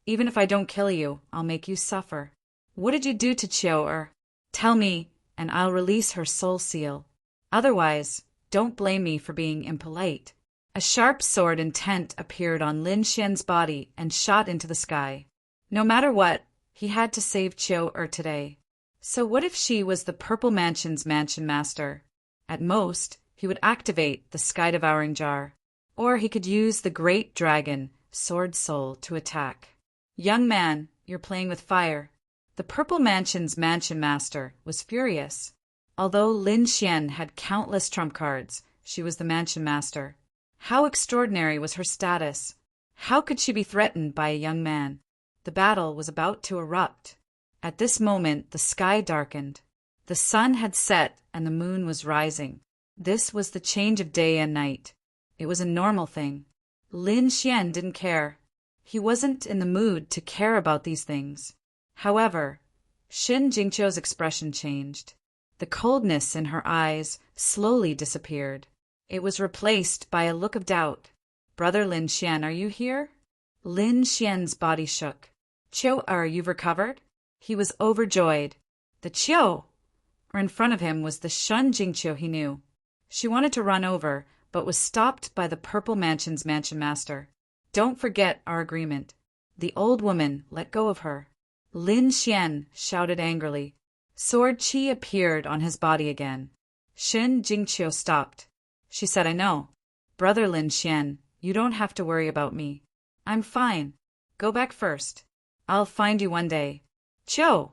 even if I don't kill you, I'll make you suffer. What did you do to Qiu? Tell me, and I'll release her soul seal. Otherwise, don't blame me for being impolite. A sharp sword intent appeared on Lin Xian's body and shot into the sky. No matter what, he had to save Qiu today. So what if she was the Purple Mansion's mansion master? At most, he would activate the sky-devouring jar. Or he could use the great dragon, Sword Soul, to attack. Young man, you're playing with fire. The Purple Mansion's mansion master was furious. Although Lin Xian had countless trump cards, she was the mansion master. How extraordinary was her status? How could she be threatened by a young man? The battle was about to erupt. At this moment, the sky darkened. The sun had set and the moon was rising. This was the change of day and night. It was a normal thing. Lin Xian didn't care. He wasn't in the mood to care about these things. However, Shen Jingqiu's expression changed. The coldness in her eyes slowly disappeared. It was replaced by a look of doubt. "Brother Lin Xian, are you here?" Lin Xian's body shook. "Qiu, you've recovered?" He was overjoyed. The Qiu in front of him was the Shen Jingqiu he knew. She wanted to run over, but was stopped by the Purple Mansion's mansion master. "Don't forget our agreement." The old woman let go of her. Lin Xian shouted angrily. Sword Qi appeared on his body again. Shen Jingqiu stopped. She said, "I know. Brother Lin Xian, You don't have to worry about me. I'm fine. Go back first. I'll find you one day. Chiu,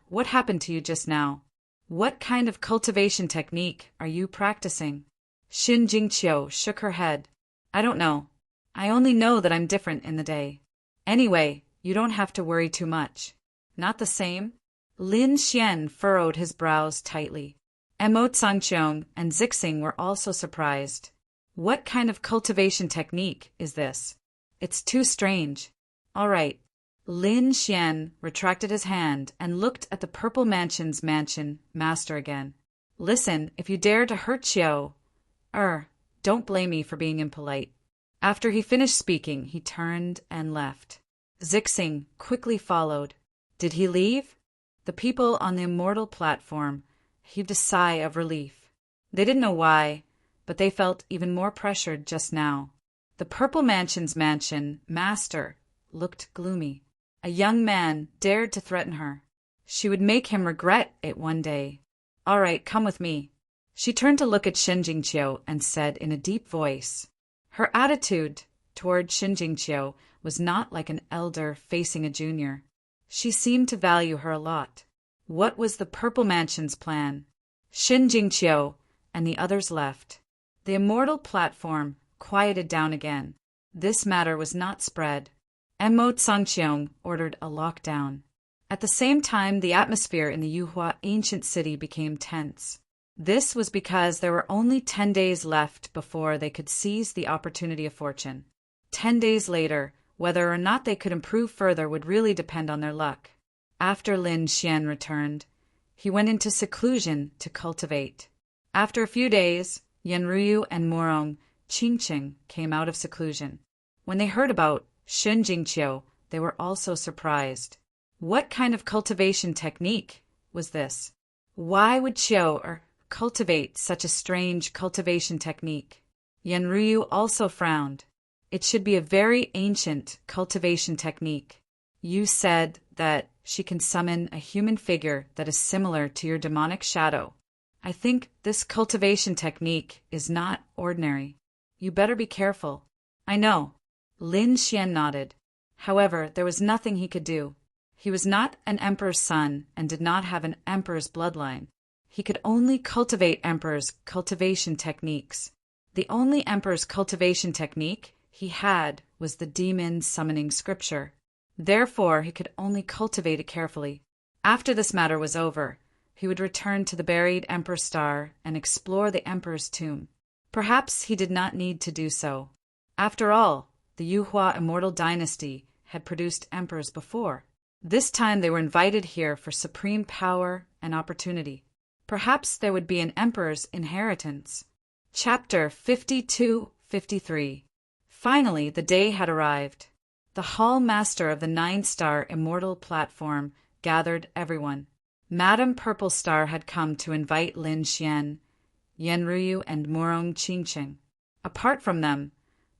what happened to you just now? What kind of cultivation technique are you practicing? Xin Jingqiu shook her head. I don't know. I only know that I'm different in the day. Anyway, you don't have to worry too much. Not the same? Lin Xian furrowed his brows tightly. Mo Tsangqiong and Zixing were also surprised. What kind of cultivation technique is this? It's too strange. All right. Lin Xian retracted his hand and looked at the Purple Mansion's mansion master again. Listen, if you dare to hurt Chiu, don't blame me for being impolite. After he finished speaking, he turned and left. Zixing quickly followed. Did he leave? The people on the immortal platform heaved a sigh of relief. They didn't know why, but they felt even more pressured just now. The Purple Mansion's mansion master looked gloomy. A young man dared to threaten her. She would make him regret it one day. All right, come with me. She turned to look at Xin Jingqiu and said in a deep voice. Her attitude toward Xin Jingqiu was not like an elder facing a junior. She seemed to value her a lot. What was the Purple Mansion's plan? Xin Jingqiu and the others left. The immortal platform quieted down again. This matter was not spread. Mo Tsangqiong ordered a lockdown. At the same time, the atmosphere in the Yuhua ancient city became tense. This was because there were only 10 days left before they could seize the opportunity of fortune. 10 days later, whether or not they could improve further would really depend on their luck. After Lin Xian returned, he went into seclusion to cultivate. After a few days, Yanruyu and Morong Qingqing came out of seclusion. When they heard about Xin Jingqiu, they were also surprised. What kind of cultivation technique was this? Why would Chiu cultivate such a strange cultivation technique? Yanruyu also frowned. It should be a very ancient cultivation technique. You said that she can summon a human figure that is similar to your demonic shadow. I think this cultivation technique is not ordinary. You better be careful. I know. Lin Xian nodded. However, there was nothing he could do. He was not an emperor's son and did not have an emperor's bloodline. He could only cultivate emperor's cultivation techniques. The only emperor's cultivation technique he had was the demon summoning scripture. Therefore, he could only cultivate it carefully. After this matter was over, he would return to the buried emperor's star and explore the emperor's tomb. Perhaps he did not need to do so. After all, the Yuhua immortal dynasty had produced emperors before. This time they were invited here for supreme power and opportunity. Perhaps there would be an emperor's inheritance. Chapter 52-53. Finally, the day had arrived. The hall master of the 9-star immortal platform gathered everyone. Madame Purple Star had come to invite Lin Xian, Yanruyu, and Morong Qingqing. Apart from them,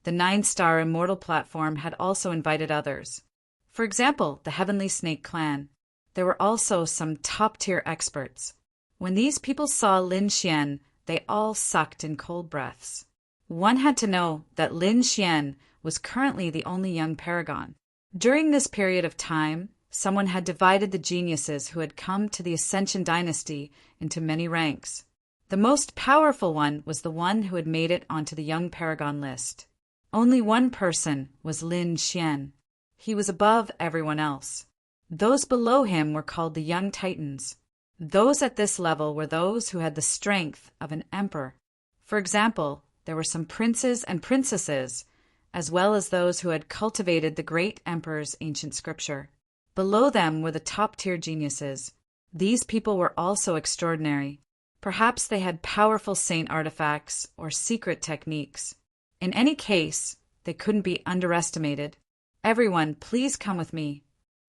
the 9-star immortal platform had also invited others. For example, the Heavenly Snake Clan. There were also some top-tier experts. When these people saw Lin Xian, they all sucked in cold breaths. One had to know that Lin Xian was currently the only young paragon. During this period of time, someone had divided the geniuses who had come to the Ascension Dynasty into many ranks. The most powerful one was the one who had made it onto the young paragon list. Only one person was Lin Xian. He was above everyone else. Those below him were called the Young Titans. Those at this level were those who had the strength of an emperor. For example, there were some princes and princesses, as well as those who had cultivated the great emperor's ancient scripture. Below them were the top-tier geniuses. These people were also extraordinary. Perhaps they had powerful saint artifacts or secret techniques. In any case, they couldn't be underestimated. Everyone, please come with me.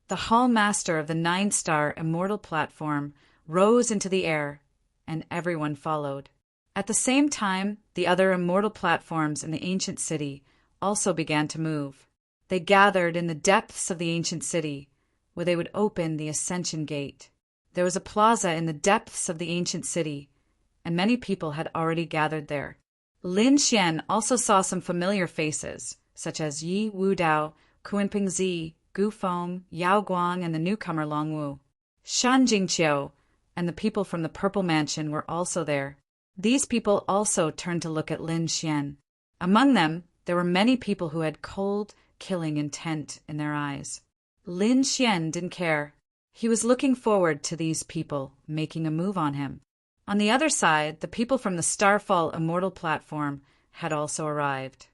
The hall master of the 9-star immortal platform rose into the air, and everyone followed. At the same time, the other immortal platforms in the ancient city also began to move. They gathered in the depths of the ancient city, where they would open the Ascension Gate. There was a plaza in the depths of the ancient city, and many people had already gathered there. Lin Xian also saw some familiar faces, such as Yi Wudao, Kuanping Zi, Gu Feng, Yao Guang, and the newcomer Long Wu. Shan Jingqiu and the people from the Purple Mansion were also there. These people also turned to look at Lin Xian. Among them, there were many people who had cold, killing intent in their eyes. Lin Xian didn't care. He was looking forward to these people making a move on him. On the other side, the people from the Starfall Immortal platform had also arrived.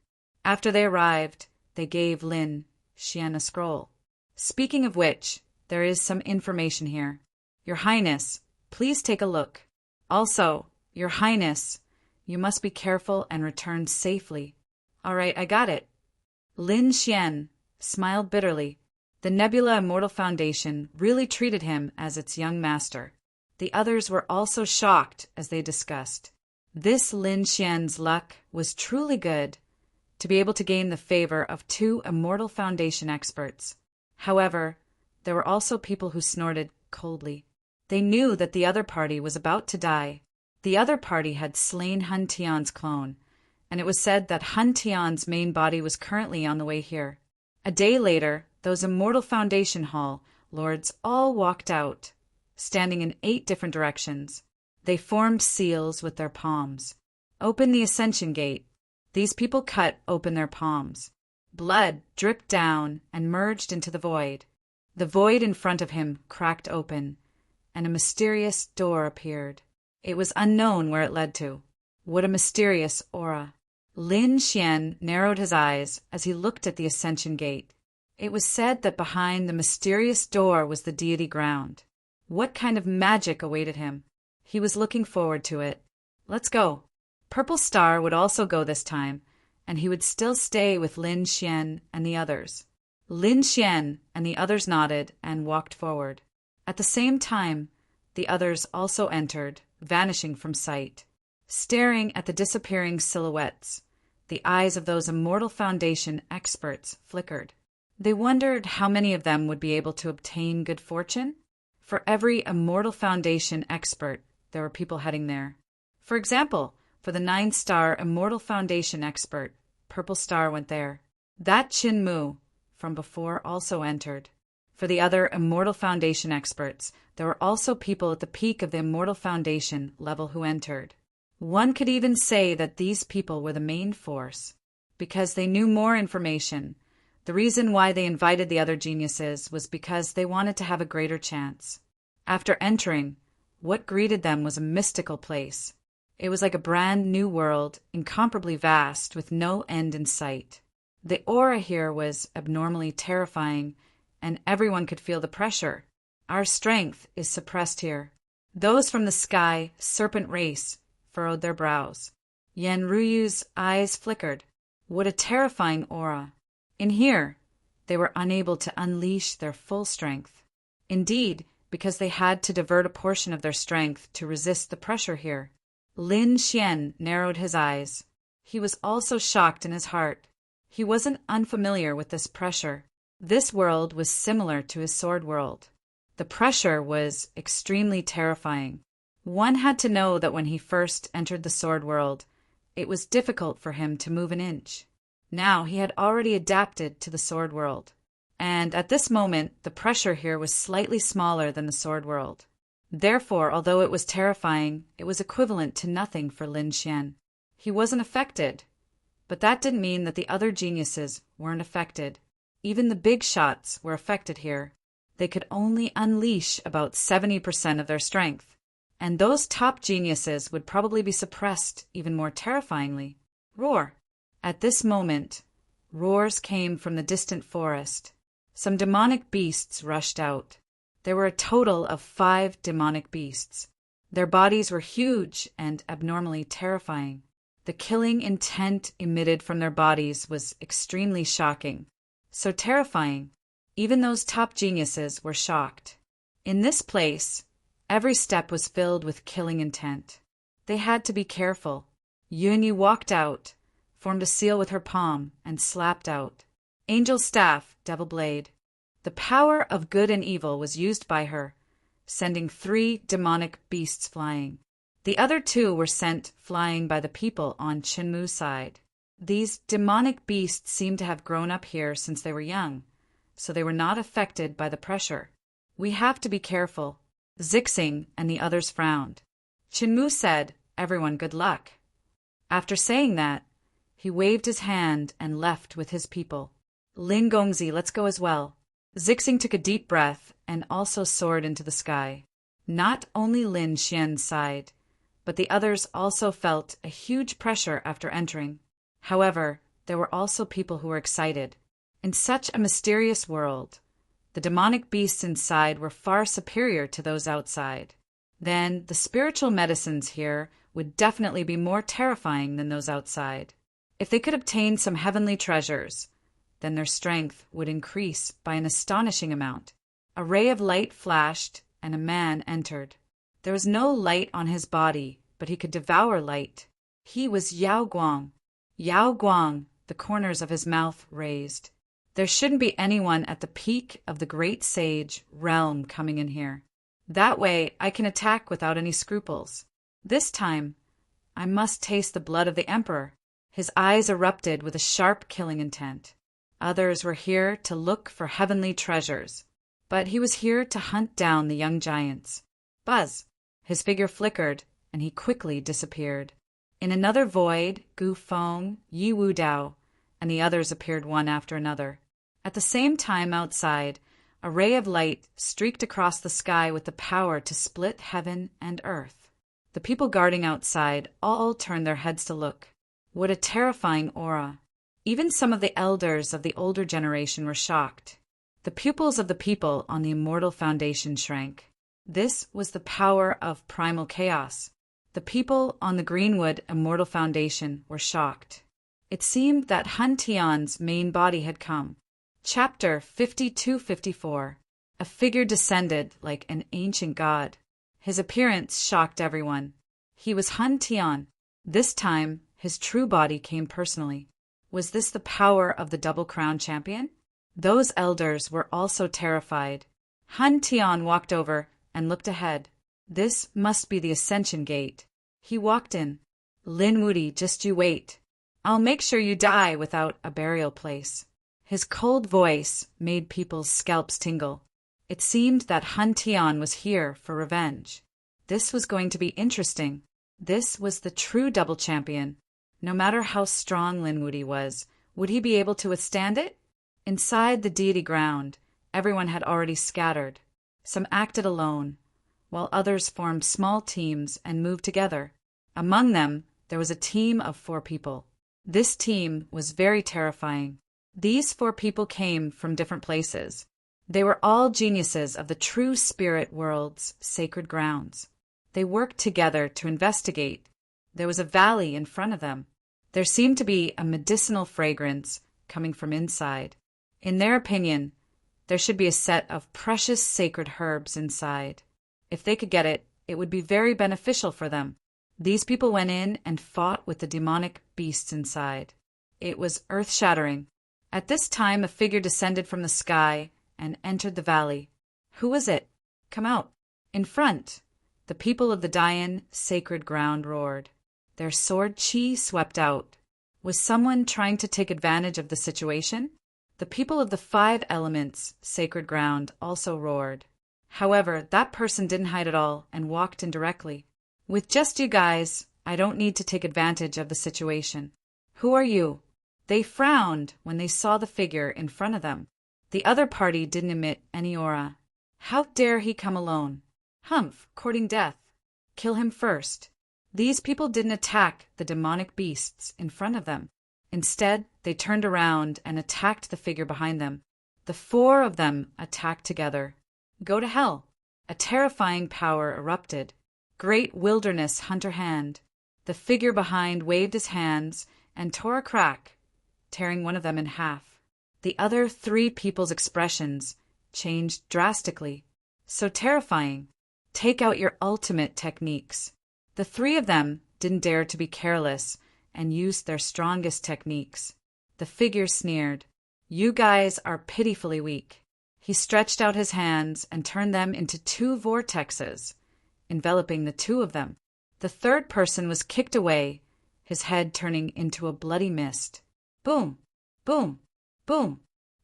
After they arrived, they gave Lin Xian a scroll. Speaking of which, there is some information here. Your Highness, please take a look. Also, Your Highness, you must be careful and return safely. All right, I got it. Lin Xian smiled bitterly. The Nebula Immortal Foundation really treated him as its young master. The others were also shocked as they discussed. This Lin Xian's luck was truly good, to be able to gain the favor of 2 Immortal Foundation experts. However, there were also people who snorted coldly. They knew that the other party was about to die. The other party had slain Hun Tian's clone, and it was said that Hun Tian's main body was currently on the way here. A day later, those Immortal Foundation Hall lords all walked out, standing in 8 different directions. They formed seals with their palms. Open the Ascension Gate. These people cut open their palms. Blood dripped down and merged into the void. The void in front of him cracked open, and a mysterious door appeared. It was unknown where it led to. What a mysterious aura. Lin Xian narrowed his eyes as he looked at the Ascension Gate. It was said that behind the mysterious door was the Deity ground. What kind of magic awaited him? He was looking forward to it. Let's go. Purple Star would also go this time, and he would still stay with Lin Xian and the others. Lin Xian and the others nodded and walked forward. At the same time, the others also entered, vanishing from sight. Staring at the disappearing silhouettes, the eyes of those Immortal Foundation experts flickered. They wondered how many of them would be able to obtain good fortune. For every Immortal Foundation expert, there were people heading there. For example, for the 9-star Immortal Foundation expert, Purple Star went there. That Qin Mu from before also entered. For the other Immortal Foundation experts, there were also people at the peak of the Immortal Foundation level who entered. One could even say that these people were the main force, because they knew more information. The reason why they invited the other geniuses was because they wanted to have a greater chance. After entering, what greeted them was a mystical place. It was like a brand new world, incomparably vast, with no end in sight. The aura here was abnormally terrifying, and everyone could feel the pressure. Our strength is suppressed here. Those from the sky, serpent race, furrowed their brows. Yan Ruyu's eyes flickered. What a terrifying aura. In here, they were unable to unleash their full strength. Indeed, because they had to divert a portion of their strength to resist the pressure here. Lin Xian narrowed his eyes. He was also shocked in his heart. He wasn't unfamiliar with this pressure. This world was similar to his sword world. The pressure was extremely terrifying. One had to know that when he first entered the sword world, it was difficult for him to move an inch. Now he had already adapted to the sword world. And at this moment, the pressure here was slightly smaller than the sword world. Therefore, although it was terrifying, it was equivalent to nothing for Lin Xian. He wasn't affected. But that didn't mean that the other geniuses weren't affected. Even the big shots were affected here. They could only unleash about 70% of their strength. And those top geniuses would probably be suppressed even more terrifyingly. Roar! At this moment, roars came from the distant forest. Some demonic beasts rushed out. There were a total of 5 demonic beasts. Their bodies were huge and abnormally terrifying. The killing intent emitted from their bodies was extremely shocking. So terrifying, even those top geniuses were shocked. In this place, every step was filled with killing intent. They had to be careful. Yunyi walked out, formed a seal with her palm, and slapped out. Angel staff, devil blade. The power of good and evil was used by her, sending 3 demonic beasts flying. The other two were sent flying by the people on Chinmu's side. These demonic beasts seemed to have grown up here since they were young, so they were not affected by the pressure. We have to be careful. Zixing and the others frowned. Chinmu said, "Everyone good luck." After saying that, he waved his hand and left with his people. Lin Gongzi, let's go as well. Zixing took a deep breath and also soared into the sky. Not only Lin Xian sighed, but the others also felt a huge pressure after entering. However, there were also people who were excited. In such a mysterious world, the demonic beasts inside were far superior to those outside. Then the spiritual medicines here would definitely be more terrifying than those outside. If they could obtain some heavenly treasures, then their strength would increase by an astonishing amount. A ray of light flashed, and a man entered. There was no light on his body, but he could devour light. He was Yao Guang. Yao Guang, the corners of his mouth raised. There shouldn't be anyone at the peak of the great sage realm coming in here. That way I can attack without any scruples. This time, I must taste the blood of the emperor. His eyes erupted with a sharp killing intent. Others were here to look for heavenly treasures, but he was here to hunt down the young giants. Buzz! His figure flickered, and he quickly disappeared. In another void, Gu Feng, Yi Wu Dao, and the others appeared one after another. At the same time outside, a ray of light streaked across the sky with the power to split heaven and earth. The people guarding outside all turned their heads to look. What a terrifying aura! Even some of the elders of the older generation were shocked. The pupils of the people on the immortal foundation shrank. This was the power of primal chaos. The people on the Greenwood immortal foundation were shocked. It seemed that Han Tian's main body had come. Chapter 52-54. A figure descended like an ancient god. His appearance shocked everyone. He was Han Tian. This time, his true body came personally. Was this the power of the Double Crown champion? Those elders were also terrified. Han Tian walked over and looked ahead. This must be the Ascension Gate. He walked in. Lin Wudi, just you wait. I'll make sure you die without a burial place. His cold voice made people's scalps tingle. It seemed that Han Tian was here for revenge. This was going to be interesting. This was the true double champion. No matter how strong Lin Wudi was, would he be able to withstand it? Inside the deity ground, everyone had already scattered. Some acted alone, while others formed small teams and moved together. Among them, there was a team of 4 people. This team was very terrifying. These 4 people came from different places. They were all geniuses of the true spirit world's sacred grounds. They worked together to investigate. There was a valley in front of them. There seemed to be a medicinal fragrance coming from inside. In their opinion, there should be a set of precious sacred herbs inside. If they could get it, it would be very beneficial for them. These people went in and fought with the demonic beasts inside. It was earth-shattering. At this time, a figure descended from the sky and entered the valley. Who was it? Come out. In front, the people of the Dayan sacred ground roared. Their sword chi swept out. Was someone trying to take advantage of the situation? The people of the 5 elements sacred ground also roared. However, that person didn't hide at all and walked in directly. With just you guys, I don't need to take advantage of the situation. Who are you? They frowned when they saw the figure in front of them. The other party didn't emit any aura. How dare he come alone? Humph, courting death. Kill him first. These people didn't attack the demonic beasts in front of them. Instead, they turned around and attacked the figure behind them. The 4 of them attacked together. Go to hell. A terrifying power erupted. Great wilderness hunter hand. The figure behind waved his hands and tore a crack, tearing one of them in half. The other 3 people's expressions changed drastically. So terrifying. Take out your ultimate techniques. The 3 of them didn't dare to be careless and used their strongest techniques. The figure sneered. You guys are pitifully weak. He stretched out his hands and turned them into 2 vortexes, enveloping the 2 of them. The third person was kicked away, his head turning into a bloody mist. Boom! Boom! Boom!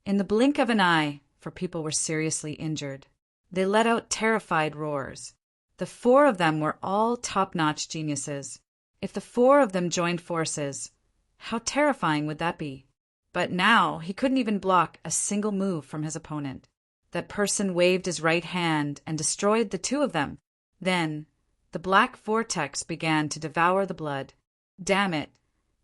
In the blink of an eye, for people were seriously injured. They let out terrified roars. The four of them were all top-notch geniuses. If the four of them joined forces, how terrifying would that be? But now he couldn't even block a single move from his opponent. That person waved his right hand and destroyed the two of them. Then the black vortex began to devour the blood. Damn it!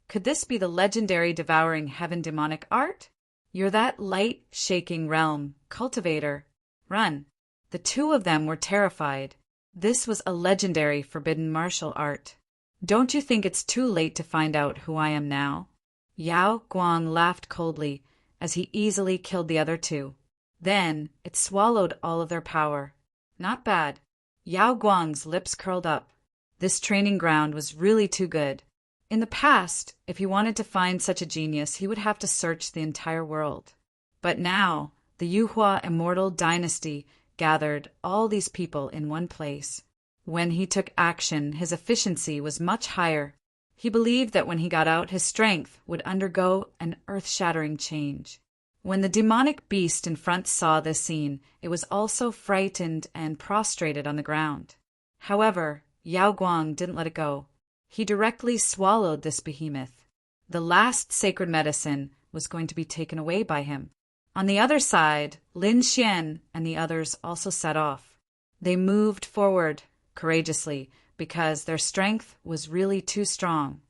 Could this be the legendary devouring heaven demonic art? You're that light-shaking realm, cultivator. Run. The two of them were terrified. This was a legendary forbidden martial art. Don't you think it's too late to find out who I am now? Yao Guang laughed coldly as he easily killed the other two. Then it swallowed all of their power. Not bad. Yao Guang's lips curled up. This training ground was really too good. In the past, if he wanted to find such a genius, he would have to search the entire world. But now, the Yuhua immortal dynasty gathered all these people in one place. When he took action, his efficiency was much higher. He believed that when he got out, his strength would undergo an earth-shattering change. When the demonic beast in front saw this scene, it was also frightened and prostrated on the ground. However, Yao Guang didn't let it go. He directly swallowed this behemoth. The last sacred medicine was going to be taken away by him. On the other side, Lin Xian and the others also set off. They moved forward courageously because their strength was really too strong.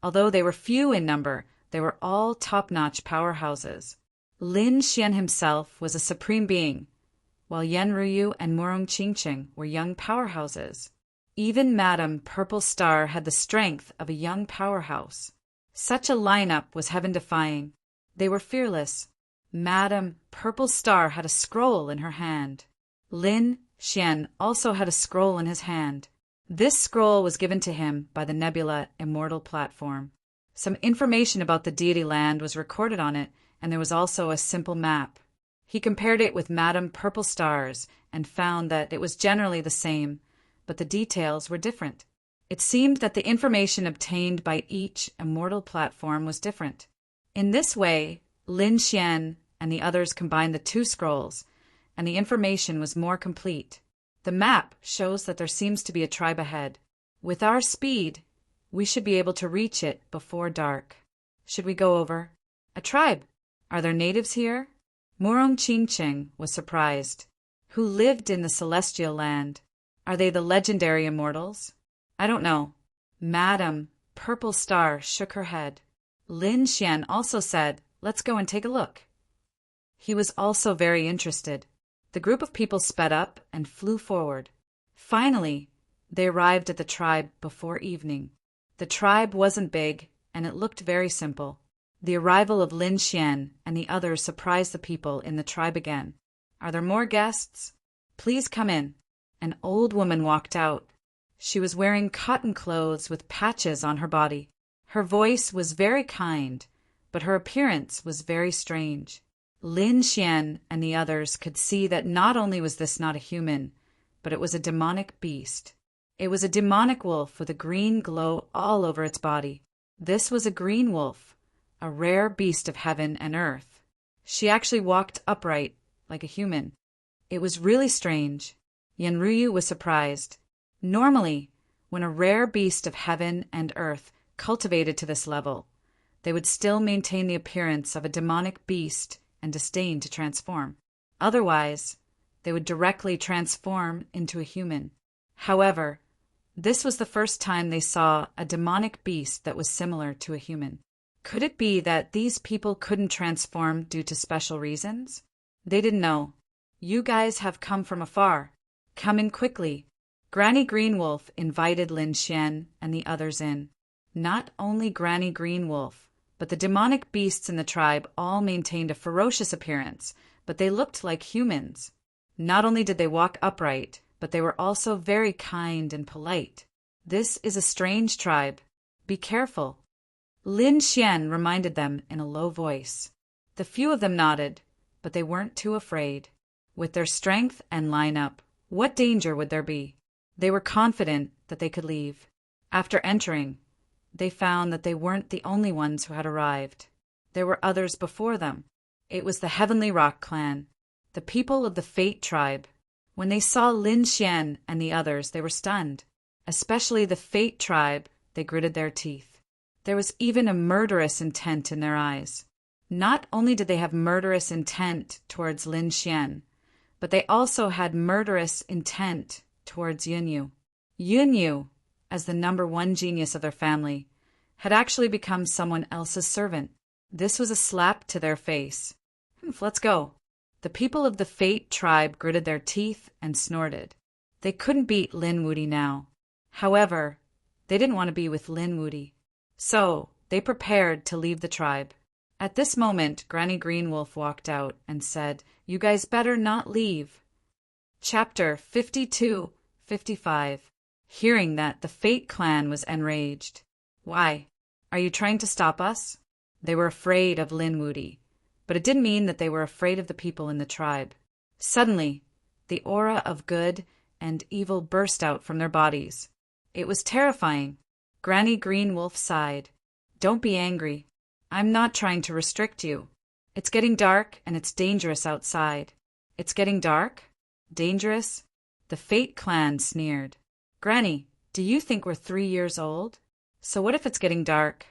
Although they were few in number, they were all top-notch powerhouses. Lin Xian himself was a supreme being, while Yan Ruyu and Murong Qingqing were young powerhouses. Even Madame Purple Star had the strength of a young powerhouse. Such a lineup was heaven-defying. They were fearless. Madame Purple Star had a scroll in her hand. Lin Xian also had a scroll in his hand. This scroll was given to him by the Nebula Immortal Platform. Some information about the Deity land was recorded on it, and there was also a simple map. He compared it with Madame Purple Star's and found that it was generally the same, but the details were different. It seemed that the information obtained by each immortal platform was different. In this way, Lin Xian and the others combined the two scrolls, and the information was more complete. The map shows that there seems to be a tribe ahead. With our speed, we should be able to reach it before dark. Should we go over? A tribe? Are there natives here? Murong Qingqing was surprised. Who lived in the celestial land? Are they the legendary immortals? I don't know. Madame Purple Star shook her head. Lin Xian also said, "Let's go and take a look." He was also very interested. The group of people sped up and flew forward. Finally, they arrived at the tribe before evening. The tribe wasn't big, and it looked very simple. The arrival of Lin Xian and the others surprised the people in the tribe again. "Are there more guests? Please come in." An old woman walked out. She was wearing cotton clothes with patches on her body. Her voice was very kind, but her appearance was very strange. Lin Xian and the others could see that not only was this not a human, but it was a demonic beast. It was a demonic wolf with a green glow all over its body. This was a green wolf, a rare beast of heaven and earth. She actually walked upright, like a human. It was really strange. Yan Ruyu was surprised. Normally, when a rare beast of heaven and earth cultivated to this level, they would still maintain the appearance of a demonic beast and disdain to transform. Otherwise, they would directly transform into a human. However, this was the first time they saw a demonic beast that was similar to a human. Could it be that these people couldn't transform due to special reasons? They didn't know. "You guys have come from afar. Come in quickly." Granny Green Wolf invited Lin Xian and the others in. Not only Granny Green Wolf, but the demonic beasts in the tribe all maintained a ferocious appearance, but they looked like humans. Not only did they walk upright, but they were also very kind and polite. This is a strange tribe. Be careful. Lin Xian reminded them in a low voice. The few of them nodded, but they weren't too afraid. With their strength and lineup, what danger would there be? They were confident that they could leave. After entering, they found that they weren't the only ones who had arrived. There were others before them. It was the Heavenly Rock clan, the people of the Fate tribe. When they saw Lin Xian and the others, they were stunned. Especially the Fate tribe, they gritted their teeth. There was even a murderous intent in their eyes. Not only did they have murderous intent towards Lin Xian, but they also had murderous intent towards Yunyu. Yunyu, as the #1 genius of their family, had actually become someone else's servant. This was a slap to their face. Let's go. The people of the Fate tribe gritted their teeth and snorted. They couldn't beat Lin Wudi now. However, they didn't want to be with Lin Wudi. So, they prepared to leave the tribe. At this moment, Granny Greenwolf walked out and said, "You guys better not leave." Chapter 52-55. Hearing that, the Fate clan was enraged. "Why? Are you trying to stop us?" They were afraid of Lin Wudi, but it didn't mean that they were afraid of the people in the tribe. Suddenly, the aura of good and evil burst out from their bodies. It was terrifying. Granny Greenwolf sighed. "Don't be angry. I'm not trying to restrict you. It's getting dark and it's dangerous outside." "It's getting dark? Dangerous?" The Fate clan sneered. "Granny, do you think we're 3 years old? So what if it's getting dark?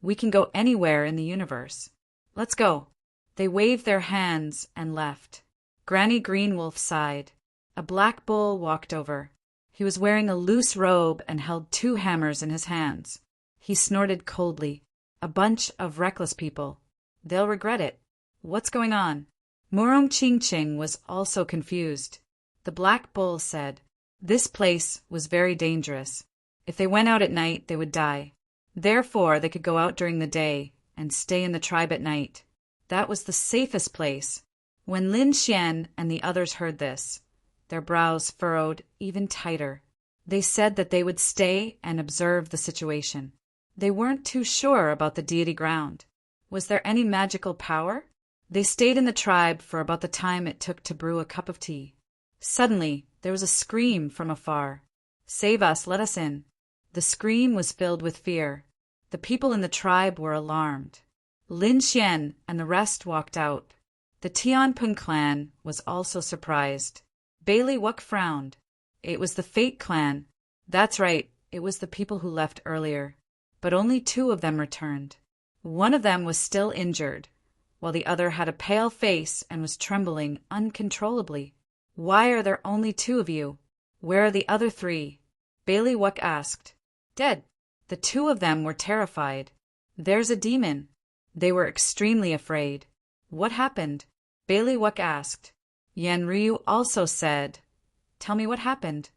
We can go anywhere in the universe. Let's go." They waved their hands and left. Granny Greenwolf sighed. A black bull walked over. He was wearing a loose robe and held 2 hammers in his hands. He snorted coldly. "A bunch of reckless people. They'll regret it. What's going on?" Murong Ching Ching was also confused. The black bull said, "This place was very dangerous. If they went out at night, they would die. Therefore, they could go out during the day and stay in the tribe at night. That was the safest place." When Lin Xian and the others heard this, their brows furrowed even tighter. They said that they would stay and observe the situation. They weren't too sure about the deity ground. Was there any magical power? They stayed in the tribe for about the time it took to brew a cup of tea. Suddenly, there was a scream from afar. "Save us, let us in." The scream was filled with fear. The people in the tribe were alarmed. Lin Xian and the rest walked out. The Tianping clan was also surprised. Bailey Wuck frowned. It was the Fate clan. That's right, it was the people who left earlier. But only 2 of them returned. One of them was still injured, while the other had a pale face and was trembling uncontrollably. "Why are there only 2 of you? Where are the other 3? Bailey Wuck asked. "Dead." The 2 of them were terrified. "There's a demon." They were extremely afraid. "What happened?" Bailey Wuck asked. Yan Ryu also said, "Tell me what happened."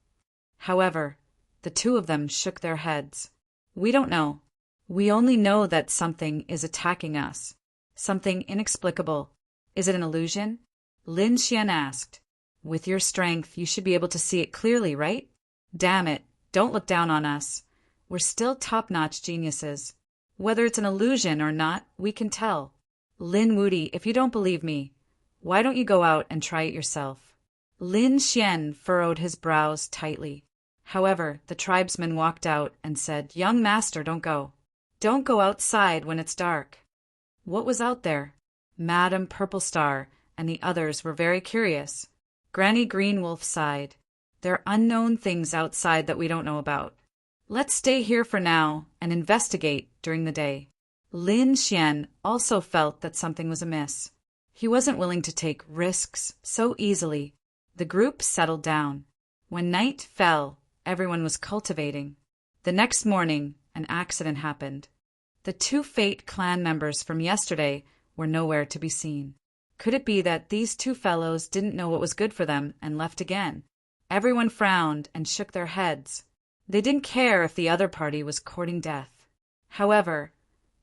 However, the 2 of them shook their heads. "We don't know. We only know that something is attacking us. Something inexplicable. Is it an illusion?" Lin Xian asked. "With your strength, you should be able to see it clearly, right?" "Damn it, don't look down on us. We're still top-notch geniuses. Whether it's an illusion or not, we can tell. Lin Wudi, if you don't believe me, why don't you go out and try it yourself?" Lin Xian furrowed his brows tightly. However, the tribesman walked out and said, "Young master, don't go. Don't go outside when it's dark." What was out there? Madame Purple Star and the others were very curious. Granny Greenwolf sighed. "There are unknown things outside that we don't know about. Let's stay here for now and investigate during the day." Lin Xian also felt that something was amiss. He wasn't willing to take risks so easily. The group settled down. When night fell, everyone was cultivating. The next morning, an accident happened. The 2 Fate clan members from yesterday were nowhere to be seen. Could it be that these 2 fellows didn't know what was good for them and left again? Everyone frowned and shook their heads. They didn't care if the other party was courting death. However,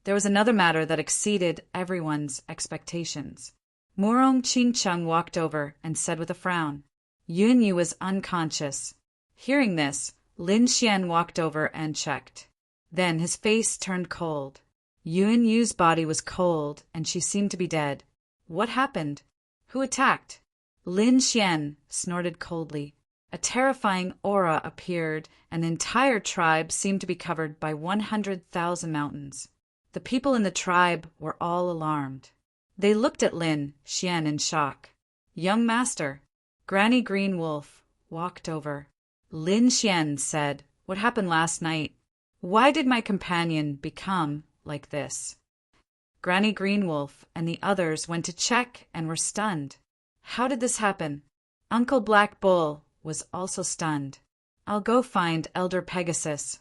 there was another matter that exceeded everyone's expectations. Murong Ching Chung walked over and said with a frown, "Yun Yu is unconscious." Hearing this, Lin Xian walked over and checked. Then his face turned cold. Yun Yu's body was cold and she seemed to be dead. What happened? Who attacked? Lin Xian snorted coldly. A terrifying aura appeared, and the entire tribe seemed to be covered by 100,000 mountains. The people in the tribe were all alarmed. They looked at Lin Xian in shock. "Young master," Granny Green Wolf walked over. Lin Xian said, "What happened last night? Why did my companion become like this?" Granny Green Wolf and the others went to check and were stunned. How did this happen? Uncle Black Bull was also stunned. "I'll go find Elder Pegasus."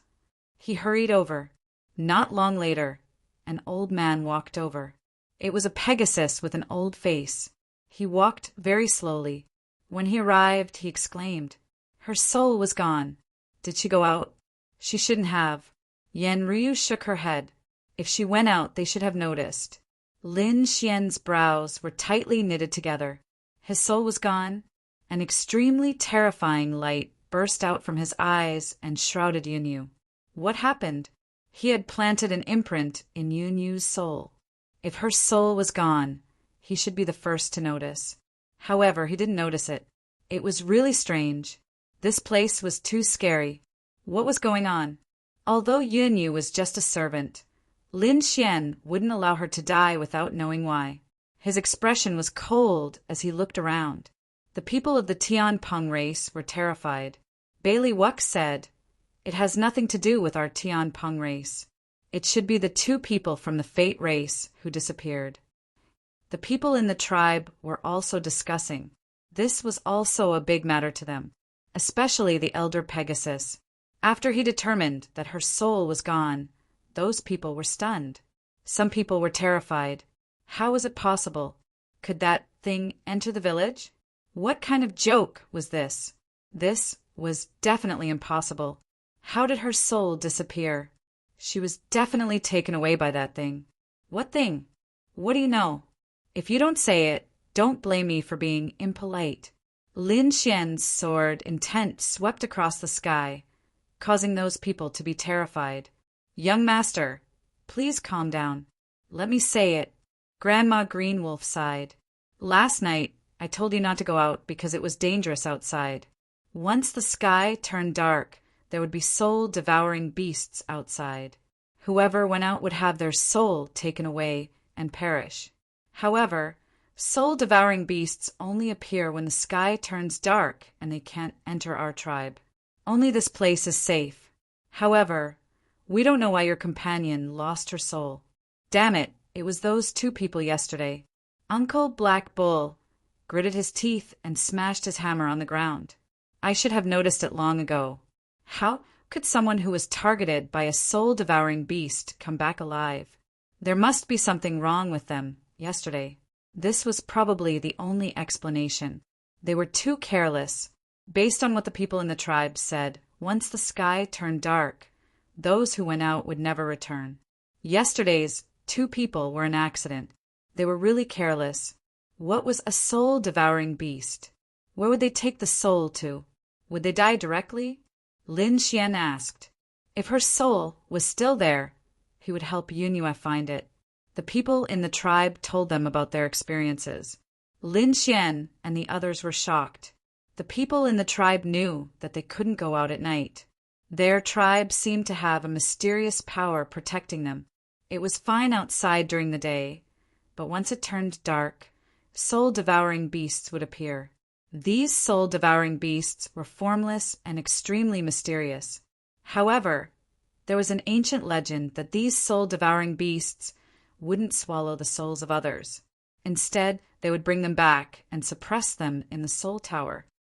He hurried over. Not long later, an old man walked over. It was a Pegasus with an old face. He walked very slowly. When he arrived, he exclaimed, "Her soul was gone. Did she go out?" "She shouldn't have." Yan Ryu shook her head. "If she went out, they should have noticed." Lin Xian's brows were tightly knitted together. His soul was gone. An extremely terrifying light burst out from his eyes and shrouded Yunyu. What happened? He had planted an imprint in Yunyu's soul. If her soul was gone, he should be the first to notice. However, he didn't notice it. It was really strange. This place was too scary. What was going on? Although Yunyu was just a servant, Lin Xian wouldn't allow her to die without knowing why. His expression was cold as he looked around. The people of the Tianpeng race were terrified. Bailey Wuck said, "It has nothing to do with our Tianpeng race. It should be the two people from the Fate race who disappeared." The people in the tribe were also discussing. This was also a big matter to them, especially the elder Pegasus. After he determined that her soul was gone, those people were stunned. Some people were terrified. How was it possible? Could that thing enter the village? What kind of joke was this? This was definitely impossible. How did her soul disappear? She was definitely taken away by that thing. What thing? What do you know? If you don't say it, don't blame me for being impolite. Lin Xian's sword intent swept across the sky, causing those people to be terrified. "Young master, please calm down. Let me say it." Grandma Green Wolf sighed. "Last night, I told you not to go out because it was dangerous outside. Once the sky turned dark, there would be soul-devouring beasts outside. Whoever went out would have their soul taken away and perish. However, soul-devouring beasts only appear when the sky turns dark and they can't enter our tribe. Only this place is safe. However, we don't know why your companion lost her soul. Damn it, it was those two people yesterday." Uncle Black Bull gritted his teeth and smashed his hammer on the ground. "I should have noticed it long ago. How could someone who was targeted by a soul-devouring beast come back alive? There must be something wrong with them yesterday." This was probably the only explanation. They were too careless. Based on what the people in the tribe said, once the sky turned dark, those who went out would never return. Yesterday's two people were an accident. They were really careless. What was a soul-devouring beast? Where would they take the soul to? Would they die directly? Lin Xian asked. If her soul was still there, he would help Yunyu find it. The people in the tribe told them about their experiences. Lin Xian and the others were shocked. The people in the tribe knew that they couldn't go out at night. Their tribe seemed to have a mysterious power protecting them. It was fine outside during the day, but once it turned dark, soul-devouring beasts would appear. These soul-devouring beasts were formless and extremely mysterious. However, there was an ancient legend that these soul-devouring beasts wouldn't swallow the souls of others. Instead, they would bring them back and suppress them in the soul tower.